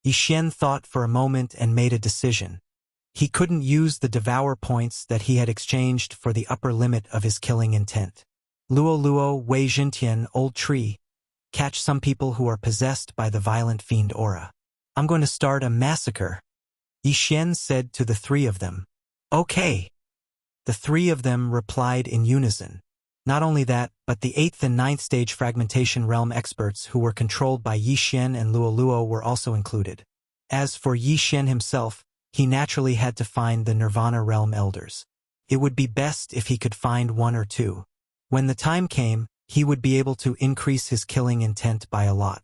Yi Xian thought for a moment and made a decision. He couldn't use the devour points that he had exchanged for the upper limit of his killing intent. Luo Luo Wei Jintian, old tree. Catch some people who are possessed by the violent fiend aura. I'm going to start a massacre. Yi Xian said to the 3 of them. Okay. The 3 of them replied in unison. Not only that, but the 8th and 9th stage fragmentation realm experts who were controlled by Yi Xian and Luo Luo were also included. As for Yi Xian himself, he naturally had to find the Nirvana realm elders. It would be best if he could find 1 or 2. When the time came, he would be able to increase his killing intent by a lot.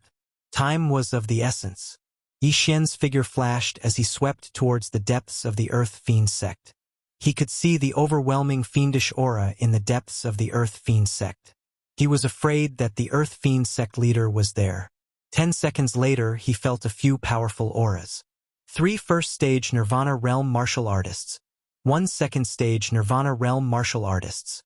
Time was of the essence. Yi Xian's figure flashed as he swept towards the depths of the Earth Fiend sect. He could see the overwhelming fiendish aura in the depths of the Earth Fiend sect. He was afraid that the Earth Fiend sect leader was there. 10 seconds later, he felt a few powerful auras. 3 first-stage Nirvana Realm martial artists. 1 second-stage Nirvana Realm martial artists.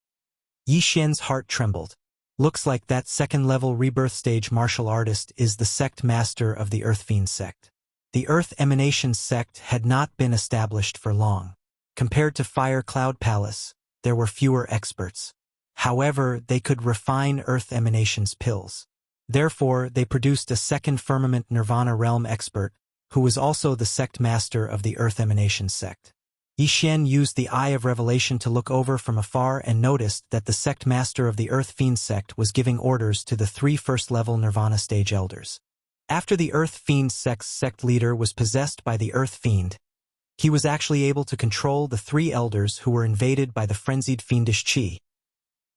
Yi Xian's heart trembled. Looks like that second-level rebirth stage martial artist is the sect master of the Earth Fiend sect. The Earth Emanation sect had not been established for long. Compared to Fire Cloud Palace, there were fewer experts. However, they could refine Earth Emanation's pills. Therefore, they produced a second Firmament Nirvana Realm expert, who was also the sect master of the Earth Emanation sect. Yi Xian used the Eye of Revelation to look over from afar and noticed that the sect master of the Earth Fiend sect was giving orders to the 3 first-level Nirvana stage elders. After the Earth Fiend sect's sect leader was possessed by the Earth Fiend, he was actually able to control the 3 elders who were invaded by the frenzied fiendish qi.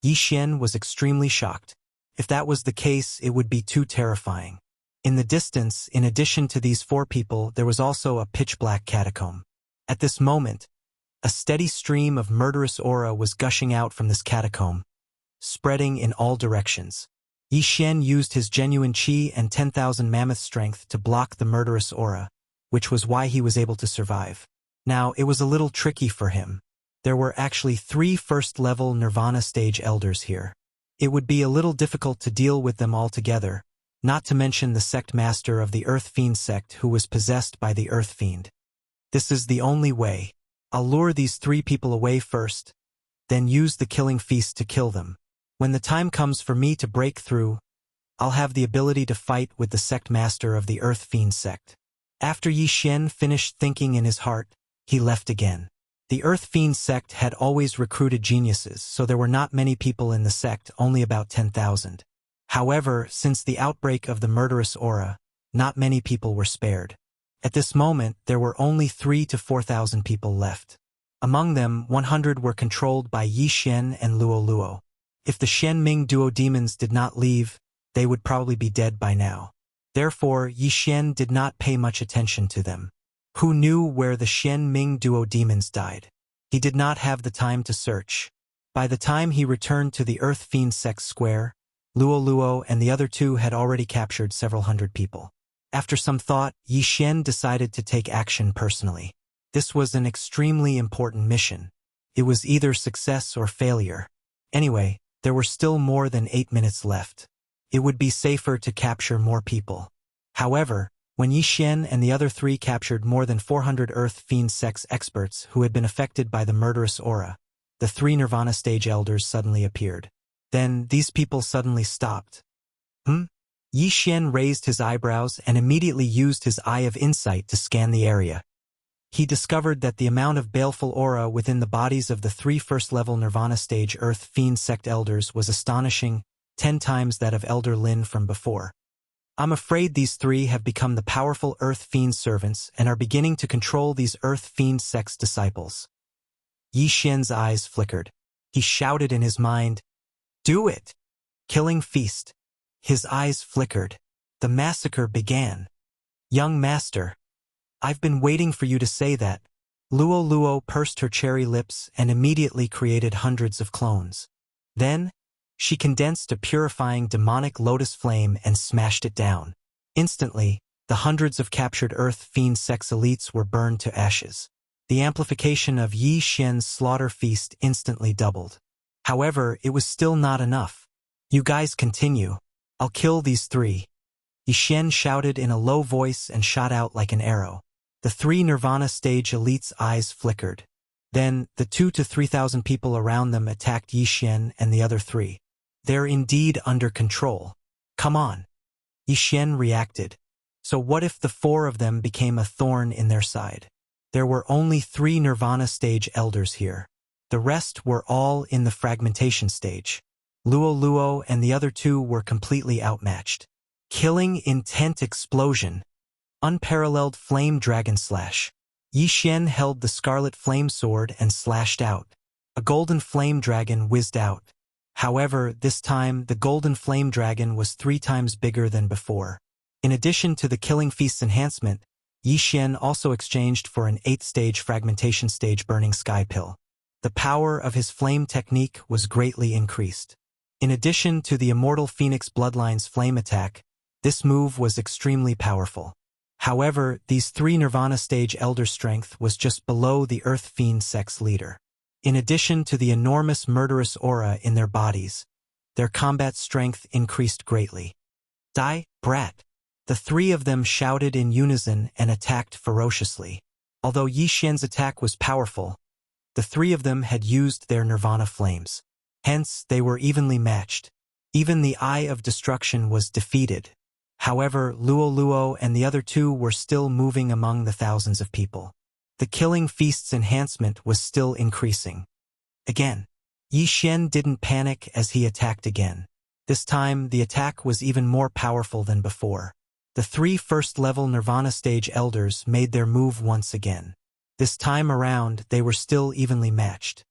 Yi Xian was extremely shocked. If that was the case, it would be too terrifying. In the distance, in addition to these 4 people, there was also a pitch-black catacomb. At this moment, a steady stream of murderous aura was gushing out from this catacomb, spreading in all directions. Yi Xian used his genuine qi and 10,000 mammoth strength to block the murderous aura, which was why he was able to survive. Now, it was a little tricky for him. There were actually 3 first-level Nirvana stage elders here. It would be a little difficult to deal with them all together, not to mention the sect master of the Earth Fiend sect who was possessed by the Earth Fiend. This is the only way. I'll lure these 3 people away first, then use the killing feast to kill them. When the time comes for me to break through, I'll have the ability to fight with the sect master of the Earth Fiend sect. After Yi Xian finished thinking in his heart, he left again. The Earth Fiend sect had always recruited geniuses, so there were not many people in the sect, only about 10,000. However, since the outbreak of the murderous aura, not many people were spared. At this moment, there were only 3,000 to 4,000 people left. Among them, 100 were controlled by Yi Xian and Luo Luo. If the Shen Ming duo demons did not leave, they would probably be dead by now. Therefore, Yi Xian did not pay much attention to them. Who knew where the Shen Ming duo demons died? He did not have the time to search. By the time he returned to the Earth Fiend sect square, Luo Luo and the other 2 had already captured several hundred people. After some thought, Yi Xian decided to take action personally. This was an extremely important mission. It was either success or failure. Anyway, there were still more than 8 minutes left. It would be safer to capture more people. However, when Yi Xian and the other 3 captured more than 400 Earth Fiend sect experts who had been affected by the murderous aura, the 3 Nirvana stage elders suddenly appeared. Then, these people suddenly stopped. Yi Xian raised his eyebrows and immediately used his Eye of Insight to scan the area. He discovered that the amount of baleful aura within the bodies of the 3 first-level Nirvana stage Earth Fiend sect elders was astonishing, 10 times that of Elder Lin from before. I'm afraid these 3 have become the powerful Earth Fiend servants and are beginning to control these Earth Fiend sect's disciples. Yi Xian's eyes flickered. He shouted in his mind, "Do it! Killing feast!" His eyes flickered. The massacre began. "Young master, I've been waiting for you to say that." Luo Luo pursed her cherry lips and immediately created hundreds of clones. Then, she condensed a purifying demonic lotus flame and smashed it down. Instantly, the hundreds of captured Earth Fiend sect elites were burned to ashes. The amplification of Yi Xian's slaughter feast instantly doubled. However, it was still not enough. "You guys continue. I'll kill these 3. Yi Xian shouted in a low voice and shot out like an arrow. The 3 Nirvana stage elites' eyes flickered. Then, the 2,000 to 3,000 people around them attacked Yi Xian and the other 3. They're indeed under control. Come on. Yi Xian reacted. So what if the 4 of them became a thorn in their side? There were only 3 Nirvana stage elders here. The rest were all in the fragmentation stage. Luo Luo and the other 2 were completely outmatched. Killing intent explosion. Unparalleled flame dragon slash. Yi Xian held the scarlet flame sword and slashed out. A golden flame dragon whizzed out. However, this time, the golden flame dragon was 3 times bigger than before. In addition to the Killing Feast's enhancement, Yi Xian also exchanged for an 8th-stage fragmentation stage burning sky pill. The power of his flame technique was greatly increased. In addition to the immortal Phoenix Bloodline's flame attack, this move was extremely powerful. However, these 3 Nirvana stage elder strength was just below the Earth Fiend sex leader. In addition to the enormous murderous aura in their bodies, their combat strength increased greatly. Die, brat! The 3 of them shouted in unison and attacked ferociously. Although Yi Xian's attack was powerful, the 3 of them had used their Nirvana flames. Hence, they were evenly matched. Even the Eye of Destruction was defeated. However, Luo and the other 2 were still moving among the thousands of people. The Killing Feast's enhancement was still increasing. Again, Yi Xian didn't panic as he attacked again. This time, the attack was even more powerful than before. The 3 first-level Nirvana stage elders made their move once again. This time around, they were still evenly matched.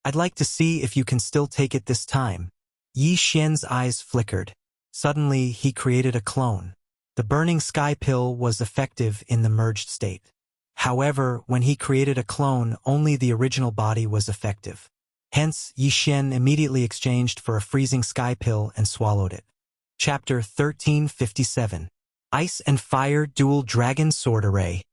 I'd like to see if you can still take it this time. Yi Xian's eyes flickered. Suddenly, he created a clone. The burning sky pill was effective in the merged state. However, when he created a clone, only the original body was effective. Hence, Yi Xian immediately exchanged for a freezing sky pill and swallowed it. Chapter 1357. Ice and Fire Dual Dragon Sword Array.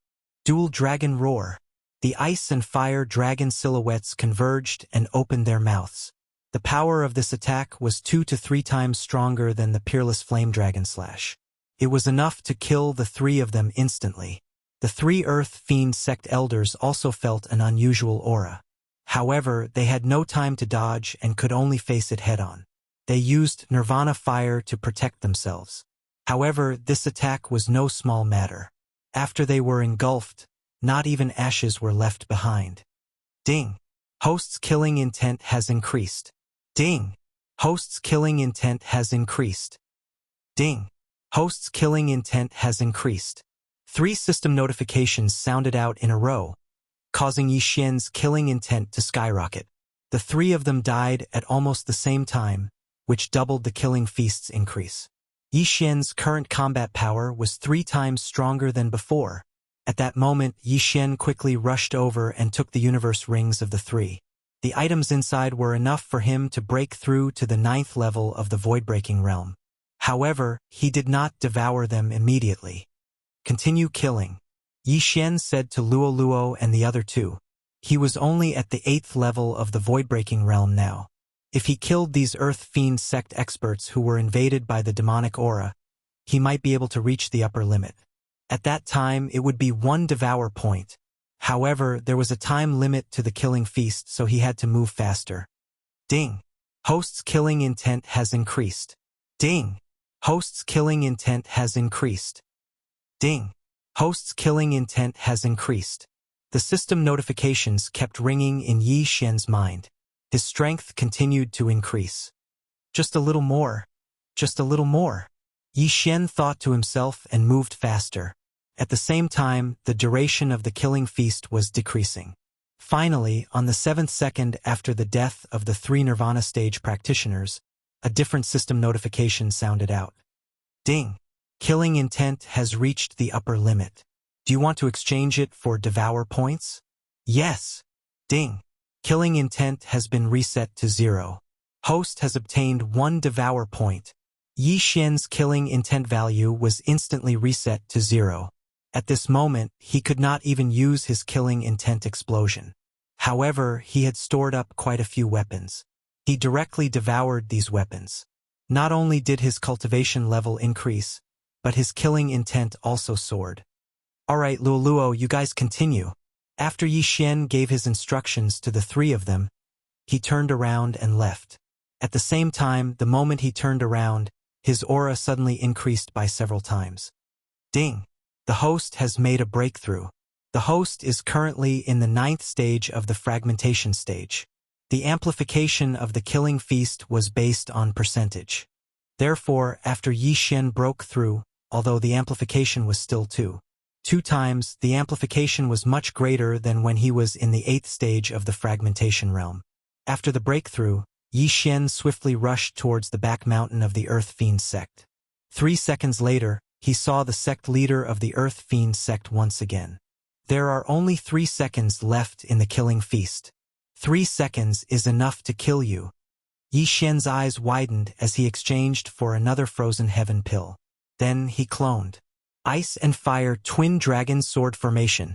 Dual Dragon Roar. The ice and fire dragon silhouettes converged and opened their mouths. The power of this attack was 2 to 3 times stronger than the peerless flame dragon slash. It was enough to kill the 3 of them instantly. The 3 Earth Fiend sect elders also felt an unusual aura. However, they had no time to dodge and could only face it head-on. They used Nirvana Fire to protect themselves. However, this attack was no small matter. After they were engulfed, not even ashes were left behind. Ding! Host's killing intent has increased. Ding! Host's killing intent has increased. Ding! Host's killing intent has increased. 3 system notifications sounded out in a row, causing Yi Xian's killing intent to skyrocket. The 3 of them died at almost the same time, which doubled the Killing Feast's increase. Yi Xian's current combat power was 3 times stronger than before. At that moment, Yi Xian quickly rushed over and took the universe rings of the 3. The items inside were enough for him to break through to the 9th level of the void-breaking realm. However, he did not devour them immediately. Continue killing, Yi Xian said to Luo and the other 2. He was only at the 8th level of the void-breaking realm now. If he killed these Earth Fiend sect experts who were invaded by the demonic aura, he might be able to reach the upper limit. At that time, it would be 1 devour point. However, there was a time limit to the Killing Feast, so he had to move faster. Ding! Host's killing intent has increased. Ding! Host's killing intent has increased. Ding! Host's killing intent has increased. The system notifications kept ringing in Yi Xian's mind. His strength continued to increase. Just a little more. Just a little more. Yi Xian thought to himself and moved faster. At the same time, the duration of the Killing Feast was decreasing. Finally, on the 7th second after the death of the 3 Nirvana stage practitioners, a different system notification sounded out. Ding! Killing intent has reached the upper limit. Do you want to exchange it for devour points? Yes. Ding! Killing intent has been reset to 0. Host has obtained 1 devour point. Yi Xian's killing intent value was instantly reset to 0. At this moment, he could not even use his killing intent explosion. However, he had stored up quite a few weapons. He directly devoured these weapons. Not only did his cultivation level increase, but his killing intent also soared. Alright Luo, you guys continue. After Yi Xian gave his instructions to the 3 of them, he turned around and left. At the same time, the moment he turned around, his aura suddenly increased by several times. Ding! The host has made a breakthrough. The host is currently in the 9th stage of the fragmentation stage. The amplification of the Killing Feast was based on percentage. Therefore, after Yi Xian broke through, although the amplification was still 2 times, the amplification was much greater than when he was in the 8th stage of the fragmentation realm. After the breakthrough, Yi Xian swiftly rushed towards the back mountain of the Earth Fiend sect. 3 seconds later, he saw the sect leader of the Earth Fiend sect once again. There are only 3 seconds left in the killing feast. 3 seconds is enough to kill you. Yi Xian's eyes widened as he exchanged for another frozen heaven pill. Then he cloned. Ice and Fire Twin Dragon Sword Formation.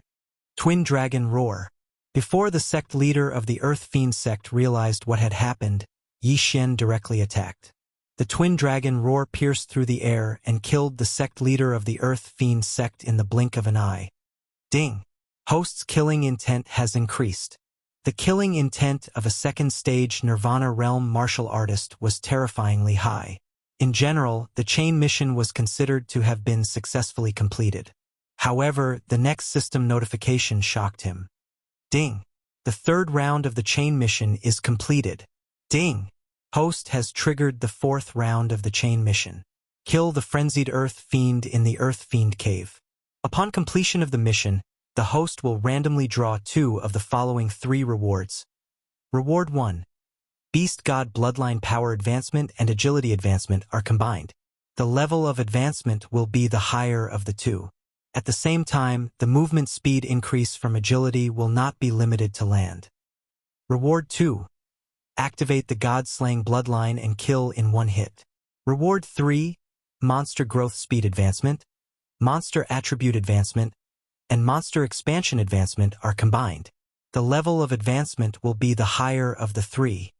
Twin Dragon Roar. Before the sect leader of the Earth Fiend sect realized what had happened, Yi Xian directly attacked. The Twin Dragon Roar pierced through the air and killed the sect leader of the Earth Fiend sect in the blink of an eye. Ding! Host's killing intent has increased. The killing intent of a second-stage Nirvana Realm martial artist was terrifyingly high. In general, the chain mission was considered to have been successfully completed. However, the next system notification shocked him. Ding! The 3rd round of the chain mission is completed. Ding! Host has triggered the 4th round of the chain mission. Kill the frenzied Earth Fiend in the Earth Fiend Cave. Upon completion of the mission, the host will randomly draw 2 of the following 3 rewards. Reward 1. Beast God Bloodline Power Advancement and Agility Advancement are combined. The level of advancement will be the higher of the 2. At the same time, the movement speed increase from agility will not be limited to land. Reward 2. Activate the God-Slaying Bloodline and kill in 1 hit. Reward 3. Monster Growth Speed Advancement, Monster Attribute Advancement, and Monster Expansion Advancement are combined. The level of advancement will be the higher of the 3.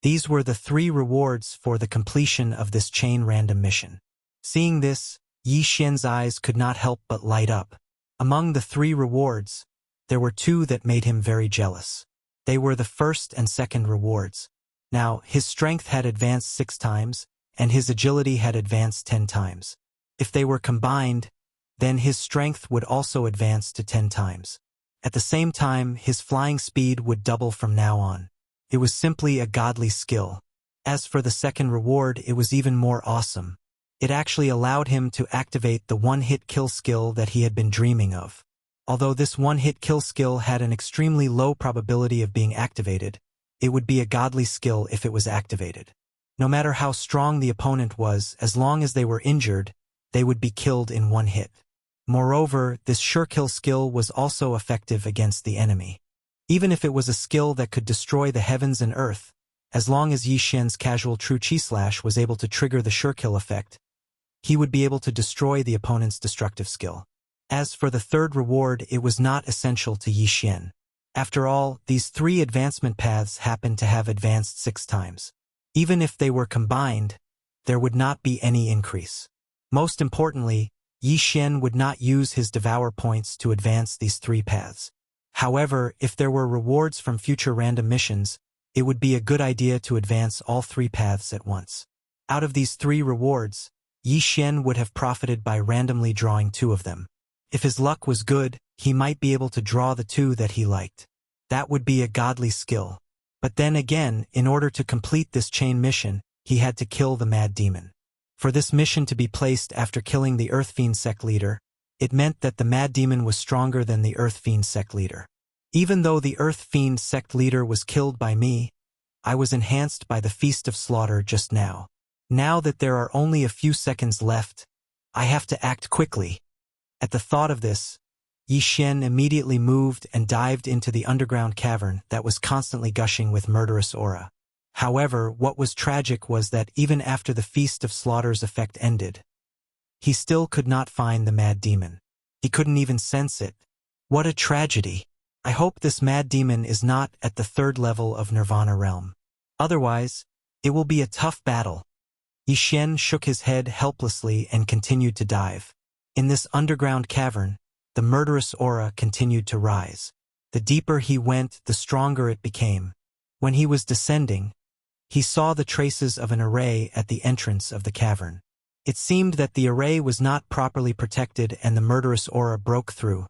These were the 3 rewards for the completion of this chain random mission. Seeing this, Yi Xian's eyes could not help but light up. Among the 3 rewards, there were 2 that made him very jealous. They were the 1st and 2nd rewards. Now, his strength had advanced 6 times, and his agility had advanced 10 times. If they were combined, then his strength would also advance to 10 times. At the same time, his flying speed would double from now on. It was simply a godly skill. As for the 2nd reward, it was even more awesome. It actually allowed him to activate the one-hit kill skill that he had been dreaming of. Although this one-hit kill skill had an extremely low probability of being activated, it would be a godly skill if it was activated. No matter how strong the opponent was, as long as they were injured, they would be killed in 1 hit. Moreover, this sure kill skill was also effective against the enemy. Even if it was a skill that could destroy the heavens and earth, as long as Yi Xian's casual True Chi Slash was able to trigger the sure kill effect, he would be able to destroy the opponent's destructive skill. As for the 3rd reward, it was not essential to Yi Xian. After all, these 3 advancement paths happened to have advanced 6 times. Even if they were combined, there would not be any increase. Most importantly, Yi Xian would not use his Devour points to advance these 3 paths. However, if there were rewards from future random missions, it would be a good idea to advance all 3 paths at once. Out of these 3 rewards, Yi Xian would have profited by randomly drawing 2 of them. If his luck was good, he might be able to draw the 2 that he liked. That would be a godly skill. But then again, in order to complete this chain mission, he had to kill the Mad Demon. For this mission to be placed after killing the Earth Fiend sect leader, it meant that the Mad Demon was stronger than the Earth Fiend sect leader. Even though the Earth Fiend sect leader was killed by me, I was enhanced by the Feast of Slaughter just now. Now that there are only a few seconds left, I have to act quickly. At the thought of this, Yi Xian immediately moved and dived into the underground cavern that was constantly gushing with murderous aura. However, what was tragic was that even after the Feast of Slaughter's effect ended, he still could not find the Mad Demon. He couldn't even sense it. What a tragedy. I hope this Mad Demon is not at the 3rd level of Nirvana Realm. Otherwise, it will be a tough battle. Yi Xian shook his head helplessly and continued to dive. In this underground cavern, the murderous aura continued to rise. The deeper he went, the stronger it became. When he was descending, he saw the traces of an array at the entrance of the cavern. It seemed that the array was not properly protected and the murderous aura broke through,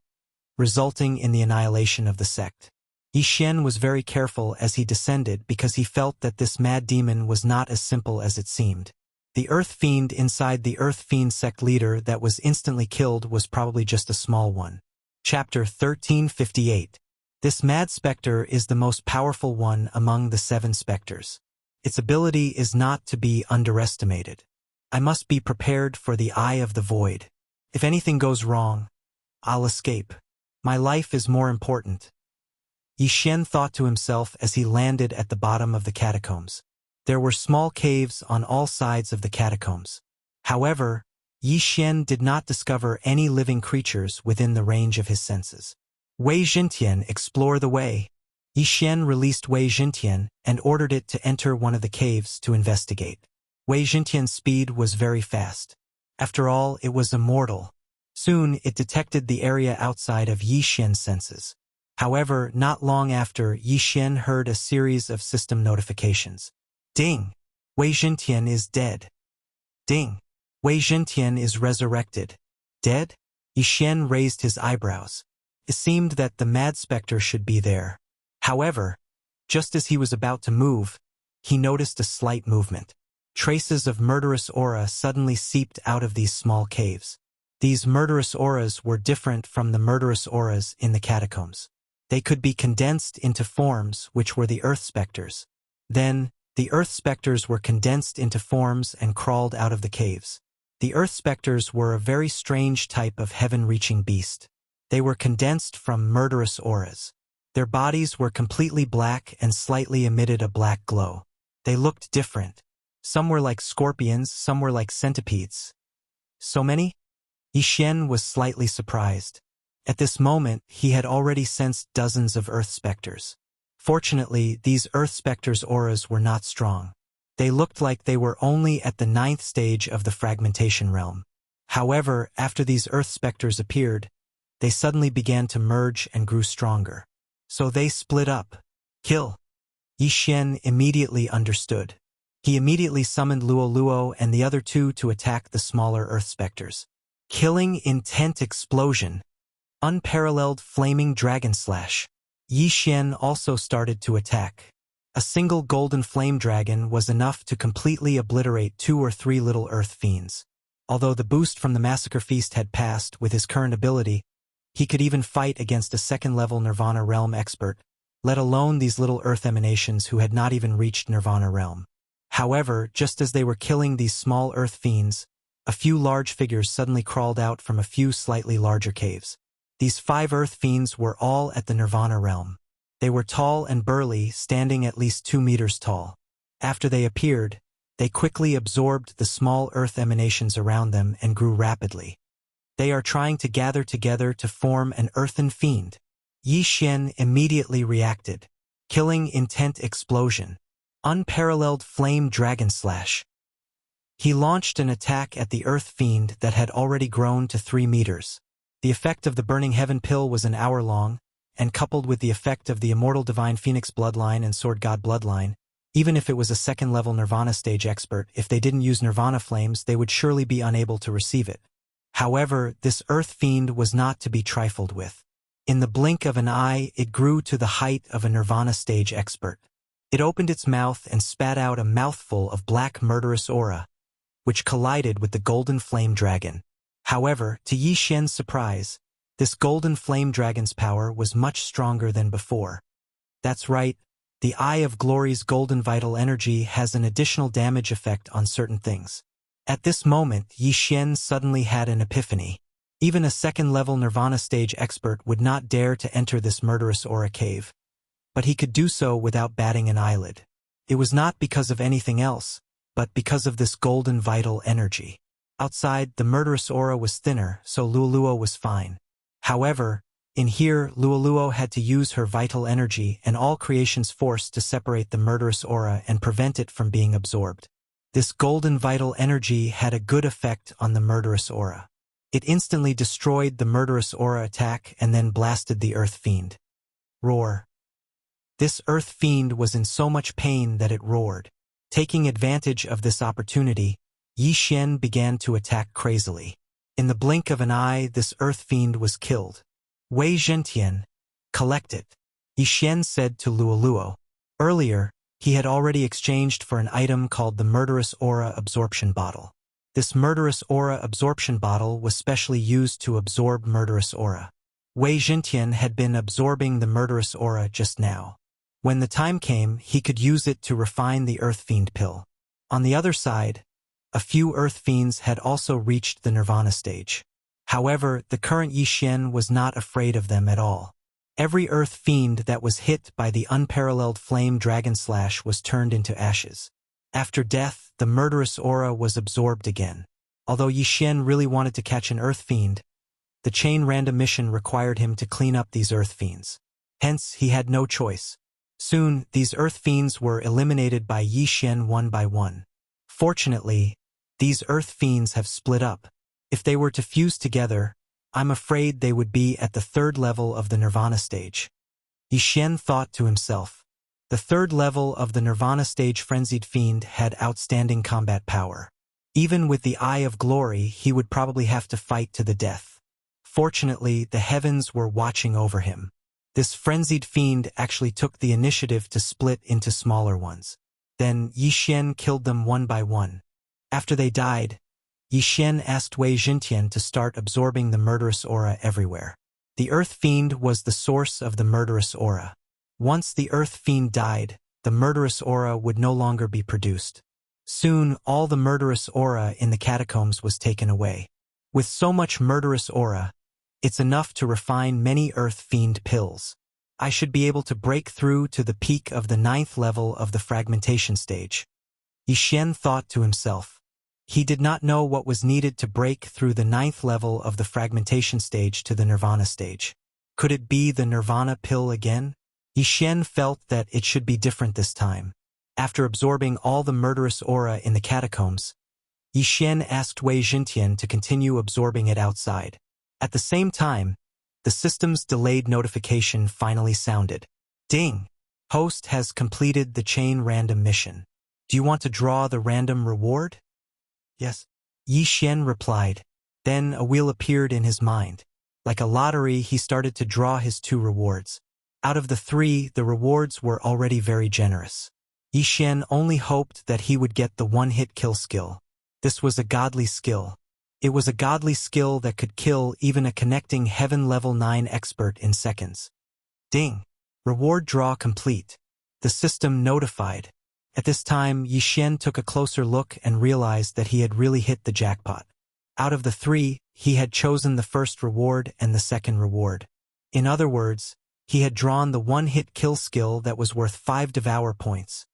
resulting in the annihilation of the sect. Yi Xian was very careful as he descended because he felt that this Mad Demon was not as simple as it seemed. The Earth Fiend inside the Earth Fiend sect leader that was instantly killed was probably just a small one. Chapter 1358. This Mad Spectre is the most powerful one among the 7 specters. Its ability is not to be underestimated. I must be prepared for the eye of the void. If anything goes wrong, I'll escape. My life is more important. Yi Xian thought to himself as he landed at the bottom of the catacombs. There were small caves on all sides of the catacombs. However, Yi Xian did not discover any living creatures within the range of his senses. Wei Jintian, explore the way. Yi Xian released Wei Jintian and ordered it to enter one of the caves to investigate. Wei Jintian's speed was very fast. After all, it was immortal. Soon, it detected the area outside of Yi Xian's senses. However, not long after, Yi Xian heard a series of system notifications. Ding! Wei Jintian is dead. Ding! Wei Jintian is resurrected. Dead? Yi Xian raised his eyebrows. It seemed that the mad specter should be there. However, just as he was about to move, he noticed a slight movement. Traces of murderous aura suddenly seeped out of these small caves. These murderous auras were different from the murderous auras in the catacombs. They could be condensed into forms which were the earth specters. Then, the earth specters were condensed into forms and crawled out of the caves. The earth specters were a very strange type of heaven-reaching beast. They were condensed from murderous auras. Their bodies were completely black and slightly emitted a black glow. They looked different. Some were like scorpions, some were like centipedes. So many? Yi Xian was slightly surprised. At this moment, he had already sensed dozens of earth specters. Fortunately, these earth specters' auras were not strong. They looked like they were only at the 9th stage of the fragmentation realm. However, after these earth specters appeared, they suddenly began to merge and grew stronger. So they split up. Kill. Yi Xian immediately understood. He immediately summoned Luo Luo and the other two to attack the smaller earth specters. Killing intent explosion. Unparalleled flaming dragon slash. Yi Xian also started to attack. A single golden flame dragon was enough to completely obliterate 2 or 3 little earth fiends. Although the boost from the massacre feast had passed with his current ability, he could even fight against a 2nd-level Nirvana realm expert, let alone these little earth emanations who had not even reached Nirvana realm. However, just as they were killing these small earth fiends, a few large figures suddenly crawled out from a few slightly larger caves. These 5 earth fiends were all at the Nirvana realm. They were tall and burly, standing at least 2 meters tall. After they appeared, they quickly absorbed the small earth emanations around them and grew rapidly. They are trying to gather together to form an earthen fiend. Yi Xian immediately reacted. Killing intent explosion. Unparalleled flame dragon slash. He launched an attack at the earth fiend that had already grown to 3 meters. The effect of the burning heaven pill was an hour long, and coupled with the effect of the immortal divine phoenix bloodline and sword god bloodline, even if it was a 2nd-level Nirvana stage expert, if they didn't use Nirvana flames, they would surely be unable to receive it. However, this earth fiend was not to be trifled with. In the blink of an eye, it grew to the height of a Nirvana stage expert. It opened its mouth and spat out a mouthful of black murderous aura, which collided with the golden flame dragon. However, to Yi Xian's surprise, this golden flame dragon's power was much stronger than before. That's right, the Eye of Glory's golden vital energy has an additional damage effect on certain things. At this moment, Yi Xian suddenly had an epiphany. Even a 2nd-level Nirvana stage expert would not dare to enter this murderous aura cave. But he could do so without batting an eyelid. It was not because of anything else, but because of this golden vital energy. Outside, the murderous aura was thinner, so Luoluo was fine. However, in here, Luoluo had to use her vital energy and all creation's force to separate the murderous aura and prevent it from being absorbed. This golden vital energy had a good effect on the murderous aura. It instantly destroyed the murderous aura attack and then blasted the earth fiend. Roar. This earth fiend was in so much pain that it roared. Taking advantage of this opportunity, Yi Xian began to attack crazily. In the blink of an eye, this earth fiend was killed. Wei Zhentian, collect it, Yi Xian said to Luoluo. Earlier, he had already exchanged for an item called the Murderous Aura Absorption Bottle. This Murderous Aura Absorption Bottle was specially used to absorb murderous aura. Wei Zhentian had been absorbing the murderous aura just now. When the time came, he could use it to refine the Earth Fiend pill. On the other side, a few Earth Fiends had also reached the Nirvana stage. However, the current Yi Xian was not afraid of them at all. Every Earth Fiend that was hit by the unparalleled Flame Dragon Slash was turned into ashes. After death, the murderous aura was absorbed again. Although Yi Xian really wanted to catch an Earth Fiend, the chain random mission required him to clean up these Earth Fiends. Hence, he had no choice. Soon, these Earth Fiends were eliminated by Yi Xian one by one. Fortunately, these Earth Fiends have split up. If they were to fuse together, I'm afraid they would be at the third level of the Nirvana stage. Yi Xian thought to himself. The third level of the Nirvana stage Frenzied Fiend had outstanding combat power. Even with the Eye of Glory, he would probably have to fight to the death. Fortunately, the heavens were watching over him. This Frenzied Fiend actually took the initiative to split into smaller ones. Then Yi Xian killed them one by one. After they died, Yi Xian asked Wei Jintian to start absorbing the murderous aura everywhere. The Earth Fiend was the source of the murderous aura. Once the Earth Fiend died, the murderous aura would no longer be produced. Soon, all the murderous aura in the catacombs was taken away. With so much murderous aura, it's enough to refine many Earth Fiend pills. I should be able to break through to the peak of the 9th level of the fragmentation stage. Yi Xian thought to himself. He did not know what was needed to break through the 9th level of the fragmentation stage to the Nirvana stage. Could it be the Nirvana pill again? Yi Xian felt that it should be different this time. After absorbing all the murderous aura in the catacombs, Yi Xian asked Wei Jintian to continue absorbing it outside. At the same time, the system's delayed notification finally sounded. Ding! Host has completed the chain random mission. Do you want to draw the random reward? Yes. Yi Xian replied. Then a wheel appeared in his mind. Like a lottery, he started to draw his 2 rewards. Out of the 3, the rewards were already very generous. Yi Xian only hoped that he would get the one-hit kill skill. This was a godly skill. It was a godly skill that could kill even a connecting Heaven Level 9 expert in seconds. Ding! Reward draw complete. The system notified. At this time, Yi Xian took a closer look and realized that he had really hit the jackpot. Out of the 3, he had chosen the first reward and the second reward. In other words, he had drawn the one-hit kill skill that was worth 5 devour points.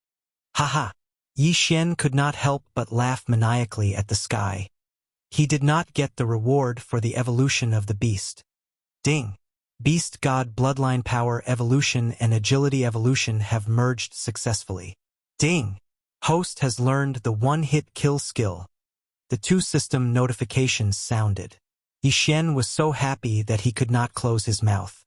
Haha! Yi Xian could not help but laugh maniacally at the sky. He did not get the reward for the evolution of the beast. Ding! Beast God Bloodline Power Evolution and Agility Evolution have merged successfully. Ding! Host has learned the one-hit kill skill. The 2 system notifications sounded. Yi Xian was so happy that he could not close his mouth.